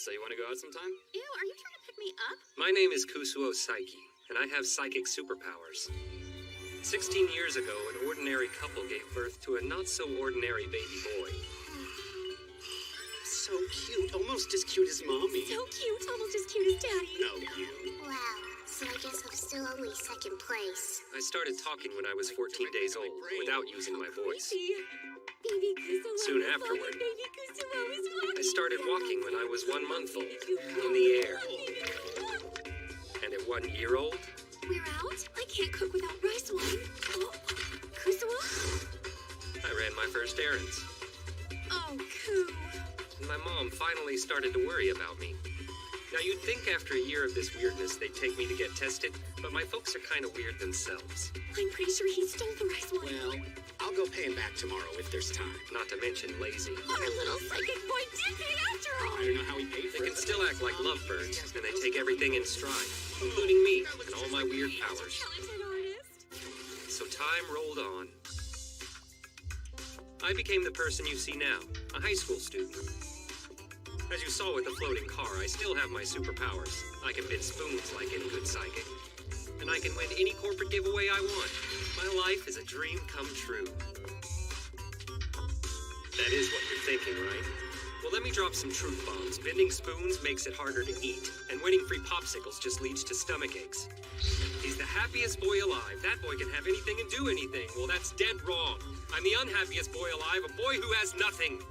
So you want to go out sometime? Ew, are you trying to pick me up? My name is Kusuo Saiki, and I have psychic superpowers. 16 years ago, an ordinary couple gave birth to a not-so-ordinary baby boy. So cute, almost as cute as Mommy. So cute, almost as cute as Daddy. No, you. Wow, so I guess I'm still only second place. I started talking when I was 14 days old, without using my voice. Baby Kusuo Soon is afterward, walking. Baby Kusuo is walking. I started walking when I was 1 month old, in the air. And at 1 year old, We're out? I can't cook without rice wine. Oh, Kusuo? I ran my first errands. Oh, Ku. And my mom finally started to worry about me. Now, you'd think after a year of this weirdness, they'd take me to get tested, but my folks are kind of weird themselves. I'm pretty sure he stole the rice wine. Well, I'll go pay him back tomorrow if there's time. Not to mention lazy. Our little psychic boy did pay after all. I don't know how he paid They for can it. still act like lovebirds, and they take everything in stride, including me and all my weird powers. Talented artist. So time rolled on. I became the person you see now, a high school student. As you saw with the floating car, I still have my superpowers. I can bend spoons like any good psychic. And I can win any corporate giveaway I want. My life is a dream come true. That is what you're thinking, right? Well, let me drop some truth bombs. Bending spoons makes it harder to eat, and winning free popsicles just leads to stomach aches. He's the happiest boy alive. That boy can have anything and do anything. Well, that's dead wrong. I'm the unhappiest boy alive, a boy who has nothing.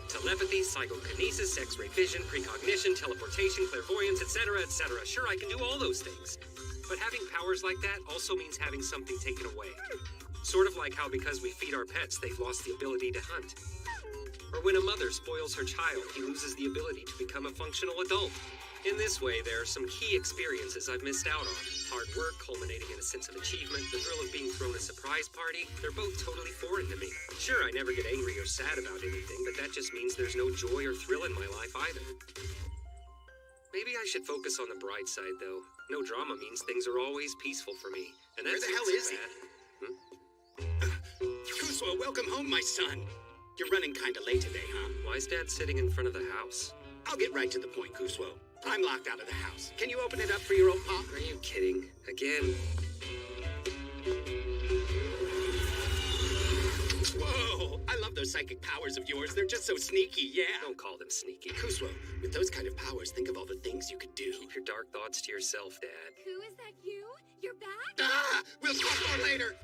Telepathy, psychokinesis, x-ray vision, precognition, teleportation, clairvoyance, etc., etc. Sure, I can do all those things. But having powers like that also means having something taken away. Sort of like how because we feed our pets, they've lost the ability to hunt. Or when a mother spoils her child, he loses the ability to become a functional adult. In this way, there are some key experiences I've missed out on. Hard work culminating in a sense of achievement, the thrill of being thrown a surprise party, they're both totally foreign to me. Sure, I never get angry or sad about anything, but that just means there's no joy or thrill in my life either. Maybe I should focus on the bright side, though. No drama means things are always peaceful for me. And that's Where the hell not so is he? bad. Kusuo, welcome home, my son. You're running kinda late today, huh? Why is Dad sitting in front of the house? I'll get right to the point, Kusuo. I'm locked out of the house. Can you open it up for your old pop? Are you kidding? Again? Whoa! I love those psychic powers of yours. They're just so sneaky, yeah. Don't call them sneaky. Kusuo, with those kind of powers, think of all the things you could do. Keep your dark thoughts to yourself, Dad. Ku, is that you? You're back? Ah! We'll talk more later!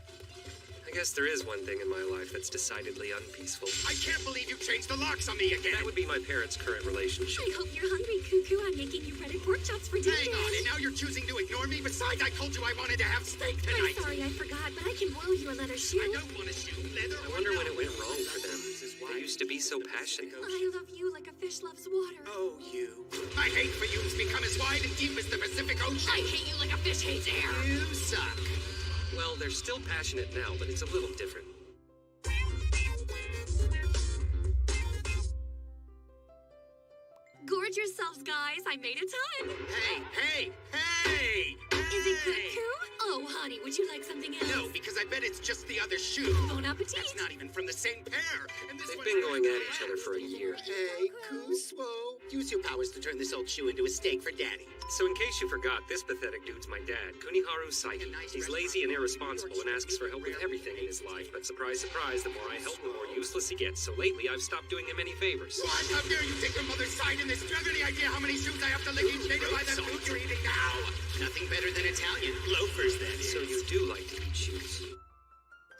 I guess there is one thing in my life that's decidedly unpeaceful. I can't believe you changed the locks on me again! That would be my parents' current relationship. I hope you're hungry, Cuckoo. I'm making you breaded pork chops for dinner. Hang on, and now you're choosing to ignore me? Besides, I told you I wanted to have steak I'm tonight! sorry, I forgot, but I can boil you a leather shoe. I don't want to shoot leather. I wonder when it went wrong for them. They used to be so passionate. I love you like a fish loves water. Oh, you. My hate for you has become as wide and deep as the Pacific Ocean. I hate you like a fish hates air. You suck. Well, they're still passionate now, but it's a little different. Gorge yourselves, guys. I made a ton. Hey! Is it good, Ku? Oh, honey, would you like something else? No, because I bet it's just the other shoe. Bon appetit. That's not even from the same pair. And this They've one been right going at there. each other for a year. Hey, Kusuo. Use your powers to turn this old shoe into a steak for Daddy. So in case you forgot, this pathetic dude's my dad, Kuniharu Saiki. He's lazy and irresponsible and asks for help with everything in his life, but surprise, surprise, the more I help, the more useless he gets. So lately, I've stopped doing him any favors. What? How dare you take your mother's side in this? Do you have any idea how many shoes I have to lick each day to buy that food you're eating now? Nothing better than Italian. Loafers, that is. So you do like to eat shoes.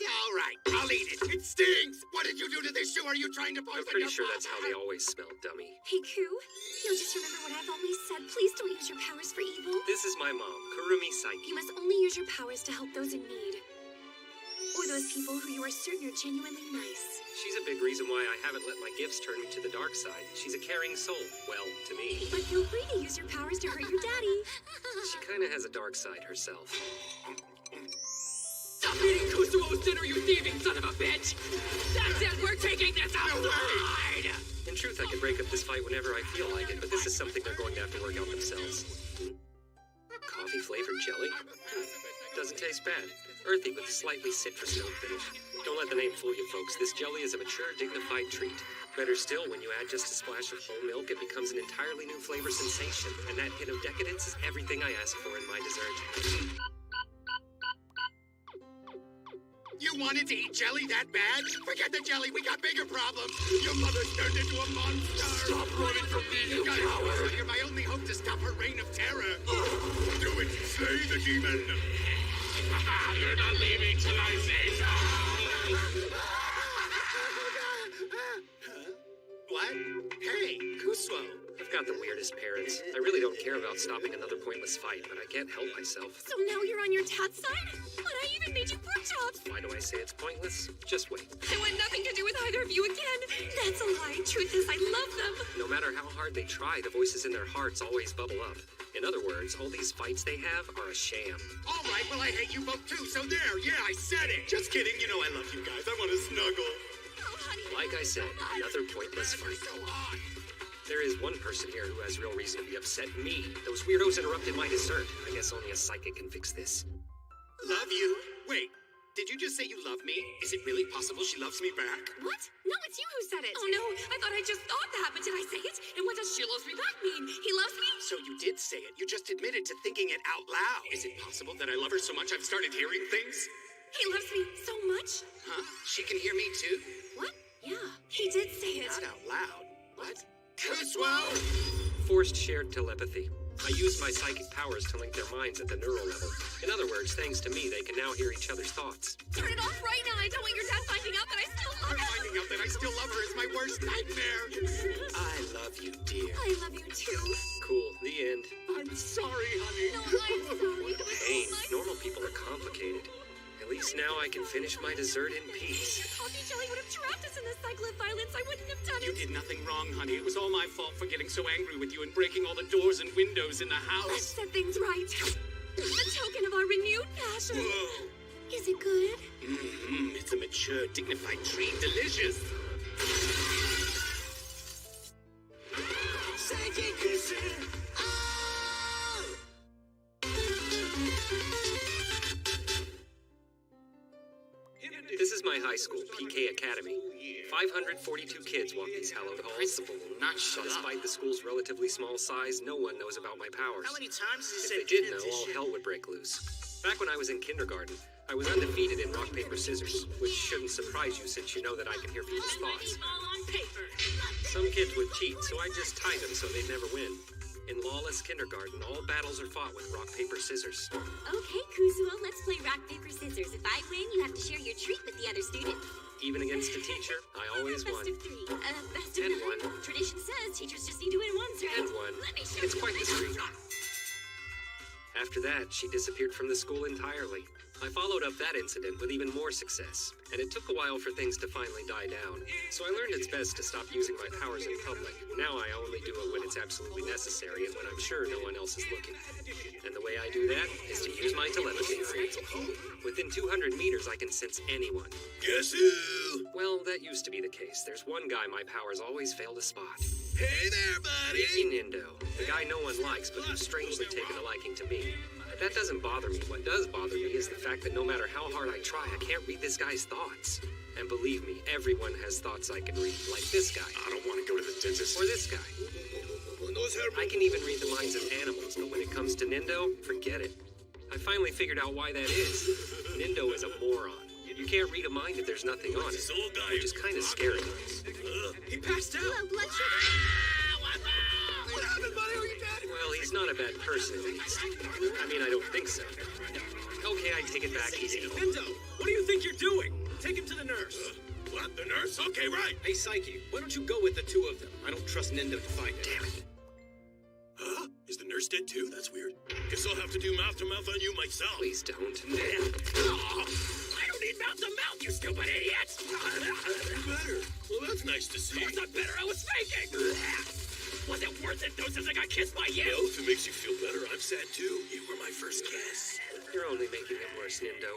Yeah, all right. I'll eat it. It stings. What did you do to this shoe? Are you trying to poison I'm pretty your sure that's how they mother? always smell, dummy. Hey, Ku. You'll just remember what I've always said. Please don't use your powers for evil. This is my mom, Kurumi Saiki. You must only use your powers to help those in need. Or those people who you are certain are genuinely nice. She's a big reason why I haven't let my gifts turn me to the dark side. She's a caring soul. Well, to me. But feel free to use your powers to hurt your daddy. She kinda has a dark side herself. Stop eating Kusuo's dinner, you thieving son of a bitch! That's it, we're taking this outside! In truth, I could break up this fight whenever I feel like it, but this is something they're going to have to work out themselves. Coffee-flavored jelly? Doesn't taste bad. Earthy with a slightly citrus note finish. Don't let the name fool you, folks. This jelly is a mature, dignified treat. Better still, when you add just a splash of whole milk, it becomes an entirely new flavor sensation, and that hit of decadence is everything I ask for in my dessert. You wanted to eat jelly that bad? Forget the jelly, we got bigger problems. Your mother's turned into a monster. Stop running from me, you coward! You're my only hope to stop her reign of terror. Do it, slay the demon. You're not leaving till I say so! What? Hey, Kusuo. I've got the weirdest parents. I really don't care about stopping another pointless fight, but I can't help myself. So now you're on your dad's side? But I even made you pork chops! Why do I say it's pointless? Just wait. I want nothing to do with either of you again! That's a lie. Truth is, I love them! No matter how hard they try, the voices in their hearts always bubble up. In other words, all these fights they have are a sham. All right, well, I hate you both too, so there. Yeah, I said it. Just kidding. You know I love you guys. I want to snuggle. Oh, honey. Like I said, another pointless You're fight. so hot. There is one person here who has real reason to be upset. Me. Those weirdos interrupted my dessert. I guess only a psychic can fix this. Love you. Wait, did you just say you love me? Is it really possible she loves me back? What? No, it's you who said it. Oh no, I thought I just thought that, but did I say it? And what does she loves me back mean? He loves me? So you did say it. You just admitted to thinking it out loud. Is it possible that I love her so much I've started hearing things? He loves me so much? Huh? She can hear me too? What? Yeah, he did say it. Not out loud. What? Kusuo! Forced shared telepathy. I used my psychic powers to link their minds at the neural level. In other words, thanks to me, they can now hear each other's thoughts. Turn it off right now. I don't want your dad finding out that I still love him. Finding out that I still love her is my worst nightmare. I love you, dear. I love you too. Cool. The end. I'm sorry, honey. No, I'm sorry. It was Hey, all my normal people are complicated. At least now I can finish my dessert in peace. Coffee jelly would have trapped us in this cycle of violence. I wouldn't have done You it. did nothing wrong, honey. It was all my fault for getting so angry with you and breaking all the doors and windows in the Let's house. set things right. A token of our renewed passion. Whoa. Is it good? It's a mature, dignified treat. Delicious. This is my high school, PK Academy. 542 kids walk these hallowed halls. Principal will not shut up. Despite the school's relatively small size, no one knows about my powers. How many times has If they did know, all hell would break loose. Back when I was in kindergarten, I was undefeated in rock, paper, scissors, which shouldn't surprise you since you know that I can hear people's thoughts. on paper. Some kids would cheat, so I just tied them so they'd never win. In lawless kindergarten, all battles are fought with rock, paper, scissors. Okay, Kuzuo, let's play rock, paper, scissors. If I win, you have to share your treat with the other students. Even against a teacher, I always Best won. of three. Best of And none. one. Tradition says teachers just need to win once, right? And one. Let me show It's you quite the my streak. tricks. After that, she disappeared from the school entirely. I followed up that incident with even more success, and it took a while for things to finally die down. So I learned it's best to stop using my powers in public. Now I only do it when it's absolutely necessary and when I'm sure no one else is looking. And the way I do that is to use my telepathy. Within 200 meters, I can sense anyone. Guess who? Well, that used to be the case. There's one guy my powers always fail to spot. Hey there, buddy. Icky Nindo, the guy no one likes, but who's strangely taken a liking to me. That doesn't bother me. What does bother me is the fact that no matter how hard I try, I can't read this guy's thoughts. And believe me, everyone has thoughts I can read, like this guy. I don't want to go to the dentist. Or this guy. I can even read the minds of animals, but when it comes to Nindo, forget it. I finally figured out why that is. Nindo is a moron. You can't read a mind if there's nothing on it, This old guy which is kind of scary. He passed out. Low blood sugar. What happened, buddy? Are you dead? Well, he's not a bad person, at least. I mean, I don't think so. Okay, I take it back. He's evil. Endo, what do you think you're doing? Take him to the nurse. What? The nurse? Okay, right. Hey, Psyche, why don't you go with the two of them? I don't trust Nendo to find it. Damn it. Huh? Is the nurse dead too? That's weird. Guess I'll have to do mouth to mouth on you myself. Please don't. I don't need mouth to mouth, you stupid idiot! You better. Well, that's nice to see. It's not better, I was faking! Was it worth it though since I got kissed by you? Well, if it makes you feel better, I'm sad too. You were my first kiss. You're only making it worse, Nindo.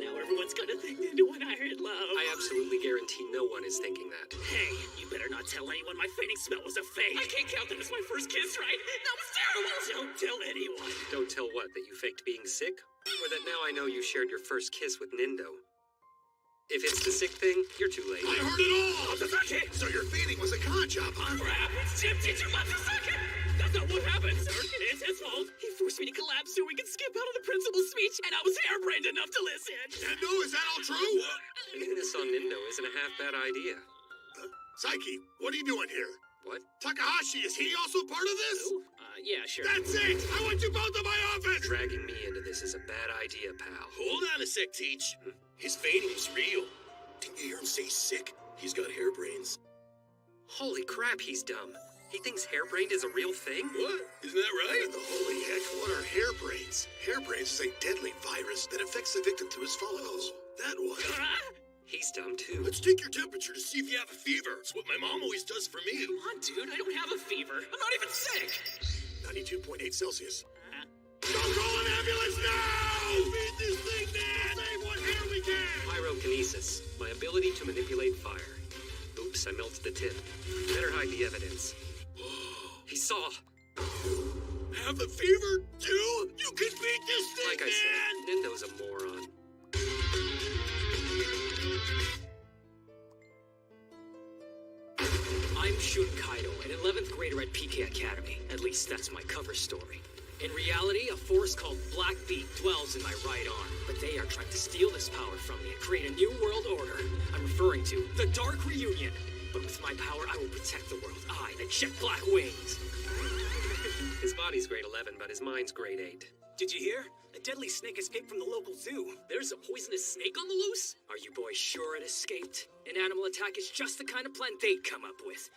Now everyone's gonna think Nindo and I are in love. I absolutely guarantee no one is thinking that. Hey, you better not tell anyone my fainting smell was a fake. I can't count that as my first kiss, right? That was terrible! Don't tell anyone. Don't tell what, that you faked being sick? Or that now I know you shared your first kiss with Nindo? If it's the sick thing, you're too late. I heard it all! Sasaki! So your feeding was a con job, huh? Crap! It's Gym Teacher Matsuzaki! That's not what happened, sir. It is his fault. He forced me to collapse so we could skip out of the principal's speech, and I was harebrained enough to listen. Nendo, is that all true? Pinning this on Nindo isn't a half-bad idea. Psyche, what are you doing here? What? Takahashi, is he also part of this? Yeah, sure. That's it! I want you both in my office! Dragging me into this is a bad idea, pal. Hold on a sec, Teach. His fading's real. Didn't you hear him say sick? He's got hairbrains. Holy crap, he's dumb. He thinks hairbrained is a real thing? What? Isn't that right? The holy heck, what are hairbrains? Hairbrains is a deadly virus that affects the victim through his follicles. That one. He's dumb too. Let's take your temperature to see if you have a fever. It's what my mom always does for me. Come on, dude. I don't have a fever. I'm not even sick. 92.8 Celsius. Don't call an ambulance now! Feed this thing, man! Save what hair we can! Pyrokinesis, my ability to manipulate fire. Oops, I melted the tip. Better hide the evidence. He saw. Have the fever, too? You can beat this thing, Like I said, Nindo's a moron. I'm Shun Kaido, an 11th grader at PK Academy. At least that's my cover story. In reality, a force called Black Beat dwells in my right arm, but they are trying to steal this power from me and create a new world order. I'm referring to the Dark Reunion. But with my power, I will protect the world. I, the Jet Black Wings. His body's grade 11, but his mind's grade 8. Did you hear? A deadly snake escaped from the local zoo. There's a poisonous snake on the loose? Are you boys sure it escaped? An animal attack is just the kind of plan they'd come up with.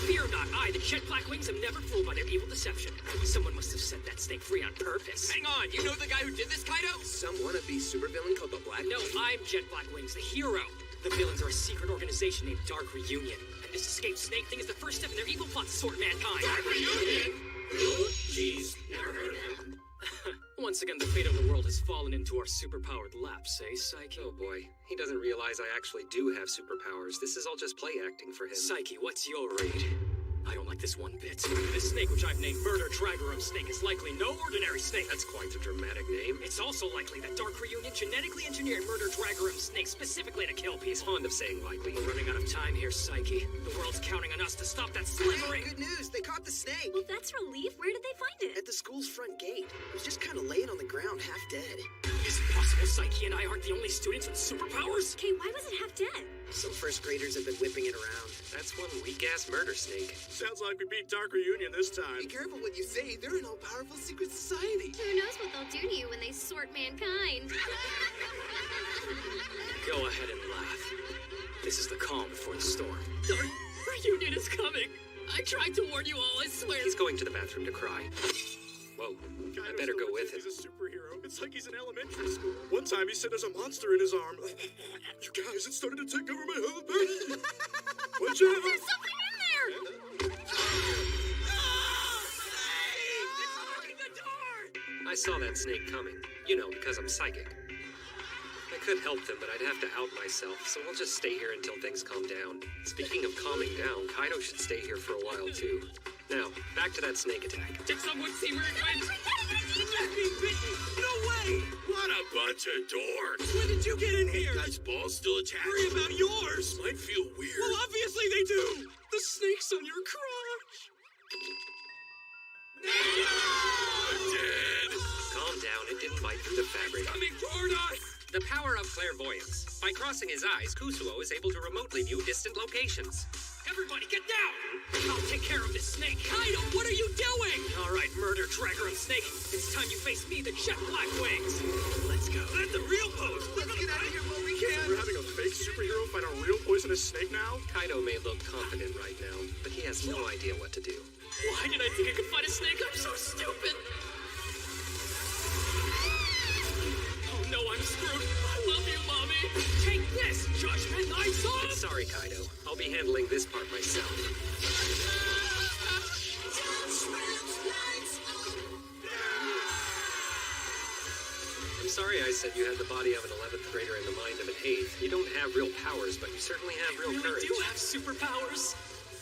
Fear not, I, the Jet Black Wings, am never fooled by their evil deception. Someone must have set that snake free on purpose. Hang on, you know the guy who did this, Kaido? Some wannabe supervillain called the Black? No, I'm Jet Black Wings, the hero. The villains are a secret organization named Dark Reunion. And this escaped snake thing is the first step in their evil plot to sort mankind. Dark Reunion? Jeez, never heard of him. Once again, the fate of the world has fallen into our superpowered laps, eh, Psyche? Oh boy, he doesn't realize I actually do have superpowers. This is all just play acting for him. Psyche, what's your read? I don't like this one bit. This snake, which I've named Murder Dragorum Snake, is likely no ordinary snake. That's quite a dramatic name. It's also likely that Dark Reunion genetically engineered Murder Dragorum Snake specifically to kill He's people. fond of saying likely. We're running out of time here, Psyche. The world's counting on us to stop that slithering. Good news, they caught the snake. Well, that's relief. Where did they find it? At the school's front gate. It was just kind of laying on the ground, half dead. Is it possible Psyche and I aren't the only students with superpowers? Okay, why was it half dead? Some first graders have been whipping it around. That's one weak-ass murder snake. Sounds like we beat Dark Reunion this time. Be careful what you say. They're an all-powerful secret society. Who knows what they'll do to you when they sort mankind? Go ahead and laugh. This is the calm before the storm. Dark Reunion is coming. I tried to warn you all, I swear. He's going to the bathroom to cry. Whoa, I better go with him. He's a superhero. It's like he's in elementary school. One time he said there's a monster in his arm. You guys, it started to take over my whole body. Watch out! There's something in there! I saw that snake coming. You know, because I'm psychic. I could help them, but I'd have to out myself, so we'll just stay here until things calm down. Speaking of calming down, Kaido should stay here for a while, too. Now, back to that snake attack. Did someone see where it went? No way! What a bunch of dorks! When did you get in here? Guy's ball's still attached. Worry about yours. Might feel weird. Well, obviously they do. The snake's on your crotch. I'm dead! Calm down, it didn't bite through the fabric. Coming toward us. The power of clairvoyance. By crossing his eyes, Kusuo is able to remotely view distant locations. Everybody get down! I'll take care of this snake. Kaido, what are you doing? All right, Murder Dragorum Snake. It's time you face me, the Jet Black Wings. Let's go. That's the real pose! Let's get out of here while we can. We're having a fake superhero fight a real poisonous snake now? Kaido may look confident right now, but he has no idea what to do. Why did I think I could fight a snake? I'm so stupid. Oh no, I'm screwed. I love you, Mommy. Take this, Judgment Night Song! Sorry, Kaido. I'll be handling this part myself. I'm sorry I said you had the body of an 11th grader and the mind of an 8th. You don't have real powers, but you certainly have real You really courage. do have superpowers.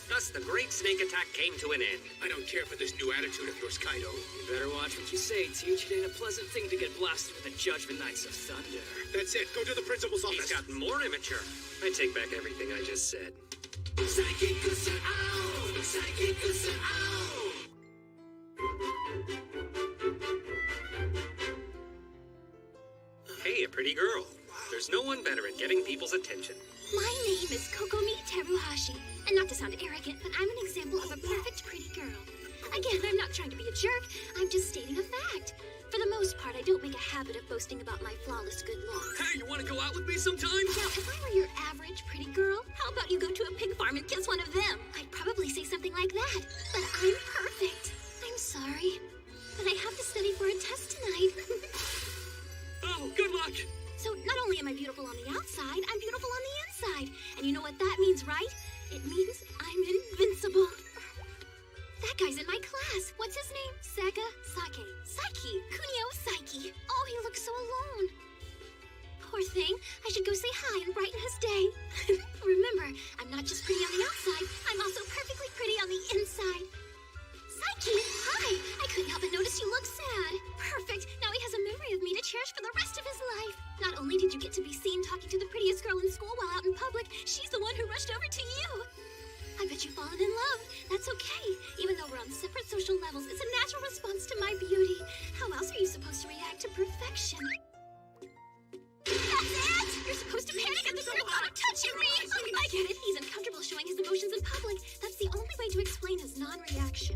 Thus, the great snake attack came to an end. I don't care for this new attitude of yours, Kaido. You better watch what you say, Teach. It ain't a pleasant thing to get blasted with the Judgment Knights of Thunder. That's it. Go to the principal's office. He's gotten more immature. I take back everything I just said. Hey, a pretty girl. There's no one better at getting people's attention. My name is Kokomi Teruhashi. And not to sound arrogant, but I'm an example of a perfect pretty girl. Again, I'm not trying to be a jerk. I'm just stating a fact. For the most part, I don't make a habit of boasting about my flawless good looks. Hey, you want to go out with me sometime? Now, if I were your average pretty girl, how about you go to a pig farm and kiss one of them? I'd probably say something like that. But I'm perfect. I'm sorry. But I have to study for a test tonight. Oh, good luck. So not only am I beautiful on the outside, I'm beautiful on the inside. And you know what that means, right? It means I'm invincible. That guy's in my class. What's his name? Sega Sake. Saiki. Kunio Saiki. Oh, he looks so alone. Poor thing. I should go say hi and brighten his day. Remember, I'm not just pretty on the outside. I'm also perfectly pretty on the inside. Saiki, hi. I couldn't help but notice you look sad. Perfect. Now he has a memory of me to cherish for the rest of his life. Not only did you get to be seen talking to the prettiest girl in school while out in public, she's the one who rushed over to you. I bet you've fallen in love. That's okay. Even though we're on separate social levels, it's a natural response to my beauty. How else are you supposed to react to perfection? That's it! You're supposed to panic at the very thought of touching me! I get it. He's uncomfortable showing his emotions in public. That's the only way to explain his non-reaction.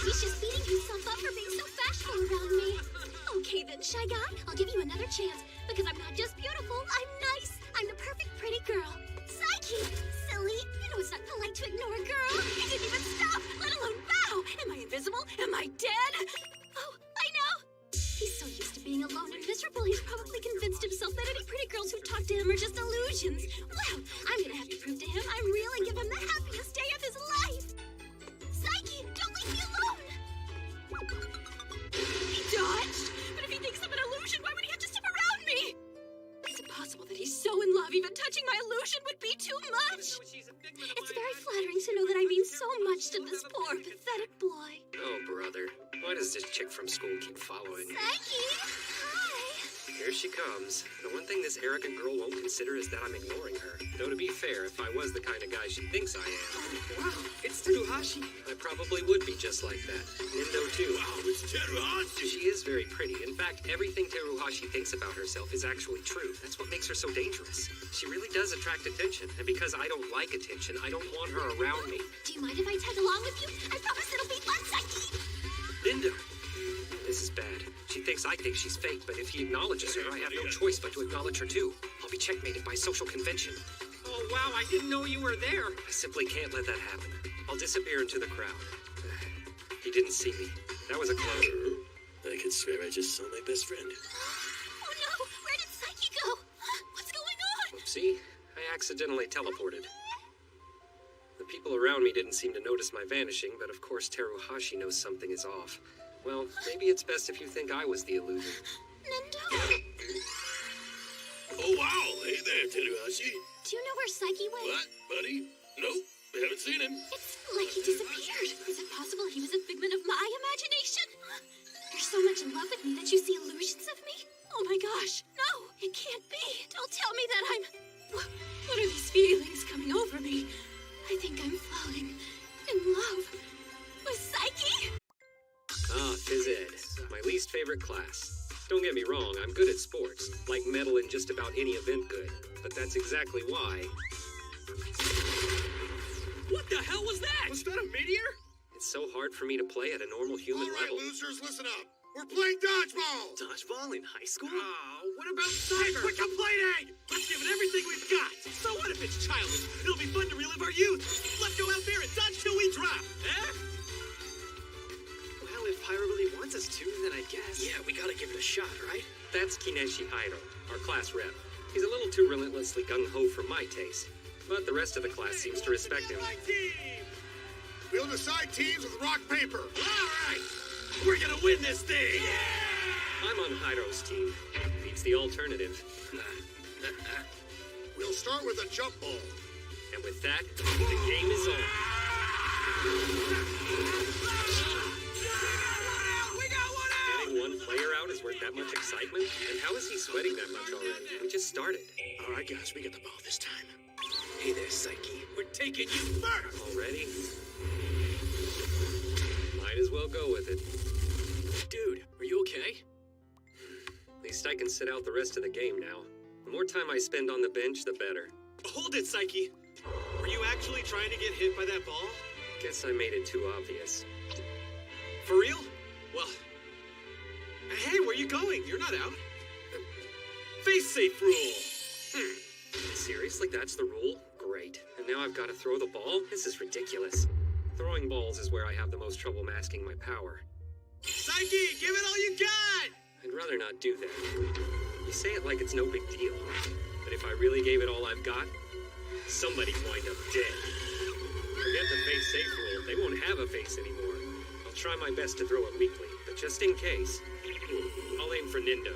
He's just beating himself up for being so bashful around me. Okay then, Shy Guy. I'll give you another chance. Because I'm not just beautiful, I'm nice. I'm the perfect pretty girl. Psyche! Silly. You know it's not polite to ignore a girl. He didn't even stop, let alone bow. Am I invisible? Am I dead? Oh, I know. He's so used to being alone and miserable, he's probably convinced himself that any pretty girls who talk to him are just illusions. Well, I'm gonna have to prove to him I'm real and give him the happiest day of his life. Psyche, don't leave me alone. He dodged. But if he thinks I'm an illusion, why would he have to step around me? Is it possible that he's so in love even touching my illusion would be too much? It's very flattering to know that I mean so much to this poor, pathetic boy. Oh, brother. Why does this chick from school keep following me? Psyche! Hi! Here she comes. The one thing this arrogant girl won't consider is that I'm ignoring her. Though to be fair, if I was the kind of guy she thinks I am, Wow, it's Teruhashi. I probably would be just like that. Nindo too. Wow, it's Teruhashi! She is very pretty. In fact, everything Teruhashi thinks about herself is actually true. That's what makes her so dangerous. She really does attract attention, and because I don't like attention, I don't want her around me. Do you mind if I tag along with you? I promise it'll be fun, Psyche! Nindo! This is bad. She thinks I think she's fake, but if he acknowledges her, I have no choice but to acknowledge her too. I'll be checkmated by social convention. Oh, wow, I didn't know you were there. I simply can't let that happen. I'll disappear into the crowd. He didn't see me. That was a close. I can swear I just saw my best friend. Oh no! Where did Psyche go? What's going on? See? I accidentally teleported. The people around me didn't seem to notice my vanishing, but of course Teruhashi knows something is off. Well, maybe it's best if you think I was the illusion. Nindo? Oh, wow! Hey there, Teruhashi. Do you know where Psyche went? What, buddy? Nope, we haven't seen him. It's like he disappeared. Is it possible he was a figment of my imagination? You're so much in love with me that you see illusions of me? Oh my gosh, no, it can't be. Don't tell me that I'm... What are these feelings coming over me? I think I'm falling in love with Psyche. Ah, phys ed. My least favorite class. Don't get me wrong, I'm good at sports. Like medal in just about any event good. But that's exactly why. What the hell was that? Was that a meteor? It's so hard for me to play at a normal human All right, level. losers, listen up. We're playing dodgeball. Dodgeball in high school? Oh, what about cyber? Quit complaining! Let's give it everything we've got. So what if it's childish? It'll be fun to relive our youth. Let's go out there and dodge till we drop, eh? Well, if Pyro really wants us to, then I guess. Yeah, we gotta give it a shot, right? That's Kineshi Hiro, our class rep. He's a little too relentlessly gung-ho for my taste. But the rest of the class seems to respect him. My team! We'll decide teams with rock, paper. All right! We're gonna win this thing! I'm on Hiro's team. Beats the alternative. We'll start with a jump ball. And with that, the game is on. We got one out! Getting one player out is worth that much excitement? And how is he sweating that much already? We just just started. All right, guys, we get the ball this time. Hey there, Psyche. We're taking you first! Already? Might as well go with it. Dude, are you okay? At least I can sit out the rest of the game now. The more time I spend on the bench, the better. Hold it, Psyche. Were you actually trying to get hit by that ball? Guess I made it too obvious. For real? Well... Hey, where you going? You're not out. Face safe rule. Seriously, that's the rule? Great. And now I've got to throw the ball? This is ridiculous. Throwing balls is where I have the most trouble masking my power. Psyche, give it all you got! I'd rather not do that. You say it like it's no big deal. But if I really gave it all I've got, somebody'd wind up dead. Forget the face safe rule. They won't have a face anymore. I'll try my best to throw it weakly, but just in case, I'll aim for Nindo.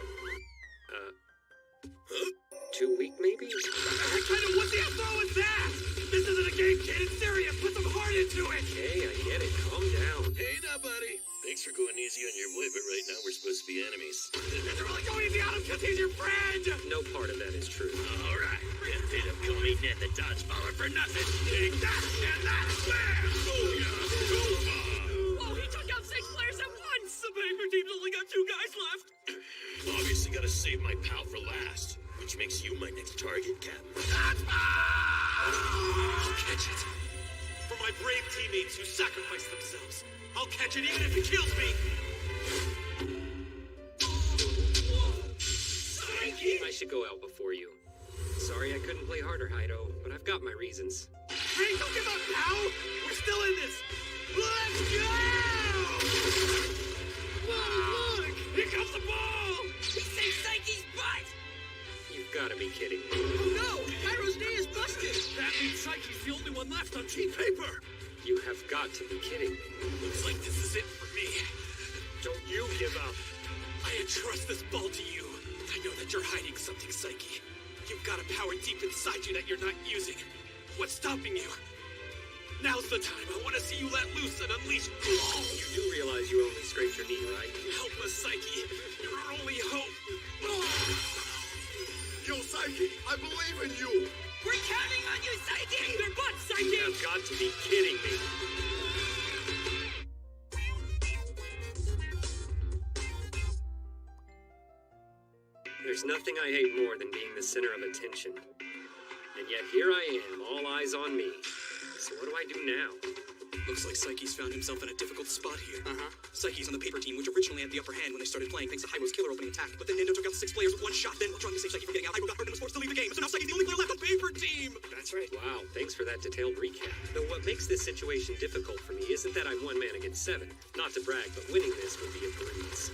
Too weak, maybe? What kind of wussy-ass throw is that? This isn't a game, kid. It's serious. Put some heart into it. Okay, I get it. Calm down. Hey now, buddy. Thanks for going easy on your boy, but right now we're supposed to be enemies. You're really going easy on him because he's your friend. No part of that is true. All right, ended up calling Ned the dodgeballer for nothing. Take that and that. Bam! Whoa, he took out 6 players at once! The paper team's only got 2 guys left. Obviously gotta save my pal for last, which makes you my next target, Captain. I'll catch it. For my brave teammates who sacrificed themselves. I'll catch it even if it kills me. I should go out before you. Sorry I couldn't play harder, Hido, but I've got my reasons. Hey, don't give up now. We're still in this. Let's go! Whoa, look! Here comes the ball! He saved Psyche's butt! You've got to be kidding me. Oh no! Kairo's knee is busted! That means Psyche's the only one left on team paper! You have got to be kidding me. Looks like this is it for me. Don't you give up. I entrust this ball to you. I know that you're hiding something, Psyche. You've got a power deep inside you that you're not using. What's stopping you? Now's the time. I want to see you let loose and unleash. You do realize you only scraped your knee, right? Help us, Psyche. You're our only hope. Yo, Psyche, I believe in you. We're counting on you, Psyche! Kick their butts, Psyche! You have got to be kidding me. There's nothing I hate more than being the center of attention. And yet here I am, all eyes on me. So what do I do now? Looks like Psyche's found himself in a difficult spot here. Uh-huh. Psyche's on the paper team, which originally had the upper hand when they started playing thanks to Hyro's killer opening attack. But then Nindo took out 6 players with 1 shot. Then, trying to save Psyche from getting out, Hyro got hurt and was forced to leave the game. So now Psyche's the only player left on paper team! That's right. Wow, thanks for that detailed recap. Though what makes this situation difficult for me isn't that I'm 1 man against 7. Not to brag, but winning this would be a breeze.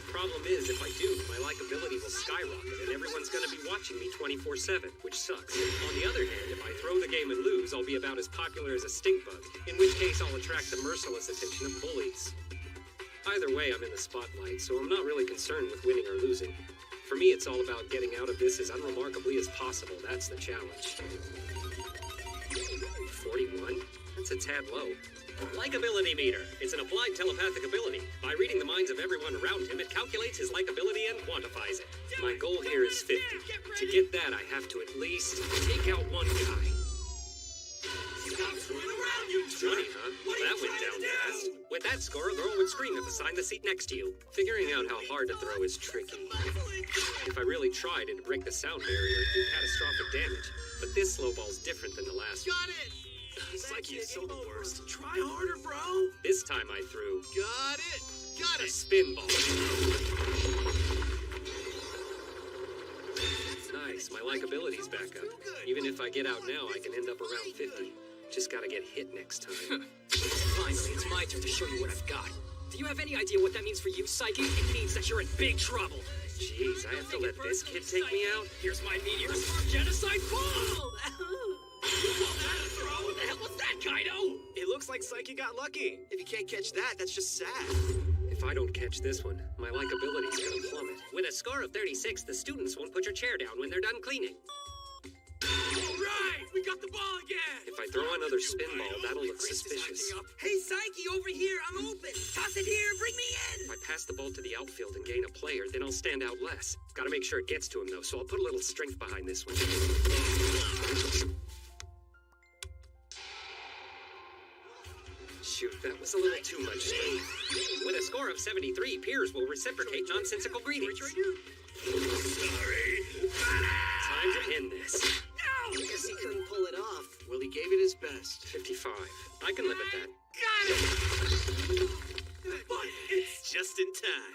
The problem is, if I do, my likability will skyrocket and everyone's gonna be watching me 24/7, which sucks. On the other hand, if I throw the game and lose, I'll be about as popular as a stink bug, in which case I'll attract the merciless attention of bullies. Either way, I'm in the spotlight, so I'm not really concerned with winning or losing. For me, it's all about getting out of this as unremarkably as possible. That's the challenge. 41? That's a tad low. Likability meter. It's an applied telepathic ability. By reading the minds of everyone around him, it calculates his likability and quantifies it. My goal here is 50. To get that, I have to at least take out 1 guy. Stop screwing around, you jerk! 20, huh? What are That you went trying down to fast. do? With that score, a girl would scream at the sign the seat next to you. Figuring out how hard to throw is tricky. If I really tried, it'd break the sound barrier and do catastrophic damage. But this slow ball's different than the last one. Got it! Psyche is so the worst. Try harder, bro. This time I threw Got it. Got a it. spin ball. Nice, my likability's back up. Even if I get out now, I can end up around 50. Just gotta get hit next time. Finally, it's my turn to show you what I've got. Do you have any idea what that means for you, Psyche? It means that you're in big trouble. Jeez, I have to let this kid take me out? Here's my meteor genocide ball! What the hell was that, Kaido? It looks like Psyche got lucky. If you can't catch that, that's just sad. If I don't catch this one, my likability's gonna plummet. With a score of 36, the students won't put your chair down when they're done cleaning. All right! We got the ball again! If I throw another spin ball, that'll look suspicious. Hey, Psyche, over here. I'm open. Toss it here. Bring me in. If I pass the ball to the outfield and gain a player, then I'll stand out less. Gotta make sure it gets to him, though, so I'll put a little strength behind this one. Shoot, that was a little too much strength. With a score of 73, peers will reciprocate nonsensical greetings. Sorry. Time to end this. I guess he couldn't pull it off. Well, he gave it his best. 55. I can live at that. Got it! But it's just in time.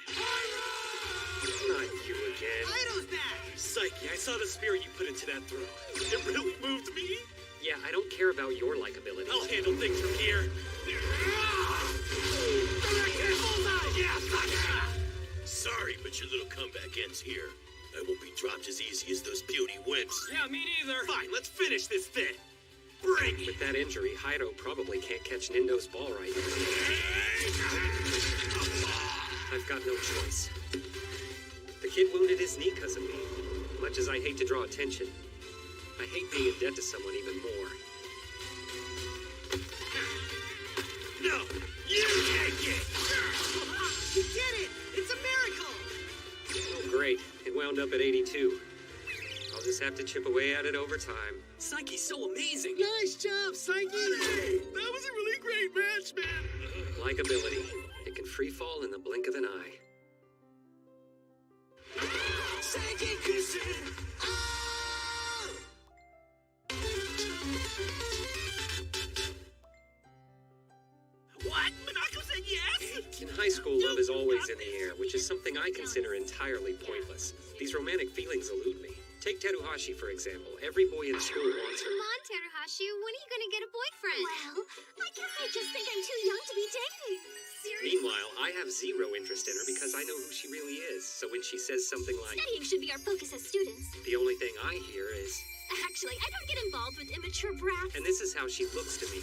Not you again. Fido's back. Psyche, I saw the spirit you put into that throw. It really moved me. Yeah, I don't care about your likability. I'll handle things from here. Sorry, but your little comeback ends here. I won't be dropped as easy as those puny wimps. Yeah, me neither. Fine, let's finish this thing. Bring it. With that injury, Haido probably can't catch Nindo's ball right. I've got no choice. The kid wounded his knee because of me. Much as I hate to draw attention, I hate being in debt to someone even more. No, you take it. You did it. It's a miracle. Oh, great. It wound up at 82. I'll just have to chip away at it over time. Psyche's so amazing. Nice job, Psyche. That was a really great match, man. Likability. It can free fall in the blink of an eye. What? Minako said yes? In high school, love is always in the air, which is something I consider entirely pointless. These romantic feelings elude me. Take Teruhashi, for example. Every boy in school wants her. Come on, Teruhashi. When are you gonna get a boyfriend? Well, I guess I just think I'm too young to be dating. Seriously? Meanwhile, I have zero interest in her because I know who she really is. So when she says something like, Studying should be our focus as students. the only thing I hear is, Actually, I don't get involved with immature brats. and this is how she looks to me.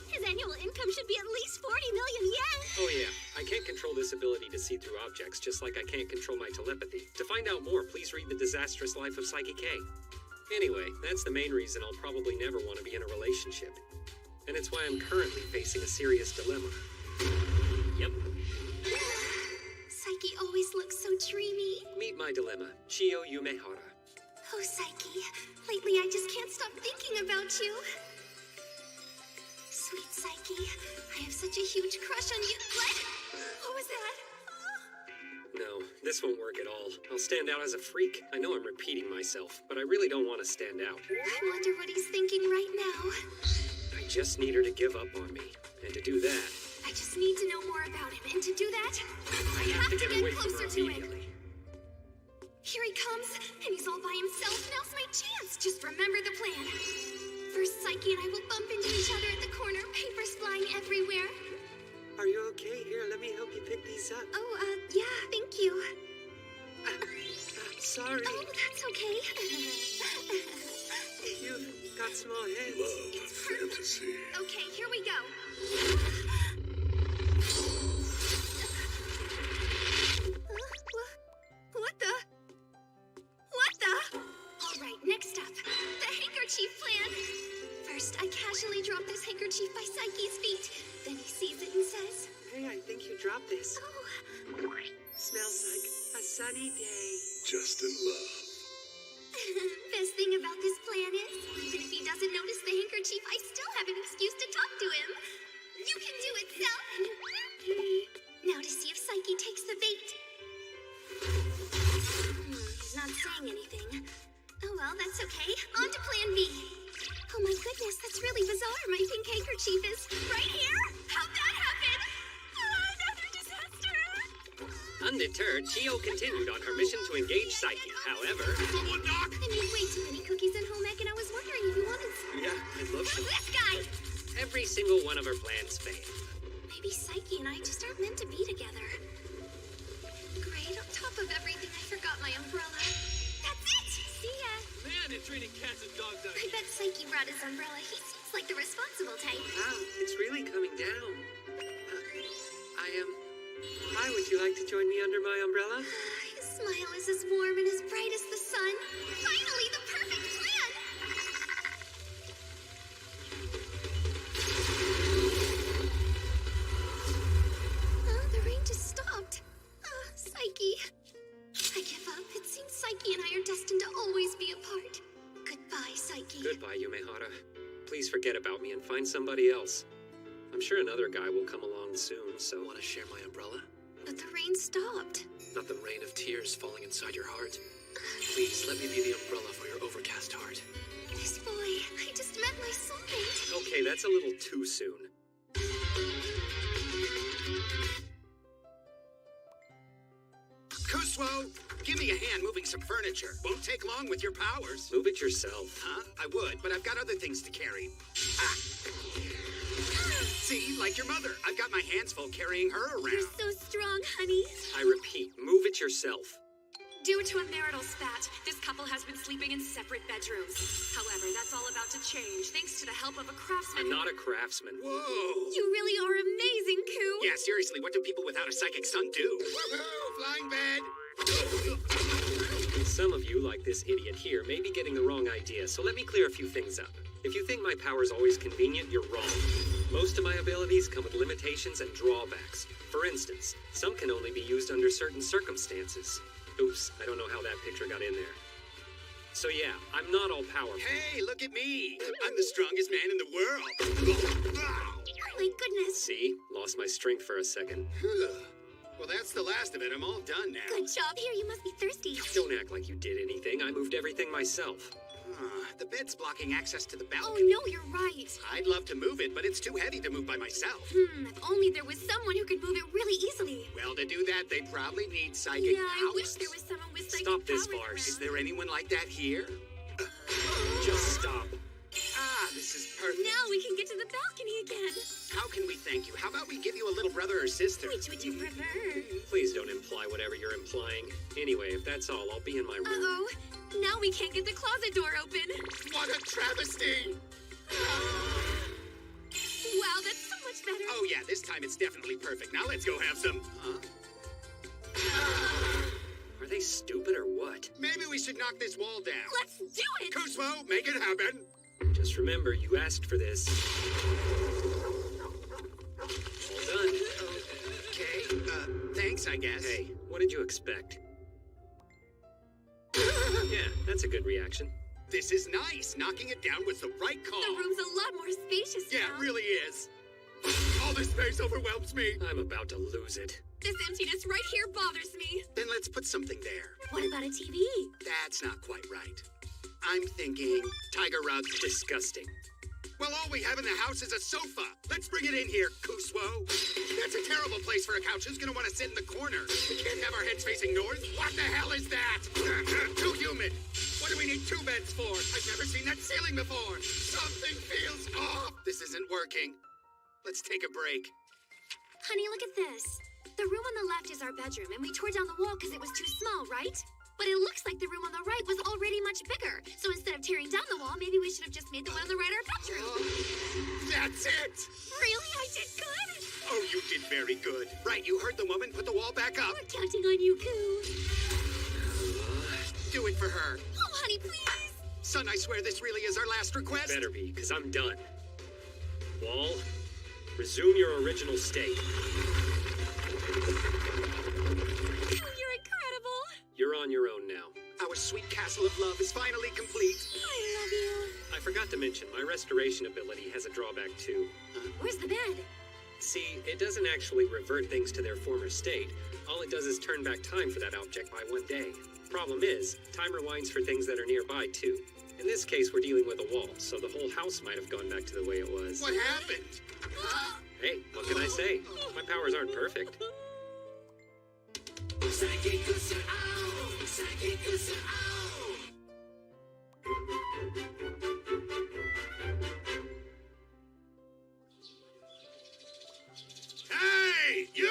His annual income should be at least 40 million yen. Oh yeah, I can't control this ability to see through objects, just like I can't control my telepathy. To find out more, please read The Disastrous Life of Psyche K. Anyway, that's the main reason I'll probably never want to be in a relationship. And it's why I'm currently facing a serious dilemma. Yep. Psyche always looks so dreamy. Meet my dilemma, Chiyo Yumehara. Oh, Psyche. Lately, I just can't stop thinking about you. Sweet Psyche, I have such a huge crush on you. What was that? No, this won't work at all. I'll stand out as a freak. I know I'm repeating myself, but I really don't want to stand out. I wonder what he's thinking right now. I just need her to give up on me. And to do that, I just need to know more about him, and to do that, I have to get away from her closer to him. immediately. Here he comes, and he's all by himself. Now's my chance. Just remember the plan. First, Psyche and I will bump into each other at the corner, papers flying everywhere. Are you okay? Here, let me help you pick these up. Oh, yeah, thank you. Sorry, Oh, that's okay. you've got small hands. Love fantasy. Okay, here we go. What the? What the? All right, next up, the handkerchief plan. First, I casually drop this handkerchief by Psyche's feet. Then he sees it and says, Hey, I think you dropped this. "Oh, Smells like a sunny day. Just in love. best thing about this plan is, even if he doesn't notice the handkerchief, I still have an excuse to talk to him. You can do it, Self." Now to see if Psyche takes the bait. He's not saying anything. Oh well, that's okay. On to plan B. Oh my goodness, that's really bizarre. My pink handkerchief is right here? How'd that happen? Another disaster. Undeterred, Chiyo continued on her mission to engage Psyche. However, Someone knock! I made way too many cookies at home ec, and I was wondering if you wanted some. yeah, I'd love to. This guy! Every single one of her plans failed. Maybe Psyche and I just aren't meant to be together. Great, on top of everything, I forgot my umbrella. That's it! See ya! Man, it's raining cats and dogs out I here. bet Psyche brought his umbrella. He seems like the responsible type. Wow, it's really coming down. Hi, would you like to join me under my umbrella? His smile is as warm and as bright as the sun. Finally, the perfect plan! please forget about me and find somebody else. I'm sure another guy will come along soon, so... Want to share my umbrella? But the rain stopped. Not the rain of tears falling inside your heart. Please, let me be the umbrella for your overcast heart. This boy, I just met my soulmate. Okay, that's a little too soon. Kusuo, give me a hand moving some furniture. Won't take long with your powers. Move it yourself. Huh? I would, but I've got other things to carry. Ah. See, like your mother. I've got my hands full carrying her around. You're so strong, honey. I repeat, move it yourself. Due to a marital spat, this couple has been sleeping in separate bedrooms. However, that's all about to change, thanks to the help of a craftsman. I'm not a craftsman. Whoa! You really are amazing, Koo! Yeah, seriously, what do people without a psychic son do? Woohoo! Flying bed! Some of you, like this idiot here, may be getting the wrong idea, so let me clear a few things up. If you think my power's always convenient, you're wrong. Most of my abilities come with limitations and drawbacks. For instance, some can only be used under certain circumstances. Oops, I don't know how that picture got in there. So yeah, I'm not all powerful. Hey, look at me! I'm the strongest man in the world! Oh my goodness. See? Lost my strength for a second. Well, that's the last of it. I'm all done now. Good job. Here, you must be thirsty. Don't act like you did anything. I moved everything myself. The bed's blocking access to the Oh, balcony. no, you're right. I'd love to move it, but it's too heavy to move by myself. If only there was someone who could move it really easily. Well, to do that, they'd probably need psychic Yeah, I wish powers. there was someone with psychic Stop this powers farce. Is there anyone like that here? Just stop. Ah, this is perfect. Now we can get to the balcony again. How can we thank you? How about we give you a little brother or sister? Which would you prefer? Please don't imply whatever you're implying. Anyway, if that's all, I'll be in my room. Uh-oh. Now we can't get the closet door open. What a travesty! Wow, that's so much better. Oh yeah, this time it's definitely perfect. Now let's go have some... Huh? Are they stupid or what? Maybe we should knock this wall down. Let's do it! Kusuo, make it happen! Just remember, you asked for this. All done. Okay, thanks, I guess. Hey, what did you expect? Yeah, that's a good reaction. This is nice. Knocking it down was the right call. The room's a lot more spacious Yeah, now. it really is. All this space overwhelms me. I'm about to lose it. This emptiness right here bothers me. Then let's put something there. What about a TV? That's not quite right. I'm thinking tiger rug. Disgusting. Well, all we have in the house is a sofa. Let's bring it in here, Kusuo. That's a terrible place for a couch. Who's gonna want to sit in the corner? We can't have our heads facing north. What the hell is that? Too humid. What do we need two beds for? I've never seen that ceiling before. Something feels off. This isn't working. Let's take a break. Honey, look at this. The room on the left is our bedroom, and we tore down the wall because it was too small, right? But it looks like the room on the right was already much bigger. So instead of tearing down the wall, maybe we should have just made the one on the right our bedroom. That's it. Really? I did good? Oh, you did very good. Right, you heard the woman. Put the wall back up. We're counting on you, Koo. Do it for her. Oh, honey, please. Son, I swear this really is our last request. Better be, because I'm done. Wall, resume your original state. You're incredible. You're on your own now. Our sweet castle of love is finally complete. I love you. I forgot to mention, my restoration ability has a drawback too. Where's the bed? See, it doesn't actually revert things to their former state. All it does is turn back time for that object by 1 day. Problem is, time rewinds for things that are nearby too. In this case, we're dealing with a wall, so the whole house might have gone back to the way it was. What happened? Hey, what can I say? My powers aren't perfect. Hey, you!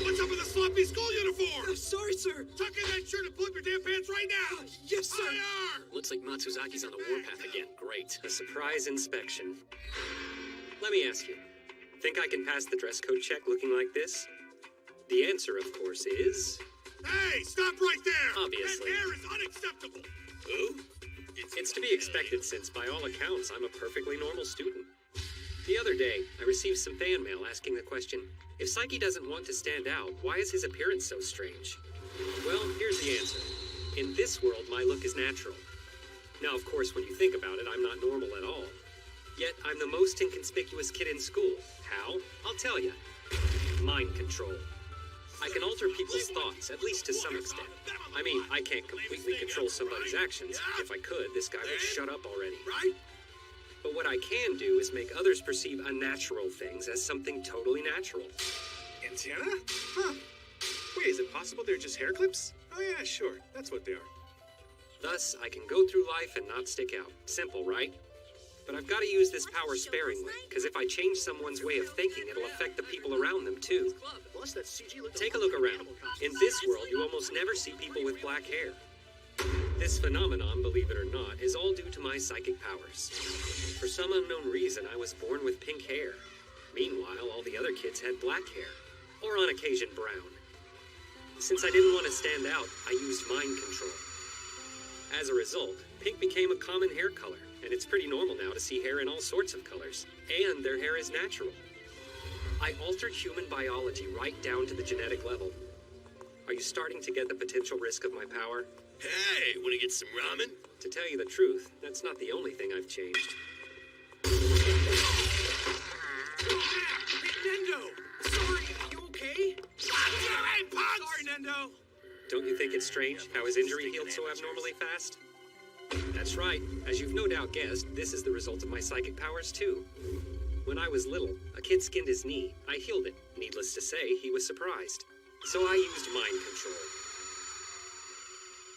What's up with the sloppy school uniform? Sorry, sir. Tuck in that shirt and pull up your damn pants right now! Yes, sir. IR! Looks like Matsuzaki's on the warpath again. Great. A surprise inspection. Let me ask you, think I can pass the dress code check looking like this? The answer, of course, is... Hey, stop right there! Obviously. That hair is unacceptable! Who? It's to be expected since, by all accounts, I'm a perfectly normal student. The other day, I received some fan mail asking the question, if Psyche doesn't want to stand out, why is his appearance so strange? Well, here's the answer. In this world, my look is natural. Now, of course, when you think about it, I'm not normal at all. Yet I'm the most inconspicuous kid in school. How? I'll tell you. Mind control. I can alter people's thoughts, at least to some extent. I mean, I can't completely control somebody's actions. If I could, this guy would shut up already. Right? But what I can do is make others perceive unnatural things as something totally natural. Antenna? Huh. Wait, is it possible they're just hair clips? Oh yeah, sure. That's what they are. Thus, I can go through life and not stick out. Simple, right? But I've got to use this power sparingly, because if I change someone's way of thinking, it'll affect the people around them too. Plus, that CG looks Take a look around. In this world, you almost never see people with black hair. This phenomenon, believe it or not, is all due to my psychic powers. For some unknown reason, I was born with pink hair. Meanwhile, all the other kids had black hair, or on occasion brown. Since I didn't want to stand out, I used mind control. As a result, pink became a common hair color, and it's pretty normal now to see hair in all sorts of colors, and their hair is natural. I altered human biology right down to the genetic level. Are you starting to get the potential risk of my power? Hey, wanna get some ramen? To tell you the truth, that's not the only thing I've changed. Nendo! Sorry, you okay? Sorry, Nendo! Don't you think it's strange how his injury healed so abnormally fast? That's right. As you've no doubt guessed, this is the result of my psychic powers too. When I was little, a kid skinned his knee. I healed it. Needless to say, he was surprised. So I used mind control.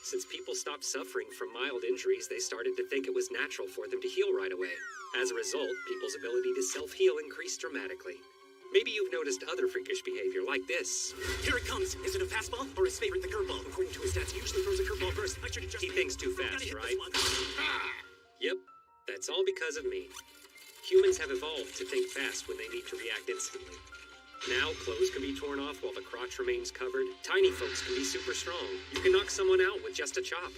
Since people stopped suffering from mild injuries, they started to think it was natural for them to heal right away. As a result, people's ability to self-heal increased dramatically. Maybe you've noticed other freakish behavior like this. Here it comes. Is it a fastball or his favorite, the curveball? According to his stats, he usually throws a curveball first. I should have just... He thinks too fast, Gotta hit right? this one. Yep, that's all because of me. Humans have evolved to think fast when they need to react instantly. Now, clothes can be torn off while the crotch remains covered. Tiny folks can be super strong. You can knock someone out with just a chop.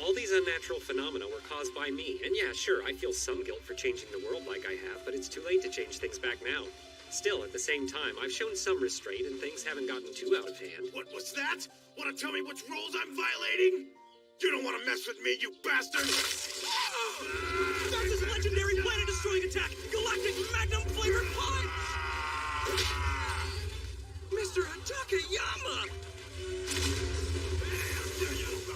All these unnatural phenomena were caused by me. And yeah, sure, I feel some guilt for changing the world like I have, but it's too late to change things back now. Still, at the same time, I've shown some restraint and things haven't gotten too out of hand. What was that? Want to tell me which rules I'm violating? You don't want to mess with me, you bastard! That's his legendary planet-destroying attack! Galactic Magnum Flavored Punch! Mr. Takayama!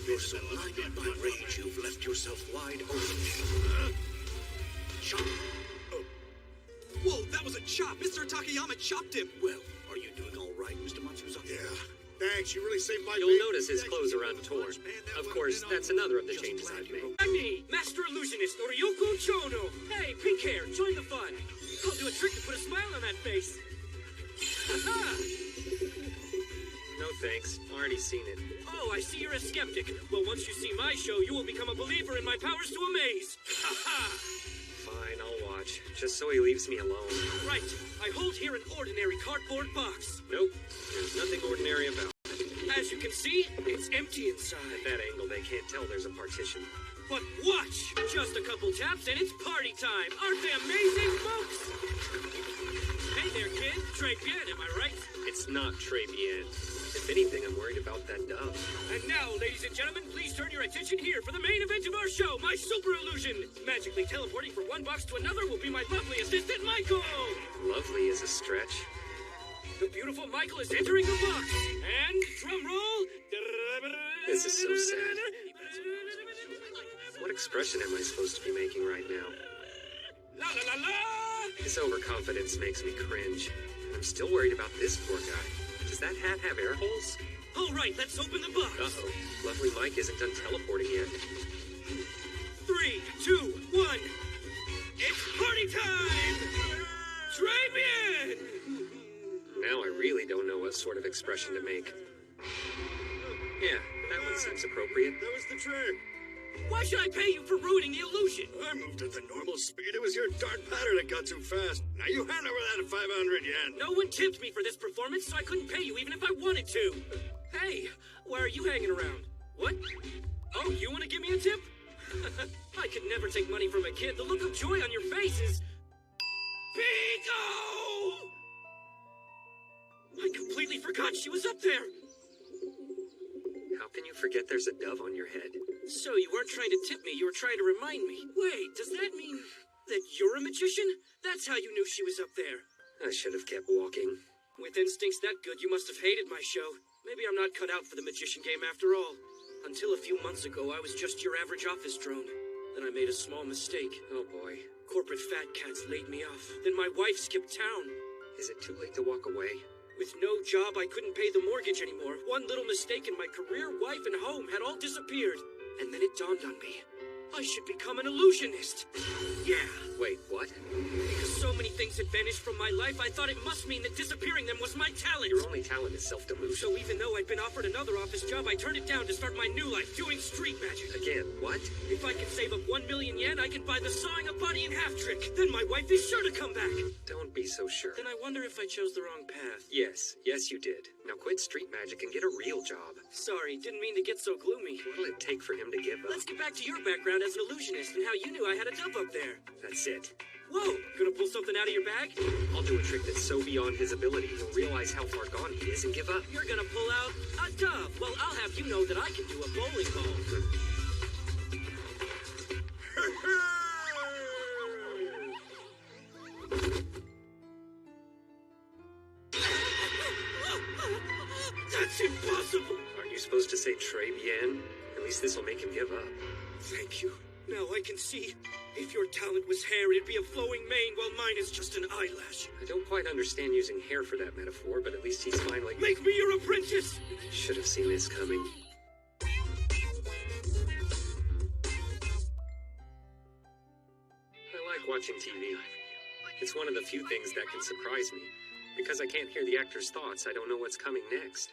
You're so blinded by rage, you've left yourself wide open. Chop! Whoa, that was a chop! Mr. Takayama chopped him! Well, are you doing all right, Mr. Matsuzaki? Yeah. Thanks, you really saved my You'll baby. notice his clothes are untorn. Of course, that's another of the changes I've made. Me, Master Illusionist Ryoko Chono. Hey, pink hair, join the fun. I'll do a trick to put a smile on that face. No thanks, already seen it. Oh, I see you're a skeptic. Well, once you see my show, you will become a believer in my powers to amaze. Fine, I'll watch. Just so he leaves me alone. Right. I hold here an ordinary cardboard box. Nope, there's nothing ordinary about it. As you can see, it's empty inside. At that angle, they can't tell there's a partition. But watch! Just a couple taps and it's party time. Aren't they amazing, folks? Hey there, kid. Très bien, am I right? It's not très bien. If anything, I'm worried about that dove. And now, ladies and gentlemen, please turn your attention here for the main event of our show, my super illusion. Magically teleporting from one box to another will be my lovely assistant, Michael. Lovely is a stretch. The beautiful Michael is entering the box. And, drum roll. This is so sad. What expression am I supposed to be making right now? La la la la! His overconfidence makes me cringe. And I'm still worried about this poor guy. Does that hat have air holes? All right, let's open the box. Uh-oh. Lovely Mike isn't done teleporting yet. 3, 2, 1. It's party time! Très bien! Now I really don't know what sort of expression to make. Yeah, that one seems appropriate. That was the trick. Why should I pay you for ruining the illusion? I moved at the normal speed. It was your darn pattern that got too fast. Now you hand over that 500 yen. No one tipped me for this performance, so I couldn't pay you even if I wanted to. Hey, why are you hanging around? What? Oh, you want to give me a tip? I could never take money from a kid. The look of joy on your face is... Pico! I completely forgot she was up there. How can you forget there's a dove on your head? So you weren't trying to tip me, you were trying to remind me. Wait, does that mean... That you're a magician? That's how you knew she was up there. I should have kept walking. With instincts that good, you must have hated my show. Maybe I'm not cut out for the magician game after all. Until a few months ago, I was just your average office drone. Then I made a small mistake. Oh boy. Corporate fat cats laid me off. Then my wife skipped town. Is it too late to walk away? With no job, I couldn't pay the mortgage anymore. One little mistake and my career, wife, and home had all disappeared. And then it dawned on me. I should become an illusionist. Yeah. Wait, what? Because so many things had vanished from my life, I thought it must mean that disappearing them was my talent. Your only talent is self-delusion. So even though I'd been offered another office job, I turned it down to start my new life, doing street magic. Again, what? If I can save up 1 million yen, I can buy the sawing a body in half trick. Then my wife is sure to come back. Don't be so sure. Then I wonder if I chose the wrong path. Yes, you did. Now quit street magic and get a real job. Sorry, didn't mean to get so gloomy. What'll it take for him to give up? Let's get back to your background as an illusionist and how you knew I had a dove up there. That's it. Whoa, gonna pull something out of your bag? I'll do a trick that's so beyond his ability he'll realize how far gone he is and give up. You're gonna pull out a dove. Well, I'll have you know that I can do a bowling ball. That's impossible! Aren't you supposed to say très bien? At least this'll make him give up. Thank you. Now I can see. If your talent was hair, it'd be a flowing mane, while mine is just an eyelash. I don't quite understand using hair for that metaphor, but at least he's finally... Make me your apprentice! Should have seen this coming. I like watching TV. It's one of the few things that can surprise me. Because I can't hear the actor's thoughts, I don't know what's coming next.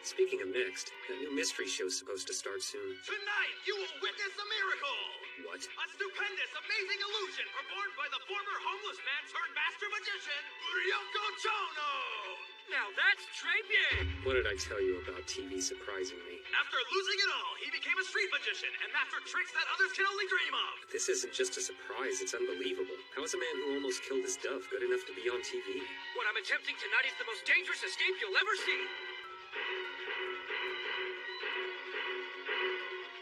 Speaking of next, that new mystery show's supposed to start soon. Tonight, you will witness a miracle! What? A stupendous, amazing illusion performed by the former homeless man turned master magician, Ryoko Chono! Now that's très bien! What did I tell you about TV surprising me? After losing it all, he became a street magician and mastered tricks that others can only dream of. This isn't just a surprise, it's unbelievable. How is a man who almost killed his dove good enough to be on TV? What I'm attempting tonight is the most dangerous escape you'll ever see!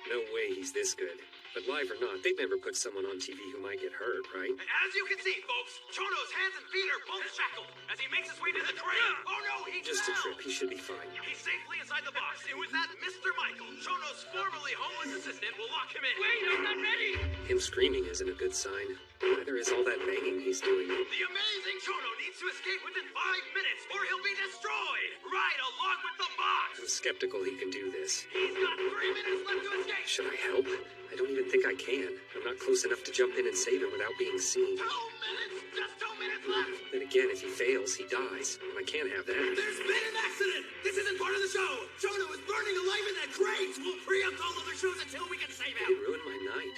No way he's this good. But live or not, they'd never put someone on TV who might get hurt, right? As you can see, folks, Chono's hands and feet are both shackled as he makes his way to the crane. Oh no, he Just a fell! trip, he should be fine. He's safely inside the box, and with that, Mr. Michael, Chono's formerly homeless assistant, will lock him in. Wait, I'm not ready! Him screaming isn't a good sign. Neither is all that banging he's doing. The amazing Chono needs to escape within 5 minutes, or he'll be destroyed! Right along with the box! I'm skeptical he can do this. He's got 3 minutes left to escape! Should I help? I don't even think I can. I'm not close enough to jump in and save him without being seen. 2 minutes! Just 2 minutes left! Then again, if he fails, he dies. And I can't have that. There's been an accident! This isn't part of the show! Chono is burning alive in that crate! We'll preempt all other shows until we can save He him! ruined my night.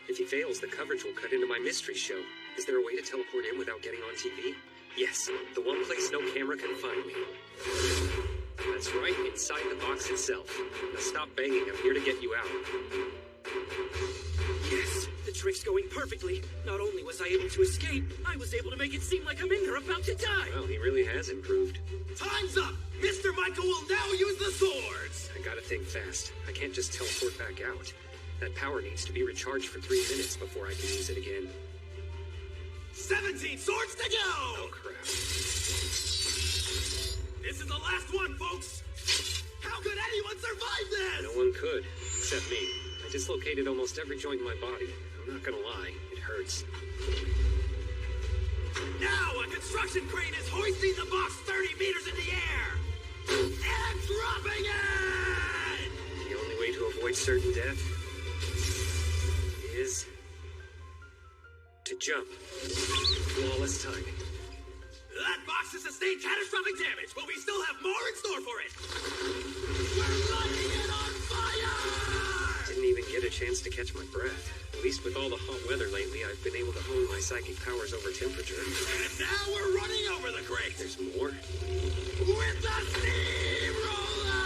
If he fails, the coverage will cut into my mystery show. Is there a way to teleport in without getting on TV? Yes, the one place no camera can find me. That's right, inside the box itself. Now stop banging, I'm here to get you out. Yes, the trick's going perfectly. Not only was I able to escape, I was able to make it seem like I'm in there about to die. Well, he really has improved. Time's up! Mr. Michael will now use the swords! I gotta think fast. I can't just teleport back out. That power needs to be recharged for 3 minutes before I can use it again. 17 swords to go! Oh, crap. This is the last one, folks! How could anyone survive this? No one could, except me. I dislocated almost every joint in my body. I'm not gonna lie, it hurts. Now a construction crane is hoisting the box 30 meters in the air! And dropping it! The only way to avoid certain death is to jump. Flawless timing. That box has sustained catastrophic damage, but we still have more in store for it! We're lighting it on fire! Didn't even get a chance to catch my breath. At least with all the hot weather lately, I've been able to hone my psychic powers over temperature. And now we're running over the crate! There's more? With the steamroller!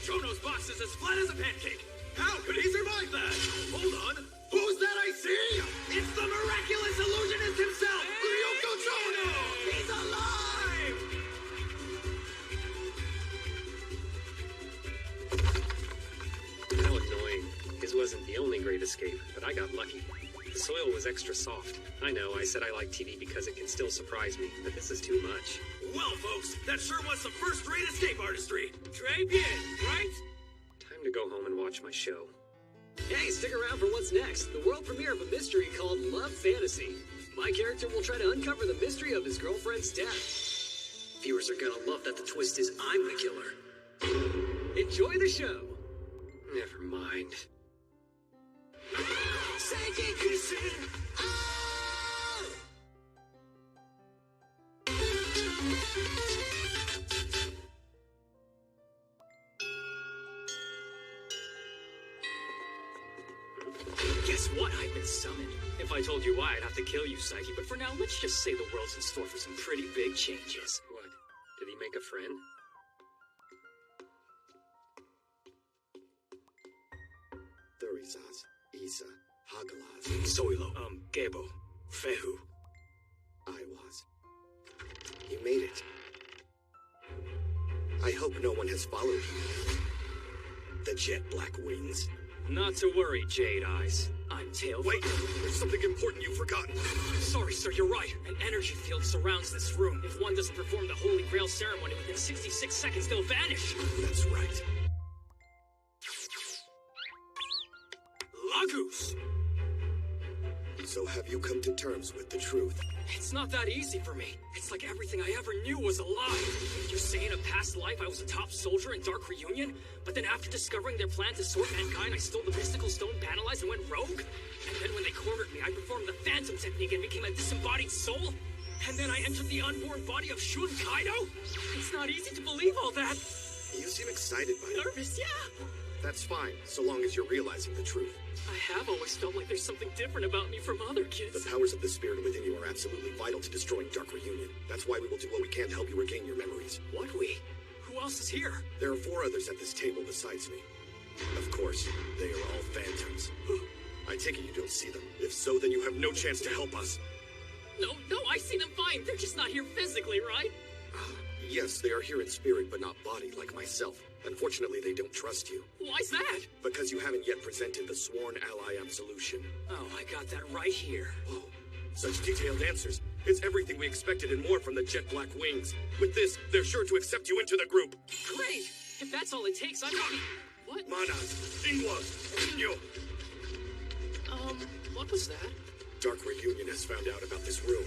Chono's box is as flat as a pancake. How could he survive that? Hold on. Who's that I see? It's the miraculous illusionist himself, Ryoko Chono! He's alive! How annoying. His wasn't the only great escape, but I got lucky. The soil was extra soft. I know, I said I like TV because it can still surprise me, but this is too much. Well, folks, that sure was some first-rate escape artistry. Très bien, right? Time to go home and watch my show. Hey, stick around for what's next. The world premiere of a mystery called Love Fantasy. My character will try to uncover the mystery of his girlfriend's death. Viewers are gonna love that the twist is I'm the killer. Enjoy the show. Never mind. Guess what? I've been summoned. If I told you why, I'd have to kill you, Psyche. But for now, let's just say the world's in store for some pretty big changes. What? Did he make a friend? Thurizaz, Isa, Hagalaz, Zoilo, Gebo, Fehu. Iwaz. You made it. I hope no one has followed you. The jet black wings. Not to worry, Jade Eyes. I'm Tail. Wait, there's something important you've forgotten. Sorry, sir, you're right. An energy field surrounds this room. If one doesn't perform the Holy Grail ceremony within 66 seconds, they'll vanish. That's right. Lagus! So have you come to terms with the truth? It's not that easy for me. It's like everything I ever knew was a lie. You say in a past life I was a top soldier in Dark Reunion, but then after discovering their plan to sort mankind, I stole the mystical stone Banalize and went rogue? And then when they cornered me, I performed the Phantom Technique and became a disembodied soul? And then I entered the unborn body of Shun Kaido? It's not easy to believe all that. You seem excited by it. Nervous, yeah. That's fine, so long as you're realizing the truth. I have always felt like there's something different about me from other kids. The powers of the spirit within you are absolutely vital to destroying Dark Reunion. That's why we will do what we can to help you regain your memories. What we? Who else is here? There are 4 others at this table besides me. Of course, they are all phantoms. I take it you don't see them. If so, then you have no chance to help us. No, I see them fine. They're just not here physically, right? Yes, they are here in spirit, but not body, like myself. Unfortunately, they don't trust you. Why's that? Because you haven't yet presented the sworn ally absolution. Oh, I got that right here. Whoa. Such detailed answers. It's everything we expected and more from the Jet Black Wings. With this, they're sure to accept you into the group. Great! If that's all it takes, I'm ready. What? Manas, Ingwa, Inyo. What was that? Dark Reunion has found out about this room.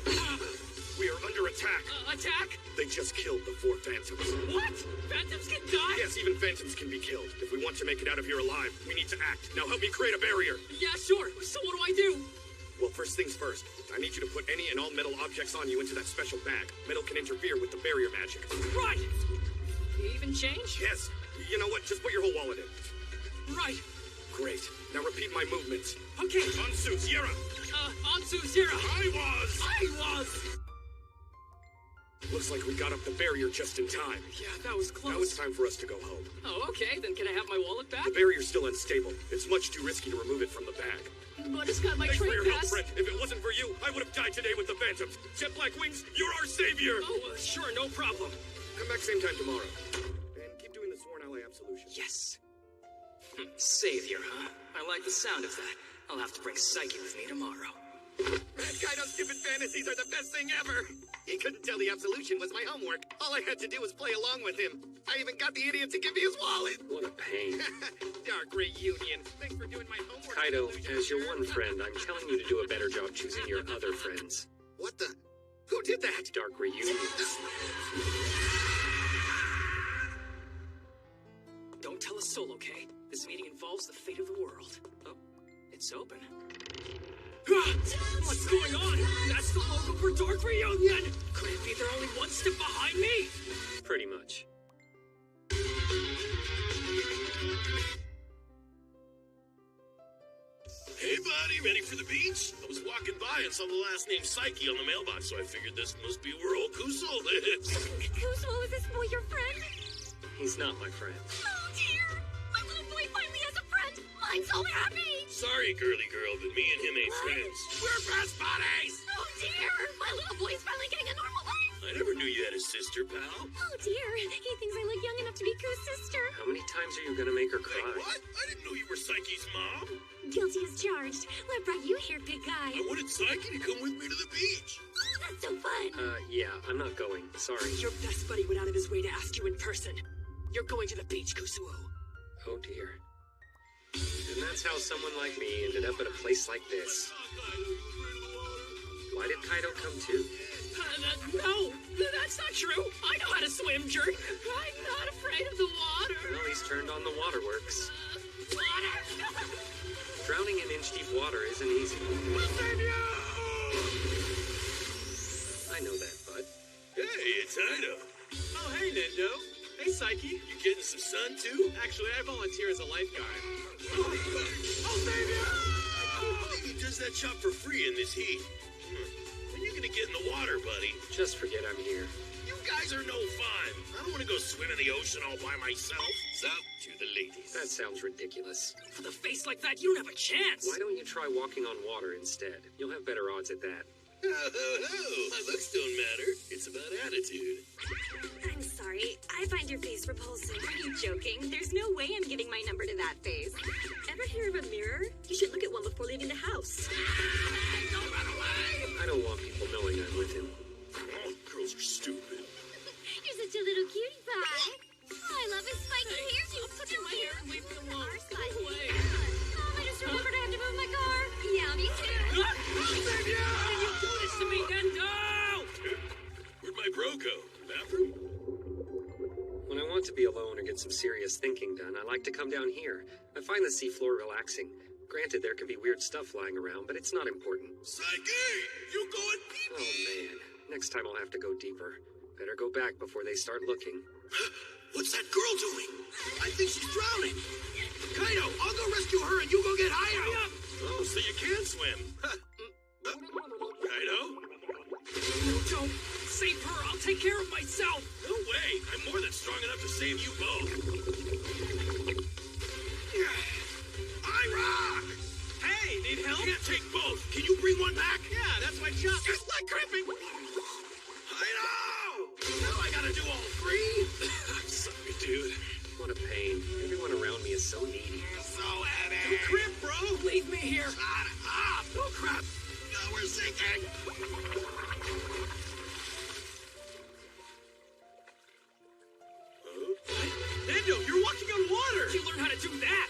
We are under attack. Attack? They just killed the 4 phantoms. What? Phantoms can die? Yes, even phantoms can be killed. If we want to make it out of here alive, we need to act. Now help me create a barrier. Yeah, sure. So what do I do? Well, first things first. I need you to put any and all metal objects on you into that special bag. Metal can interfere with the barrier magic. Right. Even change? Yes. You know what? Just put your whole wallet in. Right. Great. Now repeat my movements. Okay. Ansu, Sierra. Ansu, Sierra. I was. Looks like we got up the barrier just in time. Yeah, that was close. Now it's time for us to go home. Oh, okay. Then can I have my wallet back? The barrier's still unstable. It's much too risky to remove it from the bag. But it's got my Thanks train for your help, pass. friend. If it wasn't for you, I would have died today with the Phantoms. Jet Black Wings, you're our savior! Oh, sure, no problem. Come back same time tomorrow. And keep doing the sworn ally absolution. Yes. Savior, huh? I like the sound of that. I'll have to bring Psyche with me tomorrow. Mad Kaido's stupid fantasies are the best thing ever. He couldn't tell the absolution was my homework. All I had to do was play along with him. I even got the idiot to give me his wallet. What a pain. Dark Reunion. Thanks for doing my homework. Kaido, as your one friend, I'm telling you to do a better job choosing your other friends. What the? Who did that? Dark Reunion. Don't tell a soul, okay? This meeting involves the fate of the world. Oh, it's open. What's going on? That's the logo for Dark Reunion! Could it be they're only one step behind me? Pretty much. Hey, buddy, ready for the beach? I was walking by and saw the last name Psyche on the mailbox, so I figured this must be where old Kuso lives. Kusuo, is this boy your friend? He's not my friend. Oh dear! My little boy finally has a friend! I'm so happy! Sorry, girly girl, but me and him ain't friends. We're best buddies! Oh dear! My little boy's finally getting a normal life! I never knew you had a sister, pal. Oh dear, he thinks I look young enough to be Ku's sister. How many times are you gonna make her cry? Wait, what? I didn't know you were Psyche's mom. Guilty as charged. What brought you here, big guy? I wanted Psyche to come with me to the beach. That's so fun. Yeah, I'm not going. Sorry. Your best buddy went out of his way to ask you in person. You're going to the beach, Kusuo. Oh dear. And that's how someone like me ended up at a place like this. Why did Kaido come too? No, that's not true. I know how to swim, jerk. I'm not afraid of the water. Well, he's turned on the waterworks. Water! Drowning in inch-deep water isn't easy. I know that, bud. Hey, it's Ido. Oh, hey, Nendo. Hey, Psyche. You getting some sun, too? Actually, I volunteer as a lifeguard. I'll save you! He does that job for free in this heat. When you gonna get in the water, buddy? Just forget I'm here. You guys are no fun. I don't want to go swim in the ocean all by myself. So, to the ladies. That sounds ridiculous. With a face like that, you don't have a chance. Why don't you try walking on water instead? You'll have better odds at that. Ho, ho, ho. My looks don't matter. It's about attitude. I'm sorry. I find your face repulsive. Are you joking? There's no way I'm giving my number to that face. Ever hear of a mirror? You should look at one before leaving the house. Don't run away! I don't want people knowing I'm with him. Oh, girls are stupid. You're such a little cutie pie. Oh, I love his spiky hair. Stop touching my hair and leave me alone. Go away. Mom, I just remembered I have to move my car. Yeah, me too. I'll save you! Did you do this to me, Nendo? Where'd my bro go? Bathroom? When I want to be alone or get some serious thinking done, I like to come down here. I find the seafloor relaxing. Granted, there can be weird stuff lying around, but it's not important. Psyche! You going Oh pee-pee? man, next time I'll have to go deeper. Better go back before they start looking. What's that girl doing? I think she's drowning. Kaido, I'll go rescue her and you go get Hayato. Oh, so you can swim. Kaido? No, don't. Save her. I'll take care of myself. No way. I'm more than strong enough to save you both. I rock! Hey, need help? You can't take both. Can you bring one back? Yeah, that's my job. Just like cramping. Kaido! Now I gotta do all three? I'm sorry, dude. What a pain. Everyone around me is so needy. So heavy. Don't crimp, bro. Leave me here. Shut up! Oh, crap. Now we're sinking. Nendo, you're walking on water. Did you learn how to do that?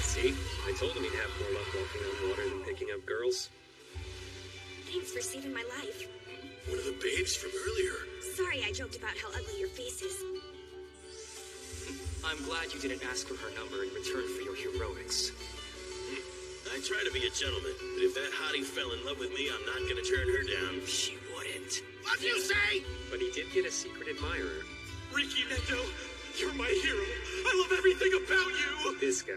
See? I told him he'd have more luck walking on water than picking up girls. Thanks for saving my life. One of the babes from earlier. Sorry I joked about how ugly your face is. I'm glad you didn't ask for her number in return for your heroics. I try to be a gentleman, but if that hottie fell in love with me, I'm not gonna turn her down. She wouldn't. What do you say? But he did get a secret admirer. Ricky, Nendo, you're my hero. I love everything about you. This guy.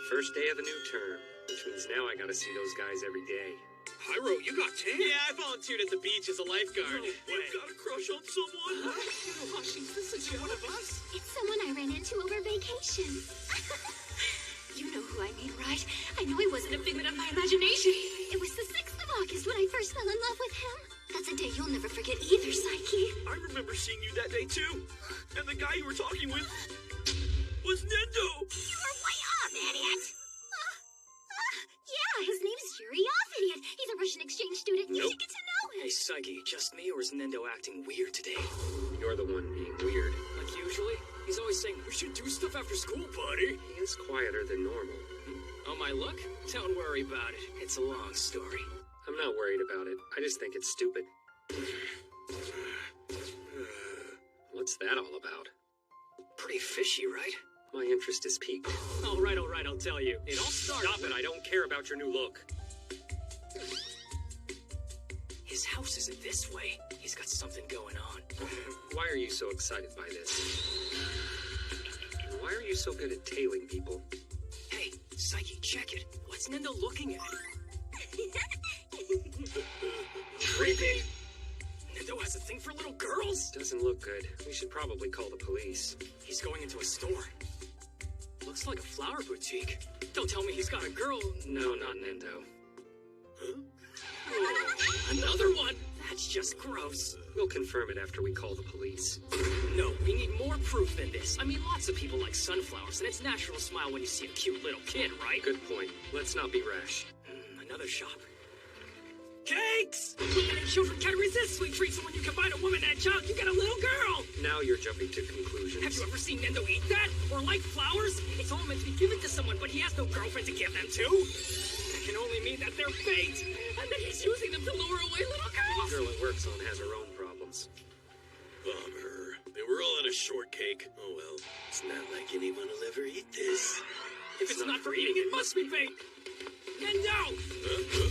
First day of the new term, which means now I gotta see those guys every day. Hyro, you got tan? Yeah, I volunteered at the beach as a lifeguard. You've got a crush on someone? Hirohashi, this is One of us? It's someone I ran into over vacation. You know who I mean, right? I know it wasn't a figment of my imagination. It was the 6th of August when I first fell in love with him. That's a day you'll never forget either, Psyche. I remember seeing you that day, too. And the guy you were talking with was Nendo. You were way off, idiot! Yeah, his name's Yuri Off, idiot. He's a Russian exchange student. You should get to know him. Hey, Psyche, just me or is Nendo acting weird today? You're the one being weird. Like usually? He's always saying, we should do stuff after school, buddy. He is quieter than normal. Oh, my look? Don't worry about it. It's a long story. I'm not worried about it. I just think it's stupid. What's that all about? Pretty fishy, right? My interest is piqued. All right, I'll tell you. It all started. Stop it, I don't care about your new look. His house isn't this way. He's got something going on. Why are you so excited by this? And why are you so good at tailing people? Hey, Psyche, check it. What's Nendo looking at? Creepy. Nendo has a thing for little girls? Doesn't look good. We should probably call the police. He's going into a store. Looks like a flower boutique. Don't tell me he's got a girl. No, not Nindo. Oh, another one? That's just gross. We'll confirm it after we call the police. No, we need more proof than this. I mean, lots of people like sunflowers, and it's natural to smile when you see a cute little kid, right? Good point. Let's not be rash. Another shop. Cakes! Women and children can't resist sweet treats, so when you combine a woman and a child, you get a little girl! Now you're jumping to conclusions. Have you ever seen Nindo eat that? Or like flowers? It's all meant to be given to someone, but he has no girlfriend to give them to. That can only mean that they're bait, and that he's using them to lure away little girls! The girl it works on has her own problems. Bummer. They were all out of shortcake. Oh well. It's not like anyone will ever eat this. If it's not for eating, it must be bait! Nindo!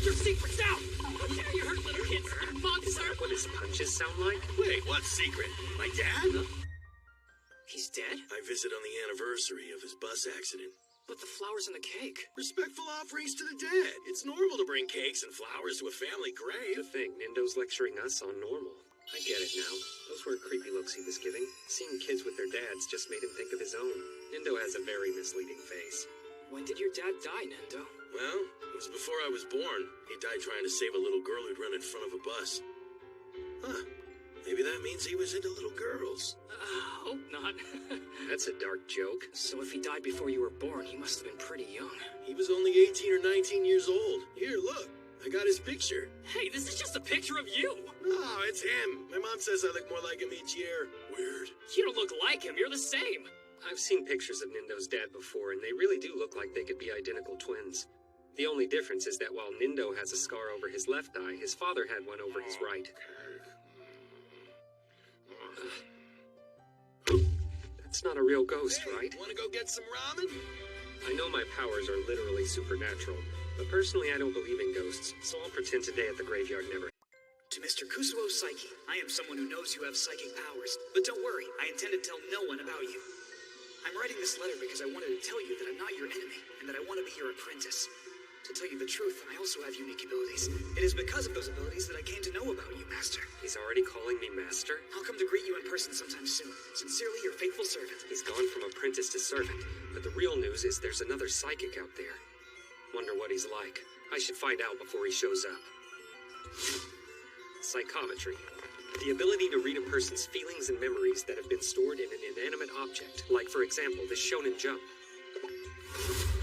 Your secret's out! How dare you hurt little kids, you monster! What his punches sound like? Wait, what secret? My dad? He's dead? I visit on the anniversary of his bus accident. But the flowers and the cake. Respectful offerings to the dead. It's normal to bring cakes and flowers to a family grave. The thing, Nindo's lecturing us on normal. I get it now. Those weren't creepy looks he was giving. Seeing kids with their dads just made him think of his own. Nindo has a very misleading face. When did your dad die, Nindo? Well, it was before I was born. He died trying to save a little girl who'd run in front of a bus. Huh. Maybe that means he was into little girls. Hope not. That's a dark joke. So if he died before you were born, he must have been pretty young. He was only 18 or 19 years old. Here, look. I got his picture. Hey, this is just a picture of you. No, it's him. My mom says I look more like him each year. Weird. You don't look like him. You're the same. I've seen pictures of Nindo's dad before, and they really do look like they could be identical twins. The only difference is that while Nindo has a scar over his left eye, his father had one over his right. That's not a real ghost, right? Wanna go get some ramen? I know my powers are literally supernatural, but personally I don't believe in ghosts, so I'll pretend today at the graveyard never. To Mr. Kusuo Psyche, I am someone who knows you have psychic powers, but don't worry, I intend to tell no one about you. I'm writing this letter because I wanted to tell you that I'm not your enemy, and that I want to be your apprentice. To tell you the truth, I also have unique abilities. It is because of those abilities that I came to know about you, Master. He's already calling me Master? I'll come to greet you in person sometime soon. Sincerely, your faithful servant. He's gone from apprentice to servant, but the real news is there's another psychic out there. Wonder what he's like. I should find out before he shows up. Psychometry. The ability to read a person's feelings and memories that have been stored in an inanimate object, like, for example, the Shonen Jump.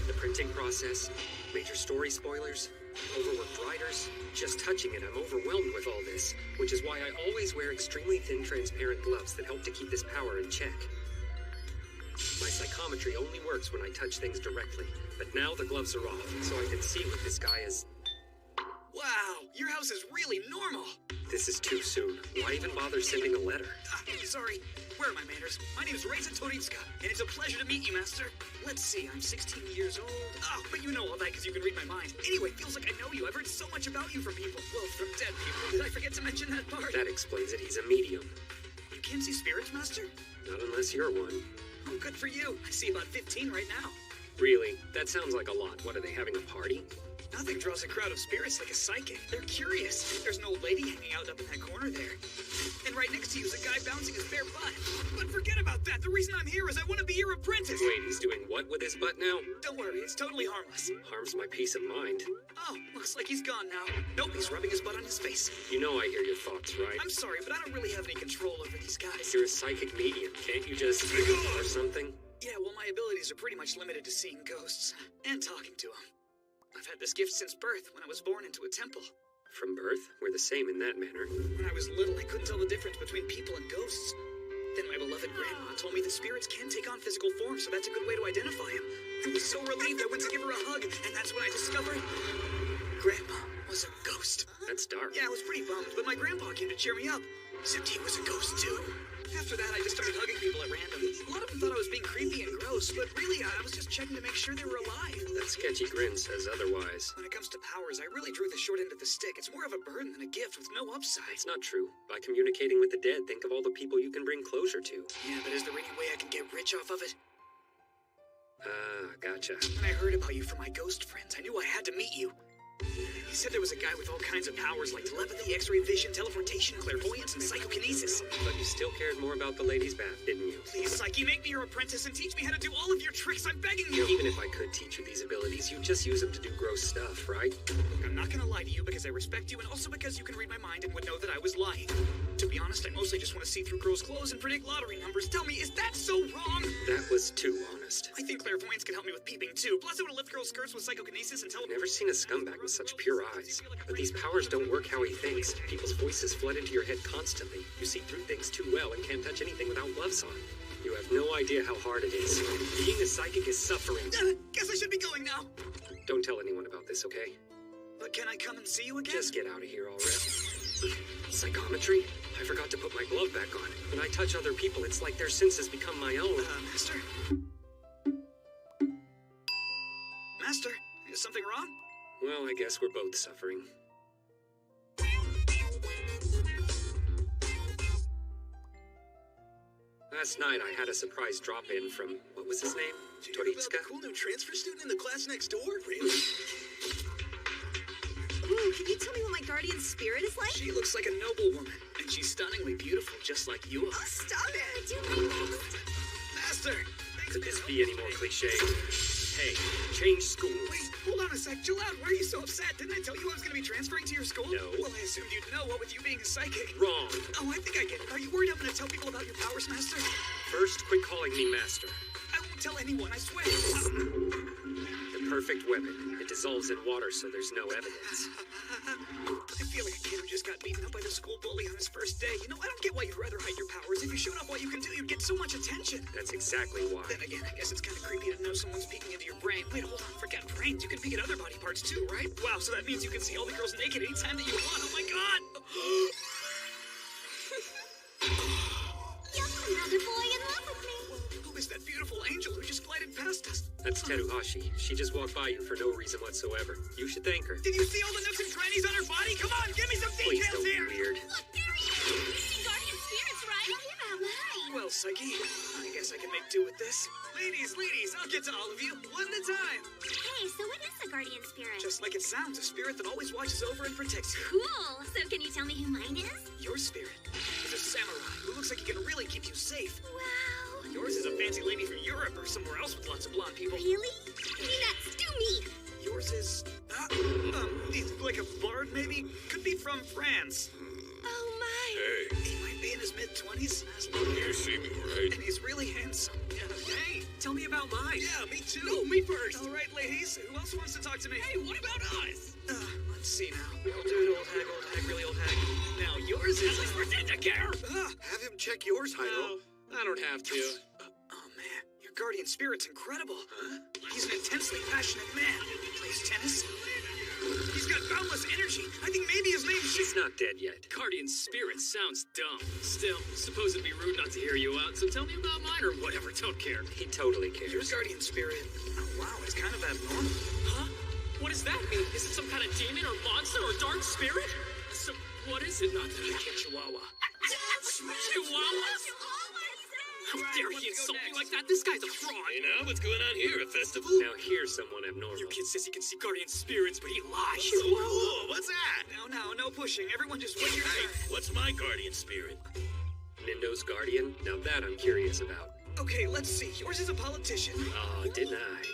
The printing process, major story spoilers, overworked writers. Just touching it, I'm overwhelmed with all this, which is why I always wear extremely thin, transparent gloves that help to keep this power in check. My psychometry only works when I touch things directly, but now the gloves are off, so I can see what this guy is. Wow, your house is really normal. This is too soon. Why even bother sending a letter? Sorry. Where are my manners? My name is Reiza Toritsuka, and it's a pleasure to meet you, Master. Let's see, I'm 16 years old. Oh, but you know all that because you can read my mind. Anyway, feels like I know you. I've heard so much about you from people. Well, from dead people. Did I forget to mention that part? That explains it. He's a medium. You can't see spirits, Master? Not unless you're one. Oh, good for you. I see about 15 right now. Really? That sounds like a lot. What, are they having a party? Nothing draws a crowd of spirits like a psychic. They're curious. There's an old lady hanging out up in that corner there. And right next to you is a guy bouncing his bare butt. But forget about that. The reason I'm here is I want to be your apprentice. Wait, he's doing what with his butt now? Don't worry, it's totally harmless. Harms my peace of mind. Oh, looks like he's gone now. Nope, he's rubbing his butt on his face. You know I hear your thoughts, right? I'm sorry, but I don't really have any control over these guys. You're a psychic medium. Can't you just... or something? Yeah, well, my abilities are pretty much limited to seeing ghosts. And talking to them. I've had this gift since birth, when I was born into a temple. From birth? We're the same in that manner. When I was little, I couldn't tell the difference between people and ghosts. Then my beloved grandma told me the spirits can take on physical form, so that's a good way to identify them. I was so relieved I went to give her a hug, and that's when I discovered... Grandma was a ghost. That's dark. Yeah, I was pretty bummed, but my grandpa came to cheer me up. Except he was a ghost, too. After that, I just started hugging people at random. A lot of them thought I was being creepy and gross, but really, I was just checking to make sure they were alive. That sketchy grin says otherwise. When it comes to powers, I really drew the short end of the stick. It's more of a burden than a gift with no upside. It's not true. By communicating with the dead, think of all the people you can bring closure to. Yeah, but is there any way I can get rich off of it? Ah, gotcha. When I heard about you from my ghost friends, I knew I had to meet you. He said there was a guy with all kinds of powers like telepathy, X-ray vision, teleportation, clairvoyance, and psychokinesis. But you still cared more about the ladies' bath, didn't you? Please, Psyche, make me your apprentice and teach me how to do all of your tricks. I'm begging you. Even if I could teach you these abilities, you'd just use them to do gross stuff, right? Look, I'm not gonna lie to you because I respect you and also because you can read my mind and would know that I was lying. To be honest, I mostly just want to see through girls' clothes and predict lottery numbers. Tell me, is that so wrong? That was too honest. I think clairvoyance can help me with peeping too. Plus, it would lift girls' skirts with psychokinesis and I've never seen a scumbag with such pure eyes. But these powers don't work how he thinks. People's voices flood into your head constantly. You see through things too well and can't touch anything without gloves on. You have no idea how hard it is. Being a psychic is suffering. Guess I should be going now. Don't tell anyone about this, okay? But can I come and see you again? Just get out of here already. Psychometry? I forgot to put my glove back on. When I touch other people, it's like their senses become my own. Master? Master, is something wrong? Well, I guess we're both suffering. Last night, I had a surprise drop-in from, what was his name? Did you hear about Toritska? the cool new transfer student in the class next door? Really? Ooh, can you tell me what my guardian spirit is like? She looks like a noble woman, and she's stunningly beautiful, just like you are. Oh, stop it! Do my best. Master! Could this be any more cliche? Hey, change schools. Wait, hold on a sec. Chill out. Why are you so upset? Didn't I tell you I was going to be transferring to your school? No. Well, I assumed you'd know, what with you being a psychic. Wrong. Oh, I think I get it. Are you worried I'm going to tell people about your powers, Master? First, quit calling me master. I won't tell anyone, I swear. The perfect weapon. It dissolves in water, so there's no evidence. I feel like a kid who just got beaten up by the school bully on his first day. You know, I don't get why you'd rather hide your powers. If you showed off what you can do, you'd get so much attention. That's exactly why. Then again, I guess it's kind of creepy to know someone's peeking into your brain. Wait, hold on. Forget brains. You can peek at other body parts too, right? Wow, so that means you can see all the girls naked anytime that you want. Oh my god! You're another boy in love with me. Who is that beautiful angel who just glided past us? That's Teruhashi. She just walked by you for no reason whatsoever. You should thank her. Did you see all the nooks and crannies on her body? Come on, give me some Please details don't here! be weird. Look, there he is. You see guardian spirits, right? You're out mine. Well, Psyche, I guess I can make do with this. Ladies, I'll get to all of you, one at a time. Hey, so what is a guardian spirit? Just like it sounds, a spirit that always watches over and protects you. Cool. So can you tell me who mine is? Your spirit is a samurai who looks like he can really keep you safe. Wow. Yours is a fancy lady from Europe or somewhere else with lots of blonde people. Really? Nuts. Do me. Yours is, he's like a bard, maybe? Could be from France. Oh, my. Hey, He might be in his mid-20s, has long hair, you see me, right? and he's really handsome. Hey, tell me about mine. Yeah, me too. No, me first. All right, ladies, who else wants to talk to me? Hey, what about us? Let's see now. Old dude, old hag, really old hag. Now, yours is... At least pretend to care. Have him check yours, Hiro. No, I don't have to. Oh man, your guardian spirit's incredible. He's an intensely passionate man. Plays tennis. He's got boundless energy. I think maybe his name's She's not dead yet. Guardian spirit sounds dumb. Still, suppose it'd be rude not to hear you out, so tell me about mine or whatever, don't care. He totally Your cares. guardian spirit. Oh wow, it's kind of abnormal. Huh? What does that mean? Is it some kind of demon or monster or dark spirit? So, what is it? Not that I can Chihuahua. Chihuahuas? How dare he insult me like that? This guy's a fraud. Hey now, what's going on here? A festival? Now here's someone abnormal. Your kid says he can see guardian spirits, but he lies. So cool. What's that? Now, no pushing. Everyone just wait your Hey, turn. what's my guardian spirit? Nindo's guardian? Now that I'm curious about. Okay, let's see. Yours is a politician. Oh, denied.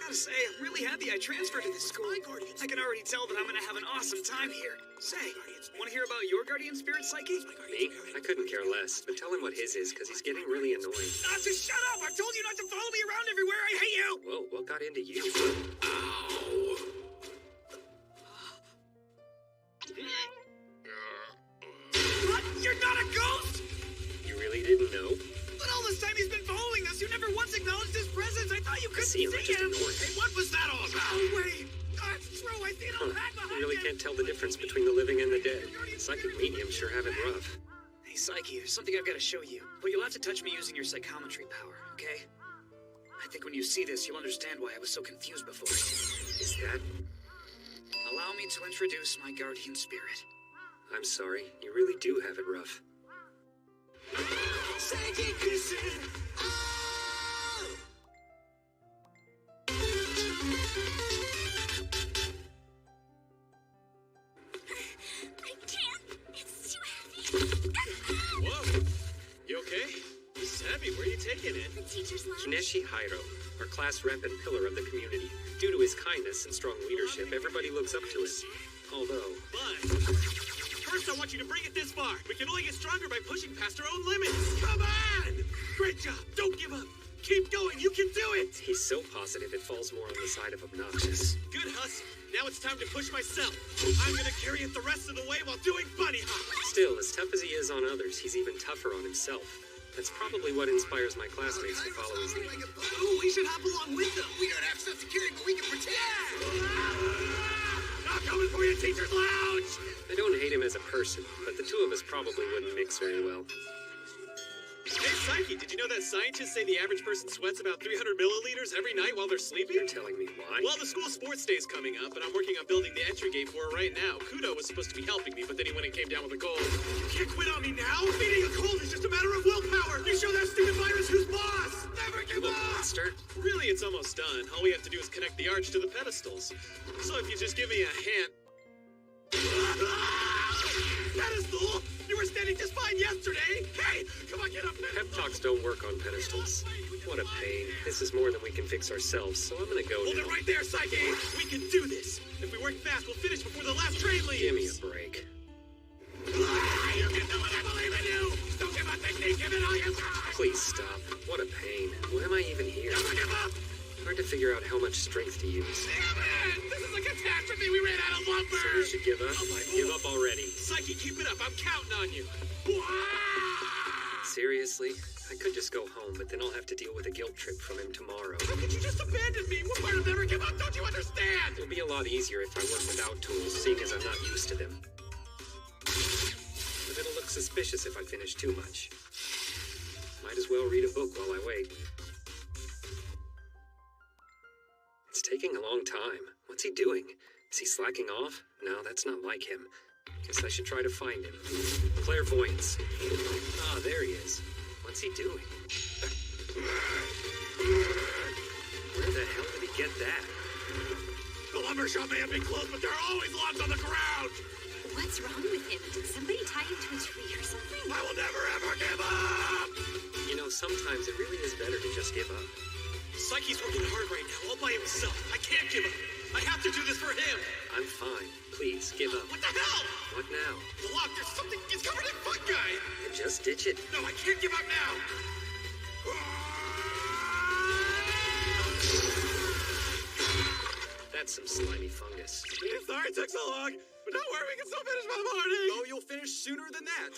Gotta say, I'm really happy I transferred to this school. I can already tell that I'm gonna have an awesome time here. Say, wanna hear about your guardian spirit, Psyche? Me? I couldn't care less, but tell him what his is, because he's getting really annoying. Just shut up! I've told you not to follow me around everywhere! I hate you! Whoa, what got into you? Ow. What? You're not a ghost? You really didn't know? But all this time he's been following us. You never once acknowledged his presence. I thought you couldn't See him, see just him. ignore him. Hey, what was that all about? Oh, wait. It's true. I see it all back behind You really you. can't tell the difference between the living and the dead. Psychic mediums sure have it rough. Hey, Psyche, there's something I've got to show you. But you'll have to touch me using your psychometry power, okay? I think when you see this, you'll understand why I was so confused before. Is that... Allow me to introduce my guardian spirit. I'm sorry, you really do have it rough. Hey, where are you taking it? The teacher's lounge. Kineshi Hiro, our class rep and pillar of the community. Due to his kindness and strong leadership, everybody looks up to him. Although, But first, I want you to bring it this far. We can only get stronger by pushing past our own limits. Come on! Great job. Don't give up. Keep going. You can do it. he's so positive it falls more on the side of obnoxious. Good hustle. Now it's time to push myself. I'm gonna carry it the rest of the way while doing bunny hops. Still, as tough as he is on others, he's even tougher on himself. That's probably what inspires my classmates to follow his lead. Ooh, we should hop along with them. We don't have stuff to carry, but we can pretend. I'm coming for you, teacher's lounge. I don't hate him as a person, but the two of us probably wouldn't mix very well. Hey, Psyche, did you know that scientists say the average person sweats about 300 milliliters every night while they're sleeping? You're telling me why? Well, the school sports day is coming up, and I'm working on building the entry gate for it right now. Kudo was supposed to be helping me, but then he went and came down with a cold. You can't quit on me now! Beating a cold is just a matter of willpower! You show that stupid virus who's boss! Never give Look, up! monster. Really, it's almost done. All we have to do is connect the arch to the pedestals. So if you just give me a hand... Pedestal! You were standing just fine yesterday! Hey! Come on, get up! Pep talks don't work on pedestals. What a pain. This is more than we can fix ourselves, so I'm gonna go Hold now. it right there, Psyche! We can do this! If we work fast, we'll finish before the last train leaves! Give me a break. You can do it! I believe in you! Don't give up, Nick! Give it all you got! Please stop. What a pain. Why am I even here? Never give up! Hard to figure out how much strength to use. Damn it! This is a catastrophe! We ran out of lumber! So we should give up? Give up already. Psyche, keep it up! I'm counting on you! Seriously? I could just go home, but then I'll have to deal with a guilt trip from him tomorrow. How could you just abandon me? What part of never give up? Don't you understand? It'll be a lot easier if I work without tools, seeing as I'm not used to them. But it'll look suspicious if I finish too much. Might as well read a book while I wait. It's taking a long time. What's he doing? Is he slacking off? No, that's not like him. Guess I should try to find him. Clairvoyance. Ah, there he is. What's he doing? Where the hell did he get that? The lumber shop may have been closed, but there are always logs on the ground! What's wrong with him? Did somebody tie him to a tree or something? I will never ever give up! You know, sometimes it really is better to just give up. Psyche's working hard right now, all by himself. I can't give up. I have to do this for him. I'm fine. Please, give up. What the hell? What now? The log, there's something. It's covered in fungi. Then just ditch it. No, I can't give up now. That's some slimy fungus. Sorry it took so long, but don't worry, we can still finish by the morning. Oh, you'll finish sooner than that.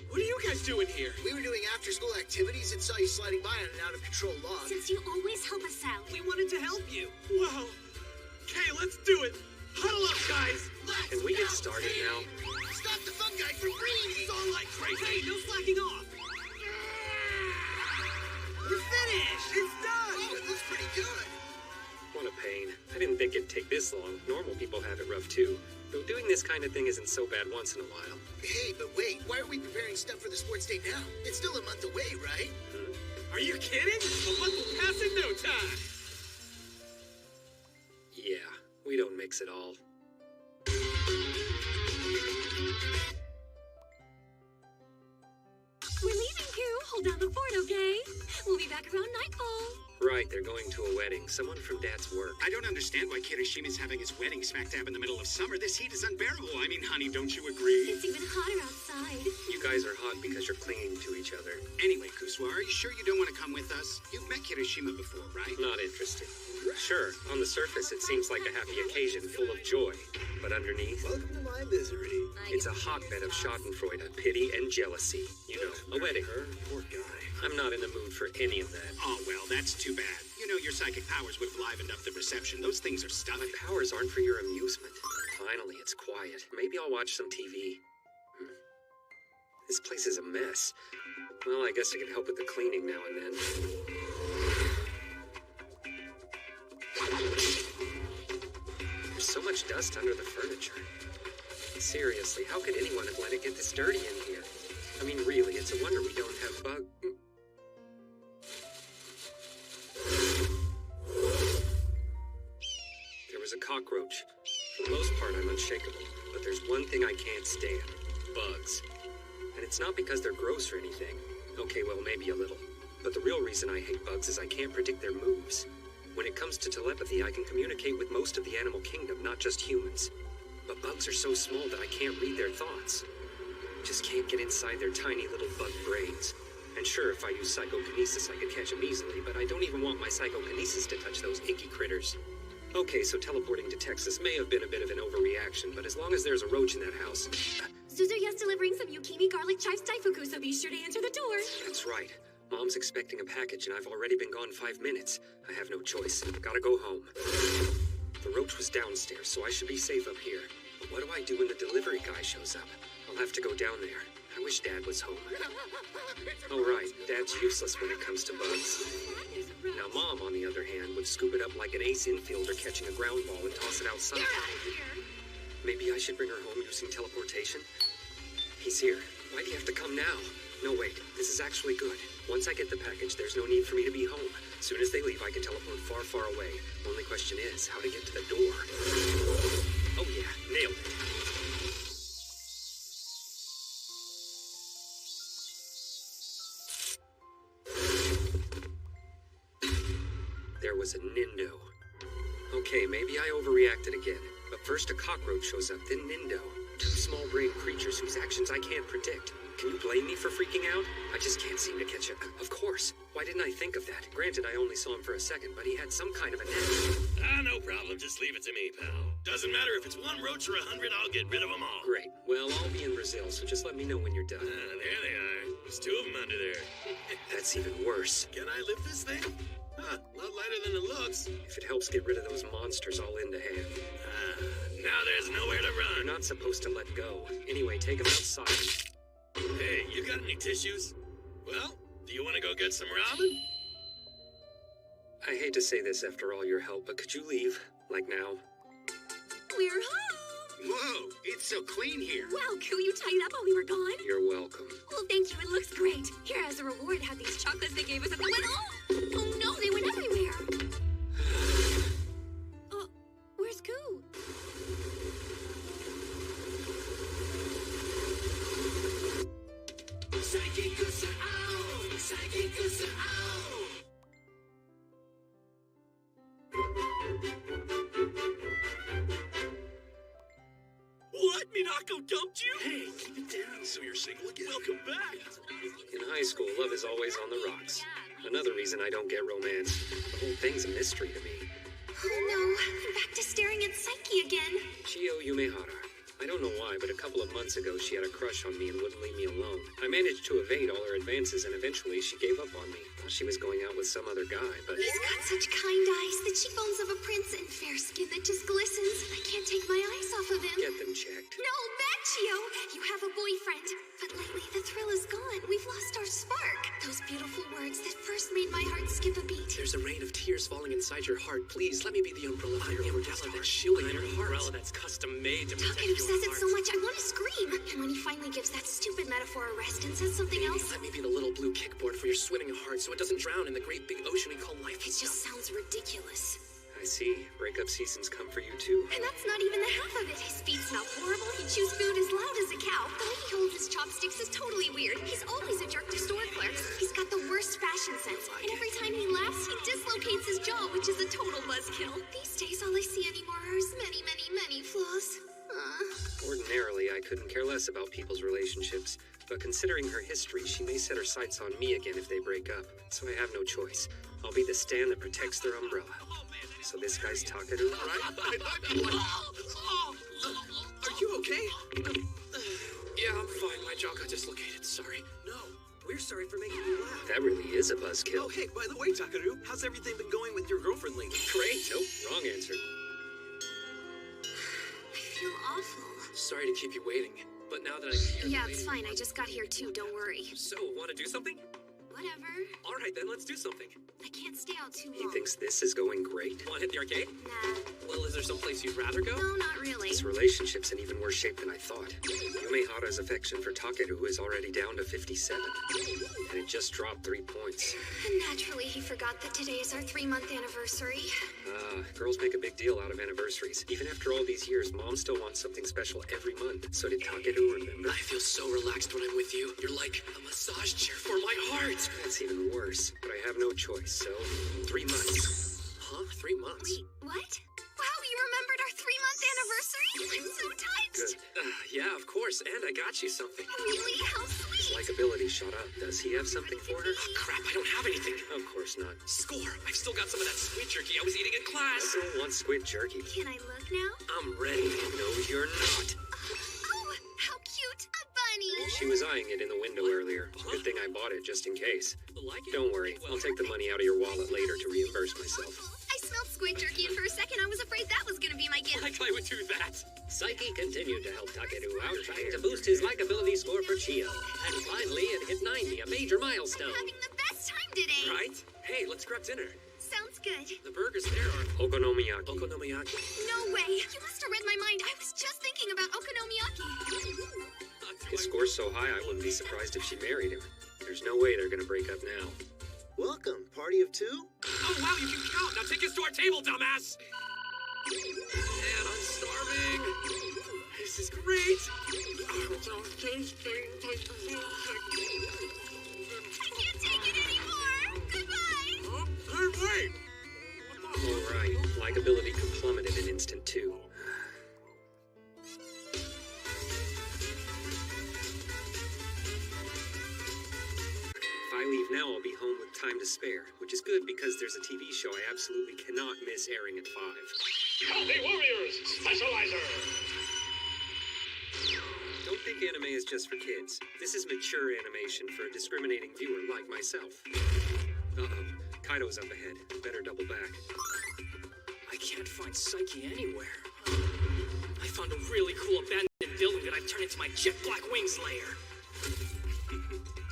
What are you guys doing here? We were doing after-school activities and saw you sliding by on an out-of-control log. Since you always help us out. We wanted to help you. Wow. Okay, let's do it. Huddle up, guys. Can we get started now? Stop the fungi from breeding! It's all like crazy. Hey, no slacking off. We're finished. It's done. Oh, it looks pretty good. What a pain. I didn't think it'd take this long. Normal people have it rough too. Though doing this kind of thing isn't so bad once in a while. Hey, but wait, why are we preparing stuff for the sports day now? It's still a month away, right? Are you kidding? A month will pass in no time. Yeah, we don't mix at all. We're leaving, Koo. Hold down the fort, okay? We'll be back around nightfall. Right, they're going to a wedding. Someone from Dad's work. I don't understand why Kirishima's having his wedding smack dab in the middle of summer. This heat is unbearable. I mean, honey, don't you agree? It's even hotter outside. You guys are hot because you're clinging to each other. Anyway, Kuswa, are you sure you don't want to come with us? You've met Kirishima before, right? Not interested. Sure, on the surface it seems like a happy occasion full of joy. But underneath, Welcome to my misery. it's a hotbed of schadenfreude, pity, and jealousy. You know, a wedding. Poor guy. I'm not in the mood for any of that. Oh, well, that's too bad. You know, your psychic powers would have livened up the reception. Those things are stuffy. My powers aren't for your amusement. Finally, it's quiet. Maybe I'll watch some TV. This place is a mess. Well, I guess I can help with the cleaning now and then. There's so much dust under the furniture. Seriously, how could anyone have let it get this dirty in here? I mean, really, it's a wonder we don't have bug... There was a cockroach. For the most part, I'm unshakable. But there's one thing I can't stand. Bugs. And it's not because they're gross or anything. Okay, well, maybe a little. But the real reason I hate bugs is I can't predict their moves. When it comes to telepathy, I can communicate with most of the animal kingdom, not just humans. But bugs are so small that I can't read their thoughts. Just can't get inside their tiny little bug brains. And sure, if I use psychokinesis, I could catch them easily, but I don't even want my psychokinesis to touch those icky critters. Okay, so teleporting to Texas may have been a bit of an overreaction, but as long as there's a roach in that house... Suzuya's delivering some Yukimi garlic chives daifuku, so be sure to answer the door. That's right. Mom's expecting a package and I've already been gone 5 minutes. I have no choice. Gotta go home. The roach was downstairs, so I should be safe up here. But what do I do when the delivery guy shows up? I'll have to go down there. I wish Dad was home. Oh right, Dad's useless when it comes to bugs. Now Mom, on the other hand, would scoop it up like an ace infielder catching a ground ball and toss it outside. Get out of here. Maybe I should bring her home using teleportation? He's here. Why do you have to come now? No, wait. This is actually good. Once I get the package, there's no need for me to be home. As soon as they leave, I can teleport far, far away. Only question is, how to get to the door. Oh yeah, nailed it. There was a Nindo. Okay, maybe I overreacted again. But first a cockroach shows up, then Nindo. Two small-brained creatures whose actions I can't predict. Can you blame me for freaking out? I just can't seem to catch it. Of course. Why didn't I think of that? Granted, I only saw him for a second, but he had some kind of a knack. No problem. Just leave it to me, pal. Doesn't matter if it's 1 roach or 100, I'll get rid of them all. Great. Well, I'll be in Brazil, so just let me know when you're done. There they are. There's 2 of them under there. That's even worse. Can I lift this thing? Huh, a lot lighter than it looks. If it helps get rid of those monsters, I'll lend a hand. Now there's nowhere to run. You're not supposed to let go. Anyway, take him outside. Hey, you got any tissues? Well, do you want to go get some ramen? I hate to say this after all your help, but could you leave? Like now? We're home! Whoa, it's so clean here. Wow, Koo, you tidied up while we were gone? You're welcome. Well, thank you. It looks great. Here, as a reward, have these chocolates they gave us at the window. Oh, no, they went everywhere. Where's Koo? What? Minako dumped you? Hey, keep it down. So you're single again? Welcome back. In high school, love is always on the rocks. Another reason I don't get romance. The whole thing's a mystery to me. Oh no, I'm back to staring at Psyche again. Chio Yumehara. I don't know why, but a couple of months ago she had a crush on me and wouldn't leave me alone. I managed to evade all her advances and eventually she gave up on me. Thought she was going out with some other guy, but... He's got such kind eyes, the cheekbones of a prince, and fair skin that just glistens. I can't take my eyes off of him. Get them checked. No, Baccio! You have a boyfriend. But lately the thrill is gone. We've lost our spark. Those beautiful words that first made my heart skip a beat. There's a rain of tears falling inside your heart. Please, let me be the umbrella for your umbrella that's shielding your heart. Umbrella that's custom made to protect Takeru your says it heart. so much, I want to scream. And when he finally gives that stupid metaphor a rest and says something else, Let me be the little blue kickboard for your swimming heart so it doesn't drown in the great big ocean we call life. it just sounds ridiculous. I see. Breakup seasons come for you too. And that's not even the half of it. His feet smell horrible. He chews food as loud as a cow. The way he holds his chopsticks is totally weird. He's always a jerk to store clerks. He's got the worst fashion sense. And every time he laughs, he dislocates his jaw, which is a total buzzkill. These days, all I see anymore are his many, many, many flaws. Ordinarily, I couldn't care less about people's relationships, but considering her history, she may set her sights on me again if they break up, so I have no choice. I'll be the stand that protects their umbrella. So this guy's Takeru, right? Are you okay? Yeah, I'm fine. My jaw got dislocated. Sorry. No, we're sorry for making you laugh. That really is a buzzkill. Oh, hey, by the way, Takeru, how's everything been going with your girlfriend lately? Great. Nope, wrong answer. I feel awful. Sorry to keep you waiting, but now that I'm here... Yeah, it's fine. I just got here too. Don't worry. So, want to do something? Whatever. All right, then, let's do something. I can't stay out too He long. thinks this is going great. Want to hit the arcade? Nah. Well, is there someplace you'd rather go? No, not really. This relationship's in even worse shape than I thought. Yumehara's affection for Takeru is already down to 57, and it just dropped 3 points. And naturally, he forgot that today is our 3-month anniversary. Girls make a big deal out of anniversaries. Even after all these years, Mom still wants something special every month. So did Takeru remember? I feel so relaxed when I'm with you. You're like a massage chair for my heart. That's even worse, but I have no choice, so 3 months. Huh? 3 months? Wait, what? Wow, you remembered our 3-month anniversary? I'm so touched. Good. Yeah, of course, and I got you something. Really? How sweet. Likability shot up. Does he have something for her? Oh, crap, I don't have anything. Of course not. Score! I've still got some of that squid jerky I was eating in class. I don't want squid jerky. Can I look now? I'm ready. No, you're not. Oh, how cute. A bunny. She was eyeing it in the window earlier. Good thing I bought it just in case. Like it? Don't worry. I'll take the money out of your wallet later to reimburse myself. I smelled squid jerky, and for a second I was afraid that was gonna be my gift. Like I would do that. Psyche continued to help Takeru out, trying to boost his likability score for Chio. And finally, it hit 90, a major milestone. I'm having the best time today. Right? Hey, let's grab dinner. Sounds good. The burgers there are Okonomiyaki. okonomiyaki. No way. You must have read my mind. I was just thinking about okonomiyaki. His score's so high, I wouldn't be surprised if she married him. There's no way they're gonna break up now. Welcome, party of two? Oh, wow, you can count. Now take us to our table, dumbass. Man, I'm starving. This is great. I can't take it anymore. Goodbye. Hey, wait. Alright, likability could plummet in an instant too. If I leave now, I'll be home with time to spare, which is good because there's a TV show I absolutely cannot miss airing at 5. Healthy Warriors Specializer! Don't think anime is just for kids. This is mature animation for a discriminating viewer like myself. Uh-oh, Kaido's up ahead. Better double back. I can't find Psyche anywhere. I found a really cool abandoned building that I've turned into my jet black wings lair.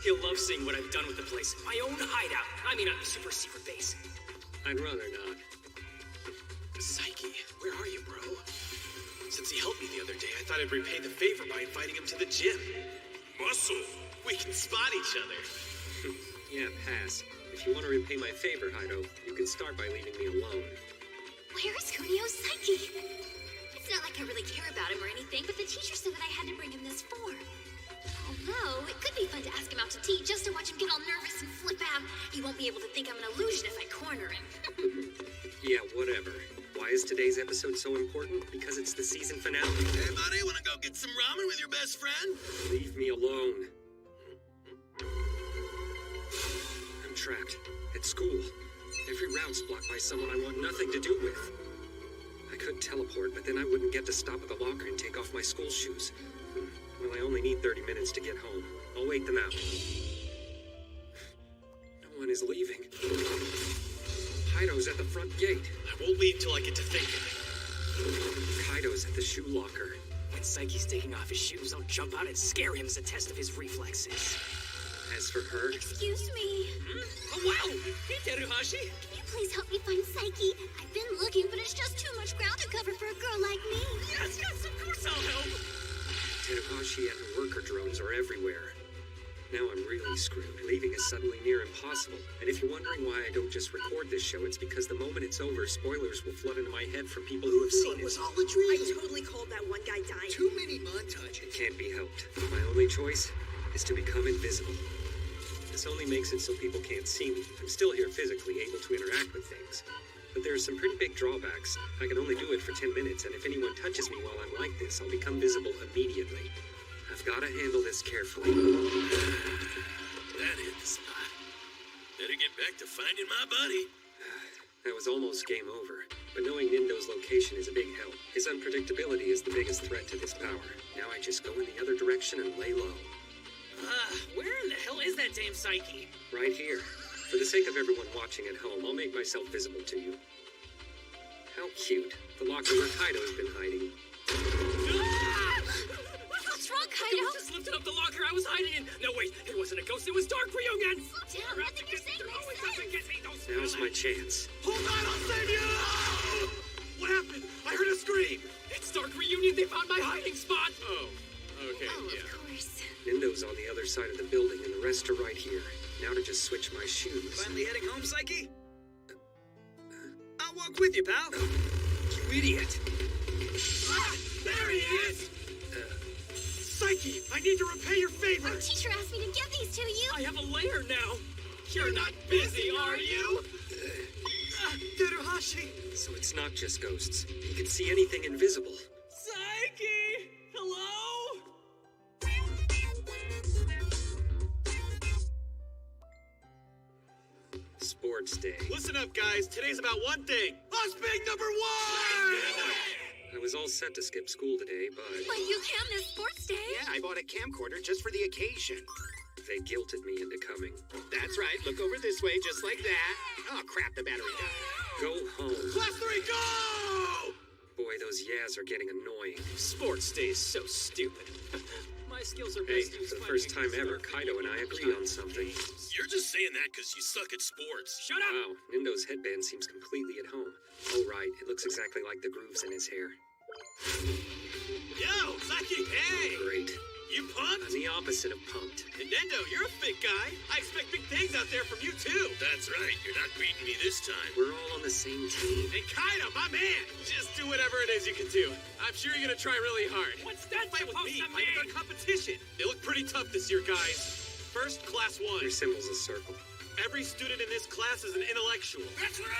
He'll love seeing what I've done with the place. My own hideout. I mean, a super secret base. I'd rather not. Psyche, where are you, bro? Since he helped me the other day, I thought I'd repay the favor by inviting him to the gym. Muscle! We can spot each other. Yeah, pass. If you want to repay my favor, Hido, you can start by leaving me alone. Where is Kunio's Psyche? It's not like I really care about him or anything, but the teacher said that I had to bring him this for. Although, it could be fun to ask him out to tea just to watch him get all nervous and flip out. He won't be able to think I'm an illusion if I corner him. Yeah, whatever. Why is today's episode so important? Because it's the season finale. Hey, buddy, wanna go get some ramen with your best friend? Leave me alone. I'm trapped. At school. Every route's blocked by someone I want nothing to do with. I could teleport, but then I wouldn't get to stop at the locker and take off my school shoes. Well, I only need 30 minutes to get home. I'll wait them out. No one is leaving. Kaido's at the front gate. I won't leave till I get to thinking. Kaido's at the shoe locker. When Psyche's taking off his shoes, I'll jump out and scare him as a test of his reflexes. As for her... Excuse me. Oh, wow! Hey, Teruhashi! Can you please help me find Psyche? I've been looking, but it's just too much ground to cover for a girl like me. Yes, of course I'll help! Teruhashi and her worker drones are everywhere. Now I'm really screwed. Leaving is suddenly near impossible. And if you're wondering why I don't just record this show, it's because the moment it's over, spoilers will flood into my head from people who have seen It was it. all a dream. I totally called that one guy dying. Too many montages. It can't be helped. My only choice is to become invisible. This only makes it so people can't see me. I'm still here physically, able to interact with things. But there are some pretty big drawbacks. I can only do it for 10 minutes, and if anyone touches me while I'm like this, I'll become visible immediately. I've got to handle this carefully. That hit the spot. Better get back to finding my buddy. That was almost game over. But knowing Nindo's location is a big help. His unpredictability is the biggest threat to this power. Now I just go in the other direction and lay low. Where in the hell is that damn Psyche? Right here. For the sake of everyone watching at home, I'll make myself visible to you. How cute. The locker where Kaido's been hiding. What's wrong, The Kaido? ghost just lifted up the locker I was hiding in! No, wait, it wasn't a ghost, it was Dark Reunion! Slow down. Nothing you're saying Oh, it makes doesn't sense. get me, don't Now's spoil my it. chance. Hold on, I'll save you! What happened? I heard a scream. It's Dark Reunion, they found my hiding spot! Oh, okay, Oh, yeah. of course. Nindo's on the other side of the building, and the rest are right here. Now to just switch my shoes. Finally heading home, Psyche? I'll walk with you, pal. You idiot! Ah, there he is! Psyche, I need to repay your favor. Our teacher asked me to give these to you. I have a lair now! You're not busy, are you? Teruhashi! So it's not just ghosts. You can see anything invisible. Psyche! Hello? Sports Day. Listen up, guys. Today's about one thing. Us being number one! I was all set to skip school today, but But you can this sports day. Yeah, I bought a camcorder just for the occasion. they guilted me into coming. That's right. Look over this way, just like that. Oh, crap, the battery died. Go home. Class 3, go! Boy, those yas are getting annoying. Sports day is so stupid. My skills are Hey, best used for the by first making time ever, stuff. Kaido and I agree on something. You're just saying that because you suck at sports. Shut up! Wow, Nindo's headband seems completely at home. Oh, right, it looks exactly like the grooves in his hair. Yo, Psyche, hey! Great. You pumped? I'm the opposite of pumped. And Nendo, you're a big guy. I expect big things out there from you, too. That's right. You're not beating me this time. We're all on the same team. And Kaido, my man, just do whatever it is you can do. I'm sure you're gonna try really hard. What's that Fight with supposed me, to fight with mean? our competition. They look pretty tough this year, guys. First, class 1. Your symbol's a circle. Every student in this class is an intellectual. That's right!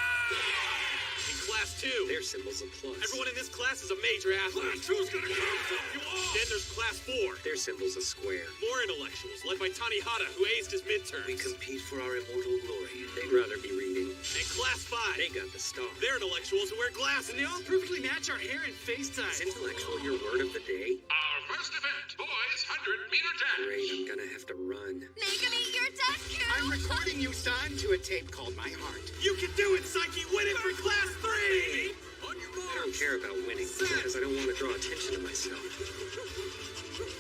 In class 2, Their symbol's a plus. everyone in this class is a major athlete. Class 2's gonna come from you all! Then there's class 4. Their symbol's a square. More intellectuals, led by Tanihata, who aced his midterms. We compete for our immortal glory. They'd rather be reading. In class 5, They got the star. they're intellectuals who wear glasses. And they all perfectly match our hair and FaceTime. Is intellectual your word of the day? Our first event, boys 100-meter dash. Great, I'm gonna have to run. Megami, you're dead, kid. I'm recording you, son, to a tape called My Heart. You can do it, Psyche! Win it for class 3! On your I don't marks. care about winning because I don't want to draw attention to myself.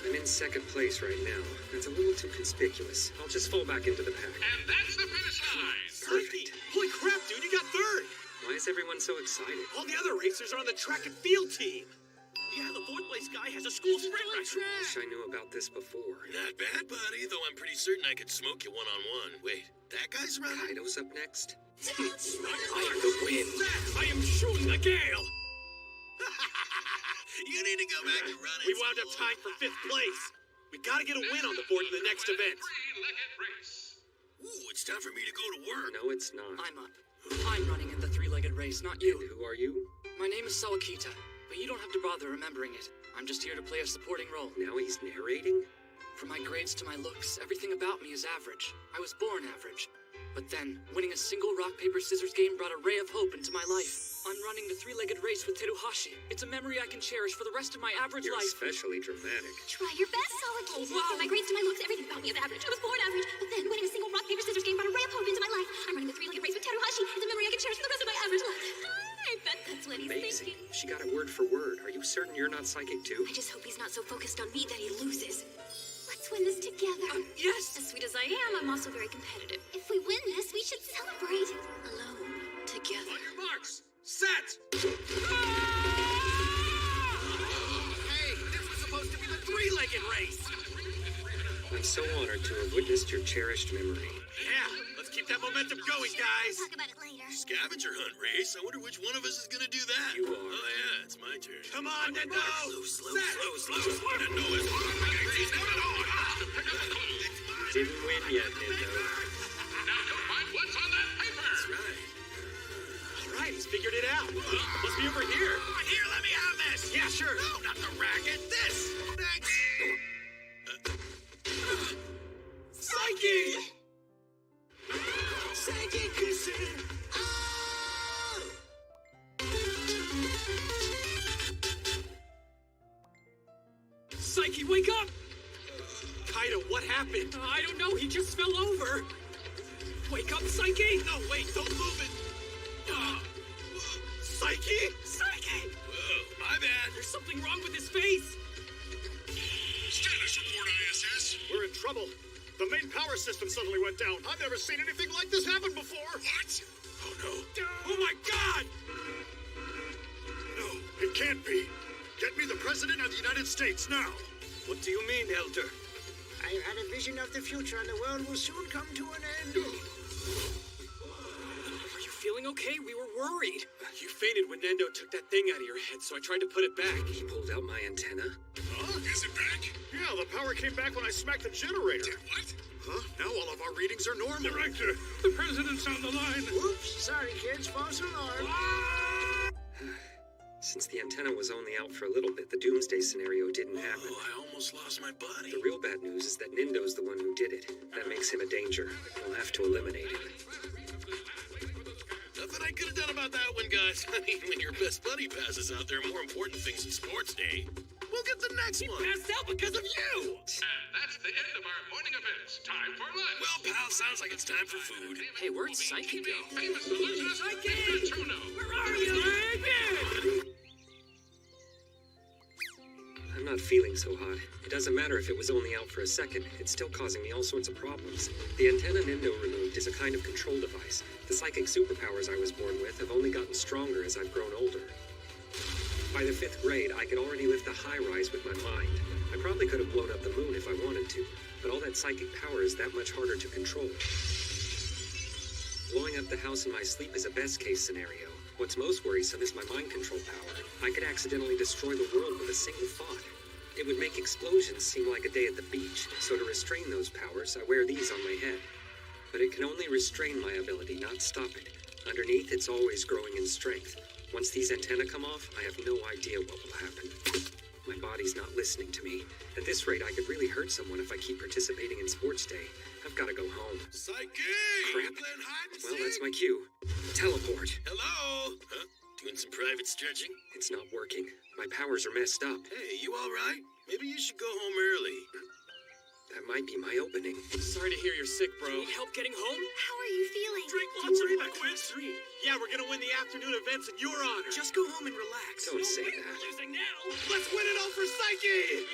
I'm in second place right now. That's a little too conspicuous. I'll just fall back into the pack. And that's the finish line. Psyche! Holy crap, dude, you got 3rd! Why is everyone so excited? All the other racers are on the track and field team. Yeah, the 4th place guy has a school sprint record. Wish I knew about this before. Not bad, buddy, though I'm pretty certain I could smoke you one-on-one. Wait, that guy's running? Kaido's up next. I am the wind. I am shooting a gale. You need to go back to running. We wound up tying for 5th place. We gotta get a win on the board in the next event. Three-legged race. Ooh, it's time for me to go to work. No, it's not. I'm up. I'm running in the three-legged race, not you. Who are you? My name is Sawakita, but you don't have to bother remembering it. I'm just here to play a supporting role. Now he's narrating? From my grades to my looks, everything about me is average. I was born average. But then, winning a single rock, paper, scissors game brought a ray of hope into my life. I'm running the three-legged race with Teruhashi. It's a memory I can cherish for the rest of my average You're life. especially dramatic. Try your best, Sawakita. Oh, wow. From my grades to my looks, everything about me is average. I was born average, but then winning a single rock, paper, scissors game brought a ray of hope into my life. I'm running the three-legged race with Teruhashi. It's a memory I can cherish for the rest of my average life. I bet that's what he's Amazing. thinking. She got it word for word. Are you certain you're not psychic too? I just hope he's not so focused on me that he loses. Let's win this together. Yes! As sweet as I am, I'm also very competitive. If we win this, we should celebrate. Alone, together. On your marks. Set. Hey, this was supposed to be the three-legged race. I'm so honored to have witnessed your cherished memory. Yeah, let's keep that momentum going, guys. Talk about it later. Scavenger hunt race. I wonder which one of us is gonna do that. You are. Oh yeah, it's my turn. Come on, Nendo. Slow. Nendo is He's coming on. Didn't win yet, Nindo. Now to find what's on that paper. That's right. All right, he's figured it out. Must be over here. Come on, here, let me have this. Yeah, sure. No, not the racket. This. Thanks. Psyche! Psyche kissing. Psyche, wake up! Kaido, what happened? I don't know, he just fell over. Wake up, Psyche! No, wait, don't move it. Psyche? Psyche! Whoa, my bad. There's something wrong with his face. Status report, ISS. We're in trouble. The main power system suddenly went down. I've never seen anything like this happen before. What? Oh no. Oh my god! No, it can't be. Get me the President of the United States now. What do you mean, Elder? I've had a vision of the future and the world will soon come to an end. Are you feeling okay? We were worried. You fainted when Nendo took that thing out of your head, so I tried to put it back. He pulled out my antenna. Huh? Is it back? Yeah, the power came back when I smacked the generator. What? Huh? Now all of our readings are normal. Director, the president's on the line. Oops, sorry kids, false alarm. Since the antenna was only out for a little bit, the doomsday scenario didn't happen. Oh, I almost lost my body. The real bad news is that Nindo's the one who did it. That makes him a danger. We'll have to eliminate him. Nothing I could have done about that one, guys. I mean, when your best buddy passes out, there are more important things in sports day. We'll get the next one. Passed out because of you! And that's the end of our morning events. Time for lunch. Well, pal, sounds like it's time for food. Hey, where'd Psyche go? Famous illusionist Psyche! Where are you? I'm not feeling so hot. It doesn't matter if it was only out for a second. It's still causing me all sorts of problems. The antenna Nindo removed is a kind of control device. The psychic superpowers I was born with have only gotten stronger as I've grown older. By the 5th grade, I could already lift a high rise with my mind. I probably could have blown up the moon if I wanted to, but all that psychic power is that much harder to control. Blowing up the house in my sleep is a best-case scenario. What's most worrisome is my mind control power. I could accidentally destroy the world with a single thought. It would make explosions seem like a day at the beach, so to restrain those powers, I wear these on my head. But it can only restrain my ability, not stop it. Underneath, it's always growing in strength. Once these antennae come off, I have no idea what will happen. My body's not listening to me. At this rate, I could really hurt someone if I keep participating in sports day. I've got to go home. Psyche! Crap. Playing hide and Well, seek? that's my cue. Teleport. Hello? Huh? Doing some private stretching? It's not working. My powers are messed up. Hey, you all right? Maybe you should go home early. That might be my opening. Sorry to hear you're sick, bro. Need help getting home? How are you feeling? Drink lots of liquids. Yeah, we're gonna win the afternoon events in your honor. Just go home and relax. Don't say that. Losing now. Let's win it all for Psyche!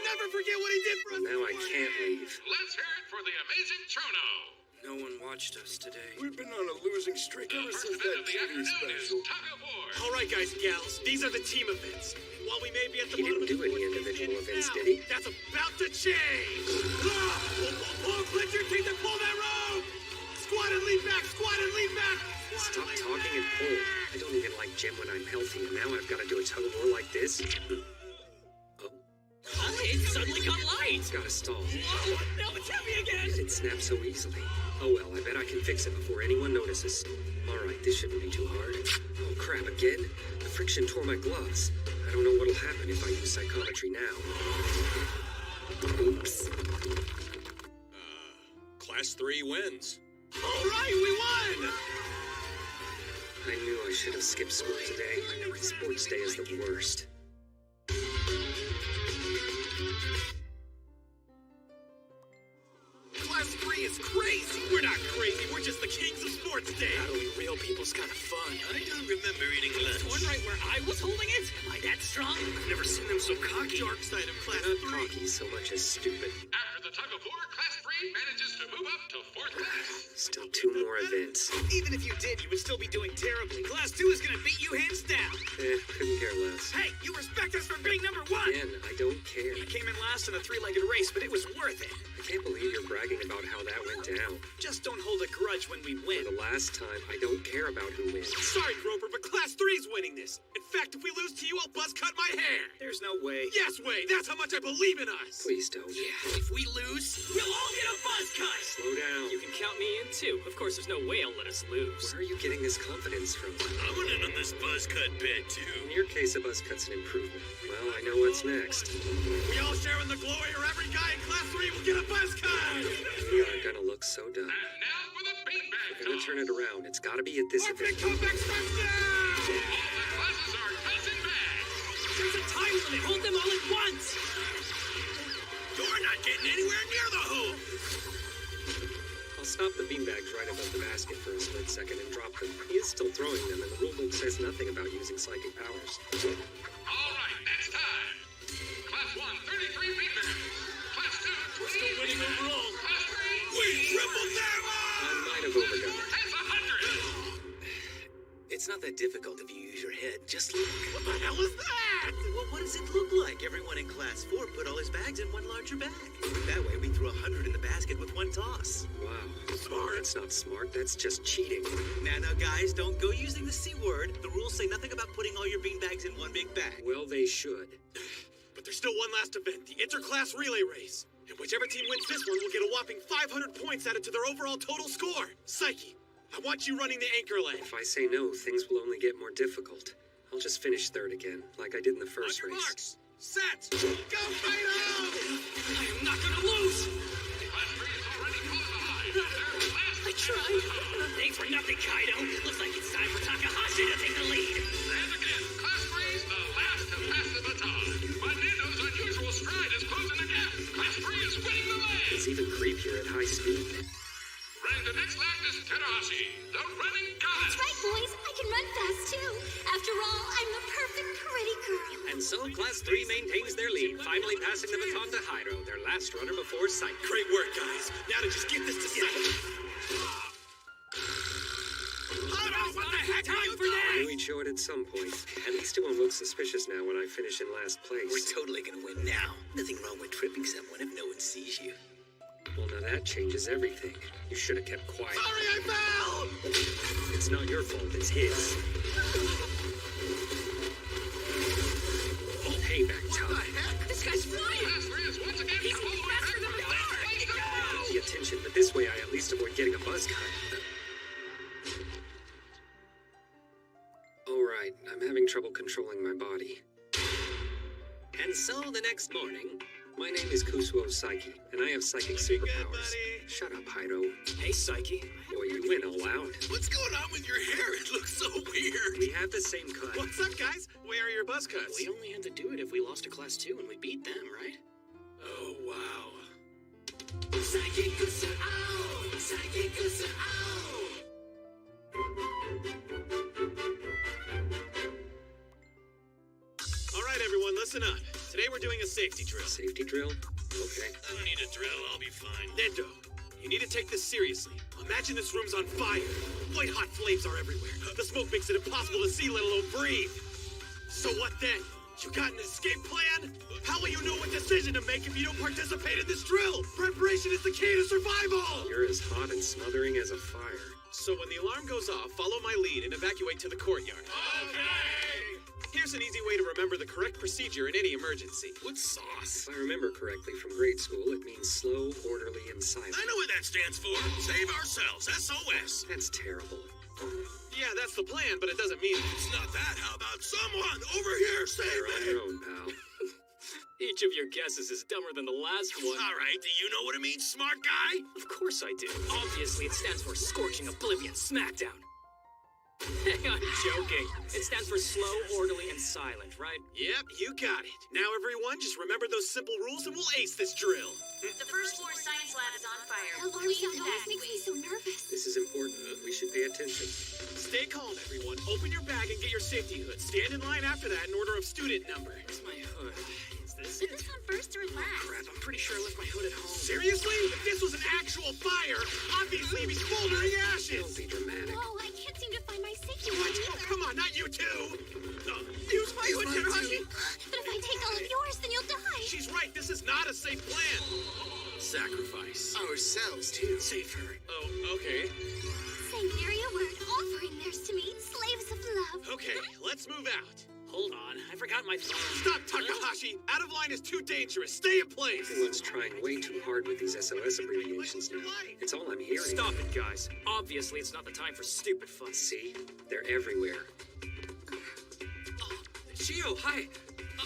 Never forget what he did for us. Now I can't leave. Let's hear it for the amazing Chono. No one watched us today. We've been on a losing streak ever First since event that of the TV afternoon is special. Tug of War. All right, guys and gals, these are the team events. While we may be at the He bottom didn't of do the any sports individual standings events, now, did he? That's about to change. Pull, Fletcher, take the pull that rope. Squat and lean back, squat and lean back. Stop talking and pull. I don't even like gym when I'm healthy, and now I've got to do a tug of war like this? Oh, it suddenly got light! It's got to stall. Whoa, now it's heavy again! It snaps so easily. Oh well, I bet I can fix it before anyone notices. Alright, this shouldn't be too hard. Oh crap, again? The friction tore my gloves. I don't know what'll happen if I use psychometry now. Oops. Class 3 wins. All right, we won. I knew I should have skipped school today. Sports day is the worst. Class 3 is crazy. We're not crazy. We're just the kings of sports day. Battling real people's kind of fun. I don't remember eating lunch. One right where I was holding it? Am I that strong? I've never seen them so cocky. Dark side of Class Not 3. cocky so much as stupid. After the Tug of War, Class 3 manages to move up to 4th class. Still 2 more events. Even if you did, you would still be doing terribly. Class 2 is gonna beat you hands down. Couldn't care less. Hey, you respect us for being number 1! Again, I don't care. You came in last in a 3-legged race, but it was worth it. I can't believe you're bragging about how that went down. Just don't hold a grudge when we For win. the last time, I don't care about who wins. Sorry, Groper, but Class 3's winning this. In fact, if we lose to you, I'll buzz cut my hair. There's no way. Yes, Wade. That's how much I believe in us. Please don't. Yeah, if we lose, We'll all get a buzz cut! Slow down. You can count me in too. Of course, there's no way I'll let us lose. Where are you getting this confidence from? I went in on this buzz cut bet, too. In your case, a buzz cut's an improvement. Well, I know what's next. We all share in the glory, or every guy in Class 3 will get a buzz cut. We are gonna look so dumb. And now for the beanbag We're gonna toss. turn it around. It's gotta be at this Our big event. comeback starts now. All the classes are tossing bags. There's a time limit! Hold them all at once! You're not getting anywhere near the hoop. I'll stop the beanbags right above the basket for a split second and drop them. He is still throwing them, and the rulebook says nothing about using psychic powers. All right, next time. Class 1, 33 beanbags. Class 2, 20 Still winning overall. Class 3, We tripled them! I might have overdone it. that's 100. it's not that difficult if you use your head. Just look. What the hell is that? Well, what does it look like? Everyone in Class 4 put all his bags in one larger bag. That way we threw 100 in the basket with one toss. Wow. Smart. That's not smart. That's just cheating. Now, guys, don't go using the C word. The rules say nothing about putting all your beanbags in one big bag. Well, they should. But there's still one last event, the interclass relay race. And whichever team wins this one will get a whopping 500 points added to their overall total score. Psyche, I want you running the anchor lane. If I say no, things will only get more difficult. I'll just finish third again, like I did in the first On your race. marks, set, go Fido! I am not gonna lose! I tried. Thanks for nothing, Kaido. Looks like it's time for Takahashi to take the lead. And again, Class 3's the last to pass the baton. But Nendo's unusual stride is closing the gap. Class 3 is winning the lane. It's even creepier at high speed. Running the next lap is Terahashi, the running goddess. That's right, boys. I can run fast, too. After all, I'm the perfect pretty girl. And so Class 3 maintains their lead, finally passing the baton to Hiro, their last runner before Psyche. Great work, guys. Now to just get this to Psyche. What the heck are you for I knew he'd show it at some point. At least it won't look suspicious now when I finish in last place. We're totally gonna win now. Nothing wrong with tripping someone if no one sees you. Well, now that changes everything. You should have kept quiet. Sorry, I fell! It's not your fault, it's his. Payback time. This guy's flying! Class 3 is once again He's moving faster than the car! The attention, but this way I at least avoid getting a buzz cut. Alright, I'm having trouble controlling my body. And so the next morning, my name is Kusuo Psyche, and I have psychic superpowers. Shut up, Hiro. Hey, Psyche. Boy, you went all out. What's going on with your hair? It looks so weird. We have the same cut. What's up, guys? Where are your buzz cuts? We only had to do it if we lost to Class 2 and we beat them, right? Oh, wow. All right, everyone, listen up. Today we're doing a safety drill. Safety drill? Okay. I don't need a drill. I'll be fine. Nendo, you need to take this seriously. Imagine this room's on fire. White hot flames are everywhere. The smoke makes it impossible to see, let alone breathe. So what then? You got an escape plan? How will you know what decision to make if you don't participate in this drill? Preparation is the key to survival! You're as hot and smothering as a fire. So when the alarm goes off, follow my lead and evacuate to the courtyard. Okay! Here's an easy way to remember the correct procedure in any emergency. What's sauce? If I remember correctly from grade school, it means slow, orderly, and silent. I know what that stands for. Save ourselves. SOS. That's terrible. Yeah, that's the plan, but it doesn't mean it. It's not that. How about someone over here save You're on me? your own, pal. Each of your guesses is dumber than the last one. All right, do you know what it means, smart guy? Of course I do. Obviously, it stands for Scorching Oblivion Smackdown. Hey, I'm joking. It stands for slow, orderly, and silent, right? Yep, you got it. Now, everyone, just remember those simple rules and we'll ace this drill. The first floor science lab is on fire. That alarm sound always makes me so nervous. This is important. We should pay attention. Stay calm, everyone. Open your bag and get your safety hood. Stand in line after that in order of student number. Where's my hood? Is this Put it? this on first or last. Crap, I'm pretty sure I left my hood at home. Seriously? If this was an actual fire, obviously it'd be smoldering Don't ashes. be dramatic. Whoa, I can't seem to find my safety What? hood Oh, either. come on, not you two. Use my hood, Terahashi. But if I take all of yours, then you'll die. She's right. This is not a safe plan. Sacrifice. Ourselves, too. Save her. Oh, okay. Saying nary a word, offering theirs to me, slaves of love. Okay, let's move out. Hold on, I forgot my phone. Stop, Takahashi. Out of line is too dangerous. Stay in place. Everyone's trying way too hard with these SOS abbreviations now. It's all I'm hearing. Stop it, guys. Obviously, it's not the time for stupid fun. See? They're everywhere. Shio, hi.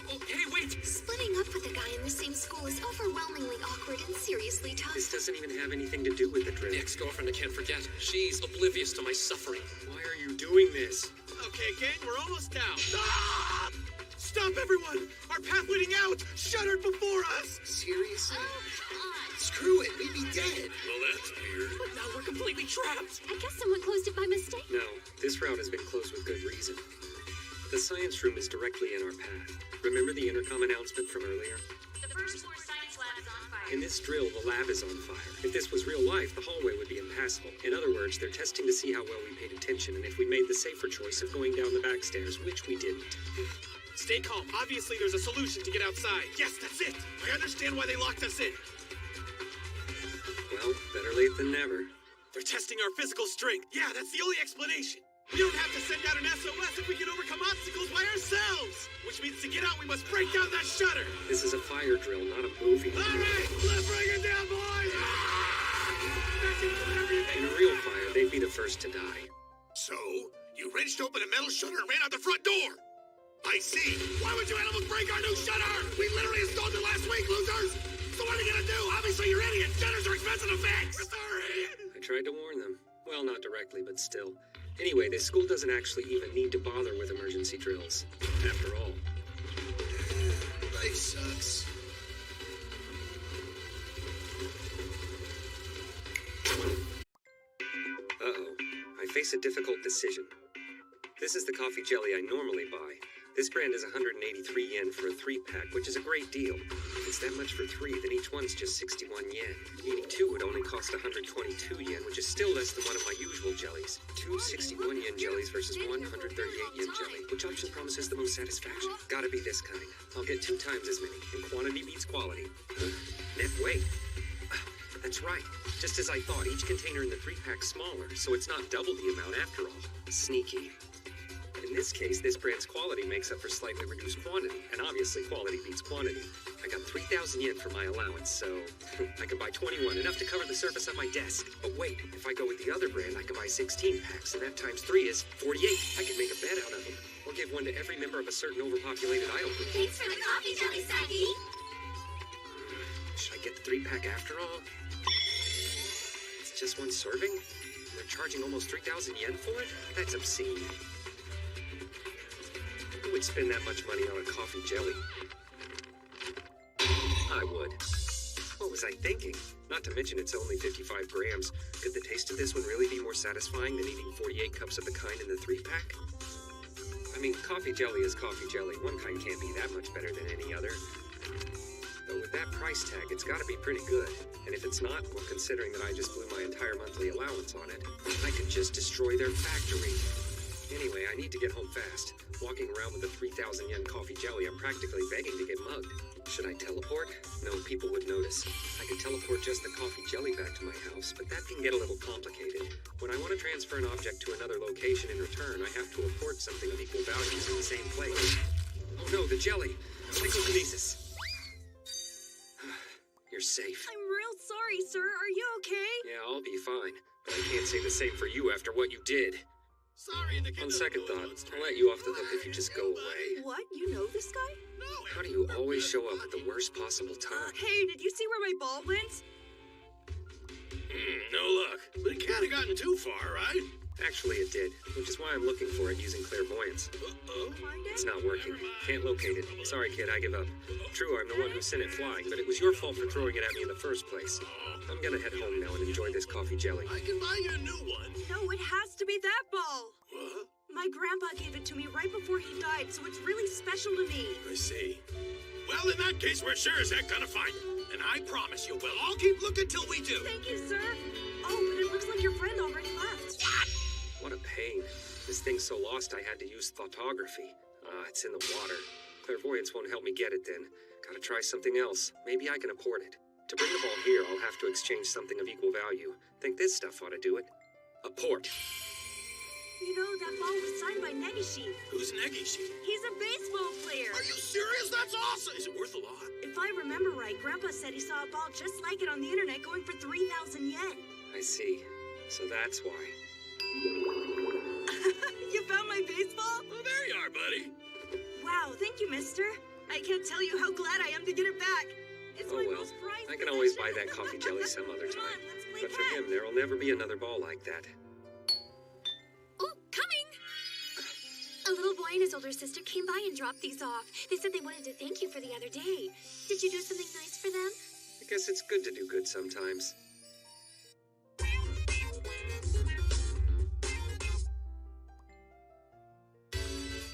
Oh, hey, wait. Splitting up with a guy in the same school is overwhelmingly awkward and seriously tough. This doesn't even have anything to do with the drill. The ex-girlfriend I can't forget. She's oblivious to my suffering. Why are you doing this? Okay, gang, we're almost out. Stop! Stop, everyone! Our path leading out shuttered before us! Seriously? Oh, God. Screw it, we'd be dead. Well, that's weird. But now we're completely trapped. I guess someone closed it by mistake. No, this route has been closed with good reason. The science room is directly in our path. Remember the intercom announcement from earlier? The first floor science lab is on fire. In this drill, the lab is on fire. If this was real life, the hallway would be impassable. In other words, they're testing to see how well we paid attention and if we made the safer choice of going down the back stairs, which we didn't. Stay calm. Obviously, there's a solution to get outside. Yes, that's it. I understand why they locked us in. Well, better late than never. They're testing our physical strength. Yeah, that's the only explanation. We don't have to send out an SOS if we can overcome obstacles by ourselves. Which means to get out, we must break down that shutter. This is a fire drill, not a movie. All right, flip anything for whatever you In pay. a real fire, they'd be the first to die. So, you wrenched open a metal shutter and ran out the front door. I see. Why would you animals break our new shutter? We literally installed it last week, losers. So what are you gonna do? Obviously you're idiots. Shutters are expensive to fix. We're sorry. I tried to warn them. Well, not directly, but still. Anyway, this school doesn't actually even need to bother with emergency drills. After all. Life sucks. Uh-oh. I face a difficult decision. This is the coffee jelly I normally buy. This brand is 183 yen for a 3-pack, which is a great deal. If it's that much for 3, then each one's just 61 yen. Eating 2 would only cost 122 yen, which is still less than one of my usual jellies. 2 61 yen jellies versus 138 yen jelly. Which option promises the most satisfaction? Gotta be this kind. I'll get 2 times as many, and quantity beats quality. Net weight. That's right. Just as I thought, each container in the 3-pack's smaller, so it's not double the amount after all. Sneaky. In this case, this brand's quality makes up for slightly reduced quantity, and obviously quality beats quantity. I got 3,000 yen for my allowance, so I can buy 21, enough to cover the surface of my desk. But wait, if I go with the other brand, I can buy 16 packs, and that times 3 is 48. I can make a bed out of them, or give one to every member of a certain overpopulated idol group. Thanks for the coffee, Jelly Saki. Should I get the 3-pack after all? It's just one serving? They're charging almost 3,000 yen for it? That's obscene. Who would spend that much money on a coffee jelly? I would. What was I thinking? Not to mention it's only 55 grams. Could the taste of this one really be more satisfying than eating 48 cups of the kind in the 3-pack? I mean, coffee jelly is coffee jelly. One kind can't be that much better than any other. Though with that price tag, it's gotta be pretty good. And if it's not, well, considering that I just blew my entire monthly allowance on it, I could just destroy their factory. Anyway, I need to get home fast. Walking around with a 3,000 yen coffee jelly, I'm practically begging to get mugged. Should I teleport? No, people would notice. I could teleport just the coffee jelly back to my house, but that can get a little complicated. When I want to transfer an object to another location in return, I have to import something of equal values in the same place. Oh no, the jelly! Psychokinesis! You're safe. I'm real sorry, sir. Are you okay? Yeah, I'll be fine. But I can't say the same for you after what you did. Sorry, the On second thought, I'll let you off the hook if you just go away. What? You know this guy? How do you always show up at the worst possible time? Hey, did you see where my ball went? No luck. But it can't have gotten too far, right? Actually, it did, which is why I'm looking for it using clairvoyance. Uh-oh. It's not working. Can't locate it. Sorry, kid, I give up. True, I'm the one who sent it flying, but it was your fault for throwing it at me in the first place. I'm gonna head home now and enjoy this coffee jelly. I can buy you a new one. No, it has to be that ball. What? My grandpa gave it to me right before he died, so it's really special to me. I see. Well, in that case, we're sure as heck gonna find it. And I promise you, we'll all keep looking till we do. Thank you, sir. Oh, but it looks like your friend already left. What a pain. This thing's so lost I had to use thoughtography. It's in the water. Clairvoyance won't help me get it then. Gotta try something else. Maybe I can import it. To bring the ball here, I'll have to exchange something of equal value. Think this stuff ought to do it. A port. You know, that ball was signed by Negishi. Who's Negishi? He's a baseball player. Are you serious? That's awesome. Is it worth a lot? If I remember right, Grandpa said he saw a ball just like it on the internet going for 3,000 yen. I see. So that's why. You found my baseball? Well, there you are, buddy. Wow, thank you, mister. I can't tell you how glad I am to get it back. It's Oh my well, most prized I can always buy possession. that coffee jelly some other Come on, time. let's play But for tag. him, there'll never be another ball like that. Oh, coming! A little boy and his older sister came by and dropped these off. They said they wanted to thank you for the other day. Did you do something nice for them? I guess it's good to do good sometimes.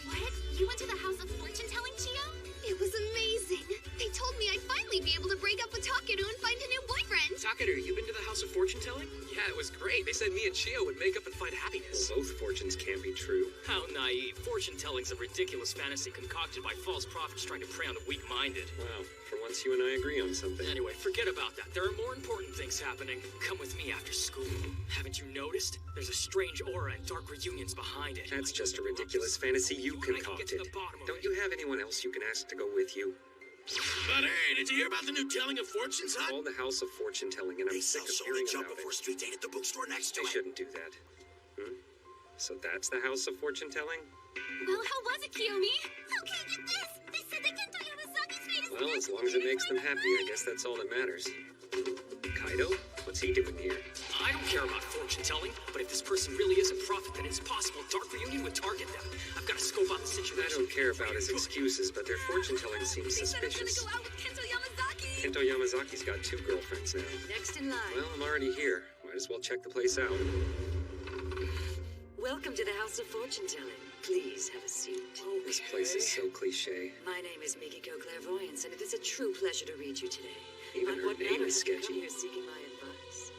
What? You went to the House of Fortune Telling, Chio? It was amazing. They told me I'd finally be able to break up with Takeru and find a new boyfriend. Takeru, you been to the House of Fortune Telling? Yeah, it was great. They said me and Chio would make up and find happiness. Well, both fortunes can't be true. How naive. Fortune telling's a ridiculous fantasy concocted by false prophets trying to prey on the weak-minded. Wow, for once you and I agree on something. Anyway, forget about that. There are more important things happening. Come with me after school. Haven't you noticed? There's a strange aura and dark reunions behind it. That's just a ridiculous fantasy you concocted. Don't you have anyone else you can ask to go with you? But hey, did you hear about the new telling of fortunes, It's huh? called the House of Fortune Telling, and I'm They sick sell of so hearing many jump about before it. Street Date at the bookstore next to They it. shouldn't do that. So that's the House of Fortune Telling? Well, how was it, Kiyomi? Okay, get this. They said that Kento Yamazaki's fate is Well, as long as it makes them happy, I guess that's all that matters. Kaido? What's he doing here? I don't care about fortune telling, but if this person really is a prophet, then it's possible Dark Reunion would target them. I've got to scope out the situation. I don't care about his excuses, but their fortune telling seems suspicious. Go out with Kento Yamazaki. Kento Yamazaki's got 2 girlfriends now. Next in line. Well, I'm already here. Might as well check the place out. Welcome to the House of Fortune Telling. Please have a seat. This place is so cliche. My name is Mikiko Clairvoyance, and it is a true pleasure to read you today. Even On her what name matter is have you come sketchy. here seeking my advice?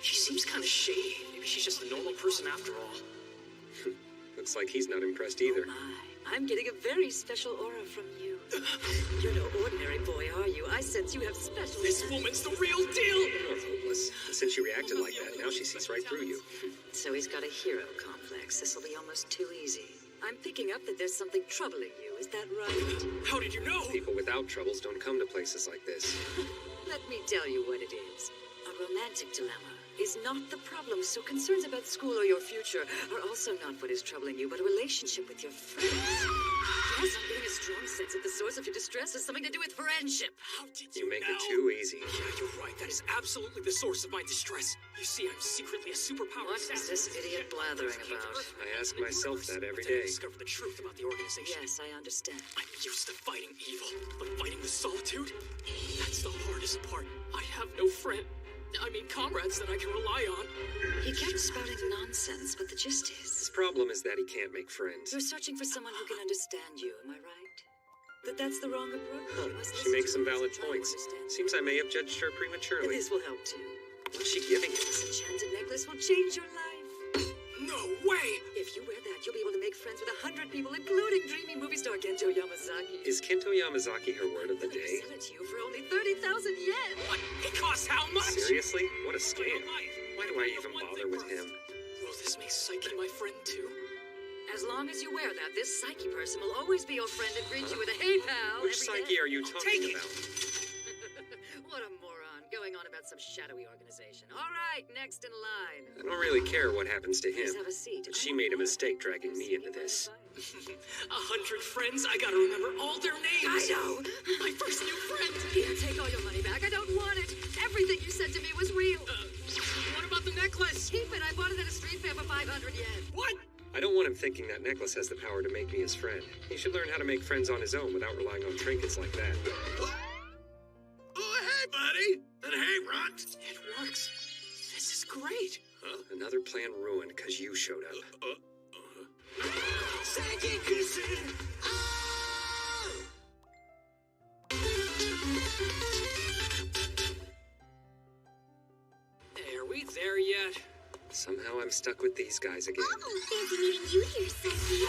She seems kind of shady. Maybe she's just a normal person after all. Looks like he's not impressed either. I'm getting a very special aura from you. You're no ordinary boy, are you? I sense you have special... This woman's the real deal! You're hopeless. Since you reacted like that, now she sees right through you. So he's got a hero complex. This'll be almost too easy. I'm picking up that there's something troubling you. Is that right? How did you know? People without troubles don't come to places like this. Let me tell you what it is. A romantic dilemma is not the problem, so concerns about school or your future are also not what is troubling you, but a relationship with your friends. Yes, I'm getting a strong sense that the source of your distress has something to do with friendship. How did You make know? it too easy. Yeah, you're right. That is absolutely the source of my distress. You see, I'm secretly a superpower. What is this idiot blathering about? I ask myself that every Then I day. discover the truth about the organization. Yes, I understand. I'm used to fighting evil, but fighting the solitude? That's the hardest part. I have no friend. I mean, comrades that I can rely on. He kept spouting nonsense, but the gist His is... problem is that he can't make friends. You're searching for someone who can understand you, am I right? But that's the wrong approach. You must She listen makes to some valid others and try to points. understand Seems I may have judged her them. And prematurely. this will help too. What's she giving him? This enchanted necklace will change your life. No way! If you wear that, you'll be able to make friends with 100 people, including dreamy movie star Kento Yamazaki. Is Kento Yamazaki her word of the I'm gonna day? sell it to you for only 30,000 yen. What? It costs how much? Seriously? What a scam. Why do I even bother with him? Will this make Psyche my friend too? As long as you wear that, this Psyche person will always be your friend and greet you with a hey pal. Which every Psyche day. are you talking about? What a moron, going on about some shadowy organization. All right, next in line. I don't really care what happens to him. Please have a seat. But she made a mistake dragging me into this. 100 friends? I gotta remember all their names. Kaido! My first new friend. Here, take all your money back. I don't want it. Everything you said to me was real. What about the necklace? Keep it. I bought it at a street fair for 500 yen. What? I don't want him thinking that necklace has the power to make me his friend. He should learn how to make friends on his own without relying on trinkets like that. Oh, hey, buddy. And hey, Runt. It works. This is great. Another plan ruined because you showed up. Are we there yet? Somehow I'm stuck with these guys again. Oh, fancy meeting you here, Psyche.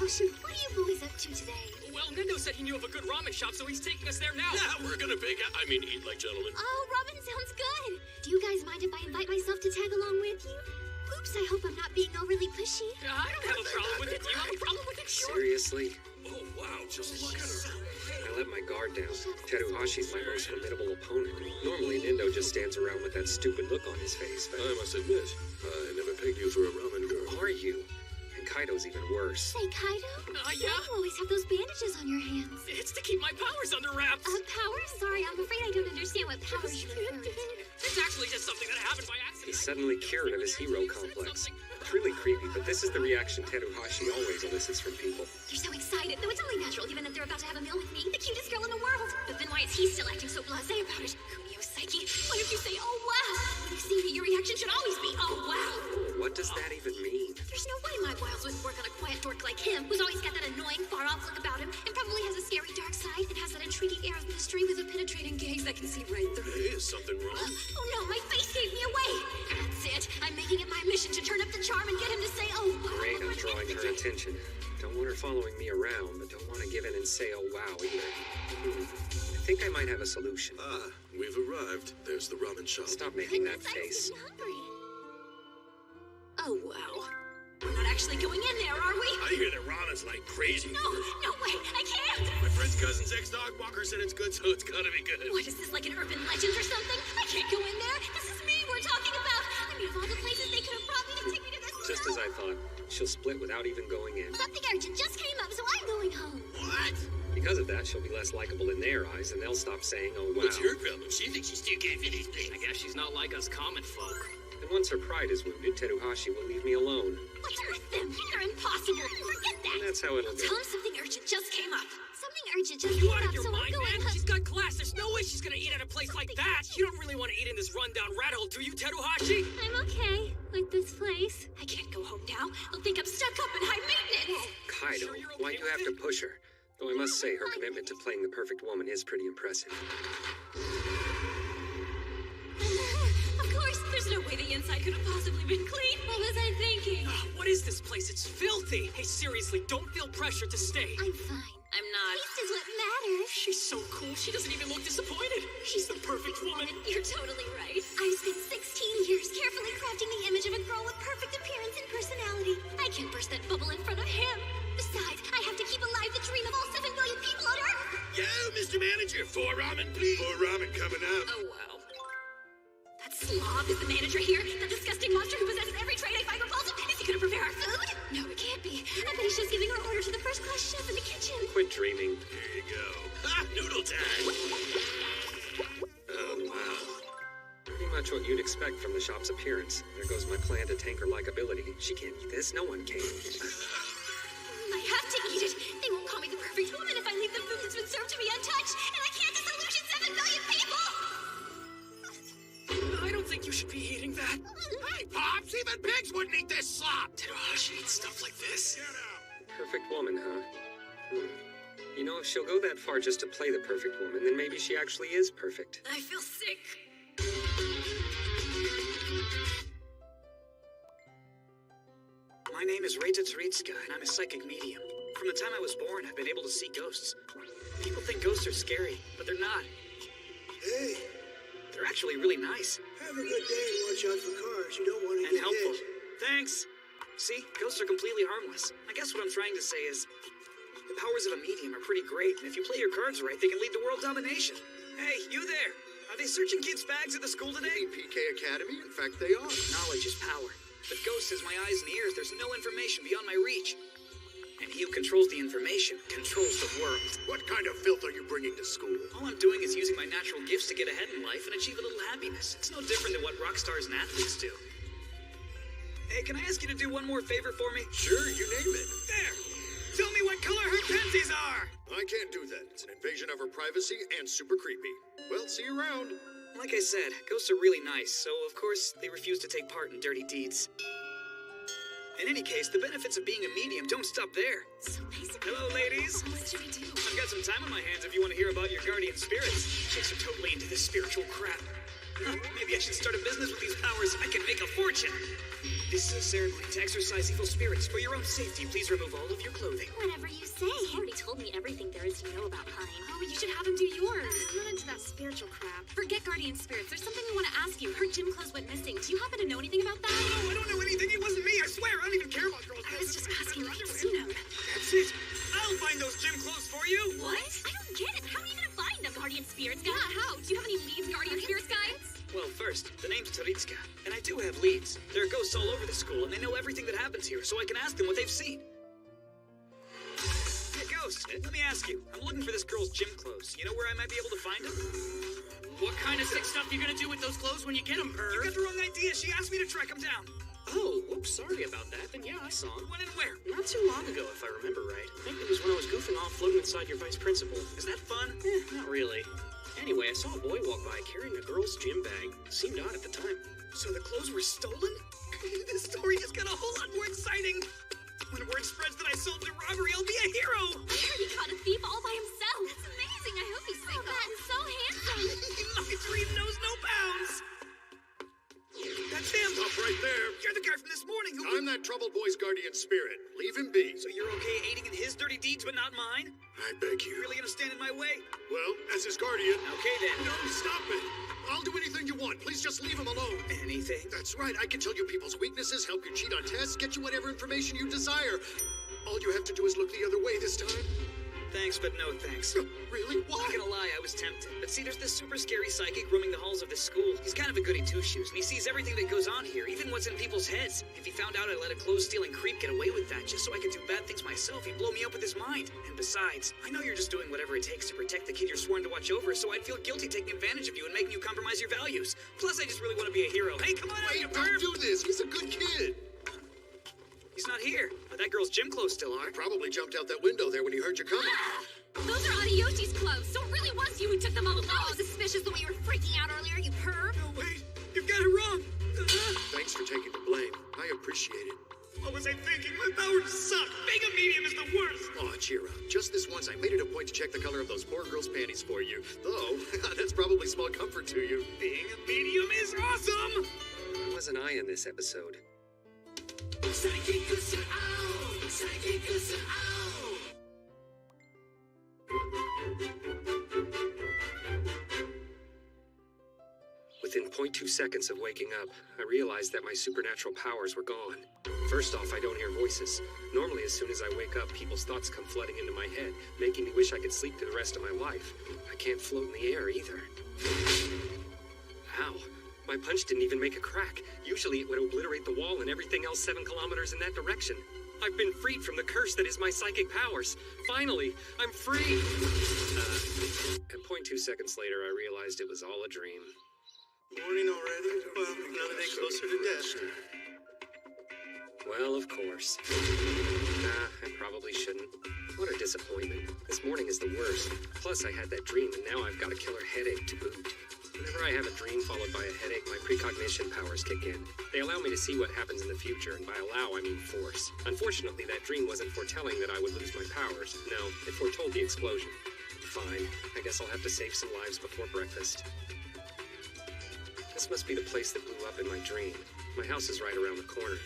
Ocean, what are you boys up to today? Well, Nendo said he knew of a good ramen shop, so he's taking us there now. Yeah, we're gonna bake eat like gentlemen. Oh, ramen sounds good. Do you guys mind if I invite myself to tag along with you? Oops, I hope I'm not being overly pushy. I don't have a problem with it. Do you have a problem with it? Sure. Seriously? Oh, wow, just look at her. I let my guard down. Teruhashi's my most formidable opponent. Normally, Nendo just stands around with that stupid look on his face, but... I must admit, I never pegged you for a ramen girl. Who are you? And Kaido's even worse. Say, Kaido? Yeah? You always have those bandages on your hands. It's to keep my powers under wraps. Powers? Sorry, I'm afraid I don't understand what powers you're referring to. It's actually just something that happened by accident. He's suddenly cured of his hero complex. It's really creepy, but this is the reaction Teruhashi always elicits from people. They're so excited. No, it's only natural, given that they're about to have a meal with me, the cutest girl in the world. But then why is he still acting so blasé about it? Kumio, Psyche, why don't you say, oh, wow? When you see me, your reaction should always be, oh, wow. What does that even mean? There's no way my wiles wouldn't work on a quiet dork like him, who's always got that annoying, far-off look about him, and probably has a scary dark side, and has that intriguing air of mystery with a penetrating gaze that can see right through. Hey, is something wrong? Oh no, my face gave me away! That's it. I'm making it my mission to turn up the charm and get him to say, oh, wow. Great, I'm drawing her attention. Don't want her following me around, but don't want to give in and say, oh, wow, either. I think I might have a solution. Ah, we've arrived. There's the ramen shop. Stop making that Goodness, face. I'm getting hungry. Oh, wow. We're not actually going in there, are we? I hear that Rana's like crazy. No way, I can't! My friend's cousin's ex-dog walker said it's good, so it's gotta be good. What is this, like an urban legend or something? I can't go in there! This is me we're talking about! I mean, of all the places they could have brought me to take me to this Just as I thought. She'll split without even going in. Something urgent just came up, so I'm going home. What? Because of that, she'll be less likable in their eyes, and they'll stop saying, oh, wow. What's your problem? She thinks she still can't finish things. I guess she's not like us common folk. And once her pride is wounded, Teruhashi will leave me alone. What's with them? They're impossible. Forget that. And that's how it'll Tell go. him something urgent just came up. Something urgent just You came out up, of your so mind, I'm going man? She's got class. There's no way she's gonna eat at a place like that. You don't really want to eat in this rundown rat hole, do you, Teruhashi? I'm okay with this place. I can't go home now. They'll think I'm stuck up and high maintenance. Kaido, why do you have to push her? Though I must say, her commitment to playing the perfect woman is pretty impressive. Of course, there's no way the inside could have possibly been clean. What was I thinking? What is this place? It's filthy. Hey, seriously, don't feel pressure to stay. I'm fine. I'm not. Taste is what matters. She's so cool. She doesn't even look disappointed. She's the perfect woman. You're totally right. I spent 16 years carefully crafting the image of a girl with perfect appearance and personality. I can't burst that bubble in front of him. Besides, I have to keep alive the dream of all 7 billion people on Earth. Yo, Mr. Manager, 4 ramen, please. 4 ramen coming up. Oh, wow. That slob is the manager here. That disgusting monster who possesses every trait I find repulsive. Is he gonna prepare our food? No, it can't be. I bet he's just giving our order to the first-class chef in the kitchen. Quit dreaming. Here you go. Ha! Noodle time. Oh, wow. Pretty much what you'd expect from the shop's appearance. There goes my plan to tank her likability. She can't eat this. No one can. I have to eat it. They won't call me the perfect woman if I leave the food that's been served to me untouched. And I can't disillusion 7 billion people! I don't think you should be eating that. Hey, Pops, even pigs wouldn't eat this slop. Teruhashi eats stuff like this. Get out. Perfect woman, huh? You know, if she'll go that far just to play the perfect woman, then maybe she actually is perfect. I feel sick. My name is Reita Tsuritsuka, and I'm a psychic medium. From the time I was born, I've been able to see ghosts. People think ghosts are scary, but they're not. Hey, They're actually really nice have a good day and watch out for cars. You don't want to and get helpful. hit. Thanks. See, ghosts are completely harmless. I guess what I'm trying to say is, the powers of a medium are pretty great, and if you play your cards right, they can lead to world domination. Hey, you there! Are they searching kids' bags at the school today? PK Academy? In fact, they are. Knowledge is power. But ghosts has my eyes and ears. There's no information beyond my reach. And he who controls the information controls the world. What kind of filth are you bringing to school? All I'm doing is using my natural gifts to get ahead in life and achieve a little happiness. It's no different than what rock stars and athletes do. Hey, can I ask you to do one more favor for me? Sure, you name it. There! Tell me what color her panties are! I can't do that. It's an invasion of her privacy and super creepy. Well, see you around. Like I said, ghosts are really nice, so of course they refuse to take part in dirty deeds. In any case, the benefits of being a medium don't stop there. So basically, Hello, ladies. what should we do? I've got some time on my hands if you want to hear about your guardian spirits. Chicks are totally into this spiritual crap. Huh, maybe I should start a business with these powers. I can make a fortune. This is a ceremony to exorcise evil spirits. For your own safety, please remove all of your clothing. Whatever you say. He already told me everything there is to know about Pine. Oh, you should have him do yours. I'm not into that spiritual crap. Forget guardian spirits. There's something we want to ask you. Her gym clothes went missing. Do you happen to know anything about that? No, I don't know anything. It wasn't me. I swear. I don't even care about girls' I was just asking if you've seen them. That's it. I'll find those gym clothes for you. What? I don't get it. How are you gonna find them, guardian spirits guy? Yeah, how? Do you have any leads, guardian spirits guides? Well, first, the name's Tsuritsuka, and I do have leads. There are ghosts all over the school, and they know everything that happens here, so I can ask them what they've seen. Hey, Ghost, let me ask you. I'm looking for this girl's gym clothes. You know where I might be able to find them? What kind of sick stuff you gonna do with those clothes when you get them, You got the wrong idea. She asked me to track them down. Oh, whoops, sorry about that. Then yeah, I saw him. When and where? Not too long ago, if I remember right. I think it was when I was goofing off floating inside your vice principal. Is that fun? Not really. Anyway, I saw a boy walk by carrying a girl's gym bag. Seemed odd at the time. So the clothes were stolen? This story has got a whole lot more exciting. When word spreads that I solved the robbery, I'll be a hero. I heard he caught a thief all by himself. That's amazing. I hope he's single. And so handsome. My dream knows no bounds. That's him. Stop right there. You're the guy from this morning who... I'm that troubled boy's guardian spirit. Leave him be. So you're okay aiding in his dirty deeds, but not mine? I beg You you. really gonna stand in my way? Well, as his guardian... Okay then. No, stop it. I'll do anything you want. Please just leave him alone. Anything? That's right. I can tell you people's weaknesses, help you cheat on tests, get you whatever information you desire. All you have to do is look the other way this time. Thanks, but no thanks. Really? Why? Not gonna lie, I was tempted. But see, there's this super scary psychic roaming the halls of this school. He's kind of a goody two-shoes, and he sees everything that goes on here, even what's in people's heads. If he found out I let a clothes-stealing creep get away with that just so I could do bad things myself, he'd blow me up with his mind. And besides, I know you're just doing whatever it takes to protect the kid you're sworn to watch over, so I'd feel guilty taking advantage of you and making you compromise your values. Plus, I just really want to be a hero. Hey, come on out, you Don't do this. He's a good kid. He's not here. But that girl's gym clothes still are. Probably jumped out that window there when he heard you coming. Those are Adiyoshi's clothes, so it really was you who took them all along. I was suspicious the way you were freaking out earlier, you perv. No, wait. You've got it wrong. Thanks for taking the blame. I appreciate it. What was I thinking? My powers suck. Being a medium is the worst. Aw, cheer up. Just this once, I made it a point to check the color of those poor girls' panties for you. Though, that's probably small comfort to you. Being a medium is awesome. Why wasn't I in this episode? Within 0.2 seconds of waking up, I realized that my supernatural powers were gone. First off, I don't hear voices. Normally, as soon as I wake up, people's thoughts come flooding into my head, making me wish I could sleep through the rest of my life. I can't float in the air either. Ow. My punch didn't even make a crack. Usually it would obliterate the wall and everything else 7 kilometers in that direction. I've been freed from the curse that is my psychic powers. Finally, I'm free! And 0.2 seconds later, I realized it was all a dream. Morning already? Well, another day closer to death. Well, of course. Nah, I probably shouldn't. What a disappointment. This morning is the worst. Plus, I had that dream, and now I've got a killer headache to boot. Whenever I have a dream followed by a headache, my precognition powers kick in. They allow me to see what happens in the future, and by allow, I mean force. Unfortunately, that dream wasn't foretelling that I would lose my powers. No, it foretold the explosion. Fine. I guess I'll have to save some lives before breakfast. This must be the place that blew up in my dream. My house is right around the corner.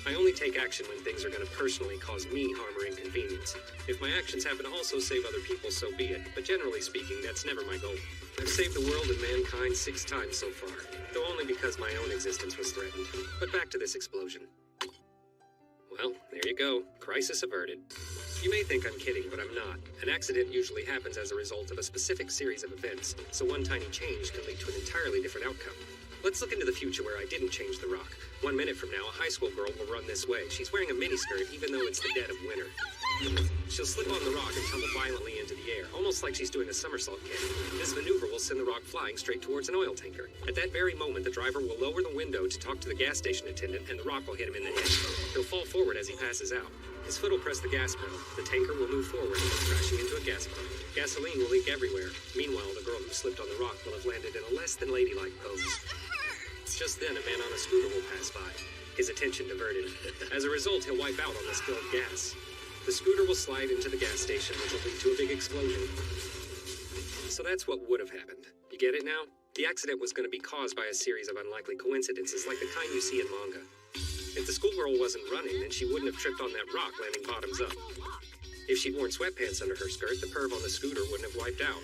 I only take action when things are going to personally cause me harm or inconvenience. If my actions happen to also save other people, so be it. But generally speaking, that's never my goal. I've saved the world and mankind 6 times so far, though only because my own existence was threatened. But back to this explosion. Well, there you go. Crisis averted. You may think I'm kidding, but I'm not. An accident usually happens as a result of a specific series of events, so one tiny change can lead to an entirely different outcome. Let's look into the future where I didn't change the rock. 1 minute from now, a high school girl will run this way. She's wearing a miniskirt, even though it's the dead of winter. She'll slip on the rock and tumble violently into the air, almost like she's doing a somersault kick. This maneuver will send the rock flying straight towards an oil tanker. At that very moment, the driver will lower the window to talk to the gas station attendant, and the rock will hit him in the head. He'll fall forward as he passes out. His foot will press the gas pedal. The tanker will move forward, crashing into a gas pump. Gasoline will leak everywhere. Meanwhile, the girl who slipped on the rock will have landed in a less than ladylike pose. Just then, a man on a scooter will pass by, his attention diverted. As a result, he'll wipe out on the spilled gas. The scooter will slide into the gas station, which will lead to a big explosion. So that's what would have happened. You get it now? The accident was going to be caused by a series of unlikely coincidences like the kind you see in manga. If the schoolgirl wasn't running, then she wouldn't have tripped on that rock landing bottoms up. If she'd worn sweatpants under her skirt, the perv on the scooter wouldn't have wiped out.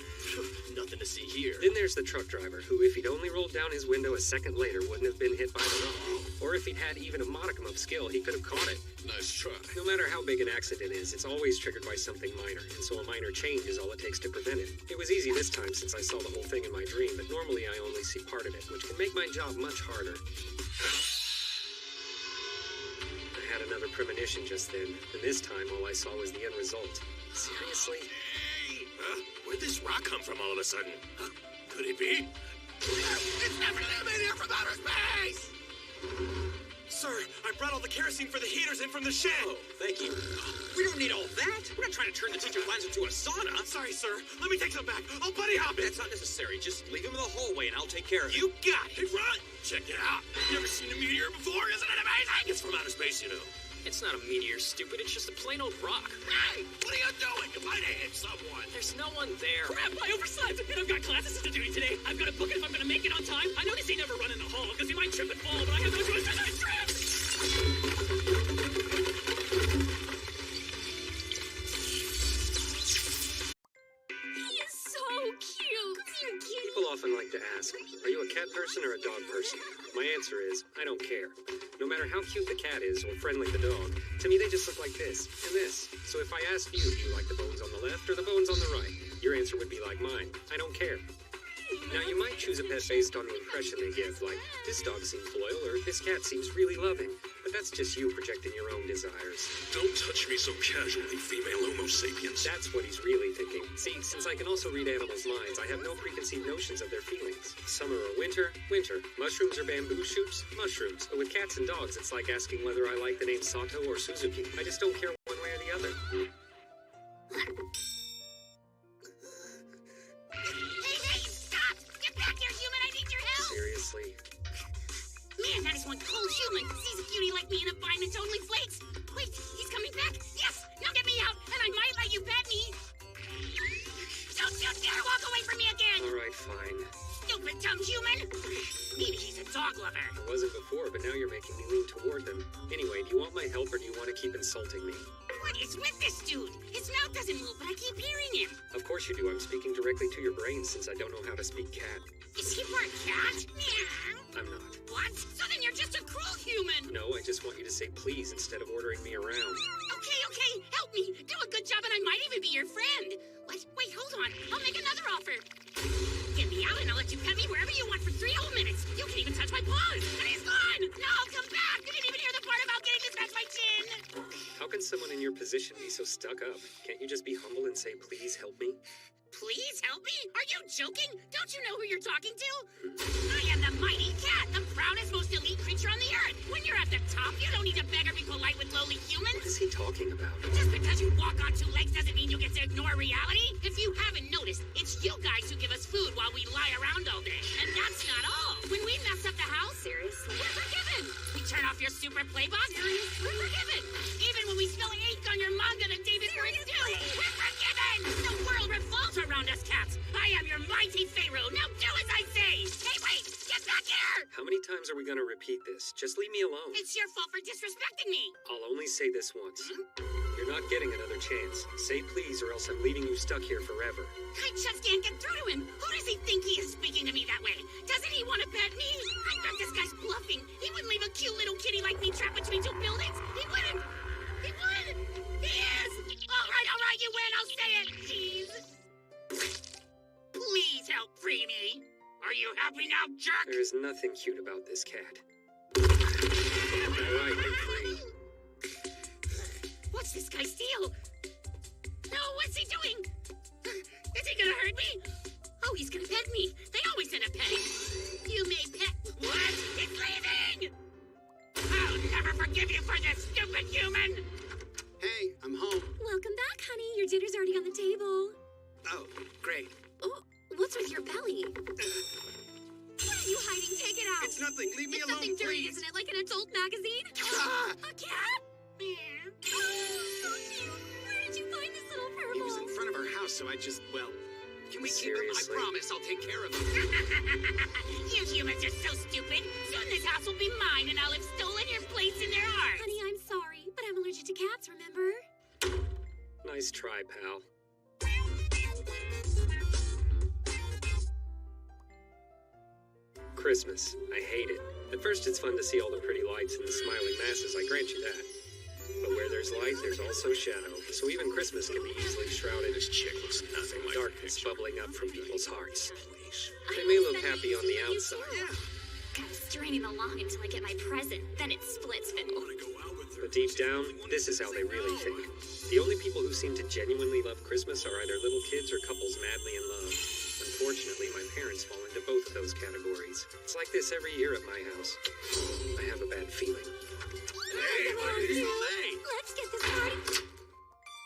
Nothing to see here. Then there's the truck driver, who if he'd only rolled down his window a second later wouldn't have been hit by the rock. Or if he'd had even a modicum of skill, he could have caught it. Nice try. No matter how big an accident is, it's always triggered by something minor, and so a minor change is all it takes to prevent it. It was easy this time since I saw the whole thing in my dream, but normally I only see part of it, which can make my job much harder. I had another premonition just then, and this time all I saw was the end result. Seriously? Hey! Where'd this rock come from all of a sudden? Could it be? It's definitely a meteor from outer space! Sir, I brought all the kerosene for the heaters in from the shed. Oh, thank you. We don't need all that. We're not trying to turn the teacher's lounge into a sauna. Sorry, sir. Let me take some back. I'll buddy hop it. That's not necessary. Just leave him in the hallway and I'll take care of it. You got it. Hey, Ron! Check it out. Never seen a meteor before? Isn't it amazing? It's from outer space, you know. It's not a meteor, stupid. It's just a plain old rock. Hey! What are you doing? You might have hit someone. There's no one there. Crap, I oversized. I've got classes to do today. I've got to book it if I'm going to make it on time. I noticed he never run in the hall because he might trip and fall, but I have no choice but to trip. He is so cute. You're cute. People often like to to ask, are you a cat person or a dog person? My answer is, I don't care. No matter how cute the cat is or friendly the dog, to me they just look like this and this. So if I asked you, do you like the bones on the left or the bones on the right? Your answer would be like mine. I don't care. Now, you might choose a pet based on the impression they give, like, this dog seems loyal or this cat seems really loving. But that's just you projecting your own desires. Don't touch me so casually, female Homo sapiens. That's what he's really thinking. See, since I can also read animals' minds, I have no preconceived notions of their feelings. Summer or winter, winter. Mushrooms or bamboo shoots, mushrooms. But with cats and dogs, it's like asking whether I like the name Sato or Suzuki. I just don't care one way or the other. Seriously? Man, that is one cold human. Sees a cutie like me in a vine that totally flakes. Wait, he's coming back. Yes, now get me out, and I might let you pet me. Don't you dare walk away from me again. All right, fine. Stupid dumb human. Maybe he's a dog lover. I wasn't before, but now you're making me lean toward them. Anyway, do you want my help or do you want to keep insulting me? What is with this dude? His mouth doesn't move, but I keep hearing him. Of course you do. I'm speaking directly to your brain since I don't know how to speak cat. Is he part cat? Meow. I'm not. What? So then you're just a cruel human. No, I just want you to say please instead of ordering me around. Okay, help me. Do a good job and I might even be your friend. What? Wait, hold on. I'll make another offer. Get me out and I'll let you pet me wherever you want for 3 whole minutes. You can even touch my paws. And he's gone. No, come back. You didn't even hear the part about getting to scratch my chin. How can someone in your position be so stuck up? Can't you just be humble and say please help me? Please help me? Are you joking? Don't you know who you're talking to? I am the mighty cat, the proudest, most elite creature on the earth. When you're at the top, you don't need to beg or be polite with lowly humans. What is he talking about? Just because you walk on 2 legs doesn't mean you get to ignore reality. If you haven't noticed, it's you guys who give us food while we lie around all day. And that's not all. When we mess up the house, seriously, we're forgiven. We turn off your super play box, we're forgiven. Even when we spill ink on your manga that David brings you, we're forgiven. The world revolves around us cats. I am your mighty Pharaoh. Now do as I say. Hey, wait! Get back here! How many times are we gonna repeat this? Just leave me alone. It's your fault for disrespecting me. I'll only say this once. You're not getting another chance. Say please or else I'm leaving you stuck here forever. I just can't get through to him. Who does he think he is speaking to me that way? Doesn't he want to pet me? I bet this guy's bluffing. He wouldn't leave a cute little kitty like me trapped between 2 buildings. He wouldn't. He would. He is. All right, you win. I'll say it. Please. Please help free me. Are you happy now, jerk? There's nothing cute about this cat. All right, I'm free. What's this guy's deal? No, what's he doing? Is he gonna hurt me? Oh, he's gonna pet me. They always end up petting. You may pet. What? He's leaving! I'll never forgive you for this, stupid human! Hey, I'm home. Welcome back, honey. Your dinner's already on the table. Oh, great. Oh, what's with your belly? What are you hiding? Take it out. It's nothing. Leave me It's alone, something dirty, please. isn't it? Like an adult magazine? Ah! A cat? Oh, so cute. Where did you find this little purple? He was in front of our house, so I just, well... Can we keep him? I Seriously? promise I'll take care of him. You humans are so stupid. Soon this house will be mine, and I'll have stolen your place in their hearts. Honey, I'm sorry, but I'm allergic to cats, remember? Nice try, pal. Christmas. I hate it. At first it's fun to see all the pretty lights and the smiling masses, I grant you that. But where there's light, there's also shadow. So even Christmas can be easily shrouded. This chick looks nothing like Darkness bubbling up from people's hearts. They may look happy on the outside, I'm straining along until I get my present. Then it splits. but deep down, this is how they really think. The only people who seem to genuinely love Christmas are either little kids or couples madly in love. Unfortunately, my parents fall into both of those categories. It's like this every year at my house. I have a bad feeling. Hey, why are you so late? Let's get this party.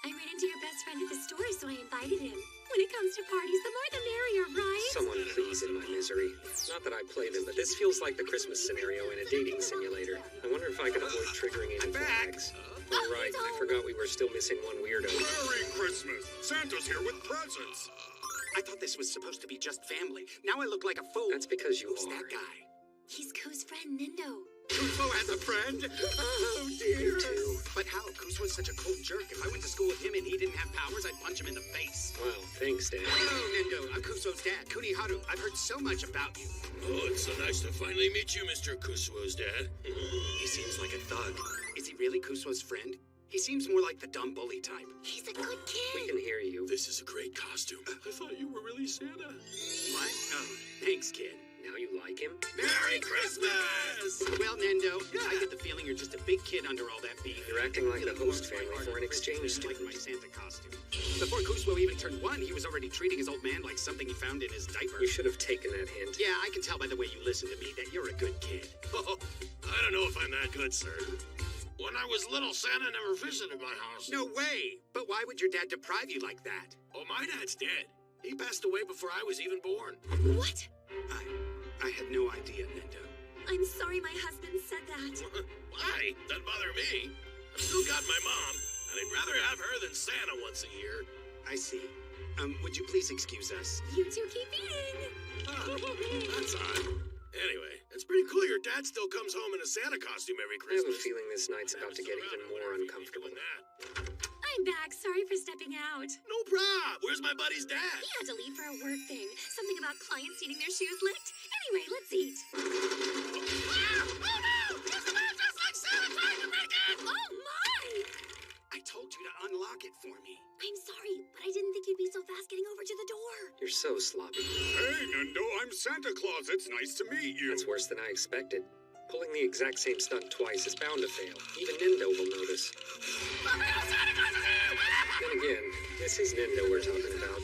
I ran into your best friend at the store, so I invited him. When it comes to parties, the more the merrier, right? Someone please in my misery. Not that I play them, but this feels like the Christmas scenario in a dating simulator. I wonder if I can avoid triggering any flags. Oh, right, I forgot we were still missing one weirdo. Merry Christmas! Santa's here with presents! I thought this was supposed to be just family. Now I look like a fool. That's because you Who's are. that guy? He's Koo's friend, Nindo. Kusuo has a friend? Oh, dear. But how? Kusuo's such a cold jerk. If I went to school with him and he didn't have powers, I'd punch him in the face. Wow, thanks, Dad. Hello, Nendo. I'm Kusuo's dad, Kuniharu. I've heard so much about you. Oh, it's so nice to finally meet you, Mr. Kusuo's dad. He seems like a thug. Is he really Kusuo's friend? He seems more like the dumb bully type. He's a good kid. We can hear you. This is a great costume. I thought you were really Santa. What? Oh, thanks, kid. Now you like him? Merry Christmas! Well, Nendo, I get the feeling you're just a big kid under all that beef. You're acting like the host family for an exchange Like student. my Santa costume. Before Kusuo even turned 1, he was already treating his old man like something he found in his diaper. You should have taken that hint. Yeah, I can tell by the way you listen to me that you're a good kid. Oh, I don't know if I'm that good, sir. When I was little, Santa never visited my house. No way! But why would your dad deprive you like that? Oh, my dad's dead. He passed away before I was even born. What? I had no idea, Nendo. I'm sorry my husband said that. Why? Doesn't bother me. I've still got my mom, and I'd rather have her than Santa once a year. I see. Would you please excuse us? You two keep eating. That's odd. Anyway, it's pretty cool your dad still comes home in a Santa costume every I have a Christmas. feeling this night's about to get even more uncomfortable. I'm back. Sorry for stepping out. No prob. Where's my buddy's dad? He had to leave for a work thing. Something about clients needing their shoes licked. Anyway, let's eat. Oh my! I told you to unlock it for me. I'm sorry, but I didn't think you'd be so fast getting over to the door. You're so sloppy. Hey, Nendo, I'm Santa Claus. It's nice to meet you. That's worse than I expected. Pulling the exact same stunt twice is bound to fail. Even Nendo will notice. Then again, this is Nendo we're talking about.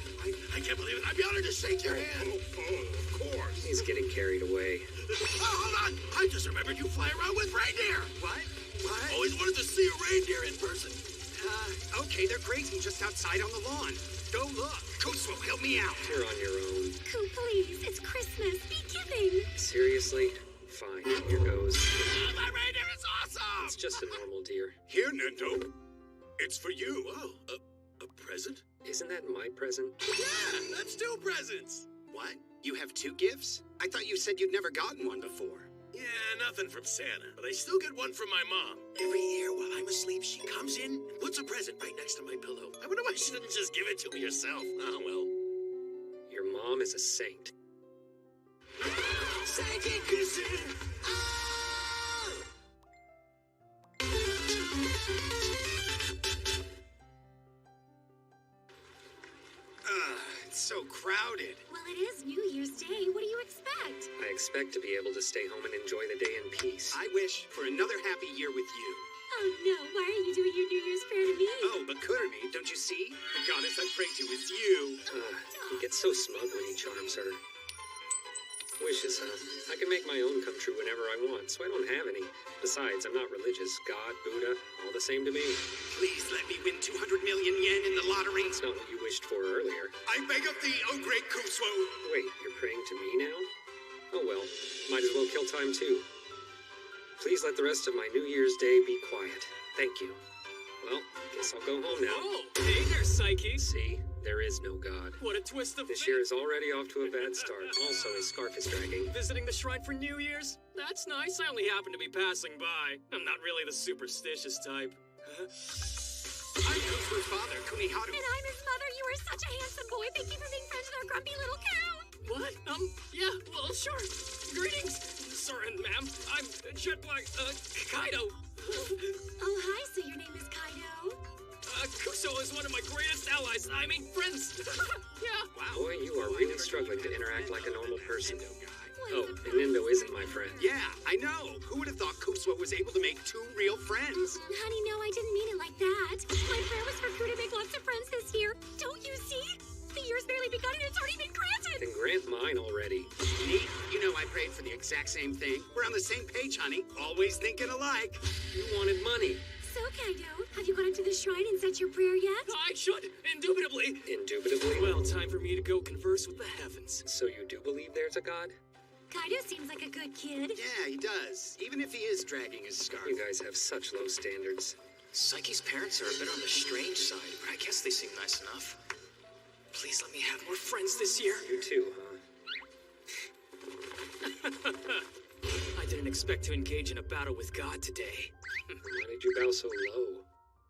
I can't believe it. I'd be honored to shake your hand. Oh, of course. He's getting carried away. Oh, hold on. I just remembered you fly around with reindeer. What? What? Always wanted to see a reindeer in person. Okay, they're grazing just outside on the lawn. Go look. Kusuo, help me out. You're on your own. Coo, please. It's Christmas. Be giving. Seriously? Fine, here goes. Oh, my reindeer is awesome! It's just a normal deer. Here, Nendo. It's for you. Oh, a present? Isn't that my present? Yeah, that's 2 presents. What? You have 2 gifts? I thought you said you'd never gotten one before. Yeah, nothing from Santa, but I still get one from my mom. Every year while I'm asleep, she comes in and puts a present right next to my pillow. I wonder why she didn't just give it to me herself. Oh, well. Your mom is a saint. It's so crowded. Well, it is New Year's Day. What do you expect? I expect to be able to stay home and enjoy the day in peace. I wish for another happy year with you. Oh no, why are you doing your New Year's prayer to me? Oh, but Kurumi, don't you see? The goddess I pray to is you. He gets so smug when he charms her. Wishes, huh? I can make my own come true whenever I want, so I don't have any. Besides, I'm not religious. God, Buddha, all the same to me. Please let me win 200 million yen in the lottery. It's not what you wished for earlier. I beg of thee, O great Kusuo. Wait, you're praying to me now? Oh well, might as well kill time too. Please let the rest of my New Year's Day be quiet. Thank you. Well, guess I'll go home now. Oh, hey there, Psyche. See? There is no God. What a twist of This fate. year is already off to a bad start. Also, his scarf is dragging. Visiting the shrine for New Year's? That's nice. I only happen to be passing by. I'm not really the superstitious type. I'm Kusuo's father, Kuniharu. And I'm his mother. You are such a handsome boy. Thank you for being friends with our grumpy little cow. What? Yeah, well, sure. Greetings, sir and ma'am. I'm Jet Black, Kaido. Oh, hi. So your name is Kaido? Kusuo is one of my greatest allies. I mean, friends. Yeah. Wow. Boy, you are really struggling to interact like a normal person. Oh, and Nendo isn't my friend. Yeah, I know. Who would have thought Kusuo was able to make 2 real friends? Honey, no, I didn't mean it like that. My prayer was for Ku to make lots of friends this year. Don't you see? The year's barely begun and it's already been granted. Then grant mine already. Me? You know I prayed for the exact same thing. We're on the same page, honey. Always thinking alike. You wanted money. So, Kaido, have you gone up to the shrine and said your prayer yet? I should, indubitably. Indubitably? Well, time for me to go converse with the heavens. So you do believe there's a God? Kaido seems like a good kid. Yeah, he does. Even if he is dragging his scarf. You guys have such low standards. Psyche's parents are a bit on the strange side, but I guess they seem nice enough. Please let me have more friends this year. You too, huh? I'd didn't expect to engage in a battle with God today. Why did you bow so low?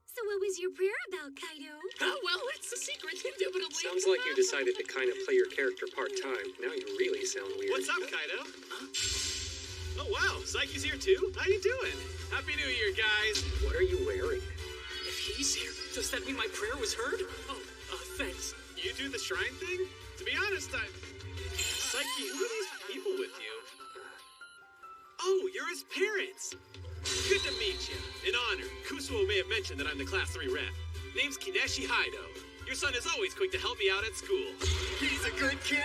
So what was your prayer about, Kaido? Oh, well, it's a secret. Indubitably. Sounds like you decided to kind of play your character part-time. Now you really sound weird. What's up, Kaido? Oh, wow. Psyche's here, too? How you doing? Happy New Year, guys. What are you wearing? If he's here, does that mean my prayer was heard? Oh, thanks. You do the shrine thing? To be honest, Psyche, who are these people with you? Oh, you're his parents. Good to meet you. In honor, Kusuo may have mentioned that I'm the Class 3 rep. Name's Kineshi Haido. Your son is always quick to help me out at school. He's a good kid.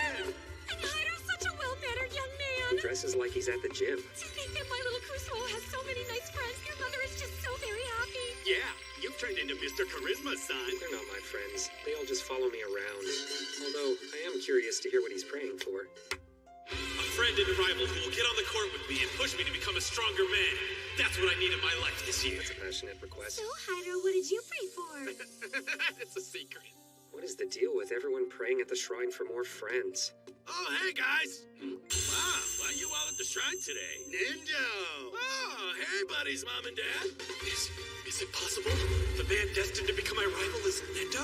And Kaido's such a well-mannered young He man. dresses like he's at the gym. To think that my little Kusuo has so many nice friends. Your mother is just so very happy. Yeah, you've turned into Mr. Charisma, son. They're not my friends. They all just follow me around. Although, I am curious to hear what he's praying for. A friend and a rival who will get on the court with me and push me to become a stronger man. That's what I need in my life this year. It's a passionate request. So, Haido, what did you pray for? It's a secret. What is the deal with everyone praying at the shrine for more friends? Oh, hey, guys. Wow, why you all at the shrine today? Nindo. Oh, hey, buddies, Mom and Dad. Is it possible? The man destined to become my rival is Nendo?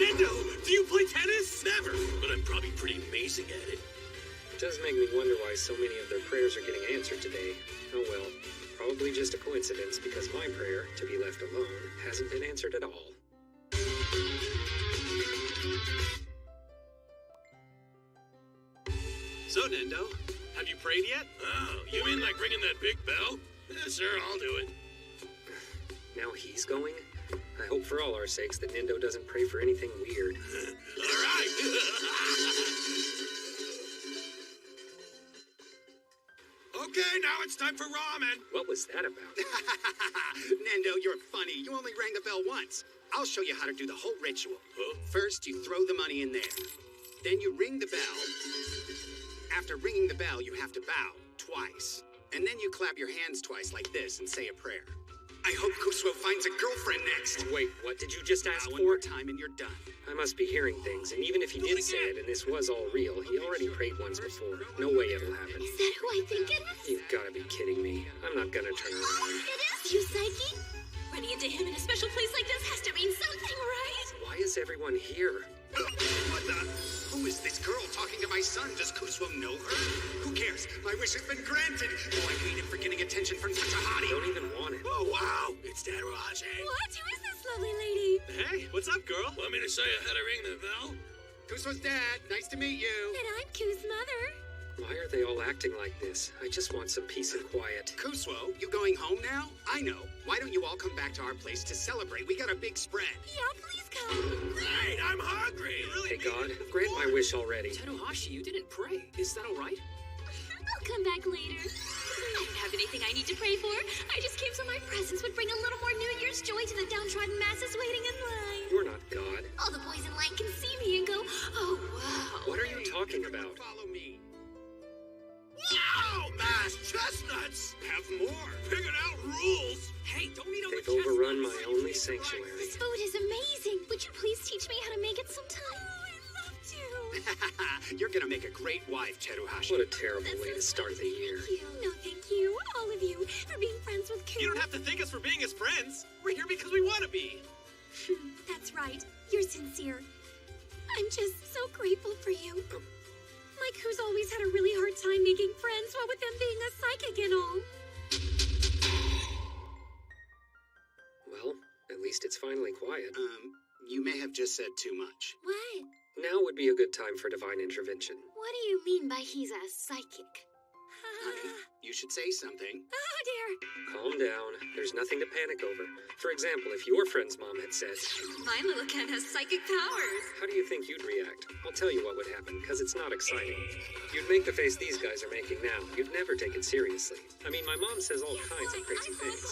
Nendo, do you play tennis? Never, but I'm probably pretty amazing at it. It does make me wonder why so many of their prayers are getting answered today. Oh well, probably just a coincidence because my prayer, to be left alone, hasn't been answered at all. So, Nendo, have you prayed yet? Oh, you mean like ringing that big bell? Yeah, sure, I'll do it. Now he's going? I hope for all our sakes that Nindo doesn't pray for anything weird. All right. Okay, now it's time for ramen. What was that about? Nendo, you're funny. You only rang the bell once. I'll show you how to do the whole ritual. First, you throw the money in there. Then you ring the bell. After ringing the bell, you have to bow twice. And then you clap your hands twice like this and say a prayer. I hope Kusuo finds a girlfriend next. Wait, what did you just ask One for? more time and you're done. I must be hearing things, and even if he did say it and this was all real, he already prayed once before. No way it'll happen. Is that who I think it is? You've gotta be kidding me. I'm not gonna turn around. It is you, Psyche. Running into him in a special place like this has to mean something, right? Why is everyone here? What the? Who is this girl talking to my son? Does Kusuo know her? Who cares? My wish has been granted. Oh, I hate him for getting attention from such a I hottie. don't even want it. Oh, wow. It's Tadarashi. What? Who is this lovely lady? Hey, what's up, girl? Want me to show you how to ring the bell? Kusuo's dad. Nice to meet you. And I'm Ku's mother. Why are they all acting like this? I just want some peace and quiet. Kusuo, you going home now? I know. Why don't you all come back to our place to celebrate? We got a big spread. Yeah, please come. Great, I'm hungry. Hey God, grant my wish already. Teruhashi, you didn't pray. Is that all right? I'll come back later. I don't have anything I need to pray for. I just came so my presence would bring a little more New Year's joy to the downtrodden masses waiting in line. You're not God. All the boys in line can see me and go, oh, wow. What are you talking about? Follow me. Wow, mashed chestnuts. Have more. Figured out rules. Hey, don't eat all the They've overrun my chestnuts. only sanctuary. This food is amazing. Would you please teach me how to make it sometime? Oh, I'd love to. You're gonna make a great wife, Teruhashi. What a terrible way to start the year. Thank you. No, thank you. All of you for being friends with Ku. You don't have to thank us for being his friends. We're here because we want to be. That's right. You're sincere. I'm just so grateful for you. Mike, who's always had a really hard time making friends, what with them being a psychic and all. Well, at least it's finally quiet. You may have just said too much. What? Now would be a good time for divine intervention. What do you mean by he's a psychic? Honey, you should say something. Oh, dear. Calm down. There's nothing to panic over. For example, if your friend's mom had said, My little Ken has psychic powers. how do you think you'd react? I'll tell you what would happen, because it's not exciting. You'd make the face these guys are making now. You'd never take it seriously. I mean, my mom says all kinds of crazy things.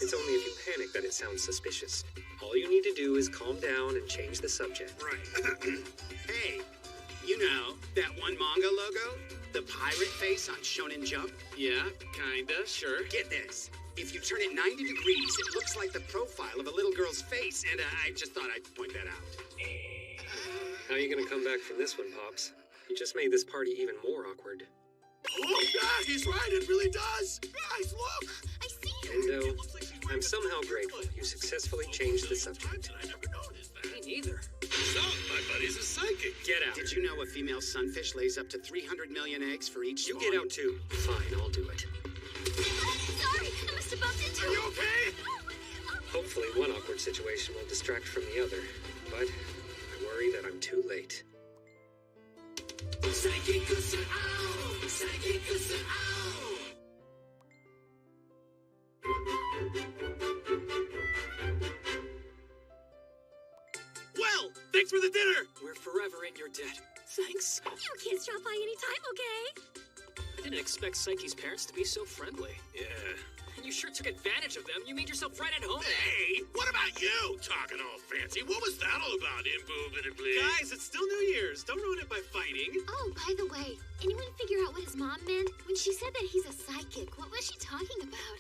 It's only if you panic that it sounds suspicious. All you need to do is calm down and change the subject. Right. Hey, you know that one manga logo? The pirate face on Shonen Jump? Yeah, kinda, sure. Get this. If you turn it 90 degrees, it looks like the profile of a little girl's face, and I just thought I'd point that out. How are you gonna come back from this one, Pops? You just made this party even more awkward. Oh, gosh! he's right. It really does. Guys, look. I see. Nendo, I'm somehow grateful you successfully changed the subject. I never noticed that. Me neither. So, my buddy's a psychic. Get out. Did you know a female sunfish lays up to 300 million eggs for each You spawn? get out too. Fine, I'll do it. Sorry, I must have bumped into Are you okay? Hopefully one awkward situation will distract from the other, but I worry that I'm too late. Well, thanks for the dinner. We're forever in your debt. Thanks. You kids drop by anytime, okay? I didn't expect Psyche's parents to be so friendly. Yeah. And you sure took advantage of them. You made yourself right at home. Hey, what about you? Talking all fancy. What was that all about, indubitably? Guys, it's still New Year's. Don't ruin it by fighting. Oh, by the way, anyone figure out what his mom meant? When she said that he's a psychic, what was she talking about?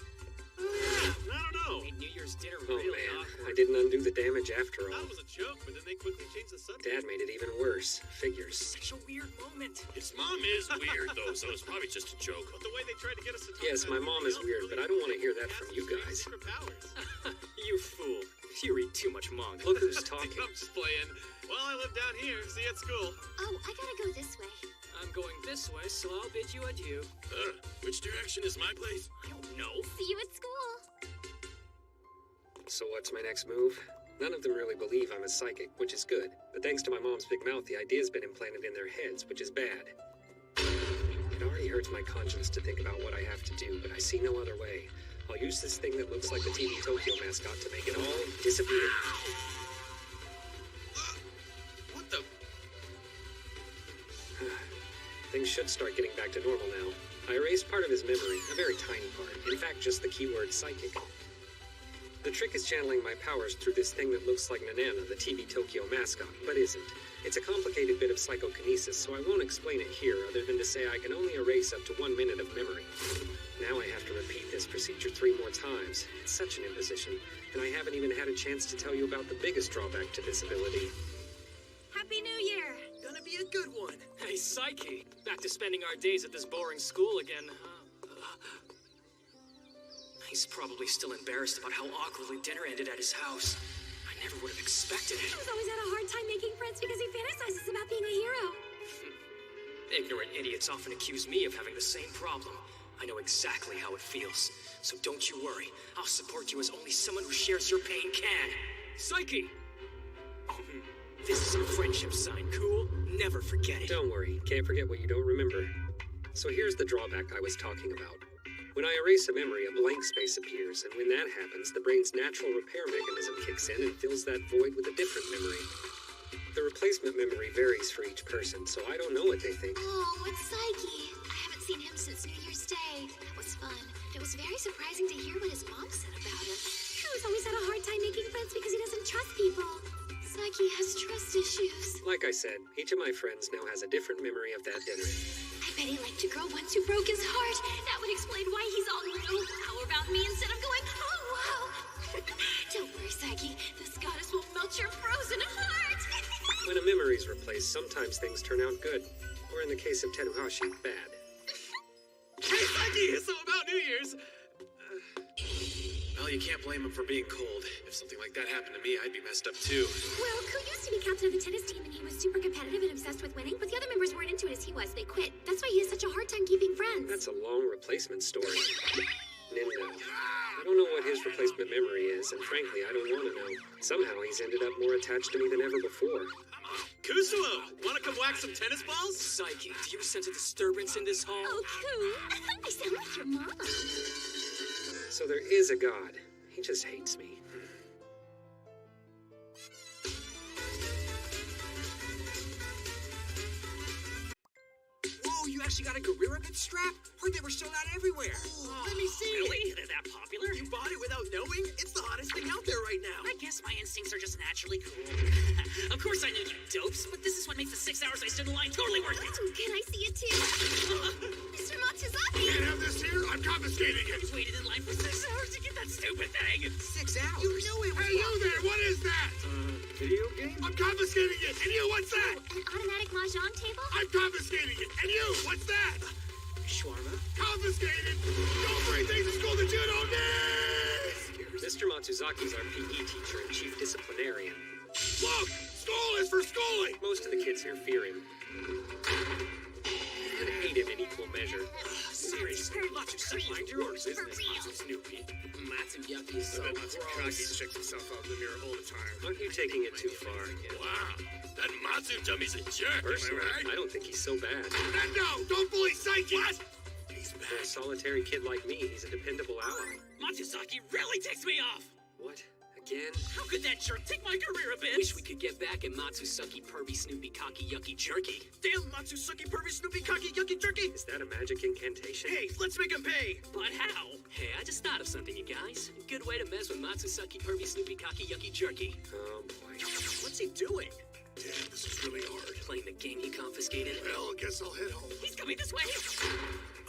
Oh, yeah. I don't know. Made New Year's dinner Oh really man, awkward. I didn't undo the damage after I thought all. it was a joke, but then they quickly changed the subject. Dad made it even worse. Figures. Such a weird moment. His mom is weird, though, so it's probably just a joke. But the way they tried to get us to talk Yes, about my mom is everything weird, else but I don't want to hear that from you guys. Secret powers. You fool. You read too much manga. Look who's talking. I'm just playing. Well, I live down here. See you at school. Oh, I gotta go this way. I'm going this way, so I'll bid you adieu. Which direction is my place? I don't know. See you at school. So what's my next move? None of them really believe I'm a psychic, which is good. But thanks to my mom's big mouth, the idea's been implanted in their heads, which is bad. It already hurts my conscience to think about what I have to do, but I see no other way. I'll use this thing that looks like the TV Tokyo mascot to make it all disappear. What the? Things should start getting back to normal now. I erased part of his memory, a very tiny part. In fact, just the keyword psychic. The trick is channeling my powers through this thing that looks like Nanana, the TV Tokyo mascot, but isn't. It's a complicated bit of psychokinesis, so I won't explain it here other than to say I can only erase up to 1 minute of memory. Now I have to repeat this procedure 3 more times. It's such an imposition, and I haven't even had a chance to tell you about the biggest drawback to this ability. Happy New Year! Gonna be a good one. Hey, Psyche. Back to spending our days at this boring school again, huh? He's probably still embarrassed about how awkwardly dinner ended at his house. I never would have expected it. He's always had a hard time making friends because he fantasizes about being a hero. Ignorant idiots often accuse me of having the same problem. I know exactly how it feels. So don't you worry. I'll support you as only someone who shares your pain can. Psyche! This is our friendship sign, cool? Never forget it. Don't worry, can't forget what you don't remember. So here's the drawback I was talking about. When I erase a memory, a blank space appears, and when that happens, the brain's natural repair mechanism kicks in and fills that void with a different memory. The replacement memory varies for each person, so I don't know what they think. Oh, it's Psyche. I haven't seen him since New Year's Day. That was fun. It was very surprising to hear what his mom said about him. He's always had a hard time making friends because he doesn't trust people. Psyche has trust issues. Like I said, each of my friends now has a different memory of that dinner. I bet he liked a girl once who broke his heart. That would explain why he's all, oh, how about me instead of going, oh, wow. Don't worry, Psyche. This goddess will melt your frozen heart. When a memory's replaced, sometimes things turn out good. Or in the case of Teruhashi, bad. Hey, Psyche! So about New Year's. Well, you can't blame him for being cold. If something like that happened to me, I'd be messed up too. Well, Ku used to be captain of the tennis team and he was super competitive and obsessed with winning, but the other members weren't into it as he was. They quit. That's why he has such a hard time keeping friends. That's a long replacement story. Nindo. I don't know what his replacement memory is, and frankly, I don't want to know. Somehow he's ended up more attached to me than ever before. Kusuo, wanna come whack some tennis balls? Psyche, do you sense a disturbance in this hall? Oh, Ku, I sound like your mom. So there is a god. He just hates me. Whoa, you actually got a Gorilla Bit strap? Heard they were sold out everywhere. Let me see Really? it. They're that popular? You bought it without knowing? It's the hottest thing out there right now. I guess my instincts are just naturally cool. Of course I knew you dopes, but this is what makes the 6 hours I stood in line totally worth it. Ooh, can I see it too? Mr. Matsuzaki! Can't have this here. I'm confiscating it. I waited in line for 6 hours to get that stupid thing. 6 hours. You knew it was Hey, you there. What is that? Video game? I'm confiscating it. And you, what's that? An automatic mahjong table? I'm confiscating it. And you, what's that? shawarma. Confiscating confiscated! Don't bring things to school that you don't need! Mr. Matsuzaki's our PE teacher and chief disciplinarian. Look! School is for schooling! Most of the kids here fear him. And hate him in equal measure. Seriously, Matsusaki, mind your own business, Matsu Snoopy. Matsuyaki is so Matsuzaki checks himself out in the mirror all the time. Aren't you taking it too far? Wow, that Matsu dummy's a jerk, Personally, am I right? I don't think he's so bad. And no, don't bully Psyche! What? He's For a bad. solitary kid like me, he's a dependable ally. Matsusaki really ticks me off! What? Again? How could that jerk take my career a bit? Wish we could get back at Matsusaki Pervy Snoopy Cocky Yucky Jerky. Damn Matsusaki Pervy Snoopy Cocky Yucky Jerky! Is that a magic incantation? Hey, let's make him pay! But how? Hey, I just thought of something, you guys. A good way to mess with Matsusaki Pervy Snoopy Cocky Yucky Jerky. Oh boy. What's he doing? Damn, this is really hard. Playing the game he confiscated. Well, guess I'll head home. He's coming this way!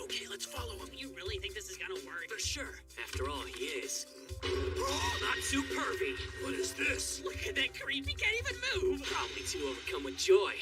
Okay, let's follow him. You really think this is gonna work? For sure. After all, he is. Oh, not too pervy! What is this? Look at that creep, he can't even move! Probably too overcome with joy.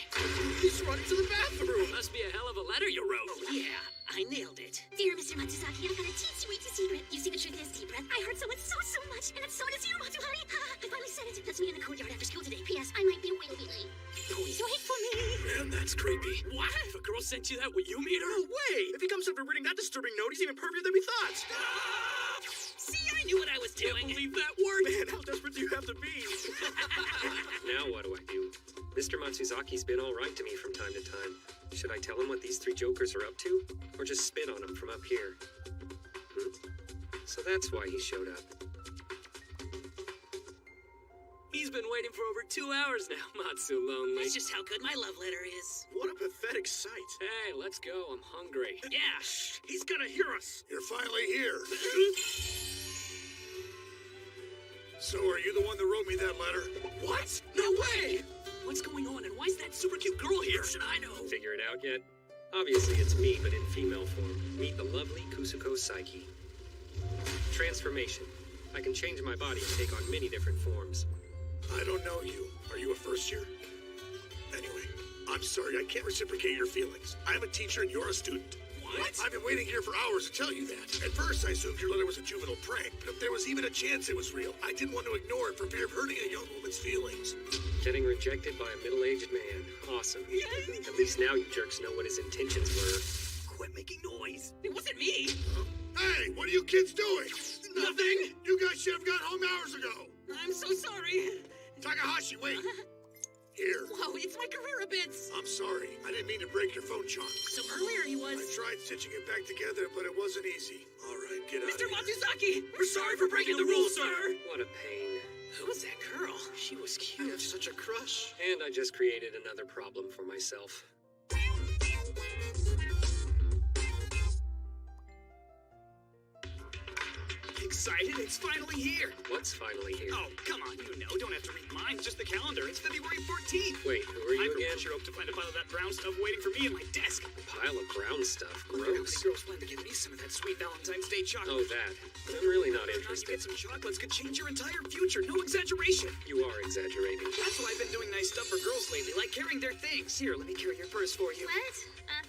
He's running to the bathroom! Must be a hell of a letter you wrote. Oh, yeah, I nailed it. Dear Mr. Matsuzaki, I got a teensy-weensy secret. You see, the truth is, deep breath, I heard someone so much, and it's so does you, Matsuhari. I finally said it. That's me in the courtyard after school today. P.S. I might be a wee late. Please wait for me. Man, that's creepy. What? If a girl sent you that, would you meet her? No way! If he comes after reading that disturbing note, he's even pervier than we thought. See, I knew what I was doing. Can't believe that worked. Man, how desperate do you have to be? Now what do I do? Mr. Matsuzaki's been all right to me from time to time. Should I tell him what these three jokers are up to? Or just spit on him from up here? So that's why he showed up. He's been waiting for over 2 hours now, Matsu Lonely. That's just how good my love letter is. What a pathetic sight. Hey, let's go. I'm hungry. Yeah, shh. He's gonna hear us. You're finally here. So are you the one that wrote me that letter? What? No way! What's going on, and why is that super cute girl here? Should I know? Figure it out yet? Obviously it's me, but in female form. Meet the lovely Kusuko Psyche. Transformation. I can change my body and take on many different forms. I don't know you. Are you a first year? Anyway, I'm sorry, I can't reciprocate your feelings. I'm a teacher and you're a student. What? I've been waiting here for hours to tell you that. At first, I assumed your letter was a juvenile prank, but if there was even a chance it was real, I didn't want to ignore it for fear of hurting a young woman's feelings. Getting rejected by a middle-aged man. Awesome. At least now you jerks know what his intentions were. Quit making noise. It wasn't me. Hey, what are you kids doing? Nothing. You guys should have got home hours ago. I'm so sorry. Takahashi, wait. Here. Whoa, it's my career a bit. I'm sorry. I didn't mean to break your phone charm. So earlier he was... I tried stitching it back together, but it wasn't easy. All right, get out Mr. of here. Matsuzaki, we're sorry for breaking the rules, sir. What a pain. Who was that girl? She was I cute. have such a crush. And I just created another problem for myself. Excited? It's finally here. What's finally here? Oh, come on, you know. Don't have to read mine, just the calendar. It's February 14th. Wait, who are I you for again? sure hope to find a pile of that brown stuff waiting for me in my desk. Pile of brown stuff. Look at how many Gross. girls plan to give me some of that sweet Valentine's Day chocolate. Oh, that. I'm really not Trying to interested. get some chocolates could change your entire future. No exaggeration. You are exaggerating. That's why I've been doing nice stuff for girls lately, like carrying their things. Here, let me carry your purse for you. What?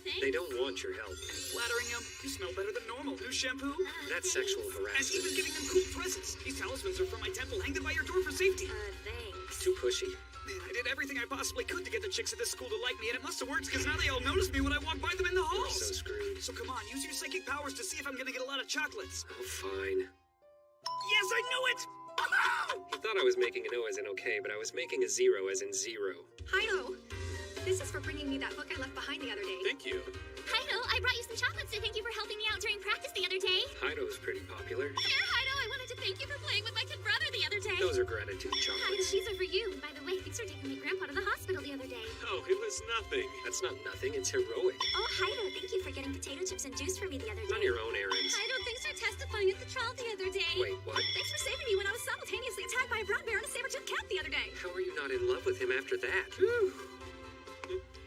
Thanks? They don't want your help. Flattering them. You smell better than normal. New shampoo? That's sexual And harassment. even giving them cool presents. These talismans are from my temple. Hang them by your door for safety. Thanks. Too pushy. Man, I did everything I possibly could to get the chicks at this school to like me, and it must have worked because now they all notice me when I walk by them in the You're halls. so screwed. So come on, use your psychic powers to see if I'm gonna get a lot of chocolates. Oh, fine. Yes, I knew it! You thought I was making an O as in okay, but I was making a 0 as in 0. Hido, this is for bringing me that book I left behind the other day. Thank you. Hido, I brought you some chocolates to thank you for helping me out during practice the other day. Hido's pretty popular. Yeah, Hido, I wanted to thank you for playing with my kid brother the other day. Those are gratitude Hido, chocolates. these are for you. And by the way, thanks for taking my grandpa to the hospital the other day. Oh, it was nothing. That's not nothing, it's heroic. Oh, Hido, thank you for getting potato chips and juice for me the other day. Run your own errands. Hido, thanks for testifying at the trial the other day. Wait, what? Thanks for saving me when I was simultaneously attacked by a brown bear and a saber-toothed cat the other day. How are you not in love with him after that?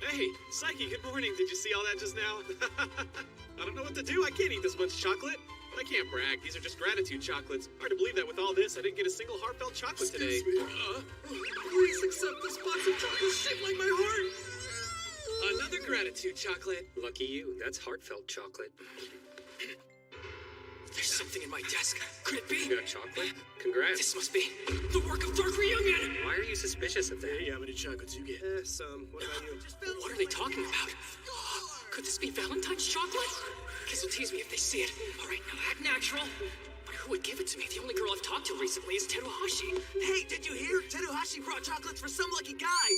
Hey, Psyche, good morning. Did you see all that just now? I don't know what to do. I can't eat this much chocolate. I can't brag. These are just gratitude chocolates. Hard to believe that with all this, I didn't get a single heartfelt chocolate today. Please accept this box of chocolate shaped like my heart. Another gratitude chocolate. Lucky you, that's heartfelt chocolate. There's something in my desk. Could it be? You got chocolate? Congrats. This must be the work of Dark Reunion! Why are you suspicious of that? Hey, how many chocolates you get? Some. What about you? What are they talking about? Could this be Valentine's chocolate? Guess will tease me if they see it. Alright, now act natural. But who would give it to me? The only girl I've talked to recently is Teruhashi. Hey, did you hear? Teruhashi brought chocolates for some lucky guy.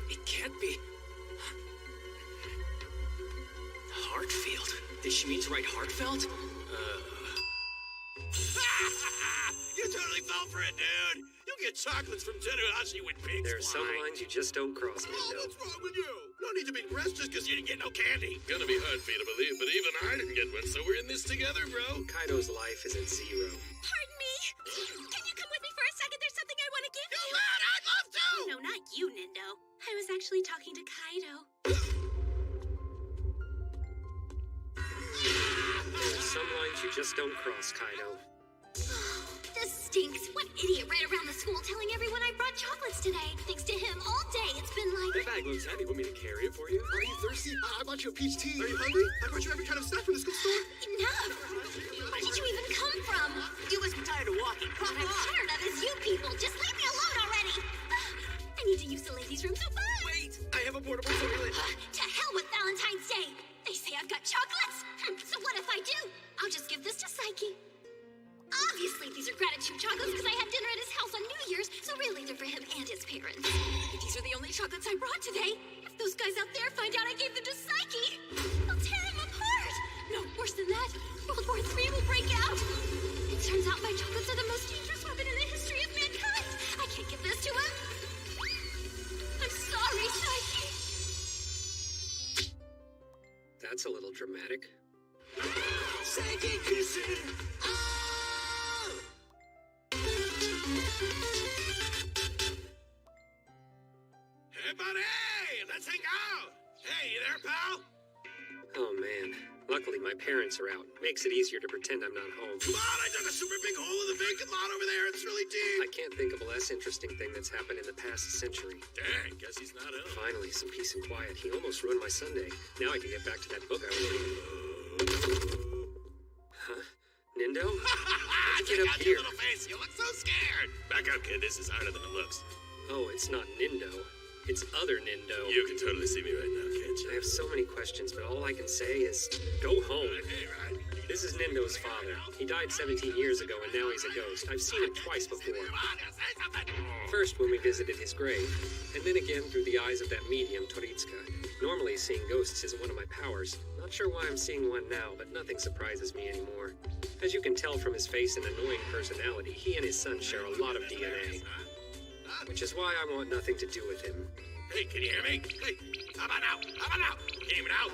It can't be. Heartfield. Did she mean to write heartfelt? You totally fell for it, dude. You'll get chocolates from Teruhashi when pigs There are some fly. lines you just don't cross, Oh, Nendo. what's wrong with you? No need to be impressed just because you didn't get no candy. Gonna be hard for you to believe, but even I didn't get one, so we're in this together, bro. Kaido's life is at zero. Pardon me? Can you come with me for a second? There's something I want to give you. Man, I'd love to! No, not you, Nindo. I was actually talking to Kaido. There are some lines you just don't cross, Kaido. This stinks. What idiot ran around the school telling everyone I brought chocolates today? Thanks to him, all day it's been like... That bag looks heavy. Want me to carry it for you? Are you thirsty? I bought you a peach tea. Are you hungry? I brought you every kind of snack from the school store. Enough! Where did you even come from? You must be tired of walking. What I'm tired of is you people. Just leave me alone already. I need to use the ladies' room, so bye. Wait, I have a portable toilet. To hell with Valentine's Day. They say I've got chocolates. So what if I do? I'll just give this to Psyche. Obviously, these are gratitude chocolates because I had dinner at his house on New Year's, so really they're for him and his parents. These are the only chocolates I brought today. If those guys out there find out I gave them to Psyche, they'll tear him apart. No, worse than that, World War III will break out. It turns out my chocolates are the most dangerous weapon in the history of mankind. I can't give this to him. I'm sorry, Psyche. That's a little dramatic. Psyche kissing. Hey, buddy! Let's hang out! Hey, you there, pal? Oh, man. Luckily, my parents are out. Makes it easier to pretend I'm not home. Come on, I dug a super big hole in the vacant lot over there. It's really deep. I can't think of a less interesting thing that's happened in the past century. Dang, guess he's not out. Finally, some peace and quiet. He almost ruined my Sunday. Now I can get back to that book I was reading. Huh? Nindo? How'd you get up Check out here? your little face. You look so scared. Back up, kid. This is harder than it looks. Oh, it's not Nindo. It's other Nindo. You can totally see me right now, can't you? I have so many questions, but all I can say is, go home. Hey, right? This is Nindo's father. He died 17 years ago, and now he's a ghost. I've seen him twice before. First, when we visited his grave, and then again through the eyes of that medium, Toritsuka. Normally, seeing ghosts isn't one of my powers. Not sure why I'm seeing one now, but nothing surprises me anymore. As you can tell from his face and annoying personality, he and his son share a lot of DNA. Which is why I want nothing to do with him. Hey, can you hear me? Hey, how about now? How about now? Hear me now?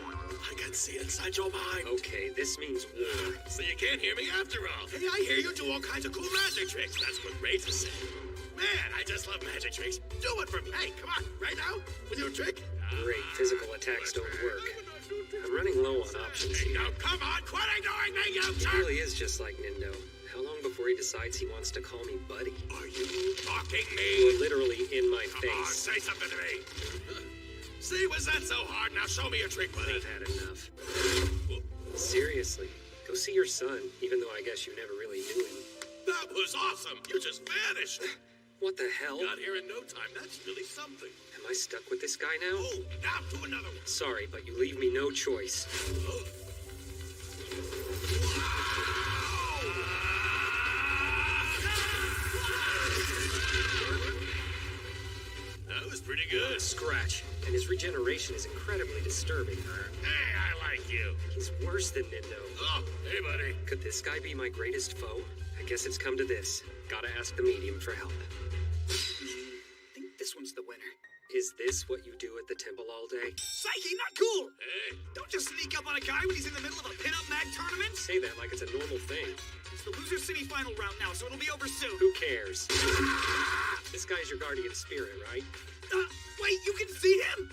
I can see inside your mind. Okay, this means war. So you can't hear me after all. Hey, I hear you do all kinds of cool magic tricks. That's what Razor said. Man, I just love magic tricks. Do it for me. Hey, come on, right now? With your trick? Great, physical attacks don't work. I'm running low on options Hey, here. now come on, quit ignoring me, you He jerk! really is just like Nindo. How long before he decides he wants to call me buddy? Are you mocking You're me? literally in my Come on, face. say something to me. See, was that so hard? Now show me your trick, buddy. I've had enough. Seriously, go see your son, even though I guess you never really knew him. That was awesome. You just vanished. What the hell? Got here in no time. That's really something. Am I stuck with this guy now? Oh, now to another one. Sorry, but you leave me no choice. That was pretty good. Scratch, and his regeneration is incredibly disturbing. Hey, I like you. He's worse than Nindo. Oh, hey, buddy. Could this guy be my greatest foe? I guess it's come to this. Gotta ask the medium for help. I think this one's the winner. Is this what you do at the temple all day? Psyche, not cool! Hey, Don't just sneak up on a guy when he's in the middle of a pin-up mag tournament! Say that like it's a normal thing. It's the loser semi-final round now, so it'll be over soon. Who cares? This guy's your guardian spirit, right? Wait, you can see him?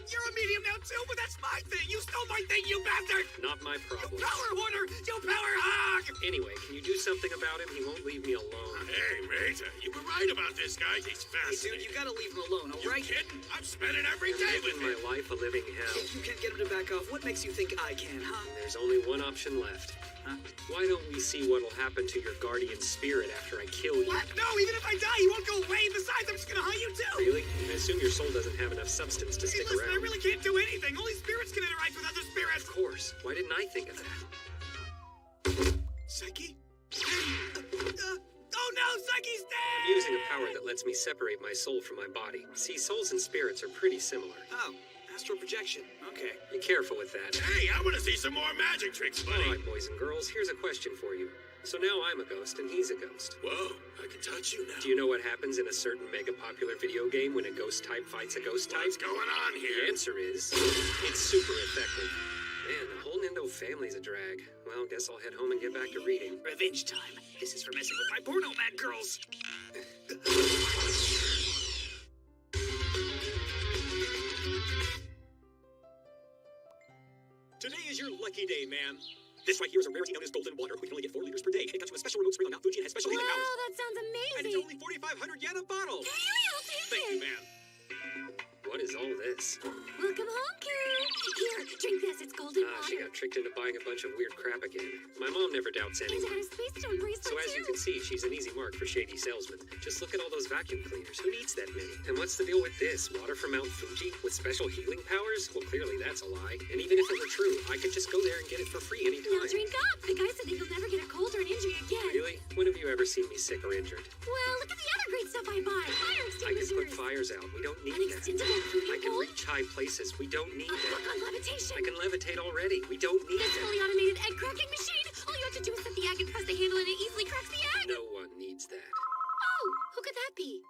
You're a medium now too, but that's my thing! You stole my thing, you bastard! Not my problem. Power hoarder! You power hog! Anyway, can you do something about him? He won't leave me alone. Hey, mate, you were right about this guy. He's Hey, fascinating. dude, you gotta leave him alone, You alright? kidding? I'm spending every day with My him. life a living hell. If you can't get him to back off, what makes you think I can, huh? There's only one option left. Huh? Why don't we see what'll happen to your guardian spirit after I kill you? What? No, even if I die, he won't go away. Besides, I'm just gonna hunt you too. Really? I assume your soul doesn't have enough substance to Hey, stick listen, I around. really can't do anything. Only spirits can interact with other spirits. Of course. Why didn't I think of that? Psyche? Oh no, Psyche's dead! I'm using a power that lets me separate my soul from my body. See, souls and spirits are pretty similar. Oh, astral projection. Okay. Be careful with that. Hey, I want to see some more magic tricks, buddy. All right, boys and girls, here's a question for you. So now I'm a ghost and he's a ghost. Whoa, I can touch you now. Do you know what happens in a certain mega popular video game when a ghost type fights a ghost type? What's going on The here? answer is, it's super effective. Man, the whole Nindo family's a drag. Well, guess I'll head home and get back to reading. Revenge time. This is for messing with my porno mad girls. Today is your lucky day, man. This right here is a rarity known as golden water. We can only get 4 liters per day. It comes with a special remote spring on Mount Fuji and has special healing Wow, powers. that sounds amazing. And it's only 4,500 yen a bottle. Hey, I'll take Thank it. you, man. What is all this? Welcome home, Carol. Here, drink this. It's golden Ah, water. she got tricked into buying a bunch of weird crap again. My mom never doubts And anyone. I got a Space Stone bracelet, So as you too. can see, she's an easy mark for shady salesmen. Just look at all those vacuum cleaners. Who needs that many? And what's the deal with this? Water from Mount Fuji with special healing powers? Well, clearly that's a lie. And even if it were true, I could just go there and get it for free anytime. Now drink up. The guy said that you'll never get a cold or an injury again. Really? When have you ever seen me sick or injured? Well, look at the other great stuff I buy. Fire I can extinguishers. put fires out. We don't need An that. extendable swimming I can pool. reach high places. We don't need A book that. on levitation. I can levitate already. We don't need This fully that. automated egg cracking machine. All you have to do is set the egg and press the handle and it easily cracks the egg. No one needs that. Oh, who could that be?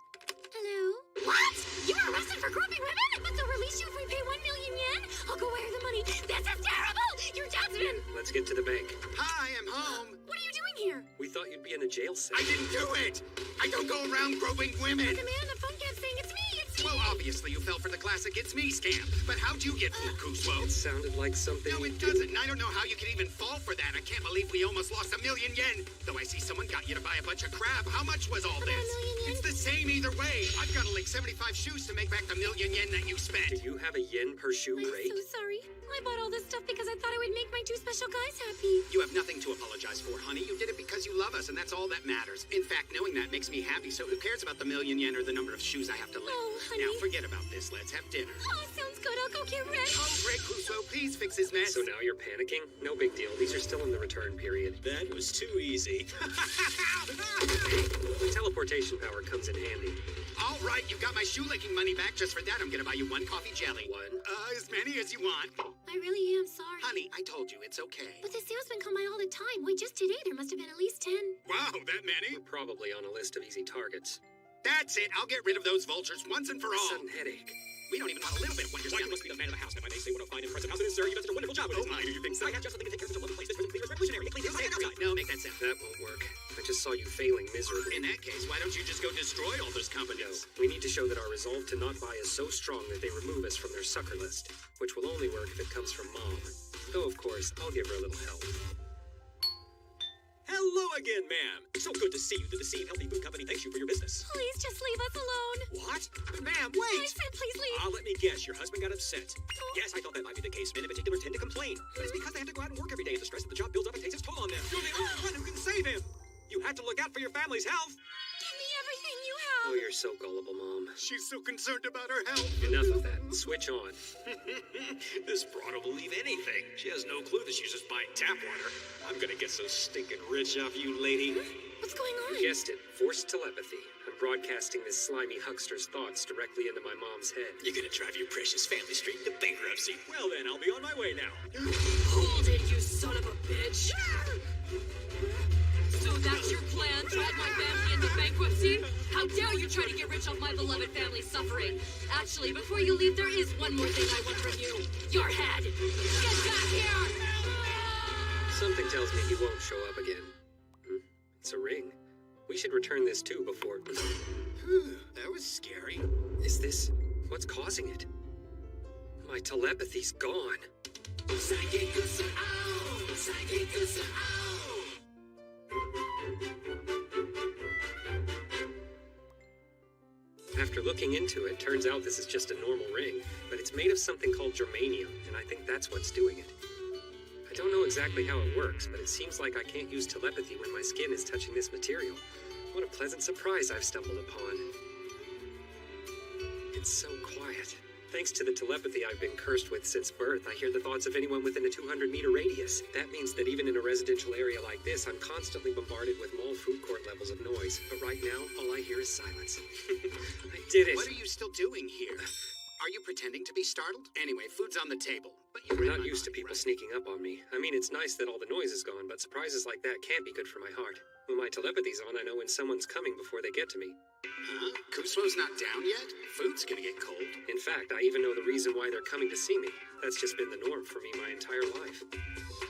Hello? What? You were arrested for groping women? But they'll release you if we pay 1 million yen? I'll go wire the money. This is terrible! Your dad's been... Let's get to the bank. Hi, I'm home. What are you doing here? We thought you'd be in a jail cell. I didn't do it. I don't go around groping women. The man on the phone kept saying, it's me, it's me. Well, obviously you fell for the classic "it's me" scam. But how'd you get fooled, Kusuo? It sounded like something. No, it doesn't. And I don't know how you could even fall for that. I can't believe we almost lost 1 million yen. Though I see someone got you to buy a bunch of crap. How much was all About this? 1 million yen? It's the same either way. I've got to lick 75 shoes to make back the 1 million yen that you spent. Do you have a yen per shoe I'm rate? so sorry. I bought all this stuff because I thought it would make my 2 special guys happy. You have nothing to apologize for, honey. You did it because you love us, and that's all that matters. In fact, knowing that makes me happy, so who cares about the 1 million yen or the number of shoes I have to lick? Oh, honey. Now, forget about this. Let's have dinner. Oh, sounds good. I'll go get ready. Oh, Rick Kusuo, please fix his mess. So now you're panicking? No big deal. These are still in the return period. That was too easy. The teleportation power comes in handy. All right, you got my shoe-licking money back. Just for that, I'm gonna buy you 1 coffee jelly. One? As many as you want. I really am sorry. Honey, I told you, it's okay. But the salesmen come by all the time. Why, just today there must have been at least 10. Wow, that many? We're probably on a list of easy targets. That's it. I'll get rid of those vultures once and for all. Sudden headache. We don't even know a little bit what you're Why, you selling. must be the man of the house. If I may say what a fine, impressive house it is, sir. You've done such a wonderful job with it. Oh, my, do you think so? I have just something to take care of such a lovely place. This prison cleaner is revolutionary. It cleans inside and outside. No, make that sound. That won't work. I just saw you failing miserably. In that case, why don't you just go destroy all those No, companies? we need to show that our resolve to not buy is so strong that they remove us from their sucker list, which will only work if it comes from Mom. Though, of course, I'll give her a little help. Hello again, ma'am. So good to see you. The Deceive Healthy Food Company thanks you for your business. Please just leave us alone. What? But ma'am, I wait! said please leave. Let me guess. Your husband got upset. Yes, I thought that might be the case. Men in particular tend to complain. But it's because they have to go out and work every day, and the stress of the job builds up and takes its toll on them. You're the only one who can save him. You have to look out for your family's health. Give me everything you have. Oh, you're so gullible, Mom. She's so concerned about her health. Enough of that. Switch on. This broad will believe anything. She has no clue that she's just buying tap water. I'm gonna get so stinking rich off you, lady. What's going on? You guessed it. Forced telepathy. I'm broadcasting this slimy huckster's thoughts directly into my mom's head. You're gonna drive your precious family straight into bankruptcy. Well then, I'll be on my way now. Hold it, you son of a bitch! So that's your plan? Drag my family into bankruptcy? How dare you try to get rich off my beloved family's suffering? Actually, before you leave, there is one more thing I want from you. Your head! Get back here! Something tells me he won't show up again. It's a ring. We should return this too before... That was scary. Is this... what's causing it? My telepathy's gone. Psychic Kusuo. After looking into it, turns out this is just a normal ring, but it's made of something called germanium, and I think that's what's doing it. I don't know exactly how it works, but it seems like I can't use telepathy when my skin is touching this material. What a pleasant surprise I've stumbled upon. It's so quiet. Thanks to the telepathy I've been cursed with since birth, I hear the thoughts of anyone within a 200-meter radius. That means that even in a residential area like this, I'm constantly bombarded with mall food court levels of noise. But right now, all I hear is silence. I did it! What are you still doing here? Are you pretending to be startled? Anyway, food's on the table. But We're not used to people sneaking up on me. I mean, it's nice that all the noise is gone, but surprises like that can't be good for my heart. When my telepathy's on, I know when someone's coming before they get to me. Huh? Kusuo's not down yet? Food's gonna get cold. In fact, I even know the reason why they're coming to see me. That's just been the norm for me my entire life.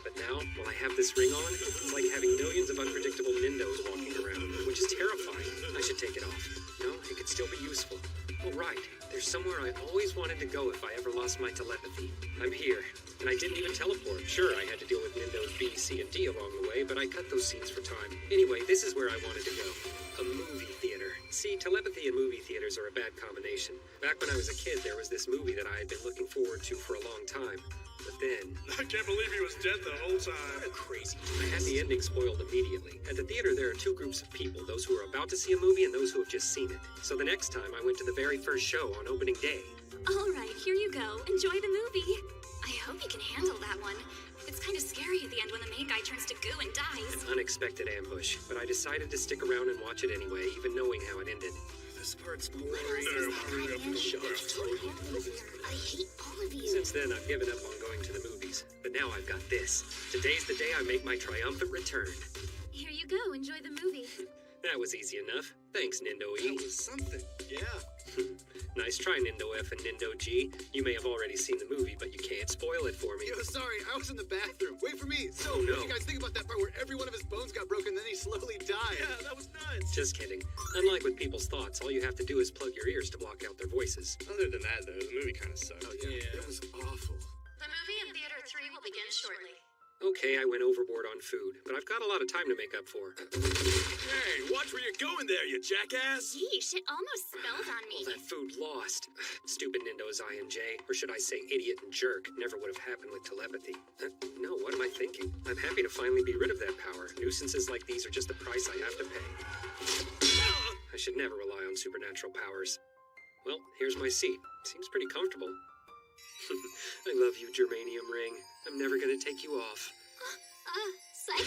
But now, while I have this ring on, it's like having millions of unpredictable nindos walking around, which is terrifying. I should take it off. No, it could still be useful. Oh, right. There's somewhere I always wanted to go if I ever lost my telepathy. I'm here. And I didn't even teleport. Sure, I had to deal with Nindos B, C, and D along the way, but I cut those scenes for time. Anyway, this is where I wanted to go. A movie theater. See, telepathy and movie theaters are a bad combination. Back when I was a kid, there was this movie that I had been looking forward to for a long time. But then... I can't believe he was dead the whole time. What a crazy... I had the ending spoiled immediately. At the theater, there are two groups of people, those who are about to see a movie and those who have just seen it. So the next time, I went to the very first show on opening day. All right, here you go. Enjoy the movie. I hope you can handle that one. It's kind of scary at the end when the main guy turns to goo and dies. An unexpected ambush, but I decided to stick around and watch it anyway, even knowing how it ended. This part's boring. I hate all of you. Since then, I've given up on going to the movies. But now I've got this. Today's the day I make my triumphant return. Here you go. Enjoy the movie. That was easy enough. Thanks, Nindo E. That was something. Yeah. Nice try, Nindo F and Nindo G. You may have already seen the movie, but you can't spoil it for me. Yo, sorry, I was in the bathroom. Wait for me. So, Oh, no. what do you guys think about that part where every one of his bones got broken, then he slowly died? Yeah, that was nuts. Just kidding. Unlike with people's thoughts, all you have to do is plug your ears to block out their voices. Other than that, though, the movie kind of sucked. Oh, yeah, it was awful. The movie in Theater 3 will begin shortly. Okay, I went overboard on food, but I've got a lot of time to make up for. Hey, watch where you're going there, you jackass! Yeesh, it almost spilled on me. All that food lost. Stupid Nindo's I and J, or should I say idiot and jerk, never would have happened with telepathy. No, what am I thinking? I'm happy to finally be rid of that power. Nuisances like these are just the price I have to pay. I should never rely on supernatural powers. Well, here's my seat. Seems pretty comfortable. I love you, Germanium Ring. I'm never gonna take you off. Psych.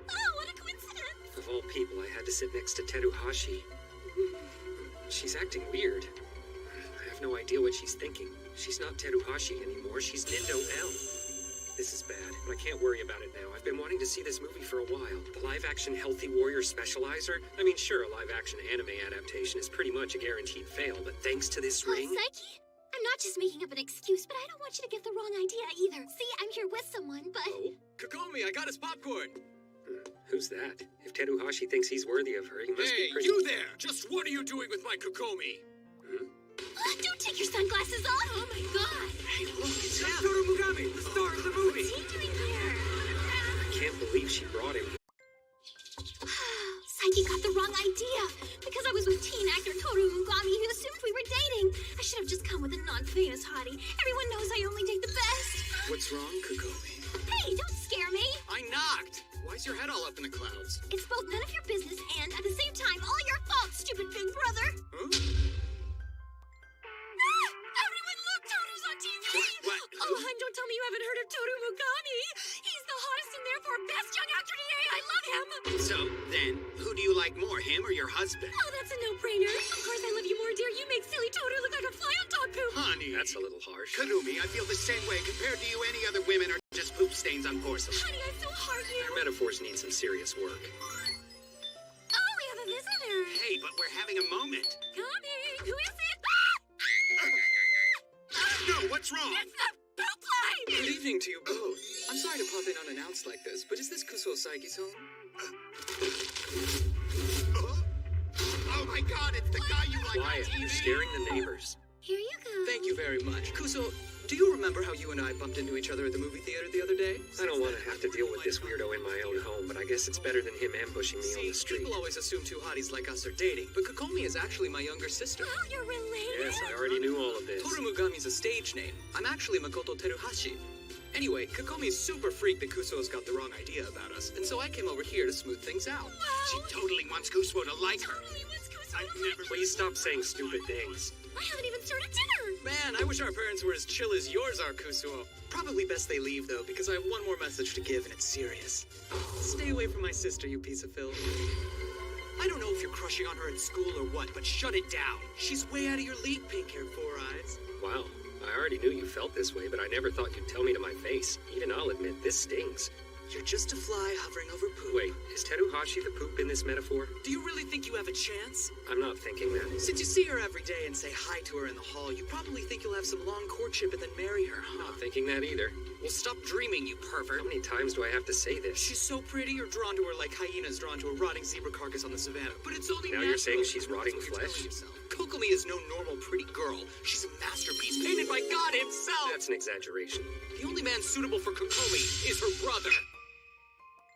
Oh, what a coincidence. Of all people, I had to sit next to Teruhashi. She's acting weird. I have no idea what she's thinking. She's not Teruhashi anymore, she's Nindo L. This is bad, but I can't worry about it now. I've been wanting to see this movie for a while. The live-action Healthy Warrior Specializer? I mean, sure, a live-action anime adaptation is pretty much a guaranteed fail, but thanks to this ring... Psyche? I'm not just making up an excuse, but I don't want you to get the wrong idea either. See, I'm here with someone, but... Oh? Kakomi, I got his popcorn! Who's that? If Teruhashi thinks he's worthy of her, he must Hey, be pretty... you there! Just what are you doing with my Kakomi? Don't take your sunglasses off! Oh my god! Hey, look, it's him! Toru Mugami, the star of the movie! What's he doing here? I can't believe she brought him. Psyche got the wrong idea. Because I was with teen actor Toru Mugami, he assumed we were dating. I should have just come with a non-famous hottie. Everyone knows I only date the best. What's wrong, Kakomi? Hey, don't scare me. I knocked! Why's your head all up in the clouds? It's both none of your business and, at the same time, all your fault, stupid big brother. Huh? Everyone look, Toru's on TV. What? Oh, hon, don't tell me you haven't heard of Toru Mugami. He's the hottest and therefore best young actor today. I love him. So, then, who do you like more, him or your husband? Oh, that's a no-brainer. Of course I love you more, dear. You make silly Toru look like a fly on dog poop. Honey. That's a little harsh. Kagumi, I feel the same way. Compared to you, any other women are just poop stains on porcelain. Honey, I'm so hard you. Your metaphors need some serious work. Oh, we have a visitor. Hey, but we're having a moment. Coming. Who is it? No, what's wrong? It's the poop line. Good evening to you both. I'm sorry to pop in unannounced like this, but is this Kusuo Saiki's home? Oh my god, it's the guy you like Quiet, on TV. you're scaring the neighbors. Here you go. Thank you very much. Kusuo, Do you remember how you and I bumped into each other at the movie theater the other day? I don't want to have to deal with this weirdo in my own home, but I guess it's better than him ambushing me on the street. People always assume two hotties like us are dating, but Kokomi is actually my younger sister. Oh, you're related? Yes, I already knew all of this. Torumugami's a stage name. I'm actually Makoto Teruhashi. Anyway, Kokomi's super freaked that Kusuo's got the wrong idea about us, and so I came over here to smooth things out. She totally wants Kusuo to like her. I've never... Please stop saying stupid things. I haven't even started dinner. Man, I wish our parents were as chill as yours are, Kusuo. Probably best they leave, though, because I have one more message to give, and it's serious. Stay away from my sister, you piece of filth. I don't know if you're crushing on her at school or what, but shut it down. She's way out of your league, pink-haired Four Eyes. Wow. I already knew you felt this way, but I never thought you'd tell me to my face. Even I'll admit, this stings. You're just a fly hovering over poop. Wait, is Teruhashi the poop in this metaphor? Do you really think you have a chance? I'm not thinking that. Since you see her every day and say hi to her in the hall, you probably think you'll have some long courtship and then marry her, huh? Not thinking that either. Well, stop dreaming, you pervert. How many times do I have to say this? She's so pretty, you're drawn to her like hyenas drawn to a rotting zebra carcass on the savannah. But it's only Now natural. you're saying she's rotting That's what you're flesh? telling yourself. Kokomi is no normal pretty girl. She's a masterpiece painted by God himself. That's an exaggeration. The only man suitable for Kokomi is her brother.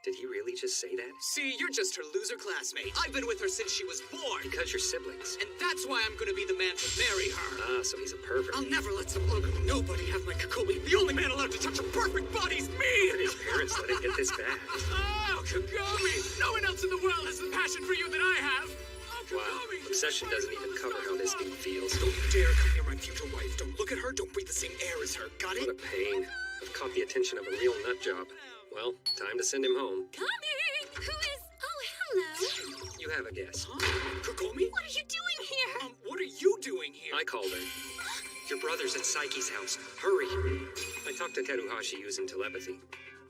Did he really just say that? See, you're just her loser classmate. I've been with her since she was born. Because you're siblings. And that's why I'm gonna be the man to marry her. Ah, so he's a pervert. I'll never let some ugly nobody have my Kokomi. The only man allowed to touch a perfect body's me! How did his parents let him get this bad? Oh, Kokomi! No one else in the world has the passion for you that I have! Oh, Wow, Kokomi! obsession doesn't even cover how this dude feels. Don't dare come near my future wife. Don't look at her. Don't breathe the same air as her. Got it? What a pain. I've caught the attention of a real nut job. Well, time to send him home. Coming! Who is... Oh, hello. You have a guess. Huh? Kokomi? What are you doing here? What are you doing here? I called her. Your brother's at Psyche's house. Hurry. I talked to Teruhashi using telepathy.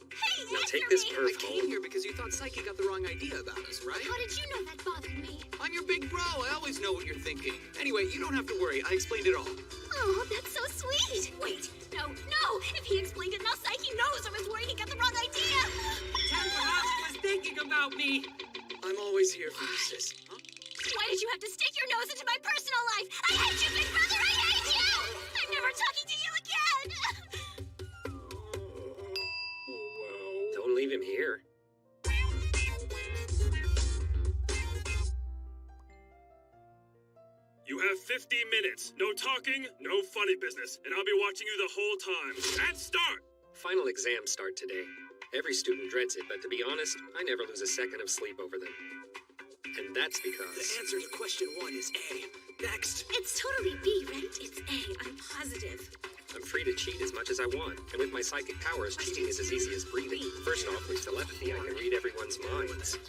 Hey, Now answer take this me. perv I came home. here because you thought Psyche got the wrong idea about us, right? How did you know that bothered me? I'm your big bro. I always know what you're thinking. Anyway, you don't have to worry. I explained it all. Oh, that's so sweet. Wait, no. If he explained it, now Psyche knows I was worried he got the wrong idea. Teruhashi was thinking about me. I'm always here for you, sis. Huh? Why did you have to stick your nose into my personal life? I hate you, big brother. I hate you. I'm never talking to you again. Don't leave him here. You have 50 minutes. No talking, no funny business, and I'll be watching you the whole time. And start! Final exams start today. Every student dreads it, but to be honest, I never lose a second of sleep over them. And that's because... The answer to question 1 is A. Next. It's totally B, right? It's A. I'm positive. I'm free to cheat as much as I want, and with my psychic powers, cheating is as easy as breathing. First off, with telepathy, I can read everyone's minds.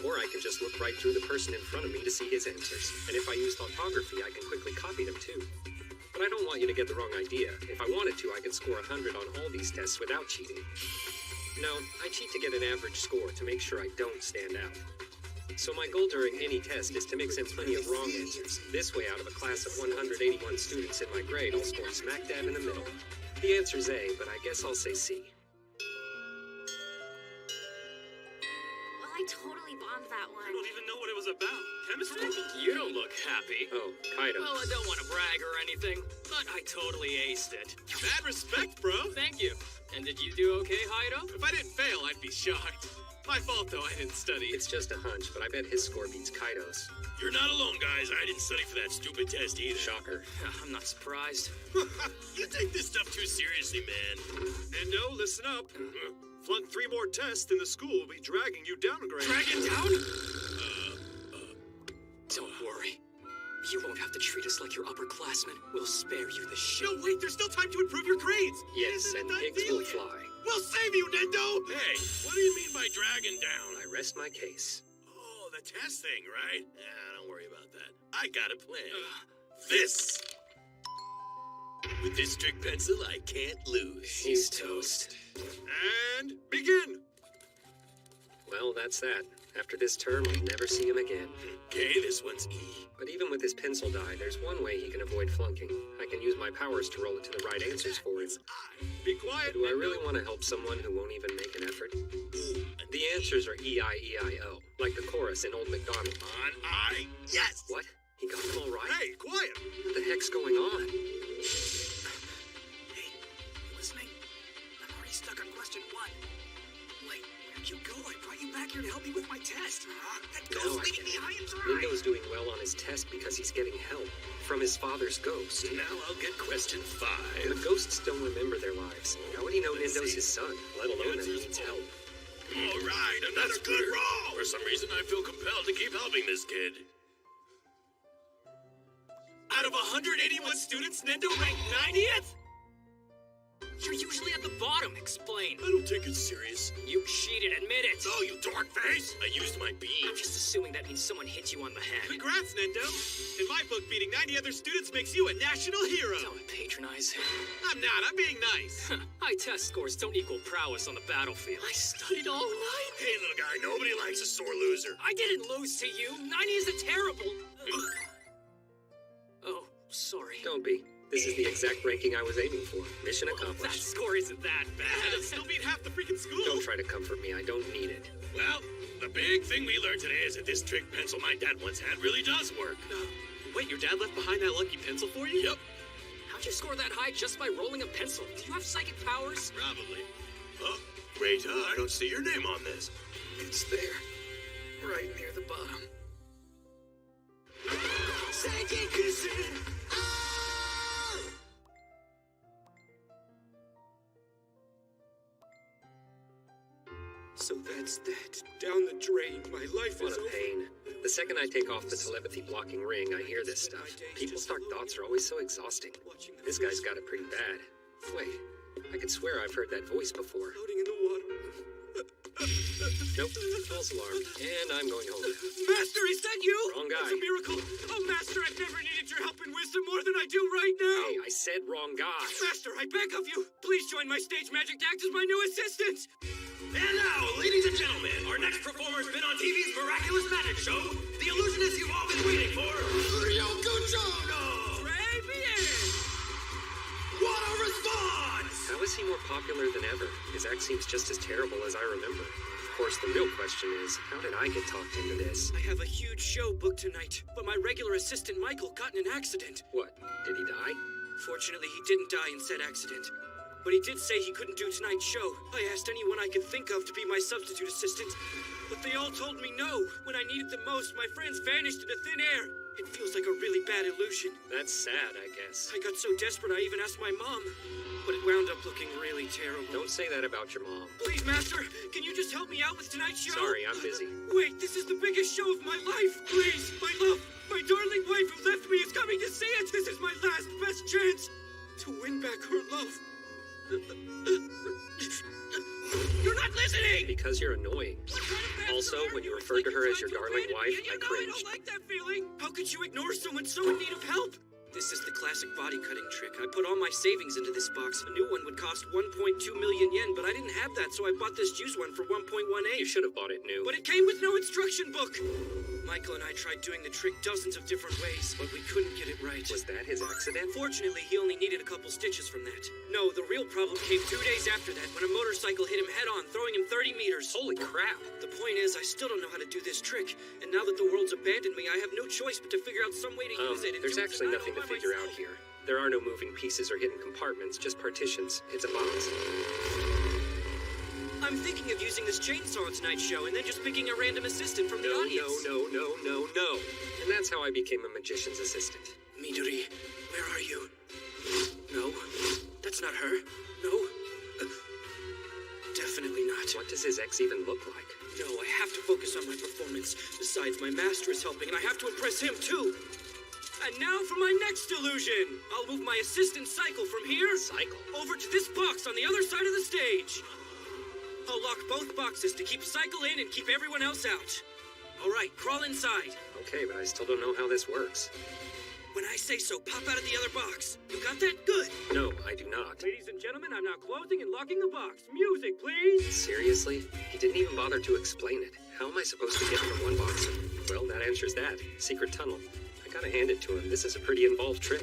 Or I can just look right through the person in front of me to see his answers. And if I use thoughtography, I can quickly copy them too. But I don't want you to get the wrong idea. If I wanted to, I could score 100 on all these tests without cheating. No, I cheat to get an average score to make sure I don't stand out. So my goal during any test is to mix in plenty of wrong answers. This way, out of a class of 181 students in my grade, I'll score smack dab in the middle. The answer's A, but I guess I'll say C. Well, I totally bombed that one. I don't even know what it was about. Chemistry? You don't look happy. Oh, Kaido. Well, I don't want to brag or anything, but I totally aced it. Mad respect, bro. Thank you. And did you do okay, Haido? If I didn't fail, I'd be shocked. My fault, though. I didn't study. It's just a hunch, but I bet his score beats Kaido's. You're not alone, guys. I didn't study for that stupid test either. Shocker. I'm not surprised. You take this stuff too seriously, man. Endo, listen up. Flunk 3 more tests, and the school will be dragging you down a grade. Drag it down? Don't worry. You won't have to treat us like your upperclassmen. We'll spare you the shit. No, wait, there's still time to improve your grades. Yes, and pigs will fly. We'll save you, Nendo. Hey, what do you mean by dragging down? I rest my case. Oh, the test thing, right? Yeah, don't worry about that. I got a plan. This. With this trick pencil, I can't lose. He's toast. And begin. Well, that's that. After this term, I'll never see him again. Okay, this one's E. But even with his pencil die, there's one way he can avoid flunking. I can use my powers to roll it to the right answers for him. Be quiet. Do I really want to help someone who won't even make an effort? The answers are E-I-E-I-O, like the chorus in Old MacDonald. On I. Yes. What? He got them all right? Hey, quiet. What the heck's going on? Hey, Where'd you go? I brought you back here to help me with my test. Huh? That Now ghost I leaving get me high and it. dry. Nindo's doing well on his test because he's getting help from his father's ghost. Now I'll get question 5. The ghosts don't remember their lives. How would he know Nindo's his son, let alone that he needs help? All right, another good roll! For some reason, I feel compelled to keep helping this kid. Out of 181 students, Nendo ranked 90th? You're usually at the bottom. Explain. I don't take it serious. You cheated. Admit it. Oh, you dork face! I used my beam. I'm just assuming that means someone hit you on the head. Congrats, Nendo. In my book, beating 90 other students makes you a national hero. Don't patronize. I'm not. I'm being nice. High test scores don't equal prowess on the battlefield. I studied all night. Hey, little guy, nobody likes a sore loser. I didn't lose to you. 90 is a terrible... Oh, sorry. Don't be. This is the exact ranking I was aiming for. Mission That accomplished. score isn't that bad. I'd still beat half the freaking school. Don't try to comfort me. I don't need it. Well, the big thing we learned today is that this trick pencil my dad once had really does work. Wait, your dad left behind that lucky pencil for you? Yep, How'd you score that high just by rolling a pencil? Do you have psychic powers? probably. Oh, wait, I don't see your name on this. It's there. Right near the bottom. So that's that. Down the drain. My life What is a over. pain. The second I take off the telepathy blocking ring, I hear this stuff. People's dark thoughts are always so exhausting. This guy's got it pretty bad. Wait, I could swear I've heard that voice before. Floating in the water. Nope, false alarm. And I'm going home. Master, is that you? Wrong guy. It's a miracle. Oh, Master, I've never needed your help and wisdom more than I do right now. Hey, I said wrong guy. Master, I beg of you. Please join my stage magic to act as my new assistant. And now, ladies and gentlemen, our next performer's been on TV's Miraculous Magic Show, the illusionist you've all been waiting for, Ryokuchono! What a response! How is he more popular than ever? His act seems just as terrible as I remember. Of course, the real question is, how did I get talked into this? I have a huge show booked tonight, but my regular assistant Michael got in an accident. What, did he die? Fortunately, he didn't die in said accident. But he did say he couldn't do tonight's show. I asked anyone I could think of to be my substitute assistant, but they all told me no. When I needed them most, my friends vanished into thin air. It feels like a really bad illusion. That's sad, I guess. I got so desperate I even asked my mom, but it wound up looking really terrible. Don't say that about your mom. Please, Master, can you just help me out with tonight's show? Sorry, I'm busy. Wait, this is the biggest show of my life. Please, my love, my darling wife who left me is coming to see it. This is my last best chance to win back her love. You're not listening! Because you're annoying. Also, when you refer to her as your darling wife, I I cringe. don't like that feeling. How could you ignore someone so in need of help? This is the classic body cutting trick. I put all my savings into this box. A new one would cost 1.2 million yen, but I didn't have that, so I bought this used one for 1.18. You should have bought it new. But it came with no instruction book. Michael and I tried doing the trick dozens of different ways, but we couldn't get it right. Was that his accident? Fortunately, he only needed a couple stitches from that. No, the real problem came 2 days after that when a motorcycle hit him head-on, throwing him 30 meters. Holy crap. The point is, I still don't know how to do this trick, and now that the world's abandoned me, I have no choice but to figure out some way to use it. And There's do it actually tonight nothing all to by figure out myself. here. There are no moving pieces or hidden compartments, just partitions. It's a box. I'm thinking of using this chainsaw on tonight's show and then just picking a random assistant from the No, audience. no. And that's how I became a magician's assistant. Midori, where are you? No, that's not her. No. Definitely not. What does his ex even look like? No, I have to focus on my performance. Besides, my master is helping, and I have to impress him, too. And now for my next illusion. I'll move my assistant Cycle from here over to this box on the other side of the stage. I'll lock both boxes to keep Cycle in and keep everyone else out. All right, crawl inside. Okay, but I still don't know how this works. When I say so, pop out of the other box. You got that? Good. No, I do not. Ladies and gentlemen, I'm now closing and locking the box. Music, please. Seriously? He didn't even bother to explain it. How am I supposed to get from one box? Well, that answers that. Secret tunnel. I gotta hand it to him. This is a pretty involved trick.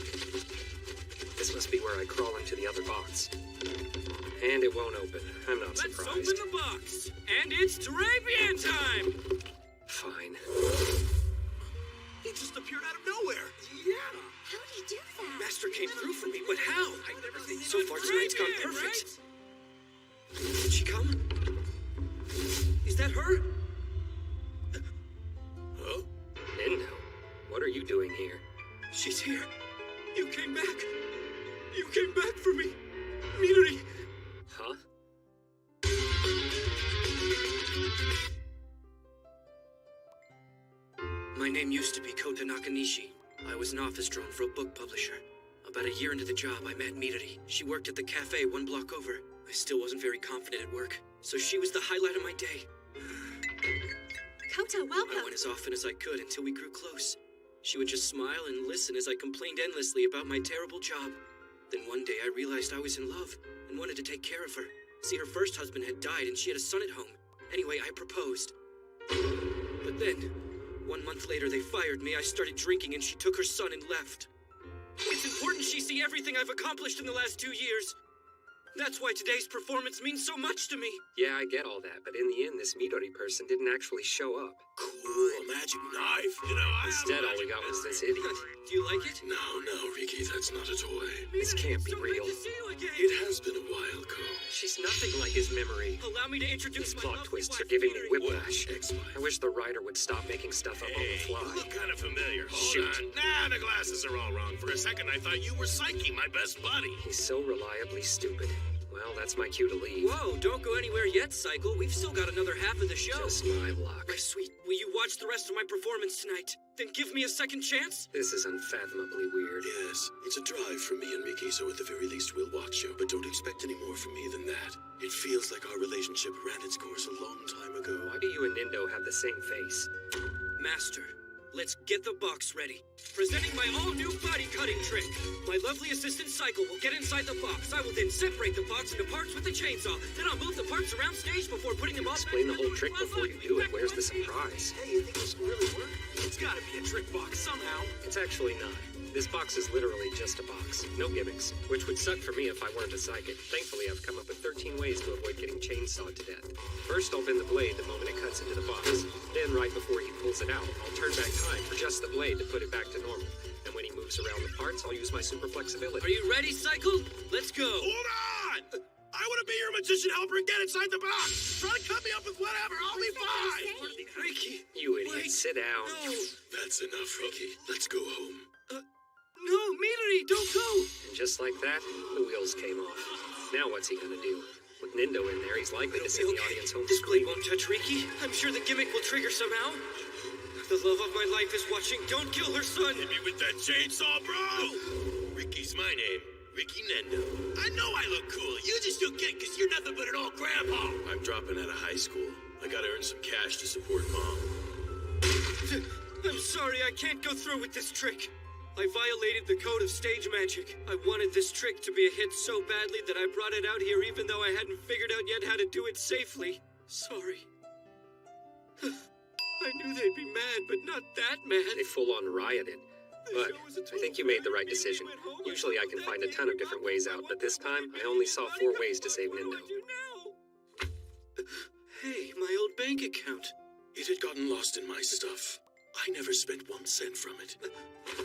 This must be where I crawl into the other box. And it won't open. I'm not Let's surprised. open the box. And it's Drabian time. Fine. He just appeared out of nowhere. Yeah. How did he do that? Master came through for me, but how? I've never seen So far tonight's gone Drabian, perfect. right? Did she come? her? Huh? Nindo, what are you doing here? She's here. You came back. You came back for me. Midori. Huh? My name used to be Kota Nakanishi. I was an office drone for a book publisher. About a year into the job, I met Midori. She worked at the cafe one block over. I still wasn't very confident at work, so she was the highlight of my day. Kota, welcome. I went as often as I could until we grew close. She would just smile and listen as I complained endlessly about my terrible job. Then one day I realized I was in love and wanted to take care of her. See, her first husband had died and she had a son at home. Anyway, I proposed. But then, 1 month later, they fired me. I started drinking and she took her son and left. It's important she see everything I've accomplished in the last 2 years. That's why today's performance means so much to me. Yeah, I get all that, but in the end, this Midori person didn't actually show up. Cool, a magic knife. You know, Instead, all we got was this idiot. Do you like it? No, Ricky, that's not a toy. This can't be real. It has been a while, Cole. She's nothing like his memory. Allow me to introduce These my plot lovely twists wife, are giving me Midori. whiplash. I wish the writer would stop making stuff up on the You fly. look kind of familiar. Hold Shoot. on. Nah, the glasses are all wrong. For a second, I thought you were Psyche, my best buddy. He's so reliably stupid. Well, that's my cue to leave. Whoa, don't go anywhere yet, Cycle. We've still got another half of the show. Just my luck. My sweet, will you watch the rest of my performance tonight? Then give me a second chance? This is unfathomably weird. Yes, it's a drive for me and Mickey, so at the very least we'll watch you. But don't expect any more from me than that. It feels like our relationship ran its course a long time ago. Why do you and Nindo have the same face? Master, let's get the box ready. Presenting my all-new body cutting trick. My lovely assistant Cycle will get inside the box. I will then separate the box into parts with a chainsaw. Then I'll move the parts around stage before putting them all Explain the whole trick before you do it. Where's the surprise? Hey, you think this will really work? It's gotta be a trick box somehow. It's actually not. This box is literally just a box. No gimmicks. Which would suck for me if I weren't a psychic. Thankfully, I've come up with 13 ways to avoid getting chainsawed to death. First, I'll bend the blade the moment it cuts into the box. Then, right before he pulls it out, I'll turn back time for just the blade to put it back to normal. And when he moves around the parts, I'll use my super flexibility. Are you ready, Cycle? Let's go. Hold on! I want to be your magician helper and get inside the box. Try to cut me up with whatever. I'll be fine. Ricky. You idiot, sit down. No. That's enough, Ricky. Let's go home. No, Midori, don't go. And just like that, the wheels came off. Now what's he gonna do? With Nindo in there, he's likely to send the audience home This blade screaming. won't touch Ricky. I'm sure the gimmick will trigger somehow. The love of my life is watching. Don't kill her son. Hit me with that chainsaw, bro. Ricky's my name. Ricky Nendo. I know I look cool. You just don't get it because you're nothing but an old grandpa. I'm dropping out of high school. I gotta earn some cash to support Mom. I'm sorry, I can't go through with this trick. I violated the code of stage magic. I wanted this trick to be a hit so badly that I brought it out here even though I hadn't figured out yet how to do it safely. Sorry. I knew they'd be mad, but not that mad. They full-on rioted. But I think you made the right decision. Usually I can find a ton of different ways out, but this time I only saw 4 ways to save Nindo. Hey, my old bank account. It had gotten lost in my stuff. I never spent 1 cent from it.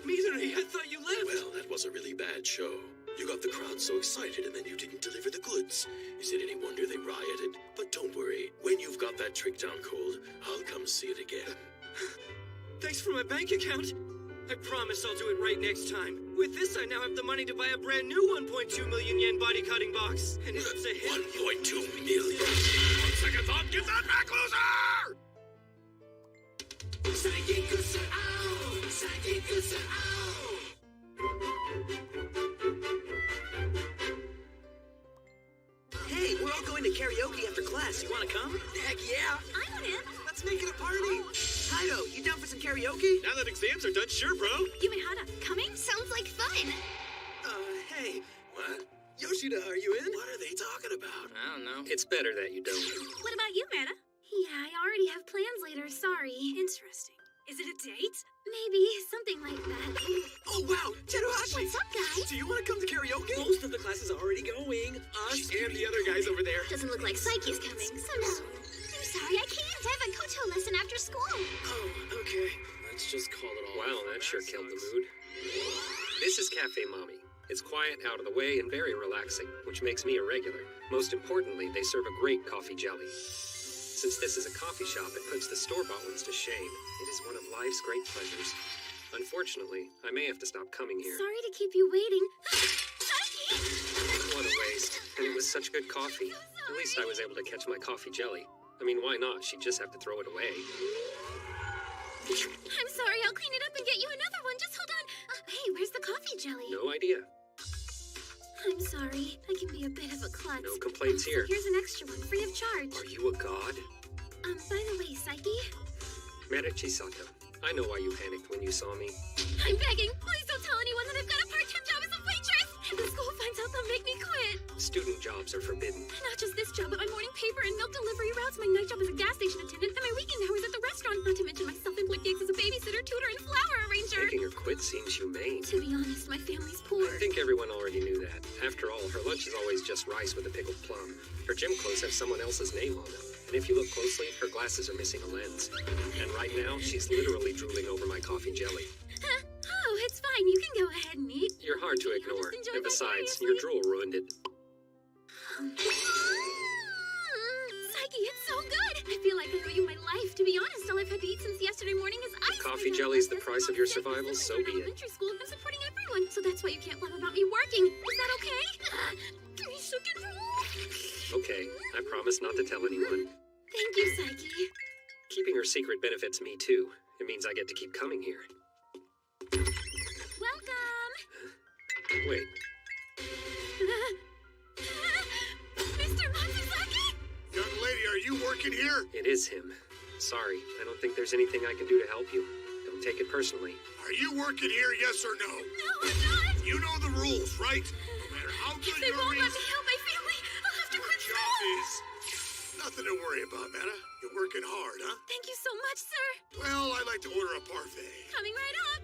Midori, I thought you left. Well, that was a really bad show. You got the crowd so excited and then you didn't deliver the goods. Is it any wonder they rioted? But don't worry, when you've got that trick down cold, I'll come see it again. Thanks for my bank account. I promise I'll do it right next time. With this, I now have the money to buy a brand new 1.2 million yen body cutting box. And if it's a hit... 1.2 million? On second thought, give that back, loser! Hey, we're all going to karaoke after class. You want to come? Heck yeah. I want in. Let's make it a party. Kaido, you down for some karaoke? Now that exams are done, sure, bro. You and Hana coming? Sounds like fun. Hey. What? Yoshida, are you in? What are they talking about? I don't know. It's better that you don't. What about you, Mana? Yeah, I already have plans later. Sorry. Interesting. Is it a date? Maybe something like that. Oh, wow. Teruhashi. What's up, guys? Do you want to come to karaoke? Most of the class is already going. Us and the other guys over there. Doesn't look like Psyche's coming, so no. I'm sorry, I can't. I have a koto lesson after school. Oh, okay. Let's just call it all. Wow, that sure killed the mood. This is Cafe Mommy. It's quiet, out of the way, and very relaxing, which makes me a regular. Most importantly, they serve a great coffee jelly. Since this is a coffee shop, it puts the store-bought ones to shame. It is one of life's great pleasures. Unfortunately, I may have to stop coming here. Sorry to keep you waiting. What a waste. And it was such good coffee. At least I was able to catch my coffee jelly. I mean, why not? She'd just have to throw it away. I'm sorry, I'll clean it up and get you another one. Just hold on. Hey, where's the coffee jelly? No idea. I'm sorry. I can be a bit of a klutz. No complaints So here. here's an extra one, free of charge. Are you a god? By the way, Psyche, Merichisato, I know why you panicked when you saw me. I'm begging. Please don't tell anyone that I've got a part-time job as a waitress. If the school finds out, they'll make me quit. Student jobs are forbidden. Not just this job, but my morning paper and milk delivery routes, my night job as a gas station attendant, and my weekend hours at the restaurant, not to mention my self-employed gigs as a babysitter, tutor, and flower arranger. Making her quit seems humane. To be honest, my family's poor. I think everyone already knew that. After all, her lunch is always just rice with a pickled plum. Her gym clothes have someone else's name on them. And if you look closely, her glasses are missing a lens. And right now, she's literally drooling over my coffee jelly. Oh, it's fine. You can go ahead and eat. You're hard to ignore. Just enjoy And my besides, seriously. your drool ruined it. Psyche, it's so good. I feel like I owe you my life. To be honest, all I've had to eat since yesterday morning is ice. Coffee jelly's the price of your survival, so be it. Elementary school, I'm supporting everyone, so that's why you can't laugh about me working. Is that okay? Give me chicken roll. Okay, I promise not to tell anyone. Thank you, Psyche. Keeping her secret benefits me too. It means I get to keep coming here. Welcome. Wait, Mr. Matsuzaki? Young lady, are you working here? it is him. Sorry, I don't think there's anything I can do to help you. Don't take it personally. Are you working here, yes or no? No, I'm not. You know the rules, right? No matter how good They your won't let me reason help my family. I'll have to quit job school. is. Nothing to worry about, Meta. You're working hard, huh? Thank you so much, sir. Well, I'd like to order a parfait. Coming right up.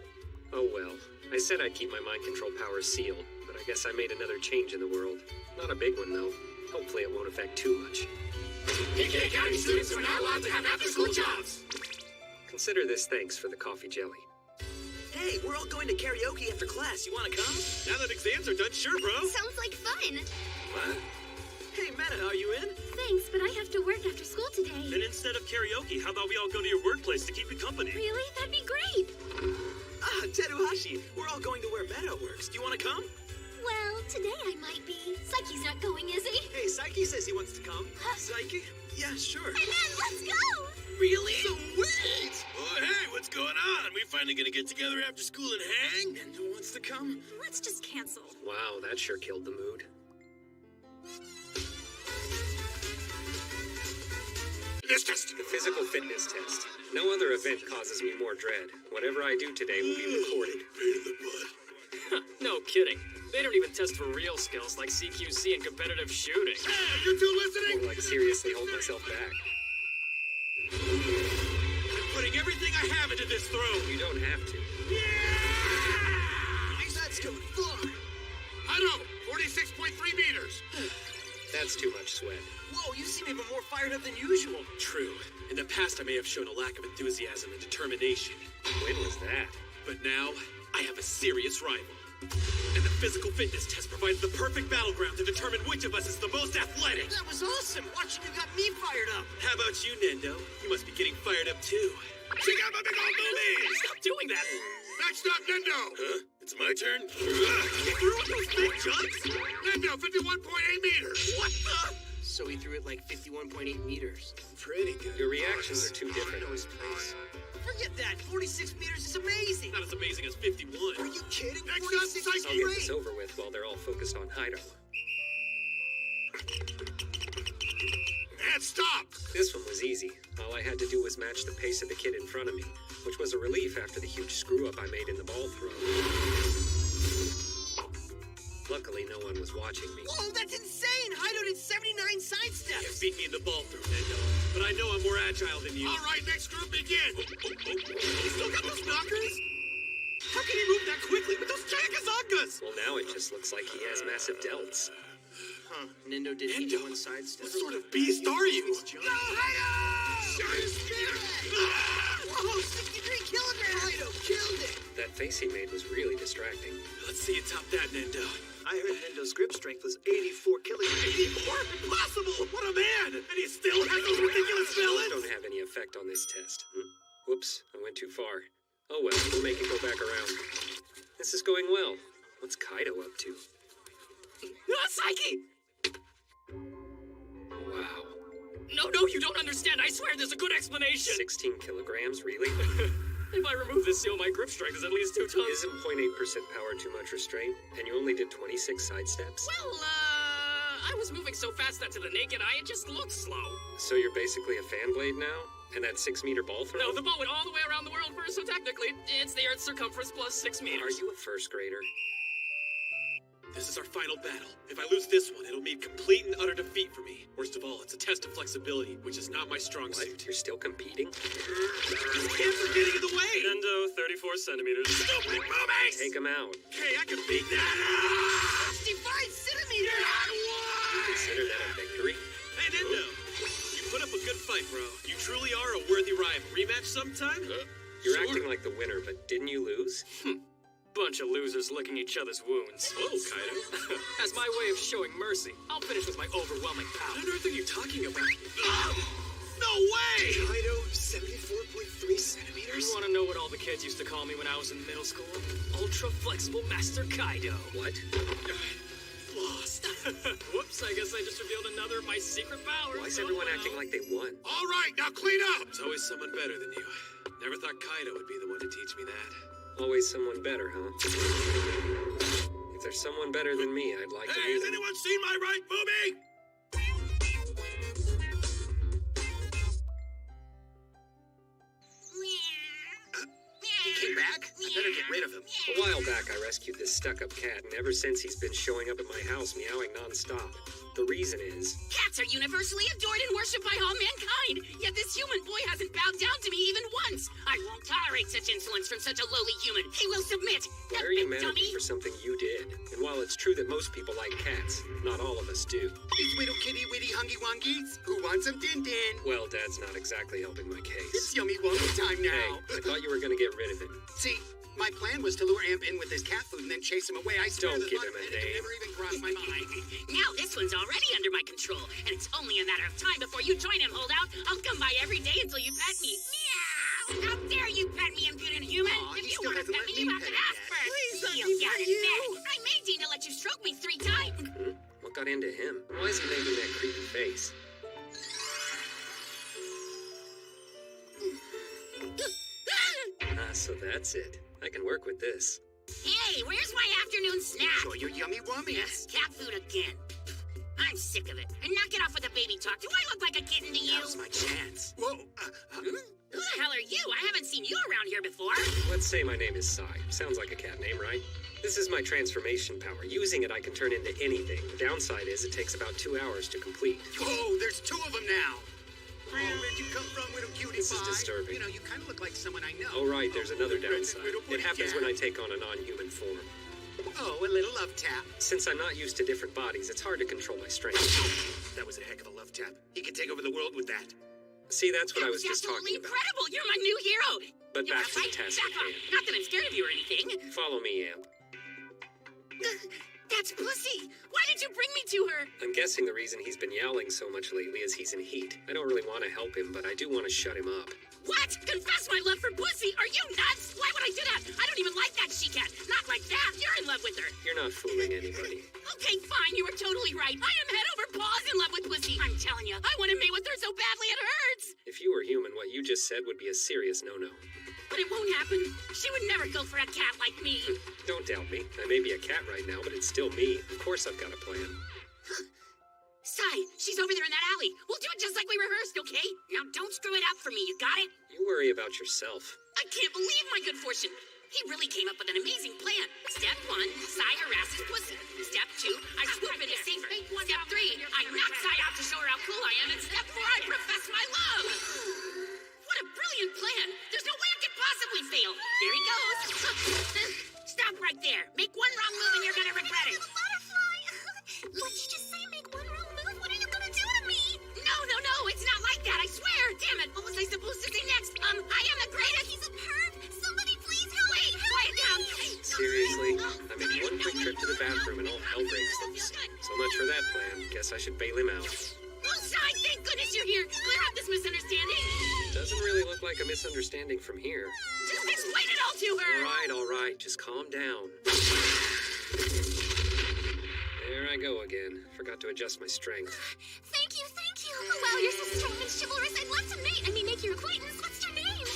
Oh well, I said I'd keep my mind control powers sealed, but I guess I made another change in the world. Not a big one though. Hopefully it won't affect too much. PK Academy students are not allowed to have after-school jobs. Consider this thanks for the coffee jelly. Hey, we're all going to karaoke after class. You want to come? Now that exams are done, sure, bro. Sounds like fun. What? Hey, Meta, are you in? Thanks, but I have to work after school today. Then instead of karaoke, how about we all go to your workplace to keep you company? Really? That'd be great. Ah, Teruhashi, we're all going to where Meta works. Do you want to come? Well, today I might be. Psyche's not going, is he? Hey, Psyche says he wants to come. Psyche? Yeah, sure. Hey, man, let's go! Really? Sweet! Oh, hey, what's going on? We finally gonna get together after school and hang? And who wants to come? Let's just cancel. Wow, that sure killed the mood. This test. The physical fitness test. No other event causes me more dread. Whatever I do today will be recorded. Pain in the butt. No kidding. They don't even test for real skills like CQC and competitive shooting. Hey, you two listening? More like seriously hold myself back. I'm putting everything I have into this throw. You don't have to. That's going far. I know. 46.3 meters. That's too much sweat. Whoa, you seem even more fired up than usual. True. In the past, I may have shown a lack of enthusiasm and determination. When was that? But now, I have a serious rival. And the physical fitness test provides the perfect battleground to determine which of us is the most athletic. That was awesome. Watching you got me fired up. How about you, Nendo? You must be getting fired up too. Check out my big old boobies! Stop doing that! Next up, Nendo! Huh? It's my turn? You threw with those big jumps? Nendo, 51.8 meters! What the? So he threw it like 51.8 meters. Pretty good. Your reactions are too different. Forget that. 46 meters is amazing. Not as amazing as 51. Are you kidding? Next up, 46 is I'll get great. this over with while they're all focused on Haido. And stop! This one was easy. All I had to do was match the pace of the kid in front of me, which was a relief after the huge screw-up I made in the ball throw. Luckily, no one was watching me. Whoa, that's insane! Haido did 79 side You steps. beat me in the ball through, Nendo. But I know I'm more agile than you. All right, next group, begin! You still got those knockers? How can he move that quickly with those Chakazangas? Well, now it just looks like he has massive delts. Huh, Nendo did Nendo, 81 side steps. What sort of beast are you? Go, Haido! Show your spirit! Whoa, 63 kilograms! Haido killed it! That face he made was really distracting. Let's see you top that, Nendo. I heard Nendo's grip strength was 84 kilograms. 84? Impossible! What a man! And he still has those ridiculous films! effect on this test. Whoops, I went too far. Oh well, we'll make it go back around. This is going well. What's Kaido up to? Psyche! Wow. No, you don't understand. I swear there's a good explanation. 16 kilograms, really? If I remove this seal, my grip strength is at least 2 tons. Isn't 0.8% power too much restraint? And you only did 26 side steps? Well, I was moving so fast that to the naked eye, it just looked slow. So you're basically a fan blade now? And that 6-meter ball throw? No, the ball went all the way around the world first, so technically, it's the Earth's circumference plus 6 meters. Are you a first grader? This is our final battle. If I lose this one, it'll mean complete and utter defeat for me. Worst of all, it's a test of flexibility, which is not my strong suit. You're still competing? These kids are getting in the way! Nendo, 34 centimeters. Stupid movies! Take him out. Hey, I can beat that! 65 centimeters! You consider that a victory? Hey, Nendo! You put up a good fight, bro. You truly are a worthy rival. Rematch sometime? You're acting like the winner, but didn't you lose? Bunch of losers licking each other's wounds. Oh, Kaido. As my way of showing mercy, I'll finish with my overwhelming power. What on earth are you talking about? No way! Kaido, 74.3 centimeters? You want to know what all the kids used to call me when I was in middle school? Ultra Flexible Master Kaido. What? Lost. Whoops, I guess I just revealed another of my secret powers. Why is everyone acting like they won? All right, now clean up! There's always someone better than you. Never thought Kaido would be the one to teach me that. Always someone better, huh? If there's someone better than me, I'd like to Hey, meet has him. anyone seen my right movie? He came back? I better get rid of him. A while back, I rescued this stuck-up cat, and ever since he's been showing up at my house meowing non-stop. The reason is... Cats are universally adored and worshipped by all mankind, yet this human boy hasn't bowed down to me even once. I won't tolerate such insolence from such a lowly human. He will submit. Why are you mad at me for something you did? And while it's true that most people like cats, not all of us do. These little kitty witty hungy wonkies. Who wants some din din? Well, Dad's not exactly helping my case. It's yummy wonky time now. Hey, I thought you were gonna get rid of him. See, my plan was to lure Amp in with his cat food and then chase him away. I swear Don't the give thought him a of it name. never even crossed my mind. Now this one's already under my control, and it's only a matter of time before you join him, holdout. I'll come by every day until you pet me. Meow! How dare you pet me, impudent human! Aw, If he you still want to hasn't pet let me, me you have to pet him ask yet. first. Please let You'll me get pet it you. back. I may deign to let you stroke me 3 times. What got into him? Why is he making that creepy face? So that's it. I can work with this. Hey, where's my afternoon snack? Enjoy your yummy wummies. Yes, cat food again. I'm sick of it. And knock it off with the baby talk. Do I look like a kitten to you? Now's my chance. Whoa. Who the hell are you? I haven't seen you around here before. Let's say my name is Sai. Sounds like a cat name, right? This is my transformation power. Using it, I can turn into anything. The downside is it takes about 2 hours to complete. Oh, there's 2 of them now. Where'd you come from, little cutie This is pie? disturbing. You know, you kind of look like someone I know. Oh, right, there's another downside. little It happens cat. when I take on a non-human form. Oh, a little love tap. Since I'm not used to different bodies, it's hard to control my strength. That was a heck of a love tap. He can take over the world with that. See, that's what I was That just talking about. incredible. You're my new hero. But You back wanna to the fight? task Back at off. hand. Not that I'm scared of you or anything. Follow me, Amp. That's Pussy. Why did you bring me to her? I'm guessing the reason he's been yowling so much lately is he's in heat. I don't really want to help him, but I do want to shut him up. What? Confess my love for Pussy? Are you nuts? Why would I do that? I don't even like that she-cat. Not like that. You're in love with her. You're not fooling anybody. Okay, fine. You were totally right. I am head over paws in love with Pussy. I'm telling you, I want to mate with her so badly it hurts. If you were human, what you just said would be a serious no-no. But it won't happen. She would never go for a cat like me. Don't doubt me. I may be a cat right now, but it's still me. Of course I've got a plan. Sai, she's over there in that alley. We'll do it just like we rehearsed, okay? Now don't screw it up for me, you got it? You worry about yourself. I can't believe my good fortune. He really came up with an amazing plan. Step 1, Sai harasses Pussy. Step 2, I swoop in to save her. Step 3, I knock Sai out to show her how cool I am. And step 4, I profess my love. What a brilliant plan. There's no way it could possibly fail. There he goes. Stop right there. Make one wrong move and you're gonna regret it. Butterfly! What did you just say? Make one wrong move? What are you gonna do to me? No, it's not like that, I swear. Damn it, what was I supposed to say next? I am the greatest. He's a perv! Somebody please help Wait, me! quiet down. Seriously? I made one quick trip to the bathroom and all hell breaks loose. So much for that plan. Guess I should bail him out. Oh, Sai, thank goodness you're here. Clear up this misunderstanding. Doesn't like a misunderstanding from here. Just explain it all to her! All right, just calm down. There I go again. Forgot to adjust my strength. Thank you, thank you. Oh, wow, you're so strong and chivalrous. I'd love to mate. I mean, make your acquaintance. What's your name?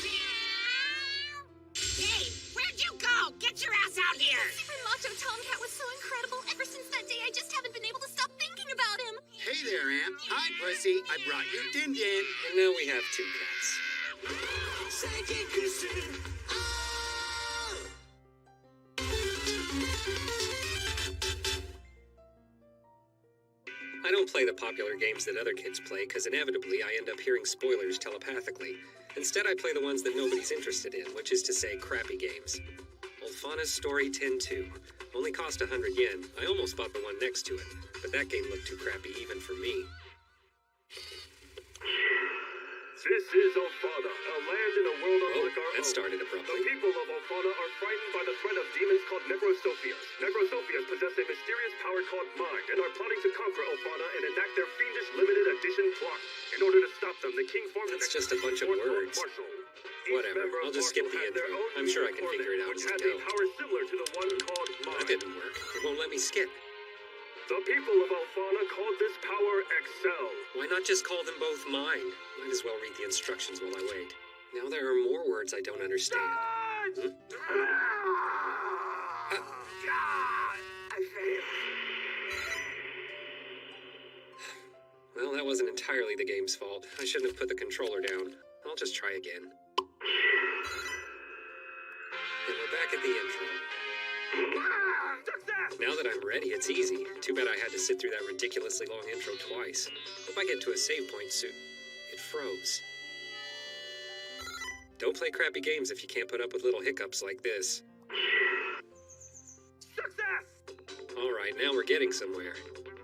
Hey, where'd you go? Get your ass out here! The super macho Tomcat was so incredible. Ever since that day, I just haven't been able to stop thinking about him. Hey there, Amp. Hi, Pussy. I brought you Din Din. And now we have two cats. I don't play the popular games that other kids play because inevitably I end up hearing spoilers telepathically. Instead, I play the ones that nobody's interested in, which is to say, crappy games. Olfana's Story 10-2. Only cost 100 yen. I almost bought the one next to it, but that game looked too crappy even for me. This is Olfana, a land in a world unlike our own. That started The abruptly. people of Olfana are frightened by the threat of demons called Necrosophias. Necrosophias possess a mysterious power called mind and are plotting to conquer Olfana and enact their fiendish limited edition plot. In order to stop them, the king formed That's just a bunch of words. Whatever, I'll just skip the intro. I'm sure I can figure it out as I which had a go. power similar to the one called mind. That didn't work. It won't let me skip. The people of Olfana called this power Excel. Why not just call them both mine? Might as well read the instructions while I wait. Now there are more words I don't understand. Hmm? I failed. Well, that wasn't entirely the game's fault. I shouldn't have put the controller down. I'll just try again. And we're back at the intro. Now that I'm ready, it's easy. Too bad I had to sit through that ridiculously long intro twice. Hope I get to a save point soon. It froze. Don't play crappy games if you can't put up with little hiccups like this. Success! Alright, now we're getting somewhere.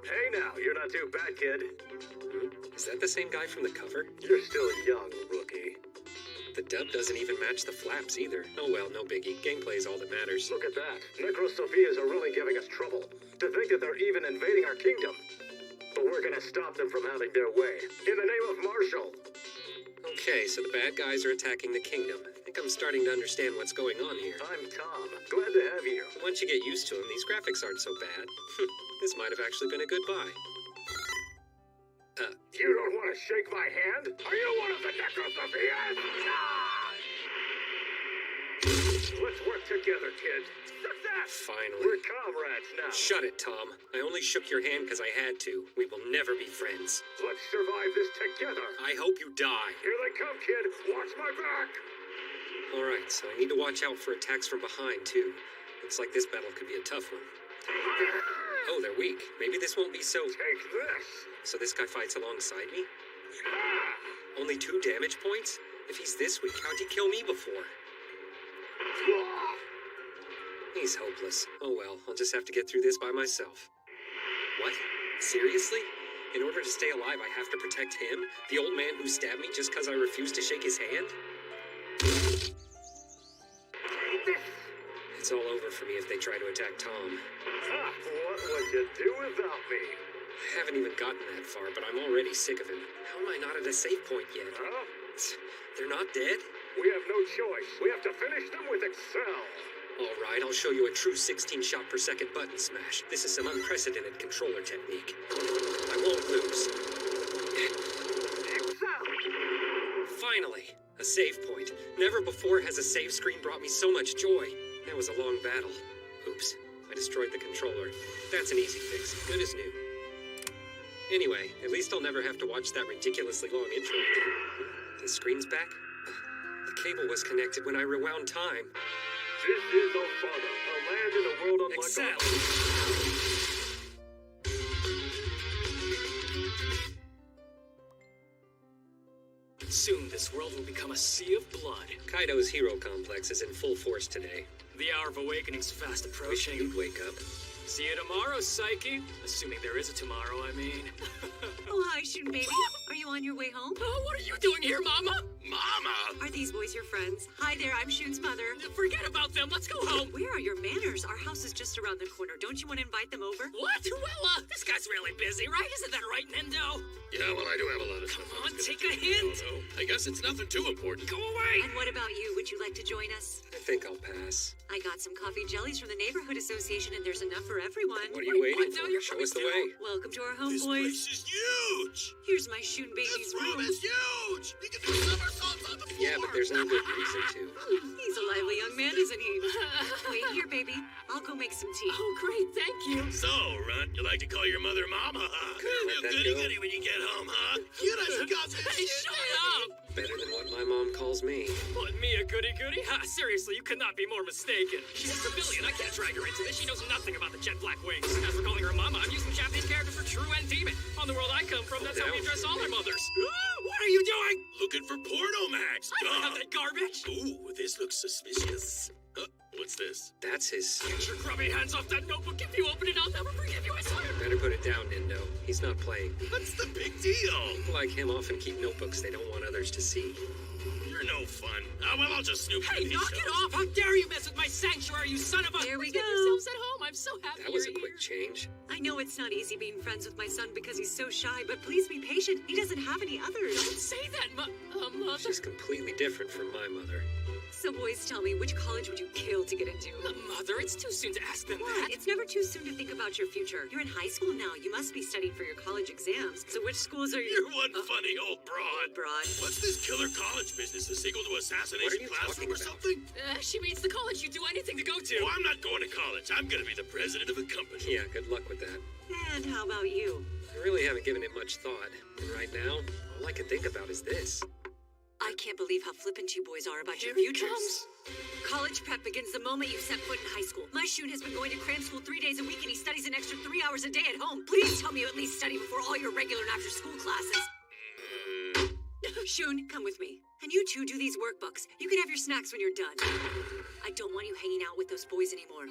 Hey now, you're not too bad, kid. Is that the same guy from the cover? You're still young, rookie. The dub doesn't even match the flaps either. Oh well, no biggie. Gameplay is all that matters. Look at that. Necrosophias are really giving us trouble. To think that they're even invading our kingdom. But we're gonna stop them from having their way. In the name of Marshall. Okay, so the bad guys are attacking the kingdom. I think I'm starting to understand what's going on here. I'm Tom. Glad to have you. Once you get used to them, these graphics aren't so bad. This might have actually been a good buy. You don't want to shake my hand? Are you one of the Necrosophians? Let's work together, kid. Success! Finally. We're comrades now. Shut it, Tom. I only shook your hand because I had to. We will never be friends. Let's survive this together. I hope you die. Here they come, kid. Watch my back. Alright, so I need to watch out for attacks from behind, too. Looks like this battle could be a tough one. Oh, they're weak. Maybe this won't be so... Take this. So this guy fights alongside me? Only 2 damage points? If he's this weak, how'd he kill me before? He's hopeless. Oh well, I'll just have to get through this by myself. What? Seriously? In order to stay alive, I have to protect him? The old man who stabbed me just because I refused to shake his hand? It's all over for me if they try to attack Tom. What would you do without me? I haven't even gotten that far, but I'm already sick of him. How am I not at a save point yet? Huh? They're not dead? We have no choice. We have to finish them with Excel. Alright, I'll show you a true 16 shot per second button smash. This is some unprecedented controller technique. I won't lose. Finally, a save point. Never before has a save screen brought me so much joy. That was a long battle. Oops, I destroyed the controller. That's an easy fix, good as new. Anyway, at least I'll never have to watch that ridiculously long intro again. The screen's back? The cable was connected when I rewound time. This is Olfana, a land in a world unlike Excel. Soon this world will become a sea of blood. Kaido's hero complex is in full force today. The hour of awakening's fast Wish approaching. you'd wake up. See you tomorrow, Psyche. Assuming there is a tomorrow, I mean. Oh, hi, Shun baby. Are you on your way home? Oh, what are you doing here, Mama? Mama! Are these boys your friends? Hi there, I'm Shun's mother. Forget about them. Let's go home. Where are your manners? Our house is just around the corner. Don't you want to invite them over? What? Well, this guy's really busy, right? Isn't that right, Nendo? Yeah, well, I do have a lot of Come on, take a hint. Oh, no. I guess it's nothing too important. Go away. And what about you? Would you like to join us? I think I'll pass. I got some coffee jellies from the neighborhood association, and there's enough for everyone. What are you waiting Now for? you're Show us the coming way. Welcome to our home, This boys. place is huge! Here's my Shun baby's This room is huge! You can do somersaults on the floor! Yeah, but there's no good reason to. He's a lively young man, isn't he? Wait here, baby. I'll go make some tea. Oh, great. Thank you. So, Runt, you like to call your mother Mama, huh? Feel that goody-goody when you get home, huh? You know, Hey, shut up. Better than what my mom calls me. What, me a goody-goody? Ha, seriously, you could not be more mistaken. She's a civilian. I can't drag her into this. She knows nothing about the jet black wings. As for calling her mama, I'm using Japanese characters for true and demon. On the world I come from, that's how we address all our mothers. What are you doing? Looking for porno mags, I don't have that garbage. Ooh, this looks suspicious. What's this? That's his. Get your grubby hands off that notebook. If you open it, I'll never forgive you, I swear. Better put it down, Nindo. He's not playing. What's the big deal? People like him often keep notebooks they don't want others to see. You're no fun. Well, I'll just snoop Hey, in these knock it shows. off! How dare you mess with my sanctuary, you son of a... There we Get go. yourselves at home. I'm so happy That was a you're quick here. change. I know it's not easy being friends with my son because he's so shy, but please be patient. He doesn't have any others. Don't say that, Mother. She's completely different from my mother. So boys, tell me, which college would you kill to get into? Mother, it's too soon to ask them What? that. It's never too soon to think about your future. You're in high school now. You must be studying for your college exams. So which schools are you? You're one funny old broad. Broad. What's this killer college business? The sequel to Assassination What are you Classroom talking or about? something? She means the college you'd do anything to go to. Oh, I'm not going to college. I'm going to be the president of a company. Yeah, good luck with that. And how about you? I really haven't given it much thought. And right now, all I can think about is this. I can't believe how flippant you boys are about your Here he futures. comes. College prep begins the moment you set foot in high school. My Shun has been going to cram school 3 days a week, and he studies an extra 3 hours a day at home. Please tell me you at least study before all your regular and after-school classes. Shun, come with me. And you two do these workbooks. You can have your snacks when you're done. I don't want you hanging out with those boys anymore.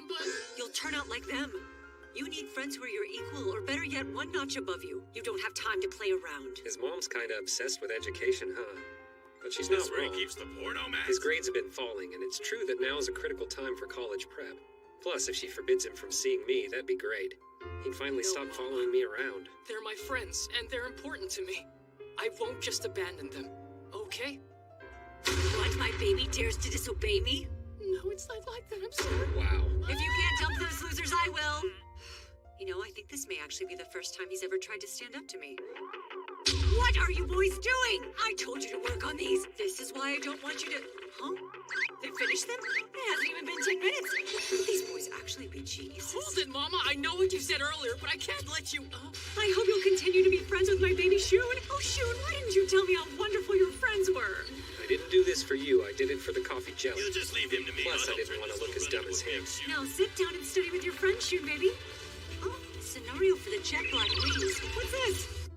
You'll turn out like them. You need friends who are your equal, or better yet, one notch above you. You don't have time to play around. His mom's kind of obsessed with education, huh? But she's not That's where he wrong. keeps the porno mags. His grades have been falling, and it's true that now is a critical time for college prep. Plus, if she forbids him from seeing me, that'd be great. He'd finally stop following me around. They're my friends, and they're important to me. I won't just abandon them, okay? What? My baby dares to disobey me? No, it's not like that. I'm sorry. Wow. If you can't dump those losers, I will. You know, I think this may actually be the first time he's ever tried to stand up to me. What are you boys doing? I told you to work on these. This is why I don't want you to... Huh? They finished them? It hasn't even been 10 minutes. Could these boys actually be geniuses? Hold it, Mama. I know what you said earlier, but I can't let you... I hope you'll continue to be friends with my baby Shun. Oh, Shun, why didn't you tell me how wonderful your friends were? I didn't do this for you. I did it for the coffee jelly. You just leave him to me. Plus, I'll I didn't turn want to this look as little dumb as him. Now sit down and study with your friend Shun, baby. Oh, scenario for the jet black wings. What's this?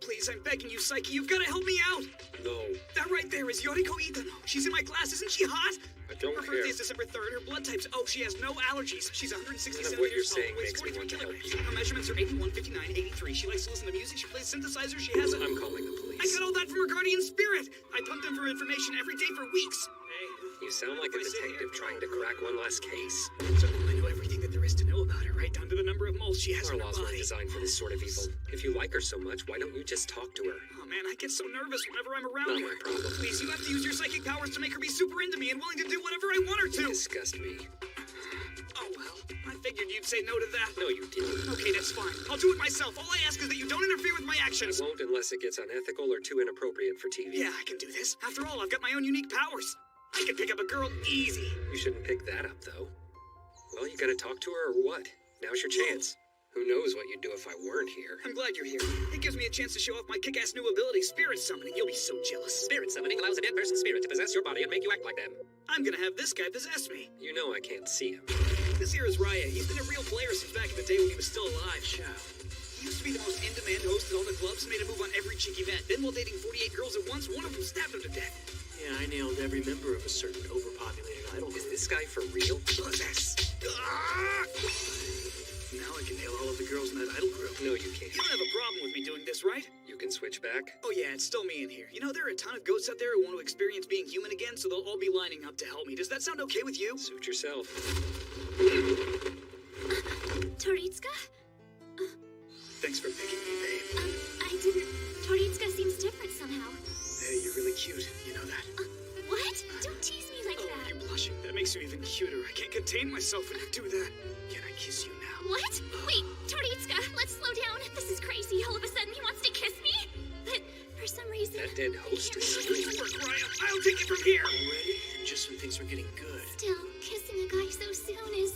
Please, I'm begging you, Psyche, you've got to help me out! No, That right there is Yoriko Itano. She's in my class, isn't she hot? I don't Her care. birthday is December 3rd. Her blood type's O. She has no allergies. She's 167 None of what you're years tall, saying weighs makes me 43 want to help kilograms. you. Her measurements are 81, 59, 83. She likes to listen to music. She plays synthesizer. She has a... I'm calling the police. I got all that from her guardian spirit. I pumped in for information every day for weeks. You sound like a detective trying to crack one last case. So I know everything that there is to know about her, right down to the number of moles she has Our in her laws weren't body. designed for this sort of evil. If you like her so much, why don't you just talk to her? Oh man, I get so nervous whenever I'm around Not her. my problem. Please, you have to use your psychic powers to make her be super into me and willing to do whatever I want her You to. disgust me. Oh well, I figured you'd say no to that. No, you didn't. Okay, that's fine. I'll do it myself. All I ask is that you don't interfere with my I actions. won't unless it gets unethical or too inappropriate for TV. Yeah, I can do this. After all, I've got my own unique powers. I can pick up a girl easy. You shouldn't pick that up, though. Well, you gonna talk to her or what? Now's your chance. Who knows what you'd do if I weren't here? I'm glad you're here. It gives me a chance to show off my kick-ass new ability, Spirit Summoning. You'll be so jealous. Spirit summoning allows a dead person's spirit to possess your body and make you act like them. I'm gonna have this guy possess me. You know I can't see him. This here is Raya. He's been a real player since back in the day when he was still alive. He used to be the most in-demand host at all the clubs, made a move on every chick he met. Then while dating 48 girls at once, one of them stabbed him to death. Yeah, I nailed every member of a certain overpopulated idol group. Is this guy for real? Possess. Now I can nail all of the girls in that idol group. No, you can't. You don't have a problem with me doing this, right? You can switch back. Oh yeah, it's still me in here. You know, there are a ton of ghosts out there who want to experience being human again, so they'll all be lining up to help me. Does that sound okay with you? Suit yourself. Toritsuka? Thanks for picking me, babe. I didn't... Toritsuka seems different somehow. Hey, you're really cute. You know that. What? Don't tease me like that. You're blushing. That makes you even cuter. I can't contain myself when you do that. Can I kiss you now? What? Wait, Toritsuka, let's slow down. This is crazy. All of a sudden he wants to kiss me? But for some reason... That dead host is Good work, Raya. I'll take it from here. Already? And just when things were getting good. Still, kissing a guy so soon is...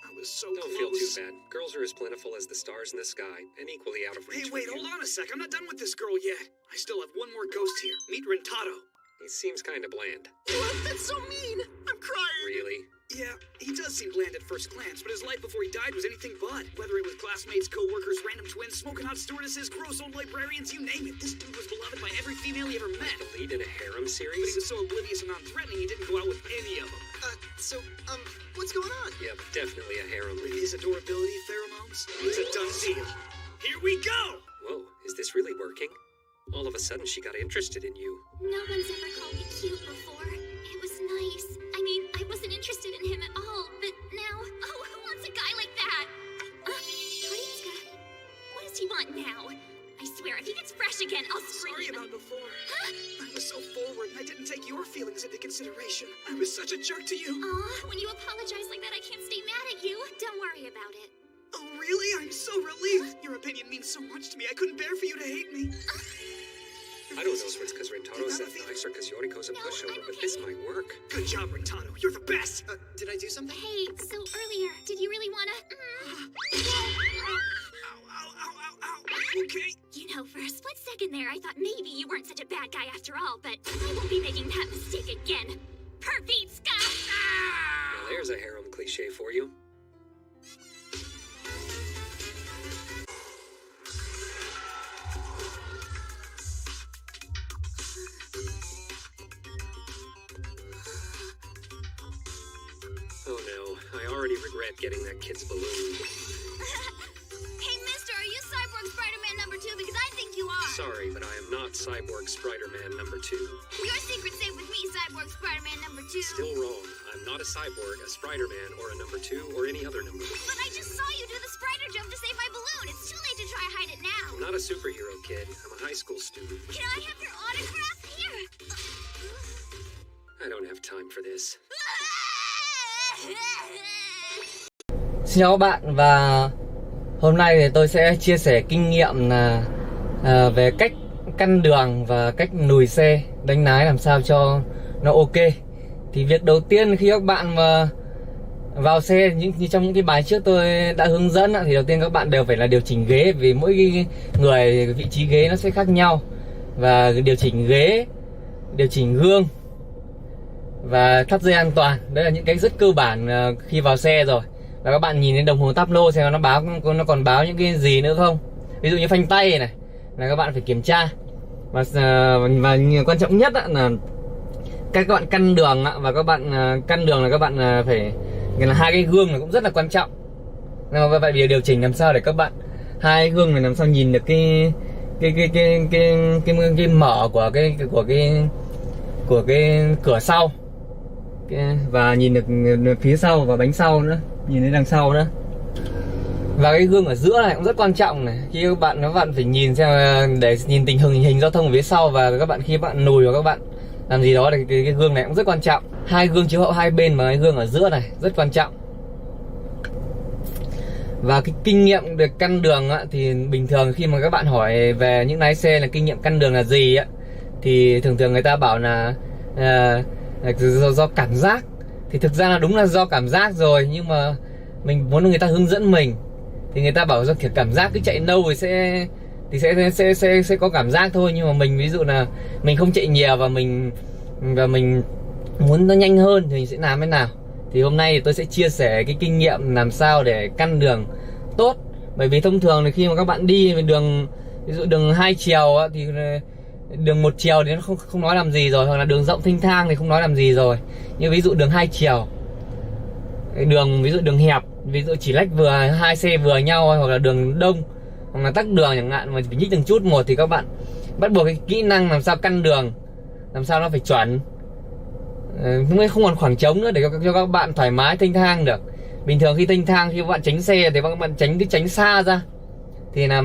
I was so Don't close. feel too bad. Girls are as plentiful as the stars in the sky, and equally out of reach. Hey, wait, hold on a sec. I'm not done with this girl yet. I still have one more ghost here. Meet Rentaro. He seems kind of bland. What? That's so mean. I'm crying. Really? Yeah, he does seem bland at first glance, but his life before he died was anything but. Whether it was classmates, co-workers, random twins, smoking hot stewardesses, gross old librarians, you name it. This dude was beloved by every female he ever met. The lead in a harem But he series? was so oblivious and non-threatening, he didn't go out with any of them. What's going on? Yep, definitely a harem With lead. his adorability pheromones, it's a done deal. Here we go! Whoa, is this really working? All of a sudden she got interested in you. No one's ever called me cute before. It was nice. I mean, I wasn't interested in him at all, but now... Oh, who wants a guy like that? Toritsuka, what does he want now? I swear, if he gets fresh again, I'll scream. Sorry about before. I was so forward and I didn't take your feelings into consideration. I was such a jerk to you. Aw, when you apologize like that, I can't stay mad at you. Don't worry about it. Oh, really? I'm so relieved. Your opinion means so much to me. I couldn't bear for you to hate me. I don't know if it's because Rentaro's that nice or because Yoriko's a pushover, but this might work. Good job, Rentaro. You're the best. Did I do something? Hey, so earlier, did you really wanna... Okay. You know, for a split second there, I thought maybe you weren't such a bad guy after all, but I won't be making that mistake again. Perfitska! Now there's a harem cliche for you. Oh no, I already regret getting that kid's balloon. Hey, mister, are you Cyborg Spider-Man number 2? Because I think you are. Sorry, but I am not Cyborg Spider-Man number 2. Your secret's safe with me, Cyborg Spider-Man number 2. Still wrong. I'm not a cyborg, a Spider-Man, or a number 2, or any other number. But I just saw you do the Spider jump to save my balloon. It's too late to try to hide it now. I'm not a superhero kid. I'm a high school student. Can I have your autograph? Here. I don't have time for this. Xin chào các bạn, và hôm nay thì tôi sẽ chia sẻ kinh nghiệm là về cách căn đường và cách lùi xe, đánh lái làm sao cho nó ok. Thì việc đầu tiên khi các bạn mà vào xe, như trong những cái bài trước tôi đã hướng dẫn, thì đầu tiên các bạn đều phải là điều chỉnh ghế, vì mỗi người vị trí ghế nó sẽ khác nhau. Và điều chỉnh ghế, điều chỉnh gương và thắt dây an toàn, đấy là những cái rất cơ bản khi vào xe rồi. Và các bạn nhìn đến đồng hồ táp lô xem nó còn báo những cái gì nữa không. Ví dụ như phanh tay này là các bạn phải kiểm tra. Và quan trọng nhất là các bạn căn đường, và các bạn căn đường là các bạn phải là hai cái gương này cũng rất là quan trọng. Vậy vì điều chỉnh làm sao để các bạn hai gương này làm sao nhìn được cái mở của cái cửa sau, và nhìn được phía sau và bánh sau nữa, nhìn thấy đằng sau nữa. Và cái gương ở giữa này cũng rất quan trọng này. Khi các bạn phải nhìn xem để nhìn tình hình giao thông ở phía sau, và các bạn khi các bạn lùi và các bạn làm gì đó thì cái gương này cũng rất quan trọng. Hai gương chiếu hậu hai bên và cái gương ở giữa này rất quan trọng. Và cái kinh nghiệm được căn đường thì bình thường khi mà các bạn hỏi về những lái xe là kinh nghiệm căn đường là gì thì thường người ta bảo là do cảm giác. Thì thực ra là đúng là do cảm giác rồi, nhưng mà mình muốn người ta hướng dẫn mình thì người ta bảo do kiểu cảm giác cứ chạy lâu thì sẽ có cảm giác thôi. Nhưng mà mình ví dụ là mình không chạy nhiều và mình muốn nó nhanh hơn thì mình sẽ làm thế nào. Thì hôm nay thì tôi sẽ chia sẻ cái kinh nghiệm làm sao để căn đường tốt. Bởi vì thông thường thì khi mà các bạn đi đường Ví dụ đường 2 chiều thì đường 1 chiều thì nó không nói làm gì rồi, hoặc là đường rộng thênh thang thì không nói làm gì rồi. Nhưng ví dụ đường 2 chiều, đường ví dụ đường hẹp, ví dụ chỉ lách vừa 2 xe vừa nhau, hoặc là đường đông, hoặc là tắc đường chẳng hạn, mà phải nhích từng chút một, thì các bạn bắt buộc cái kỹ năng làm sao căn đường, làm sao nó phải chuẩn, không còn khoảng trống nữa để cho các bạn thoải mái thênh thang được. Bình thường khi thênh thang, khi các bạn tránh xe thì các bạn tránh xa ra thì là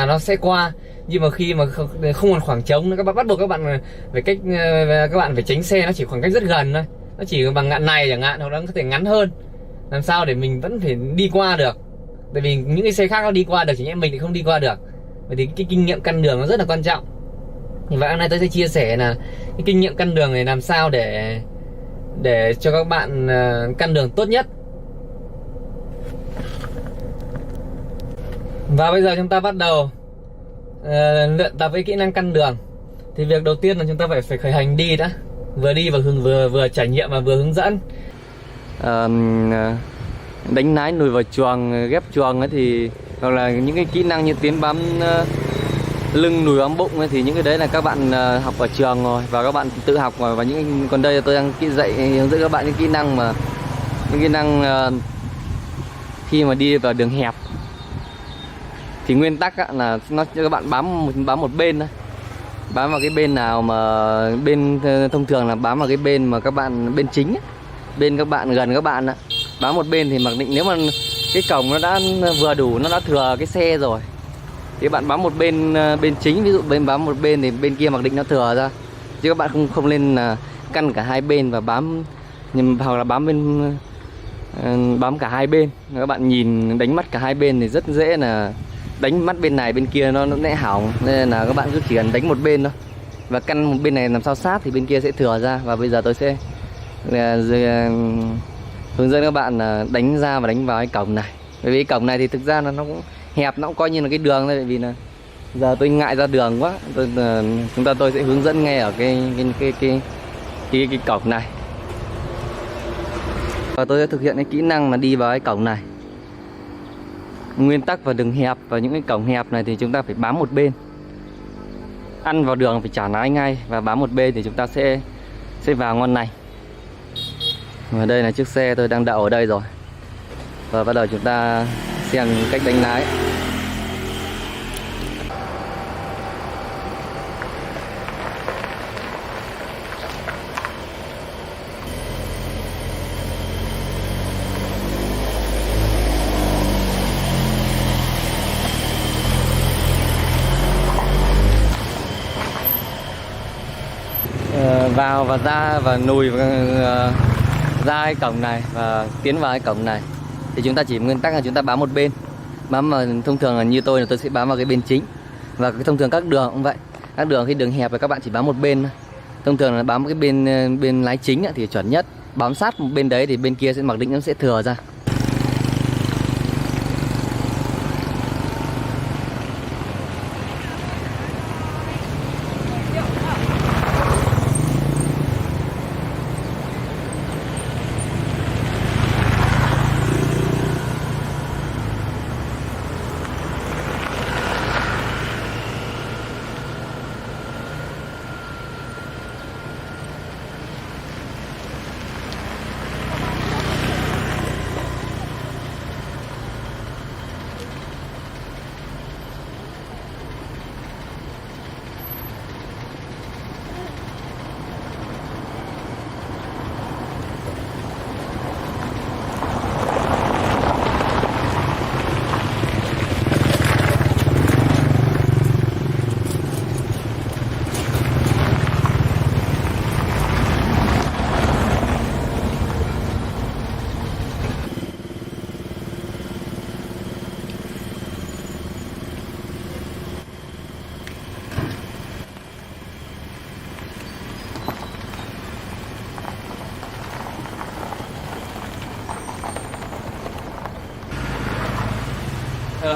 nó sẽ qua. Nhưng mà khi mà không còn khoảng trống nữa, các bạn bắt buộc các bạn phải tránh xe, nó chỉ khoảng cách rất gần thôi, nó chỉ bằng ngạn này chẳng hạn, hoặc là nó có thể ngắn hơn, làm sao để mình vẫn phải đi qua được. Tại vì những cái xe khác nó đi qua được, chỉ nhẽ mình thì không đi qua được. Vậy thì cái kinh nghiệm căn đường nó rất là quan trọng. Thì vậy hôm nay tôi sẽ chia sẻ là cái kinh nghiệm căn đường này làm sao để cho các bạn căn đường tốt nhất. Và bây giờ chúng ta bắt đầu luyện tập với kỹ năng căn đường. Thì việc đầu tiên là chúng ta phải khởi hành đi đã, vừa đi và vừa trải nghiệm và vừa hướng dẫn. Đánh lái lùi vào choàng, ghép choàng ấy thì, hoặc là những cái kỹ năng như tiến bám lưng, lùi bám bụng ấy, thì những cái đấy là các bạn học ở trường rồi và các bạn tự học rồi. Và còn đây tôi đang dạy hướng dẫn các bạn những kỹ năng khi mà đi vào đường hẹp. Thì nguyên tắc là nó cho các bạn bám một bên thôi, bám vào cái bên nào mà thông thường là bám vào cái bên mà các bạn bên chính ấy, bên các bạn gần các bạn ạ. Bám một bên thì mặc định nếu mà cái cổng nó đã vừa đủ, nó đã thừa cái xe rồi thì bạn bám một bên chính. Ví dụ bám một bên thì bên kia mặc định nó thừa ra, chứ các bạn không nên căn cả hai bên và hoặc là bám cả hai bên. Các bạn nhìn đánh mắt cả hai bên thì rất dễ là đánh mắt bên này bên kia nó sẽ hỏng, nên là các bạn cứ chỉ cần đánh một bên thôi và căn một bên này làm sao sát thì bên kia sẽ thừa ra. Và bây giờ tôi sẽ hướng dẫn các bạn đánh ra và đánh vào cái cổng này. Bởi vì cái cổng này thì thực ra là nó cũng hẹp, nó cũng coi như là cái đường thôi. Bởi vì là giờ tôi ngại ra đường quá, tôi sẽ hướng dẫn ngay ở cái cổng này. Và tôi sẽ thực hiện cái kỹ năng là đi vào cái cổng này. Nguyên tắc vào đường hẹp và những cái cổng hẹp này thì chúng ta phải bám một bên. Ăn vào đường phải trả lái ngay, và bám một bên thì chúng ta sẽ vào ngon này. Và đây là chiếc xe tôi đang đậu ở đây rồi. Và bắt đầu chúng ta xem cách đánh lái. Vào và ra và lùi ra cái cổng này và tiến vào cái cổng này thì chúng ta chỉ nguyên tắc là chúng ta bám một bên. Bám vào, thông thường là như tôi là tôi sẽ bám vào cái bên chính. Và cái thông thường các đường cũng vậy. Các đường khi đường hẹp thì các bạn chỉ bám một bên thôi. Thông thường là bám cái bên lái chính thì chuẩn nhất. Bám sát một bên đấy thì bên kia sẽ mặc định nó sẽ thừa ra.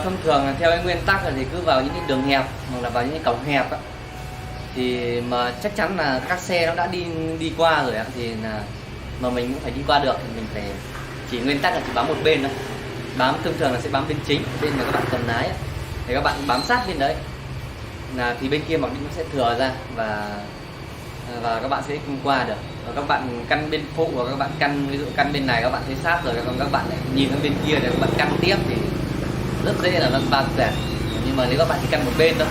Thông thường là theo cái nguyên tắc là thì cứ vào những cái đường hẹp hoặc là vào những cái cổng hẹp á, thì mà chắc chắn là các xe nó đã đi qua rồi ạ, thì là mà mình cũng phải đi qua được thì mình phải chỉ nguyên tắc là chỉ bám một bên thôi. Bám thông thường là sẽ bám bên chính, bên mà các bạn cầm lái á. thì các bạn bám sát bên đấy là thì bên kia mặc định nó sẽ thừa ra và các bạn sẽ không qua được. Và các bạn căn bên phụ và các bạn căn, ví dụ căn bên này các bạn thấy sát rồi, còn các bạn lại nhìn sang bên kia để các bạn căn tiếp thì rất dễ là nó bám dẹt. Nhưng mà nếu các bạn chỉ căn một bên thôi,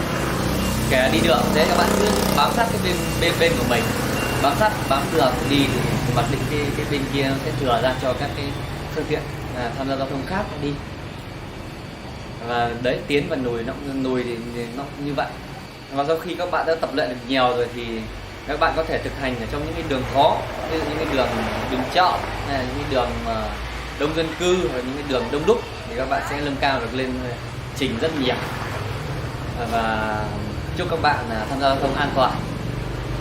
kể đi đường thế các bạn cứ bám sát cái bên của mình, bám đường đi thì mặc định cái bên kia nó sẽ thừa ra cho các cái phương tiện tham gia giao thông khác đi. Và đấy, tiến và nùi thì nó như vậy. Và sau khi các bạn đã tập luyện được nhiều rồi thì các bạn có thể thực hành ở trong những cái đường khó, ví dụ những cái đường chợ hay là những cái đường đông dân cư hoặc những cái đường đông đúc thì các bạn sẽ nâng cao được lên trình rất nhiều. Và chúc các bạn tham gia giao thông an toàn.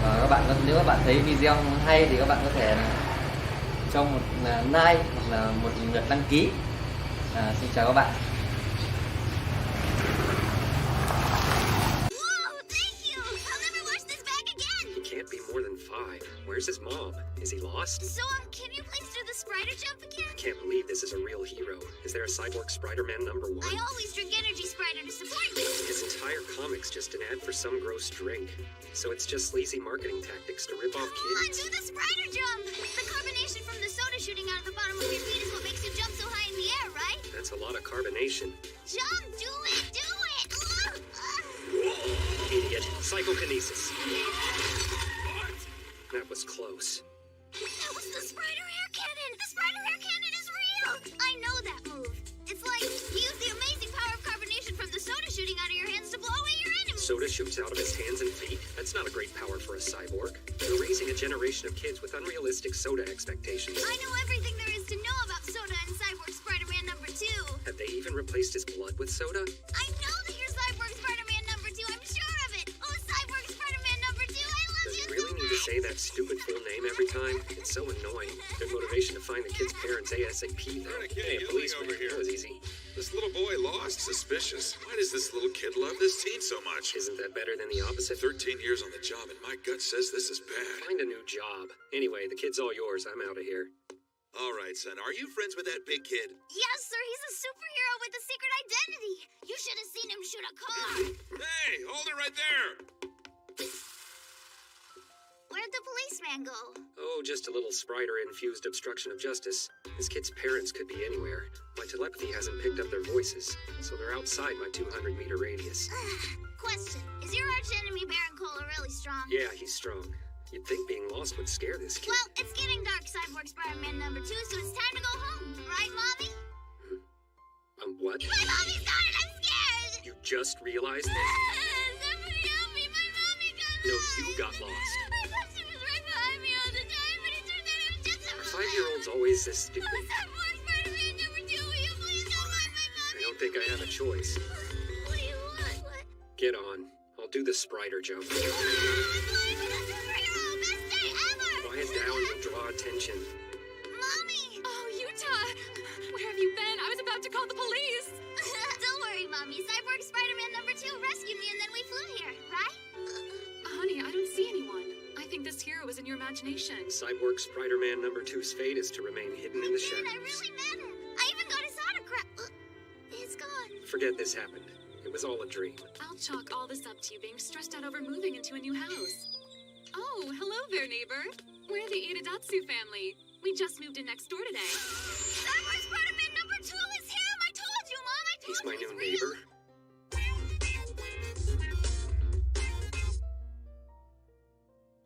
Và các bạn nếu các bạn thấy video hay thì các bạn có thể cho một like hoặc là một lượt đăng ký. Xin chào các bạn. Can't be more than 5. Where's his mom? Is he lost? So, can you please do the Sprider jump again? I can't believe this is a real hero. Is there a Cyborg Spider-Man number 1? I always drink Energy Sprider to support you. His entire comic's just an ad for some gross drink. So it's just sleazy marketing tactics to rip off Come on, kids. do the Sprider jump! The carbonation from the soda shooting out of the bottom of your feet is what makes you jump so high in the air, right? That's a lot of carbonation. Jump! Do it! Do it! Idiot. Psychokinesis. That was close. That was the Sprider Hair Cannon! The Sprider Hair Cannon is real! I know that move. It's like you use the amazing power of carbonation from the soda shooting out of your hands to blow away your enemies. Soda shoots out of his hands and feet? That's not a great power for a cyborg. You're raising a generation of kids with unrealistic soda expectations. I know everything there is to know about soda and Cyborg Spider-Man number 2. Have they even replaced his blood with soda? I know that you're Cyborg Spider-Man number 2. I'm sure of it. Oh, Cyborg Spider-Man number 2. I love Does you he really need to say that stupid full name every time? It's so annoying. Good motivation to find the kid's parents ASAP, though. Hey, a policeman. That was easy. This little boy lost? Suspicious. Why does this little kid love this teen so much? Isn't that better than the opposite? 13 years on the job, and my gut says this is bad. Find a new job. Anyway, the kid's all yours. I'm out of here. All right, son. Are you friends with that big kid? Yes, sir. He's a superhero with a secret identity. You should have seen him shoot a car. Hey, hold it right there. Where'd the policeman go? Oh, just a little Sprider-infused obstruction of justice. His kid's parents could be anywhere. My telepathy hasn't picked up their voices, so they're outside my 200-meter radius. Question. Is your arch-enemy Baron Cola really strong? Yeah, he's strong. You'd think being lost would scare this kid. Well, it's getting dark, Cyborg Spider-Man number 2, so it's time to go home. Right, Mommy? What? My mommy's gone and I'm scared! You just realized that? Somebody help me! My mommy got No, lost! you got lost. I thought she was right behind me all the time, but it turns out it was just a Are 5-year-olds always this stupid? Oh, Cyborg Spider-Man number 2, will you please go find my mommy? I don't think I have a choice. What do you want? What? Get on. I'll do the Sprider jump. I'm flying with a superhero! Best day ever! Quiet down and draw attention. Mommy! Oh, Utah! Where have you been? I was about to call the police! Don't worry, Mommy. Cyborg Spider-Man number 2 rescued me and then we flew here, right? Honey, I don't see anyone. I think this hero was in your imagination. Cyborg Spider-Man number 2's fate is to remain hidden in the shadows. I really met him. I even got his autograph. It's gone. Forget this happened. It was all a dream. I'll chalk all this up to you being stressed out over moving into a new house. Oh, hello there, neighbor. We're the Itadatsu family. We just moved in next door today. Cyborg Spider-Man number 2 is him! I told you, Mom! I told He's my you new neighbor.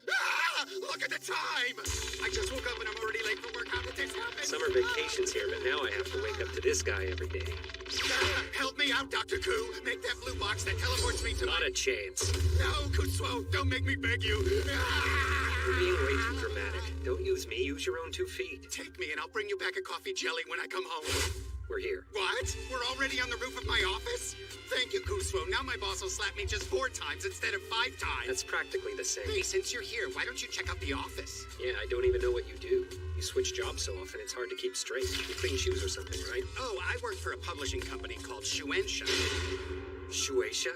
Ah, look at the time! I just woke up and I'm already late for work. How did this happen? Summer vacation's here, but now I have to wake up to this guy every day. Help me out, Dr. Koo. Make that blue box that teleports me to Not a chance. No, Kusuo, don't make me beg you. You're being way too dramatic. Don't use me, use your own 2 feet. Take me and I'll bring you back a coffee jelly when I come home. We're here. What? We're already on the roof of my office? Thank you, Kusuo. Now my boss will slap me just 4 times instead of 5 times. That's practically the same. Hey, since you're here, why don't you check out the office? Yeah, I don't even know what you do. You switch jobs so often, it's hard to keep straight. You clean shoes or something, right? Oh, I work for a publishing company called Shueisha. Shueisha?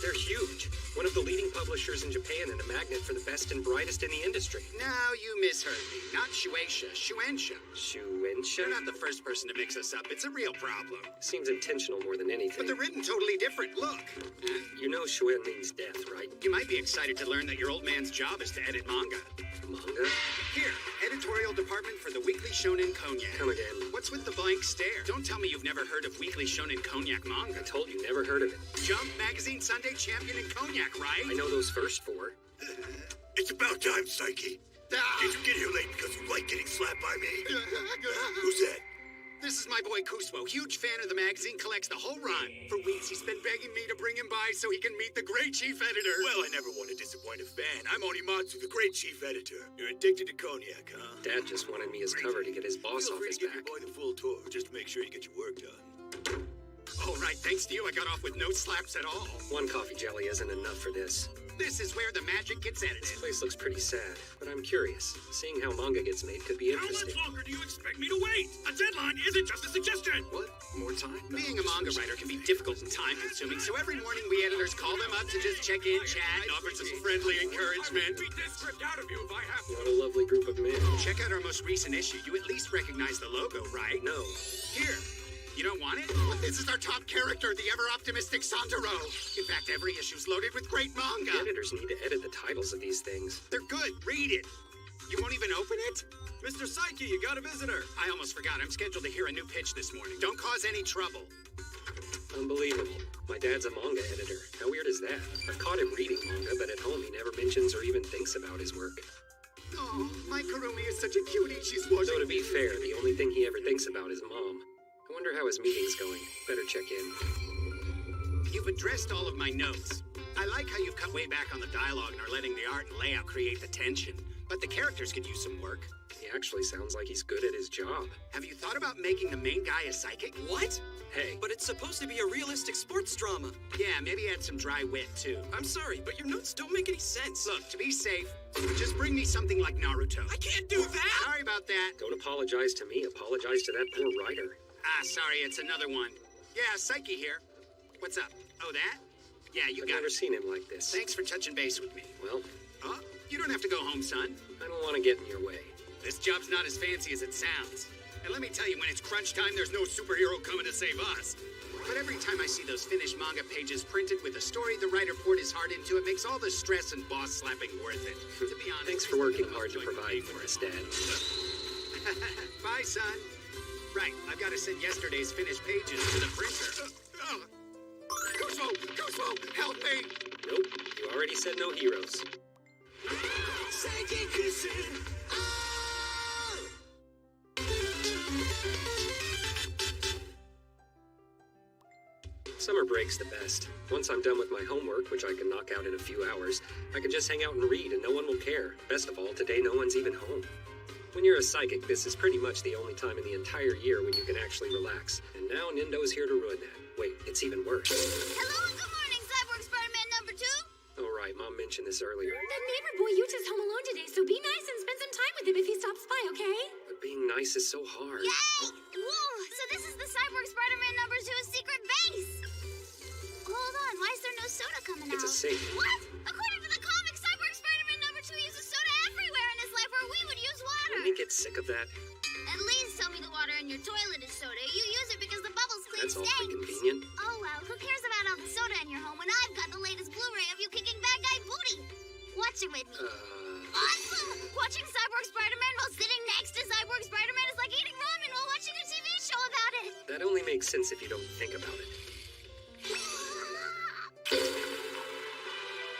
They're huge. One of the leading publishers in Japan and a magnet for the best and brightest in the industry. Now you misheard me. Not Shueisha, Shueisha. Shueisha? You're not the first person to mix us up. It's a real problem. Seems intentional more than anything. But they're written totally different. Look. You know Shuen means death, right? You might be excited to learn that your old man's job is to edit manga. Manga? Here, editorial department for the Weekly Shonen Cognac. Come again. What's with the blank stare? Don't tell me you've never heard of Weekly Shonen Cognac manga. I told you, never heard of it. Jump Magazine Sunday Champion in Cognac, right? I know those first four. It's about time, Psyche. Did you get here late because you like getting slapped by me? Who's that? This is my boy Kusuo, huge fan of the magazine, collects the whole run. For weeks, he's been begging me to bring him by so he can meet the great chief editor. Well, I never want to disappoint a fan. I'm Onimatsu, the great chief editor. You're addicted to cognac, huh? Dad just wanted me as cover to get his boss Feel off free his to give back. your boy the full tour, just to make sure you get your work done. Oh, right, thanks to you, I got off with no slaps at all. One coffee jelly isn't enough for this. This is where the magic gets edited. This place looks pretty sad, but I'm curious. Seeing how manga gets made could be interesting. How much longer do you expect me to wait? A deadline isn't just a suggestion. What? More time? Being a manga writer can be difficult and time-consuming, so every morning we editors call them up to just check in, chat, and offer some friendly encouragement. Beat this script out of you if I have to. What a lovely group of men. Check out our most recent issue. You at least recognize the logo, right? No. Here. You don't want it? This is our top character, the ever-optimistic Santaro. In fact, every issue's loaded with great manga. Editors need to edit the titles of these things. They're good. Read it. You won't even open it? Mr. Psyche, you got a visitor. I almost forgot. I'm scheduled to hear a new pitch this morning. Don't cause any trouble. Unbelievable. My dad's a manga editor. How weird is that? I've caught him reading manga, but at home he never mentions or even thinks about his work. Oh, my Kurumi is such a cutie. She's watching. Though to be fair, the only thing he ever thinks about is Mom. I wonder how his meeting's going. Better check in. You've addressed all of my notes. I like how you've cut way back on the dialogue and are letting the art and layout create the tension. But the characters could use some work. He actually sounds like he's good at his job. Have you thought about making the main guy a psychic? What? Hey. But it's supposed to be a realistic sports drama. Yeah, maybe add some dry wit, too. I'm sorry, but your notes don't make any sense. Look, to be safe, just bring me something like Naruto. I can't do that! Sorry about that. Don't apologize to me. Apologize to that poor writer. Ah, sorry, it's another one. Yeah, Psyche here. What's up? Oh, that? Yeah, you I've got never it. seen him like this. Thanks for touching base with me. Well, Oh, you don't have to go home, son. I don't want to get in your way. This job's not as fancy as it sounds. And let me tell you, when it's crunch time, there's no superhero coming to save us. But every time I see those finished manga pages printed with a story the writer poured his heart into, it makes all the stress and boss slapping worth it. To be honest, Thanks for working hard to provide for us, Dad. Bye, son. Right, I've got to send yesterday's finished pages to the printer. Kusuo, help me! Nope, you already said no heroes. Summer break's the best. Once I'm done with my homework, which I can knock out in a few hours, I can just hang out and read and no one will care. Best of all, today no one's even home. When you're a psychic, this is pretty much the only time in the entire year when you can actually relax. And now Nindo's here to ruin that. Wait, it's even worse. Hello and good morning, Cyborg Spider-Man number 2. Oh right, Mom mentioned this earlier. That neighbor boy Yuta's home alone today, so be nice and spend some time with him if he stops by, okay? But being nice is so hard. Yay! Whoa! So this is the Cyborg Spider-Man number 2's secret base. Hold on, why is there no soda coming out? It's a safe. What? According to the comic, Cyborg Spider-Man number 2 uses soda everywhere in his life where we would use water. Wouldn't he get sick of that? At least tell me the water in your toilet is soda. You use it because the bubbles clean That's all stains. pretty convenient. Oh well, who cares about all the soda in your home when I've got the latest Blu-ray of you kicking bad guy booty? Watch it with me. Awesome! Watching Cyborg Spider-Man while sitting next to Cyborg Spider-Man is like eating ramen while watching a TV show about it. That only makes sense if you don't think about it.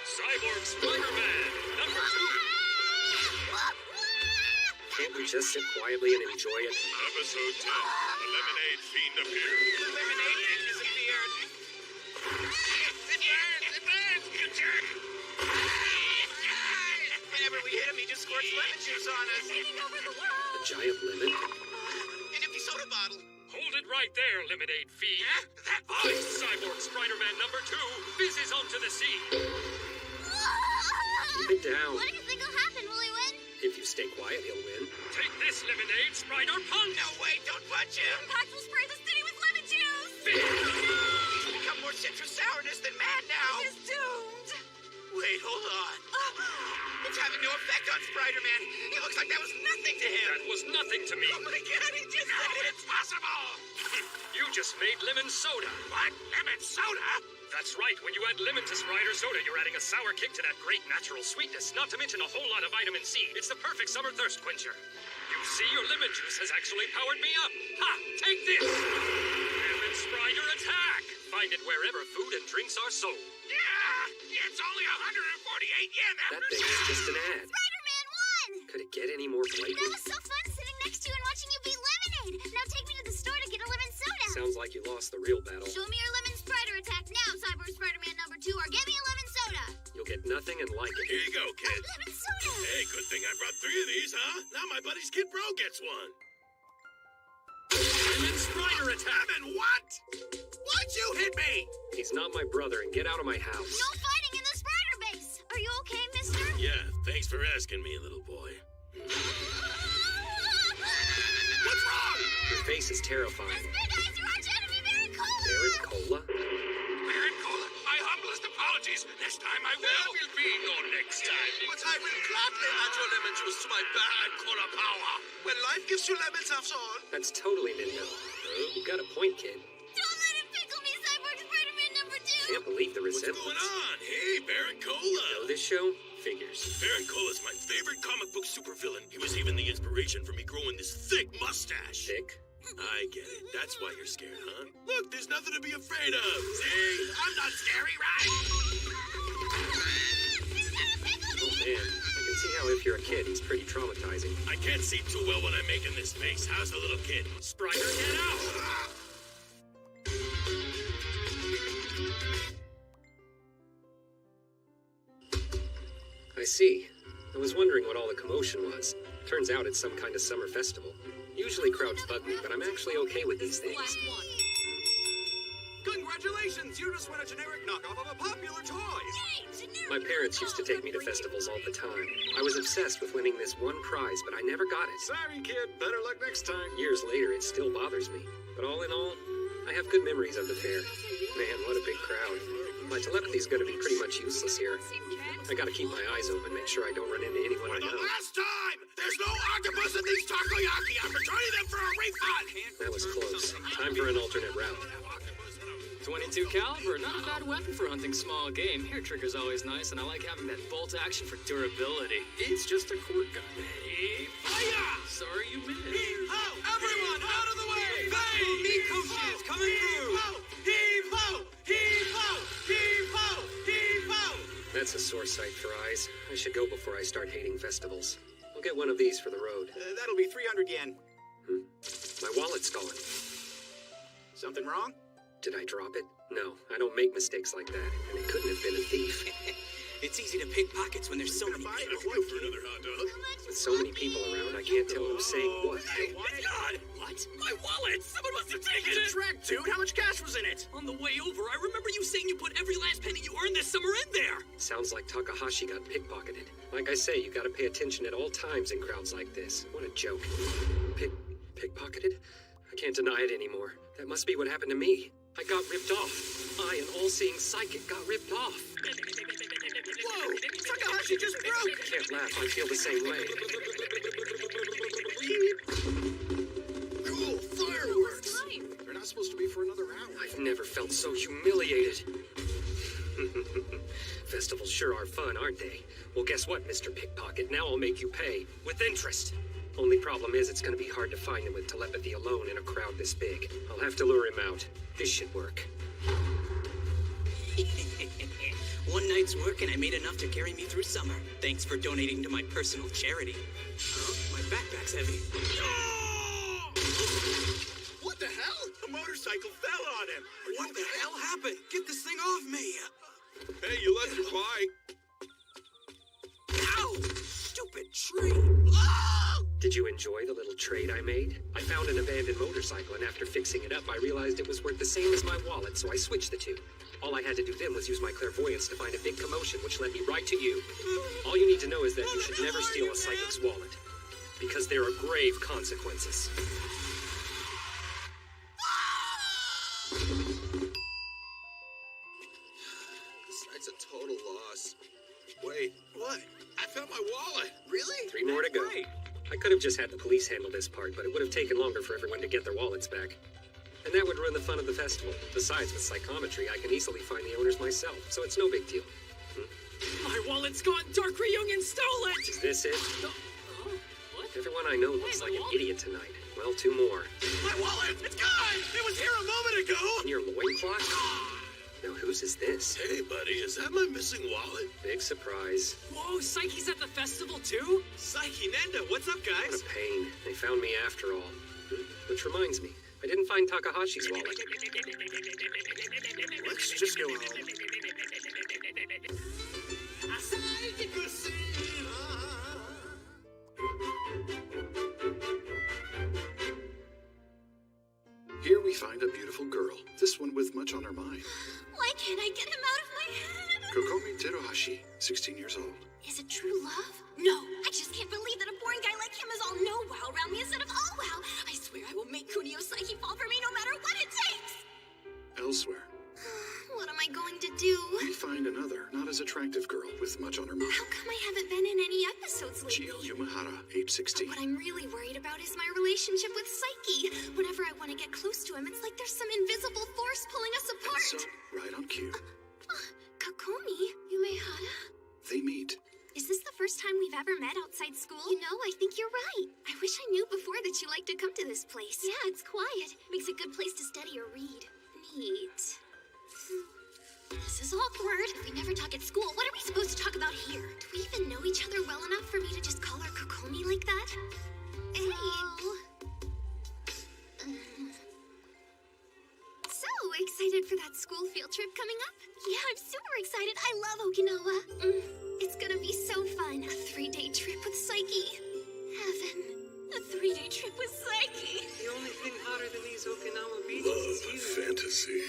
Cyborg Spider-Man, number 2. Can't we just sit quietly and enjoy it? Episode 10. The Lemonade Fiend appears. The lemonade fiend disappeared. It burns! You jerk! Whenever we hit him, he just squirts lemon juice on us. Taking over the world. A giant lemon? An empty soda bottle. Hold it right there, Lemonade Fiend. That voice! Cyborg Spider-Man number 2 fizzes onto the scene. Keep it down. What do you think will happen? Will he win? If you stay quiet, he'll win. Take this, Lemonade Spider Punch! No, wait, don't punch him. Impact will spray the city with lemon juice. He's become more more citrus sourness than mad now. He's doomed. Wait, hold on. It's having no effect on Spider-Man. He looks like that was nothing to him. That was nothing to me. Oh my God, he just said it. It's possible! You just made lemon soda. What? Lemon soda? That's right. When you add lemon to Strider soda, you're adding a sour kick to that great natural sweetness, not to mention a whole lot of vitamin C. It's the perfect summer thirst quencher. You see, your lemon juice has actually powered me up. Ha! Take this! Lemon Strider attack! Find it wherever food and drinks are sold. Yeah! It's only 148 yen That thing is just an ad. Spider-Man won! Could it get any more blatant? That was so fun sitting next to you and watching you beat Lemonade. Now take me to the store to get a lemon soda. Sounds like you lost the real battle. Show me your lemon Spider attack now, Cyber Spider-Man number 2, or give me a lemon soda. You'll get nothing and like it. Here you go, kid. Lemon soda! Hey, good thing I brought 3 of these, huh? Now my buddy's Kid Bro gets one. Lemon Strider attack! Lemon what? Why'd you hit me? He's not my brother, and get out of my house. No fighting in the Spider base. Are you okay, mister? Yeah, thanks for asking me, little boy. What's wrong? Your face is terrifying. Big Eyes, your arch enemy, Baron Cola! Baron Cola? Baron Cola, my humblest apologies. Next time I will. There will be no next time. But I will gladly add your lemon juice to my Baron Cola power. When life gives you lemons after all. That's totally Nintendo. You got a point, kid. Don't let him pickle me, Cyborg Spider-Man number 2! Can't believe the What's resemblance. going on? Hey, Baron Cola. Know this show? Figures. Baron Cola's my favorite comic book supervillain. He was even the inspiration for me growing this thick mustache. Thick? I get it. That's why you're scared, huh? Look, there's nothing to be afraid of. See? I'm not scary, right? Oh man, I can see how if you're a kid, he's pretty traumatizing. I can't see too well when I'm making this face. How's the little kid? Strider, get out! I see. I was wondering what all the commotion was. Turns out it's some kind of summer festival. Usually crowds bug me, but I'm actually okay with these things. Congratulations! You just won a generic knockoff of a popular toy! My parents used to take me to festivals all the time. I was obsessed with winning this one prize, but I never got it. Sorry, kid. Better luck next time. Years later, it still bothers me. But all in all, I have good memories of the fair. Man, what a big crowd. My telepathy's gonna be pretty much useless here. I gotta keep my eyes open, make sure I don't run into anyone I For the know. last time! There's no octopus in these takoyaki! I'm returning them for a refund! That was close. Time for an alternate route. 22 caliber, not a bad weapon for hunting small game. Hair trigger's always nice, and I like having that bolt action for durability. It's just a cord gun. Hey, fire! Sorry you missed. Heave-ho! Everyone, out of the way! Bang! Mikoshi is coming through! Heave-ho! Heave-ho! Heave-ho! Heave-ho! That's a sore sight for eyes. I should go before I start hating festivals. I'll get one of these for the road. That'll be 300 yen. My wallet's gone. Something wrong? Did I drop it? No, I don't make mistakes like that, and it couldn't have been a thief. It's easy to pick pockets when there's so many Go people. for another hot dog. With so many people around, I can't tell who's saying what. It's gone! What? My wallet! Someone must have taken It's a it! track, dude. How much cash was in it? On the way over, I remember you saying you put every last penny you earned this summer in there! Sounds like Takahashi got pickpocketed. Like I say, you gotta pay attention at all times in crowds like this. What a joke. Pickpocketed? I can't deny it anymore. That must be what happened to me. I got ripped off. I, an all-seeing psychic, got ripped off. Whoa! Takahashi just broke! I can't laugh. I feel the same way. Cool, fireworks! They're not supposed to be for another round. I've never felt so humiliated. Festivals sure are fun, aren't they? Well, guess what, Mr. Pickpocket? Now I'll make you pay. With interest. Only problem is it's gonna be hard to find him with telepathy alone in a crowd this big. I'll have to lure him out. This should work. One night's work and I made enough to carry me through summer. Thanks for donating to my personal charity. Huh? My backpack's heavy. What the hell? A motorcycle fell on him! What the hell happened? Get this thing off me! Hey, you left your bike. Ow! Stupid tree! Oh! Did you enjoy the little trade I made? I found an abandoned motorcycle, and after fixing it up, I realized it was worth the same as my wallet, so I switched the two. All I had to do then was use my clairvoyance to find a big commotion, which led me right to you. All you need to know is that you should never steal a psychic's wallet, because there are grave consequences. What? I found my wallet. Really? 3 more to go. I could have just had the police handle this part, but it would have taken longer for everyone to get their wallets back. And that would ruin the fun of the festival. Besides, with psychometry, I can easily find the owners myself, so it's no big deal. My wallet's gone! Dark Reunion stole it! Is this it? What? Everyone I know looks like an idiot tonight. Well, 2 more. My wallet! It's gone! It was here a moment ago! In your loincloth? Now, whose is this? Hey, buddy, is that my missing wallet? Big surprise. Whoa, Psyche's at the festival too? Psyche, Nendo, what's up, guys? What a pain. They found me after all. Which reminds me, I didn't find Takahashi's wallet. Let's just go home. Here we find a beautiful girl, this one with much on her mind. Why can't I get him out of my head? Kokomi Teruhashi, 16 years old. Is it true love? No, I just can't believe that a boring guy like him is all no wow around me instead of all wow. I swear I will make Kunio Psyche fall for me no matter what it takes. Elsewhere, What am I going to do? we find another, not as attractive girl with much on her mind. How come I haven't been in any episodes lately? Chio Yumehara, age 16. What I'm really worried about is my relationship with Psyche. Whenever I want to get close to him, it's like there's some invisible force pulling us apart. So, right on cue, Kokomi, Yumehara? they meet. Is this the first time we've ever met outside school? You know, I think you're right. I wish I knew before that you like to come to this place. Yeah, it's quiet. Makes a good place to study or read. Neat. This is awkward. We never talk at school. What are we supposed to talk about here? Do we even know each other well enough for me to just call her Kokomi like that? Hey. So excited for that school field trip coming up? Yeah, I'm super excited. I love Okinawa. It's gonna be so fun. A 3-day trip with Psyche. Heaven. A 3-day trip with Psyche. The only thing hotter than these Okinawa beaches Love is you. fantasy.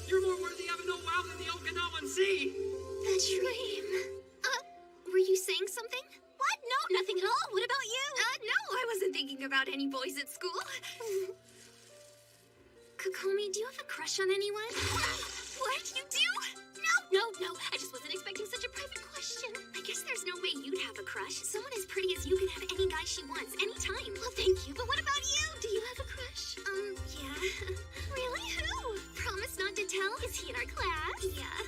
You're more worthy of no wow than the Okinawan Sea! The dream. Were you saying something? What? No, nothing at all. What about you? No, I wasn't thinking about any boys at school. Kokomi, do you have a crush on anyone? What? You do? No. I just wasn't expecting such a private question. I guess there's no way you'd have a crush. Someone as pretty as you can have any guy she wants, anytime. Well, thank you. But what about you? Do you have a crush? Yeah. Really? Who? Promise not to tell? Is he in our class? Yeah.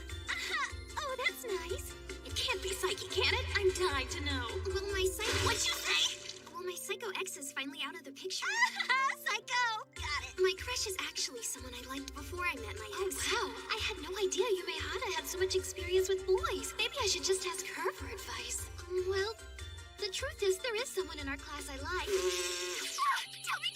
Oh, that's nice. It can't be Psyche, can it? I'm dying to know. Well, my psycho... What'd you say? Well, my psycho ex is finally out of the picture. Psycho! Got it. My crush is actually someone I liked before I met my ex. Oh, wow. I had no idea Yumehara had so much experience with boys. Maybe I should just ask her for advice. Well, the truth is there is someone in our class I like. Tell me!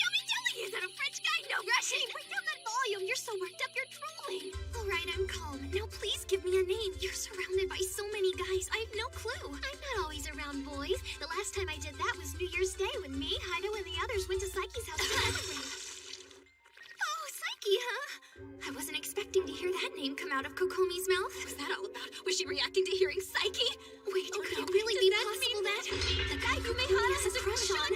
Is that a French guy? No, rushing! Bring down that volume. You're so worked up, you're drooling. All right, I'm calm. Now please give me a name. You're surrounded by so many guys. I have no clue. I'm not always around boys. The last time I did that was New Year's Day when me, Hido, and the others went to Psyche's house to celebrate. Oh, Psyche, huh? I wasn't expecting to hear that name come out of Kokomi's mouth. What's that all about? Was she reacting to hearing Psyche? Wait, could it really be possible that the guy Yumehara has a crush on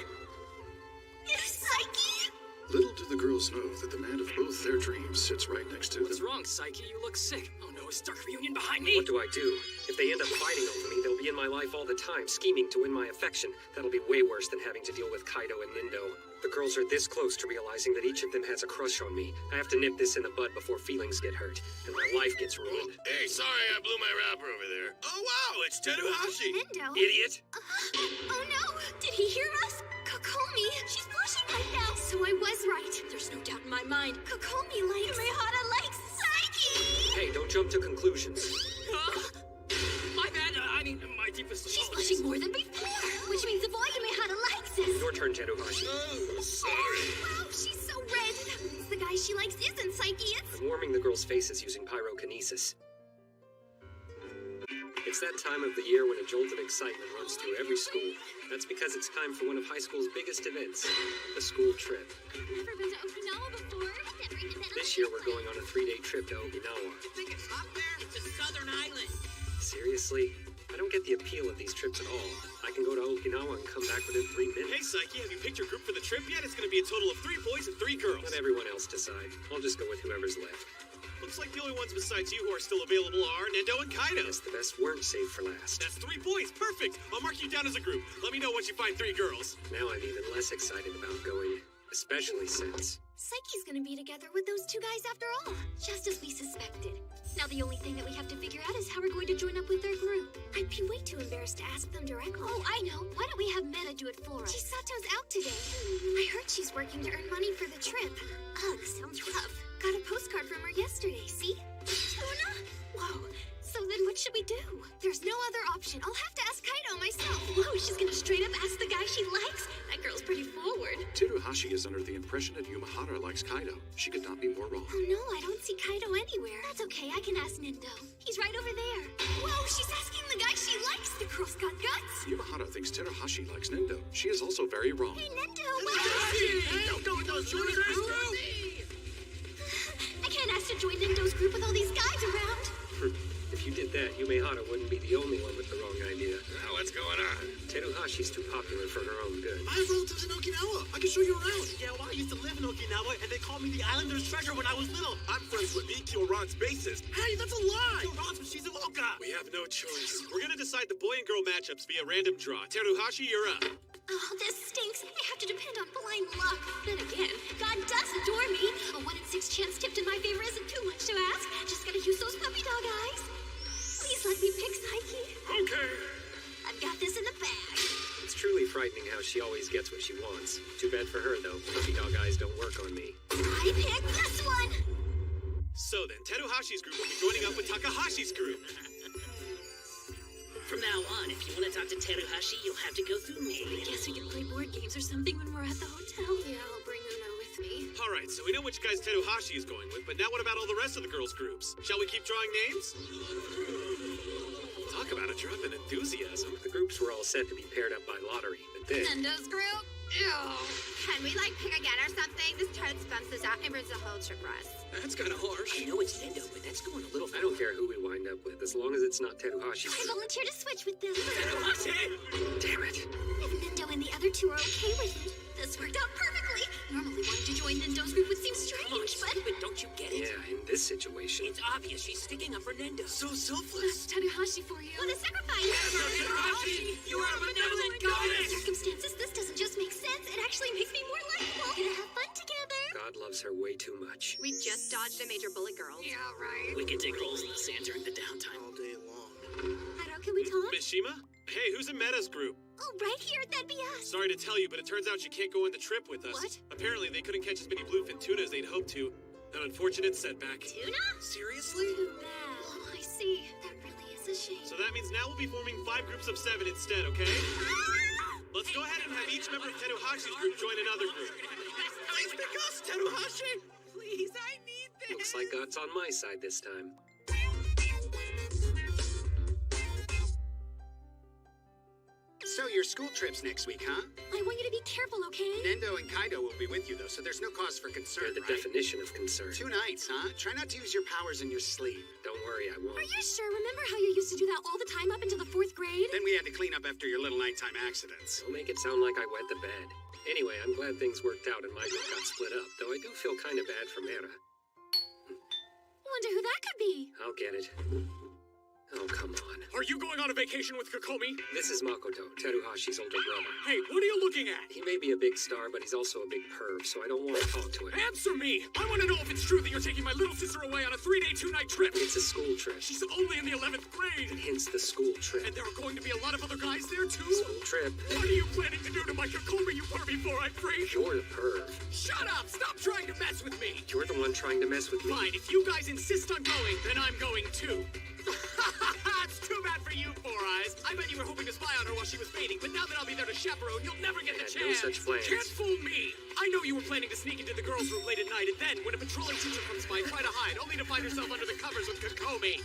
is Psyche? Little do the girls know that the man of both their dreams sits right next to What's them. wrong, Psyche? You look sick. Oh no, is Dark Reunion behind me? What do I do? If they end up fighting over me, they'll be in my life all the time, scheming to win my affection. That'll be way worse than having to deal with Kaido and Nindo. The girls are this close to realizing that each of them has a crush on me. I have to nip this in the bud before feelings get hurt, and my life gets ruined. Hey, sorry I blew my wrapper over there. Oh, wow, it's Teruhashi. Nindo? Idiot! Oh no! Did he hear us? Kokomi! She's blushing right now! So I was right. There's no doubt in my mind. Kokomi likes... Yumehara likes Psyche! Hey, don't jump to conclusions. My bad. My deepest She's apologies. blushing more than before! Which means the boy Yumehara likes is... Your turn, Teruhashi. Oh, sorry. Wow, she's so red! That means the guy she likes isn't Psyche, it's... I'm warming the girls' faces using pyrokinesis. It's that time of the year when a jolt of excitement runs through every school. That's because it's time for one of high school's biggest events, the school trip. I've never been to Okinawa before. Never even been on This year we're going on a 3-day trip to Okinawa. Think it's hot there? It's a southern island. Seriously? I don't get the appeal of these trips at all. I can go to Okinawa and come back within 3 minutes. Hey, Psyche, have you picked your group for the trip yet? It's gonna be a total of 3 boys and 3 girls. Let everyone else decide. I'll just go with whoever's left. Looks like the only ones besides you who are still available are Nendo and Kaido. Guess the best weren't saved for last. That's 3 boys. Perfect. I'll mark you down as a group. Let me know once you find 3 girls. Now I'm even less excited about going, especially since... Psyche's gonna be together with those 2 guys after all, just as we suspected. Now the only thing that we have to figure out is how we're going to join up with their group. I'd be way too embarrassed to ask them directly. Oh, I know. Why don't we have Meta do it for us? Chisato's out today. I heard she's working to earn money for the trip. Ugh, sounds rough. Got a postcard from her yesterday, see? Tuna? Whoa. So then what should we do? There's no other option. I'll have to ask Kaido myself. Whoa, she's gonna straight up ask the guy she likes? That girl's pretty forward. Teruhashi is under the impression that Yumahara likes Kaido. She could not be more wrong. Oh no, I don't see Kaido anywhere. That's okay, I can ask Nendo. He's right over there. Whoa, she's asking the guy she likes. The girl's got guts. Yumahara thinks Teruhashi likes Nendo. She is also very wrong. Hey, Nendo! Don't go with those shooters! I can't ask to join Nendo's group with all these guys around. If you did that, Yumehara wouldn't be the only one with the wrong idea. What's going on? Teruhashi's too popular for her own good. I have relatives in Okinawa. I can show you around. Yeah, well, I used to live in Okinawa, and they called me the Islander's treasure when I was little. I'm friends with Ikkyo Ron's bassist. Hey, that's a lie! Yo, Ron's from Shizuoka. We have no choice. We're gonna decide the boy and girl matchups via random draw. Teruhashi, you're up. Oh, this stinks. I have to depend on blind luck. Then again, God does adore me. A 1 in 6 chance tipped in my favor isn't too much to ask. Just gotta use those puppy dog eyes. Please let me pick Psyche. Okay. I've got this in the bag. It's truly frightening how she always gets what she wants. Too bad for her, though. Puppy dog eyes don't work on me. I picked this one. So then, Teruhashi's group will be joining up with Takahashi's group. From now on, if you want to talk to Teruhashi, you'll have to go through me. I guess we can play board games or something when we're at the hotel. Yeah, I'll bring Una with me. All right, so we know which guys Teruhashi is going with, but now what about all the rest of the girls' groups? Shall we keep drawing names? Talk about a drop in enthusiasm. The groups were all set to be paired up by lottery, but then... Nendo's group? Ew. Can we, pick again or something? This toad spends this out and ruins the whole trip for us. That's kind of harsh. I know it's Nendo, but that's going a little far. I don't care who we wind up with, as long as it's not Teruhashi. I volunteer to switch with them. Teruhashi! Damn it. If Nendo and the other 2 are okay with it, this worked out perfectly. Normally wanting to join Nendo's group would seem strange, but... Stupid, don't you get it? Yeah, in this situation... It's obvious she's sticking up for Nendo. So selfless. That's Teruhashi for you. What a sacrifice! Teruhashi, you are a benevolent goddess! Circumstances, this doesn't just make sense. It actually makes me more likable. Gonna have fun together. God loves her way too much. We just dodged a major bullet girl. Yeah, right. We can dig holes in the sand during the downtime. All day long. Kaido, can we talk? Mishima? Hey, who's in Meta's group? Oh, right here. That'd be us. Sorry to tell you, but it turns out she can't go on the trip with us. What? Apparently, they couldn't catch as many bluefin tuna as they'd hoped to. An unfortunate setback. Tuna? Seriously? Too bad. Oh, I see. That really is a shame. So that means now we'll be forming 5 groups of 7 instead, okay? Let's go ahead and have each member of Teruhashi's group join another group. Please pick us, Teruhashi! Please, I need this! Looks like God's on my side this time. So your school trip's next week, huh? I want you to be careful, okay? Nendo and Kaido will be with you, though, so there's no cause for concern, They're the right? definition of concern. 2 nights, huh? Try not to use your powers in your sleep. Don't worry, I won't. Are you sure? Remember how you used to do that all the time up until the 4th grade? Then we had to clean up after your little nighttime accidents. Don't make it sound like I wet the bed. Anyway, I'm glad things worked out and my group got split up, though I do feel kind of bad for Mera. Wonder who that could be. I'll get it. Oh, come on. Are you going on a vacation with Kokomi? This is Makoto, Teruhashi's older brother. Hey, what are you looking at? He may be a big star, but he's also a big perv, so I don't want to talk to him. Answer me! I want to know if it's true that you're taking my little sister away on a 3-day, 2-night trip. It's a school trip. She's only in the 11th grade. Hence the school trip. And there are going to be a lot of other guys there, too? School trip. What are you planning to do to my Kokomi, you pervy 4-eyed freak? You're the perv. Shut up! Stop trying to mess with me! You're the one trying to mess with me. Fine, if you guys insist on going, then I'm going too. It's too bad for you, 4 Eyes. I bet you were hoping to spy on her while she was bathing, but now that I'll be there to chaperone, you'll never get the I had no chance. such plans. Can't fool me. I know you were planning to sneak into the girls' room late at night, and then, when a patrolling teacher comes by, try to hide, only to find herself under the covers with Kokomi.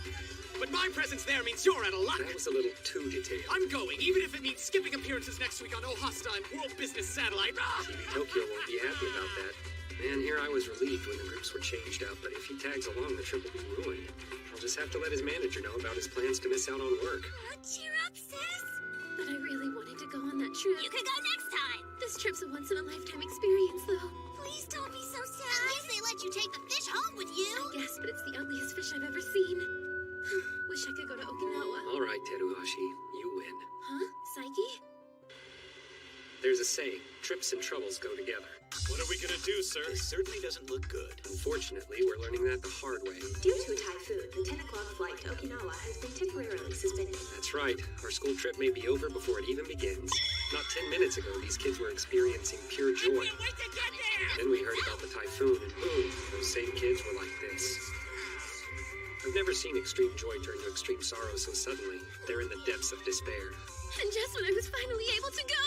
But my presence there means you're out of luck. That was a little too detailed. I'm going, even if it means skipping appearances next week on Ohasta and World Business Satellite. Tokyo won't be happy about that. Man, here I was relieved when the groups were changed up, but if he tags along, the trip will be ruined. I'll just have to let his manager know about his plans to miss out on work. Oh, cheer up, sis. But I really wanted to go on that trip. You can go next time. This trip's a once-in-a-lifetime experience, though. Please don't be so sad. At least they let you should take the fish home with you. I guess, but it's the ugliest fish I've ever seen. Wish I could go to Okinawa. All right, Teruhashi, you win. Huh? Psyche? There's a saying, trips and troubles go together. What are we gonna do, sir? This certainly doesn't look good. Unfortunately, we're learning that the hard way. Due to a typhoon, the 10 o'clock flight to Okinawa has been temporarily suspended. That's right. Our school trip may be over before it even begins. Not 10 minutes ago, these kids were experiencing pure joy. Then we heard about the typhoon, and boom, those same kids were like this. I've never seen extreme joy turn to extreme sorrow so suddenly. They're in the depths of despair. And just when I was finally able to go.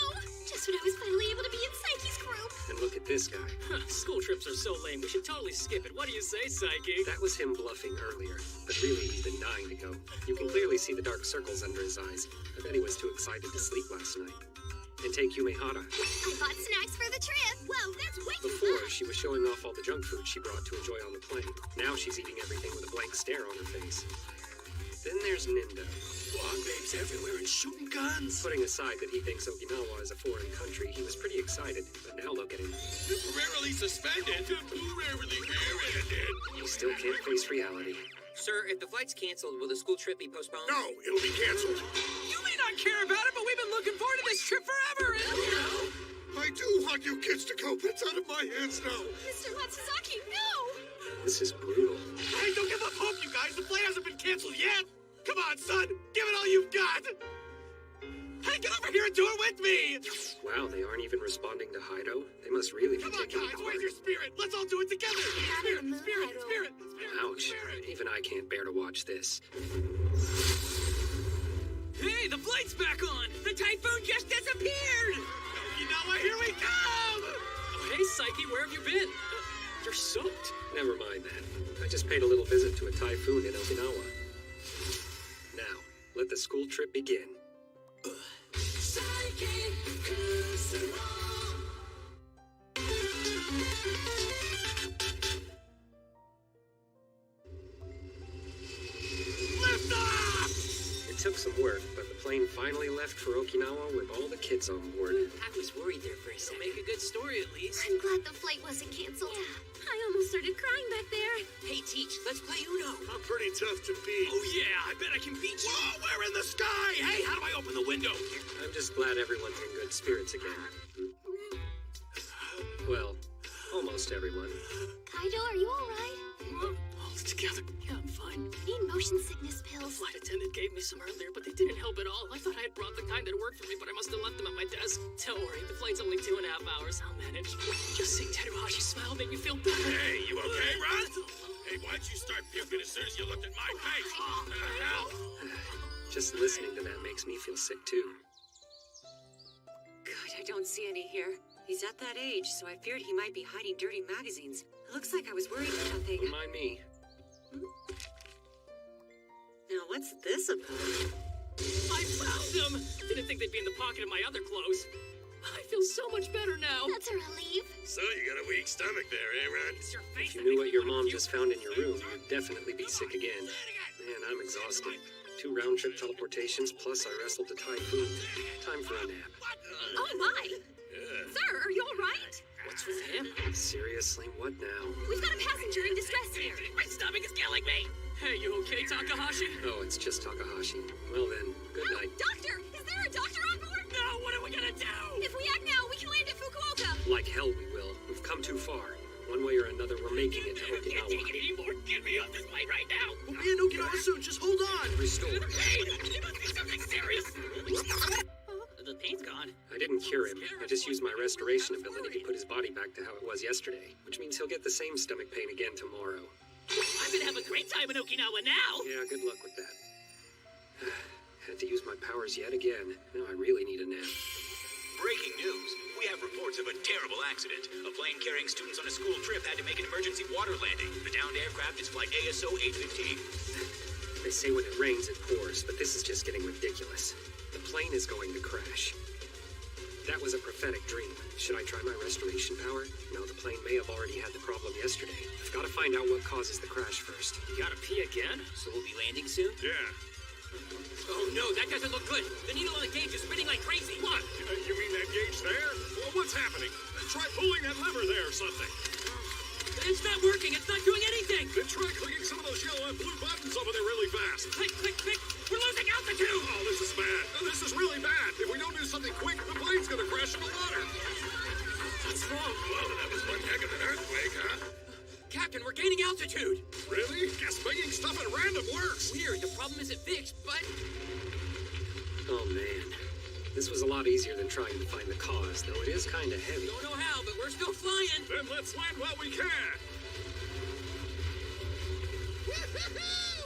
Just when I was finally able to be in Psyche's group. And look at this guy. School trips are so lame, we should totally skip it. What do you say, Psyche? That was him bluffing earlier, but really he's been dying to go. You can clearly see the dark circles under his eyes. I bet he was too excited to sleep last night. And take Yumehara. I bought snacks for the trip. Whoa, that's way too Before, much. she was showing off all the junk food she brought to enjoy on the plane. Now she's eating everything with a blank stare on her face. Then there's Nindo. Blonde babes everywhere and shooting guns. Putting aside that he thinks Okinawa is a foreign country, he was pretty excited. But now look at him. Temporarily suspended. Temporarily suspended. He still can't face reality. Sir, if the flight's canceled, will the school trip be postponed? No, it'll be canceled. You may not care about it, but we've been looking forward to this trip forever. I do want you kids to go. It's out of my hands now. Mr. Matsuzaki, no! This is brutal. Hey, don't give up hope, you guys. The plane hasn't been canceled yet. Come on, son. Give it all you've got. Hey, get over here and do it with me. Wow, they aren't even responding to Hido. They must really be Come on, taking it guys. hard. Where's your spirit? Let's all do it together. Spirit. Ouch. Even I can't bear to watch this. Hey, the flight's back on. The typhoon just disappeared. Okinawa, here we come. Oh, hey, Psyche, where have you been? You're soaked. Never mind that. I just paid a little visit to a typhoon in Okinawa. Now, let the school trip begin. Lift off! It took some work, but the plane finally left for Okinawa with all the kids on board. I was worried there for a second. Make a good story, at least. I'm glad the flight wasn't canceled. Yeah, I almost started crying back there. Hey, Teach, let's play Uno. I'm pretty tough to beat. Oh, yeah. I bet I can beat you. Whoa, we're in the sky. Hey, how do I open the window? I'm just glad everyone's in good spirits again. Well, almost everyone. Kaido, are you alright? Hold it together. Yeah, I'm fine. I need motion sickness pills. Flight attendant gave me some earlier, but they didn't help at all. I thought I had brought the kind that worked for me, but I must have left them at my desk. Don't worry, the flight's only 2.5 hours. I'll manage. Just seeing Teruhashi smile made me feel better. Hey, you okay, Ron? Hey, why'd you start puking as soon as you looked at my face? Hell? Just listening to that makes me feel sick too. God, I don't see any here. He's at that age, so I feared he might be hiding dirty magazines. It looks like I was worried for nothing. Don't mind me. Now, what's this about? I found them! Didn't think they'd be in the pocket of my other clothes. I feel so much better now. That's a relief. So you got a weak stomach there, eh, Ron? If you knew what your mom just found in your room, you'd definitely be sick again. Man, I'm exhausted. 2 round-trip teleportations, plus I wrestled a typhoon. Time for a nap. Oh my! Sir, are you alright? What's with him? Seriously, what now? We've got a passenger in distress here. My stomach is killing me! Hey, you okay, Takahashi? Oh, it's just Takahashi. Well then, good night. Doctor! Is there a doctor on board? No, what are we gonna do? If we act now, we can land at Fukuoka. Like hell we will. We've come too far. One way or another, we're making it to Can't take Okinawa. it anymore. Get me off this plane right now. We'll be in Okinawa soon. Just hold on. Restore. Hey, you must be something serious. The pain's gone. I didn't cure him. I just used my restoration ability to put his body back to how it was yesterday, which means he'll get the same stomach pain again tomorrow. I'm gonna have a great time in Okinawa now. Yeah, good luck with that. Had to use my powers yet again. Now I really need a nap. Breaking news. We have reports of a terrible accident. A plane carrying students on a school trip had to make an emergency water landing. The downed aircraft is flight ASO 815. They say when it rains, it pours, but this is just getting ridiculous. The plane is going to crash. That was a prophetic dream. Should I try my restoration power? No, the plane may have already had the problem yesterday. I've got to find out what causes the crash first. You gotta pee again? So we'll be landing soon? Yeah. Oh no, that doesn't look good. The needle on the gauge is spinning like crazy. What? You mean that gauge there? Well, what's happening? Try pulling that lever there or something. It's not working. It's not doing anything. Then try clicking some of those yellow and blue buttons over there really fast. Click, click, click. We're losing altitude. Oh, this is bad. This is really bad. If we don't do something quick, the plane's gonna crash in the water. What's wrong? Whoa, that was one heck of an earthquake, huh? Captain, we're gaining altitude. Really? Guess making stuff at random works. Weird. The problem isn't fixed, but... Oh, man. This was a lot easier than trying to find the cause, though it is kind of heavy. Don't know how, but we're still flying. Then let's land while we can.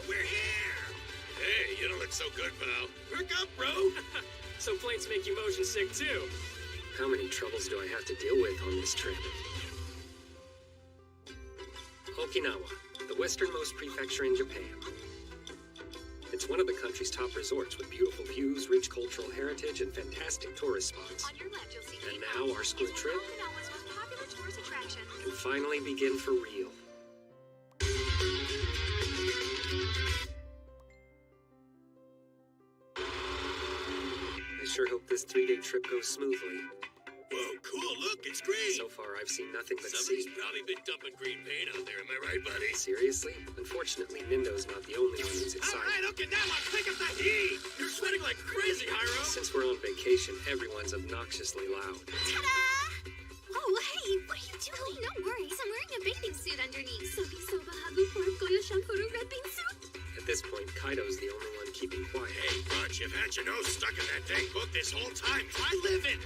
We're here. Hey, you don't look so good, pal. Perk up, bro. So planes make you motion sick, too. How many troubles do I have to deal with on this trip? Okinawa, the westernmost prefecture in Japan. It's one of the country's top resorts with beautiful views, rich cultural heritage, and fantastic tourist spots. On your left, you'll see And now our school trip Okinawa's most popular tourist attraction. can finally begin for real. I sure hope this 3-day trip goes smoothly. Whoa, cool. Look, it's green. So far, I've seen nothing but Somebody's sea. probably been dumping green paint out there. Am I right, buddy? Seriously? Unfortunately, Nindo's not the only one who's excited. All right, Okinawa, pick up the heat. You're sweating like crazy, Hiro. Since we're on vacation, everyone's obnoxiously loud. Ta-da! Oh, hey, what are you doing? Oh, no worries. I'm wearing a bathing suit underneath. Sobi Soba Habu Pork Goyo Shankuru red bean suit. At this point, Kaido's the only one keeping quiet. Hey, Butch, you've had your nose stuck in that dang book this whole time. Try living.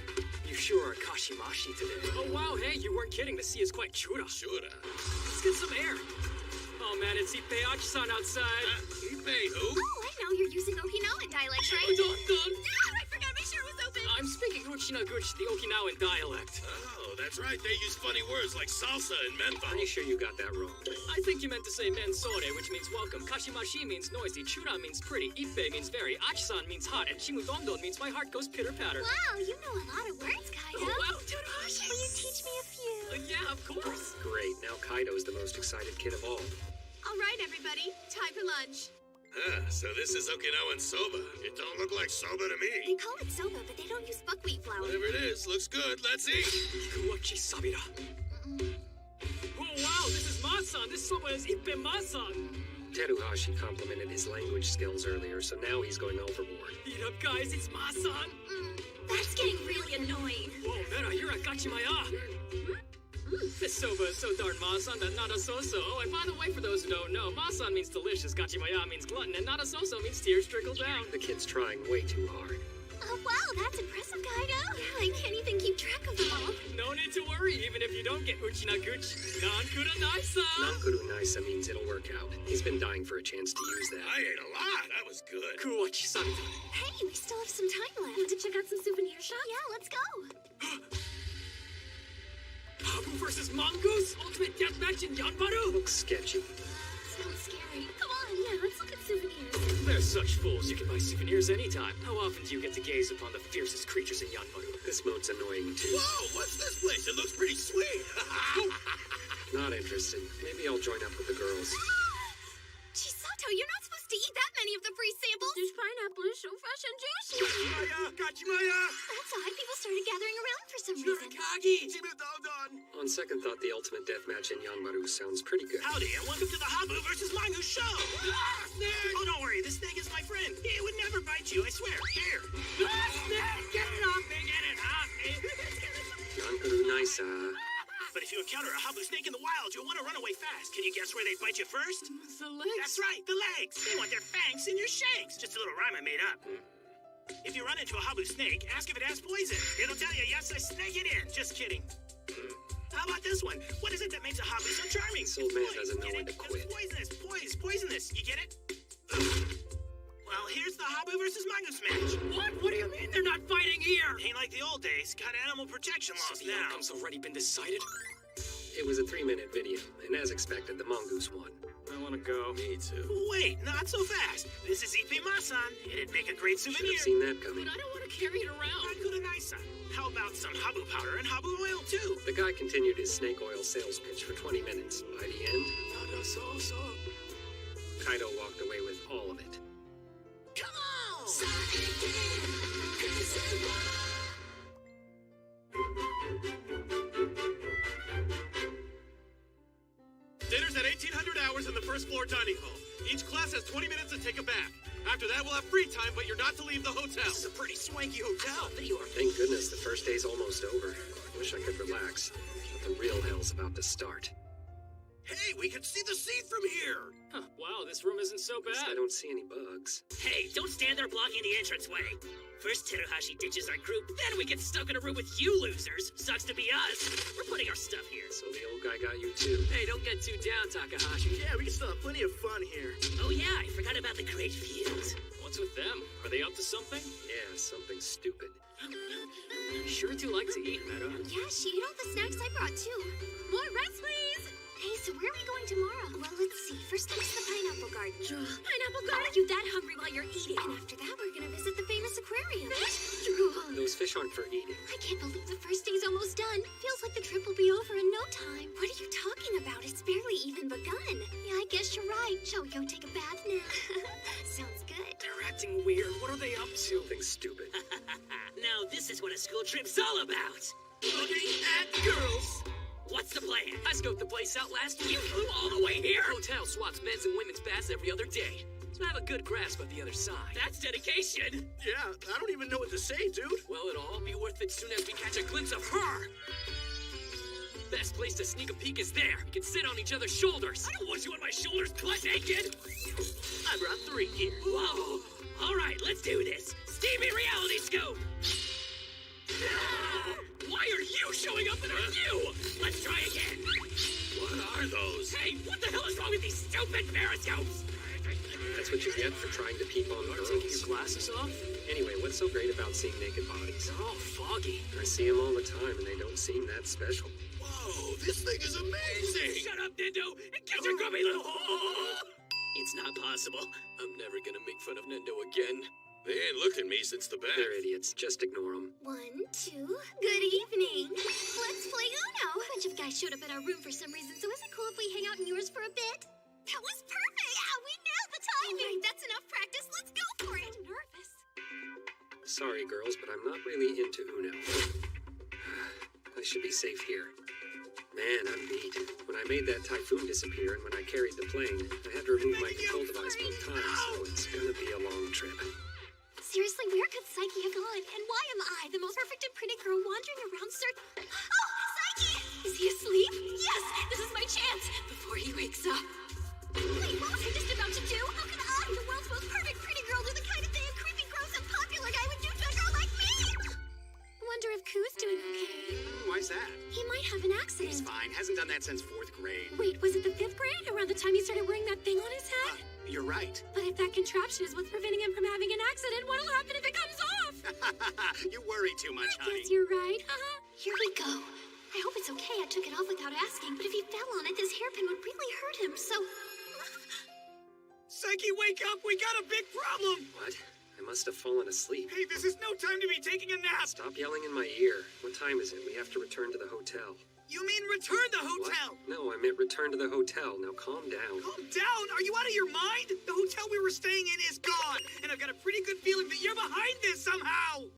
You sure are Kashimashi today. Oh, wow, hey, you weren't kidding. The sea is quite chura. Chura? Let's get some air. Oh, man, it's Ippei Achi-san outside. Ippei who? Oh, I know you're using Okinawan dialect, right? Don't. Ah, I forgot my shirt was open. I'm speaking Uchinaguchi, the Okinawan dialect. Oh, that's right. They use funny words like salsa and menthol. Pretty sure you got that wrong. I think you meant to say mensore, which means welcome. Kashimashi means noisy. Chura means pretty. Ippei means very. Achi-san means hot. And Shimudondon means my heart goes pitter-patter. Wow, you know a lot of words, Kaido. Oh, wow, Tanahashi. Will you teach me a few? Yeah, of course. Great, now Kaido's the most excited kid of all. All right, everybody. Time for lunch. So this is Okinawan soba. It don't look like soba to They me. call it soba, but they don't use buckwheat flour. Whatever it is, looks good. Let's eat. Kuwachi Sabira. Oh, wow, this is Ma-san. This soba is Ippei Ma-san. Teruhashi complimented his language skills earlier, so now he's going overboard. Eat up, guys. It's Ma-san. That's getting really annoying. Whoa, Mera, you're a Gachimaya. This soba is so darn Ma-san that nada so-so. Oh, and by the way, for those who don't know, Ma-san means delicious, Gachimaya means glutton, and nada so-so means tears trickle down. The kid's trying way too hard. Oh, wow, that's impressive, Kaido. I can't even keep track of them all. No need to worry, even if you don't get Uchinaguchi. Nankura Naisa! Nankuru Naisa means it'll work out. He's been dying for a chance to use that. I ate a lot. That was good. Kuwachi-san. Hey, we still have some time left. Want to check out some souvenir shops? Yeah, let's go. Habu versus Mongoose? Ultimate deathmatch in Yanbaru? Looks sketchy. Sounds scary. Come on, yeah, let's look at souvenirs. They're such fools. You can buy souvenirs anytime. How often do you get to gaze upon the fiercest creatures in Yanbaru? This mode's annoying too. Whoa, what's this place? It looks pretty sweet. Not interested. Maybe I'll join up with the girls. Chisato, you're not supposed to eat that many of the free samples. This pineapple is so fresh and juicy. Gachimaya! That's odd. People started gathering around for some reason. On second thought, the ultimate deathmatch in Yanbaru sounds pretty good. Howdy, and welcome to the Habu versus Mongoose show! Oh, don't worry, this snake is my friend. He would never bite you, I swear. Here. Snake! Get it off me! Get it off me! Nankuru Naisa. But if you encounter a Habu snake in the wild, you'll want to run away fast. Can you guess where they bite you first? The legs. That's right, the legs. They want their fangs in your shakes. Just a little rhyme I made up. If you run into a Habu snake, ask if it has poison. It'll tell you, yes, I snake it in. Just kidding. How about this one? What is it that makes a Habu so charming? This old man doesn't know when to quit. It's poisonous. Poisonous. You get it? Well, here's the Habu versus Mongoose match. What do you mean they're not fighting here? Ain't like the old days. Got animal protection laws So the now. outcome's already been decided? It was a 3-minute video, and as expected, the mongoose won. I want to go. Me too. Wait, not so fast. This is Ippei Ma-san. It'd make a great Should souvenir. have seen that coming. But I don't want to carry it around. Nankura Naisa. How about some Habu powder and Habu oil, too? The guy continued his snake oil sales pitch for 20 minutes. By the end, Kaido walked away with all of it. Come on! hours in the first floor dining hall. Each class has 20 minutes to take a bath. After that, we'll have free time, but you're not to leave the hotel. This is a pretty swanky hotel. Thank goodness the first day's almost over. Wish I could relax, but the real hell's about to start. Hey, we can see the sea from here. Huh, wow, this room isn't so bad. I don't see any bugs. Hey, don't stand there blocking the entranceway. First Teruhashi ditches our group, then we get stuck in a room with you losers. Sucks to be us. We're putting our stuff here. So the old guy got you too. Hey, don't get too down, Takahashi. Yeah, we can still have plenty of fun here. Oh yeah, I forgot about the great views. What's with them? Are they up to something? Yeah, something stupid. You sure do like to eat, Meta. Yeah, she ate all the snacks I brought too. More rice, please! Hey, so where are we going tomorrow? Well, let's see. First up is the pineapple garden. Pineapple garden? Are you that hungry while you're eating? And after that, we're gonna visit the famous aquarium. Drool. Those fish aren't for eating. I can't believe the first day's almost done. Feels like the trip will be over in no time. What are you talking about? It's barely even begun. Yeah, I guess you're right. Shall we go take a bath now? Sounds good. They're acting weird. What are they up to? Something stupid. Now this is what a school trip's all about. Looking at girls. What's the plan? I scoped the place out last You week. flew all the way here? The hotel swaps men's and women's baths every other day, so I have a good grasp of the other side. That's dedication. Yeah, I don't even know what to say, dude. Well, it'll all be worth it soon as we catch a glimpse of her. Best place to sneak a peek is there. We can sit on each other's shoulders. I don't want you on my shoulders butt naked. I brought 3 here. Whoa. All right, let's do this. Stevie Reality Scope. Why are you showing up in our view? Let's try again. What are those? Hey, what the hell is wrong with these stupid periscopes? That's what you get for trying to peep on girls. Taking your glasses off? Anyway, what's so great about seeing naked bodies? They're all foggy. I see them all the time, and they don't seem that special. Whoa, this thing is amazing. Shut up, Nendo, and get your grubby little hole. It's not possible. I'm never gonna make fun of Nendo again. They ain't looked at me since the bath. They're idiots. Just ignore them. 1, 2. Good evening. Let's play Uno. A bunch of guys showed up at our room for some reason, so is it cool if we hang out in yours for a bit? That was perfect. Yeah, we nailed the timing. All right, that's enough practice. Let's go for it. I'm nervous. Sorry, girls, but I'm not really into Uno. I should be safe here. Man, I'm beat. When I made that typhoon disappear and when I carried the plane, I had to remove my control device both times, so it's gonna be a long trip. Seriously, where could Psyche have gone? And why am I, the most perfect and pretty girl, wandering around Oh, Psyche! Is he asleep? Yes! This is my chance! Before he wakes up. Wait, what was I just about to do? How could I, the world's most perfect pretty girl, do the kind of thing a creepy, gross, and popular guy would do to a girl like me? Wonder if Koo's doing okay. Why's that? He might have an accident. He's fine. Hasn't done that since 4th grade. Wait, was it the 5th grade? Around the time he started wearing that thing on his head? You're right. But if that contraption is what's preventing him from having an accident, what'll happen if it comes off? You worry too much, I honey. guess you're right. Here we go. I hope it's okay I took it off without asking, but if he fell on it, this hairpin would really hurt him, so... Psyche, wake up! We got a big problem! What? I must have fallen asleep. Hey, this is no time to be taking a nap! Stop yelling in my ear. What time is it? We have to return to the hotel. You mean return the hotel? What? No, I meant return to the hotel. Now calm down. Calm down? Are you out of your mind? The hotel we were staying in is gone, and I've got a pretty good feeling that you're behind this somehow!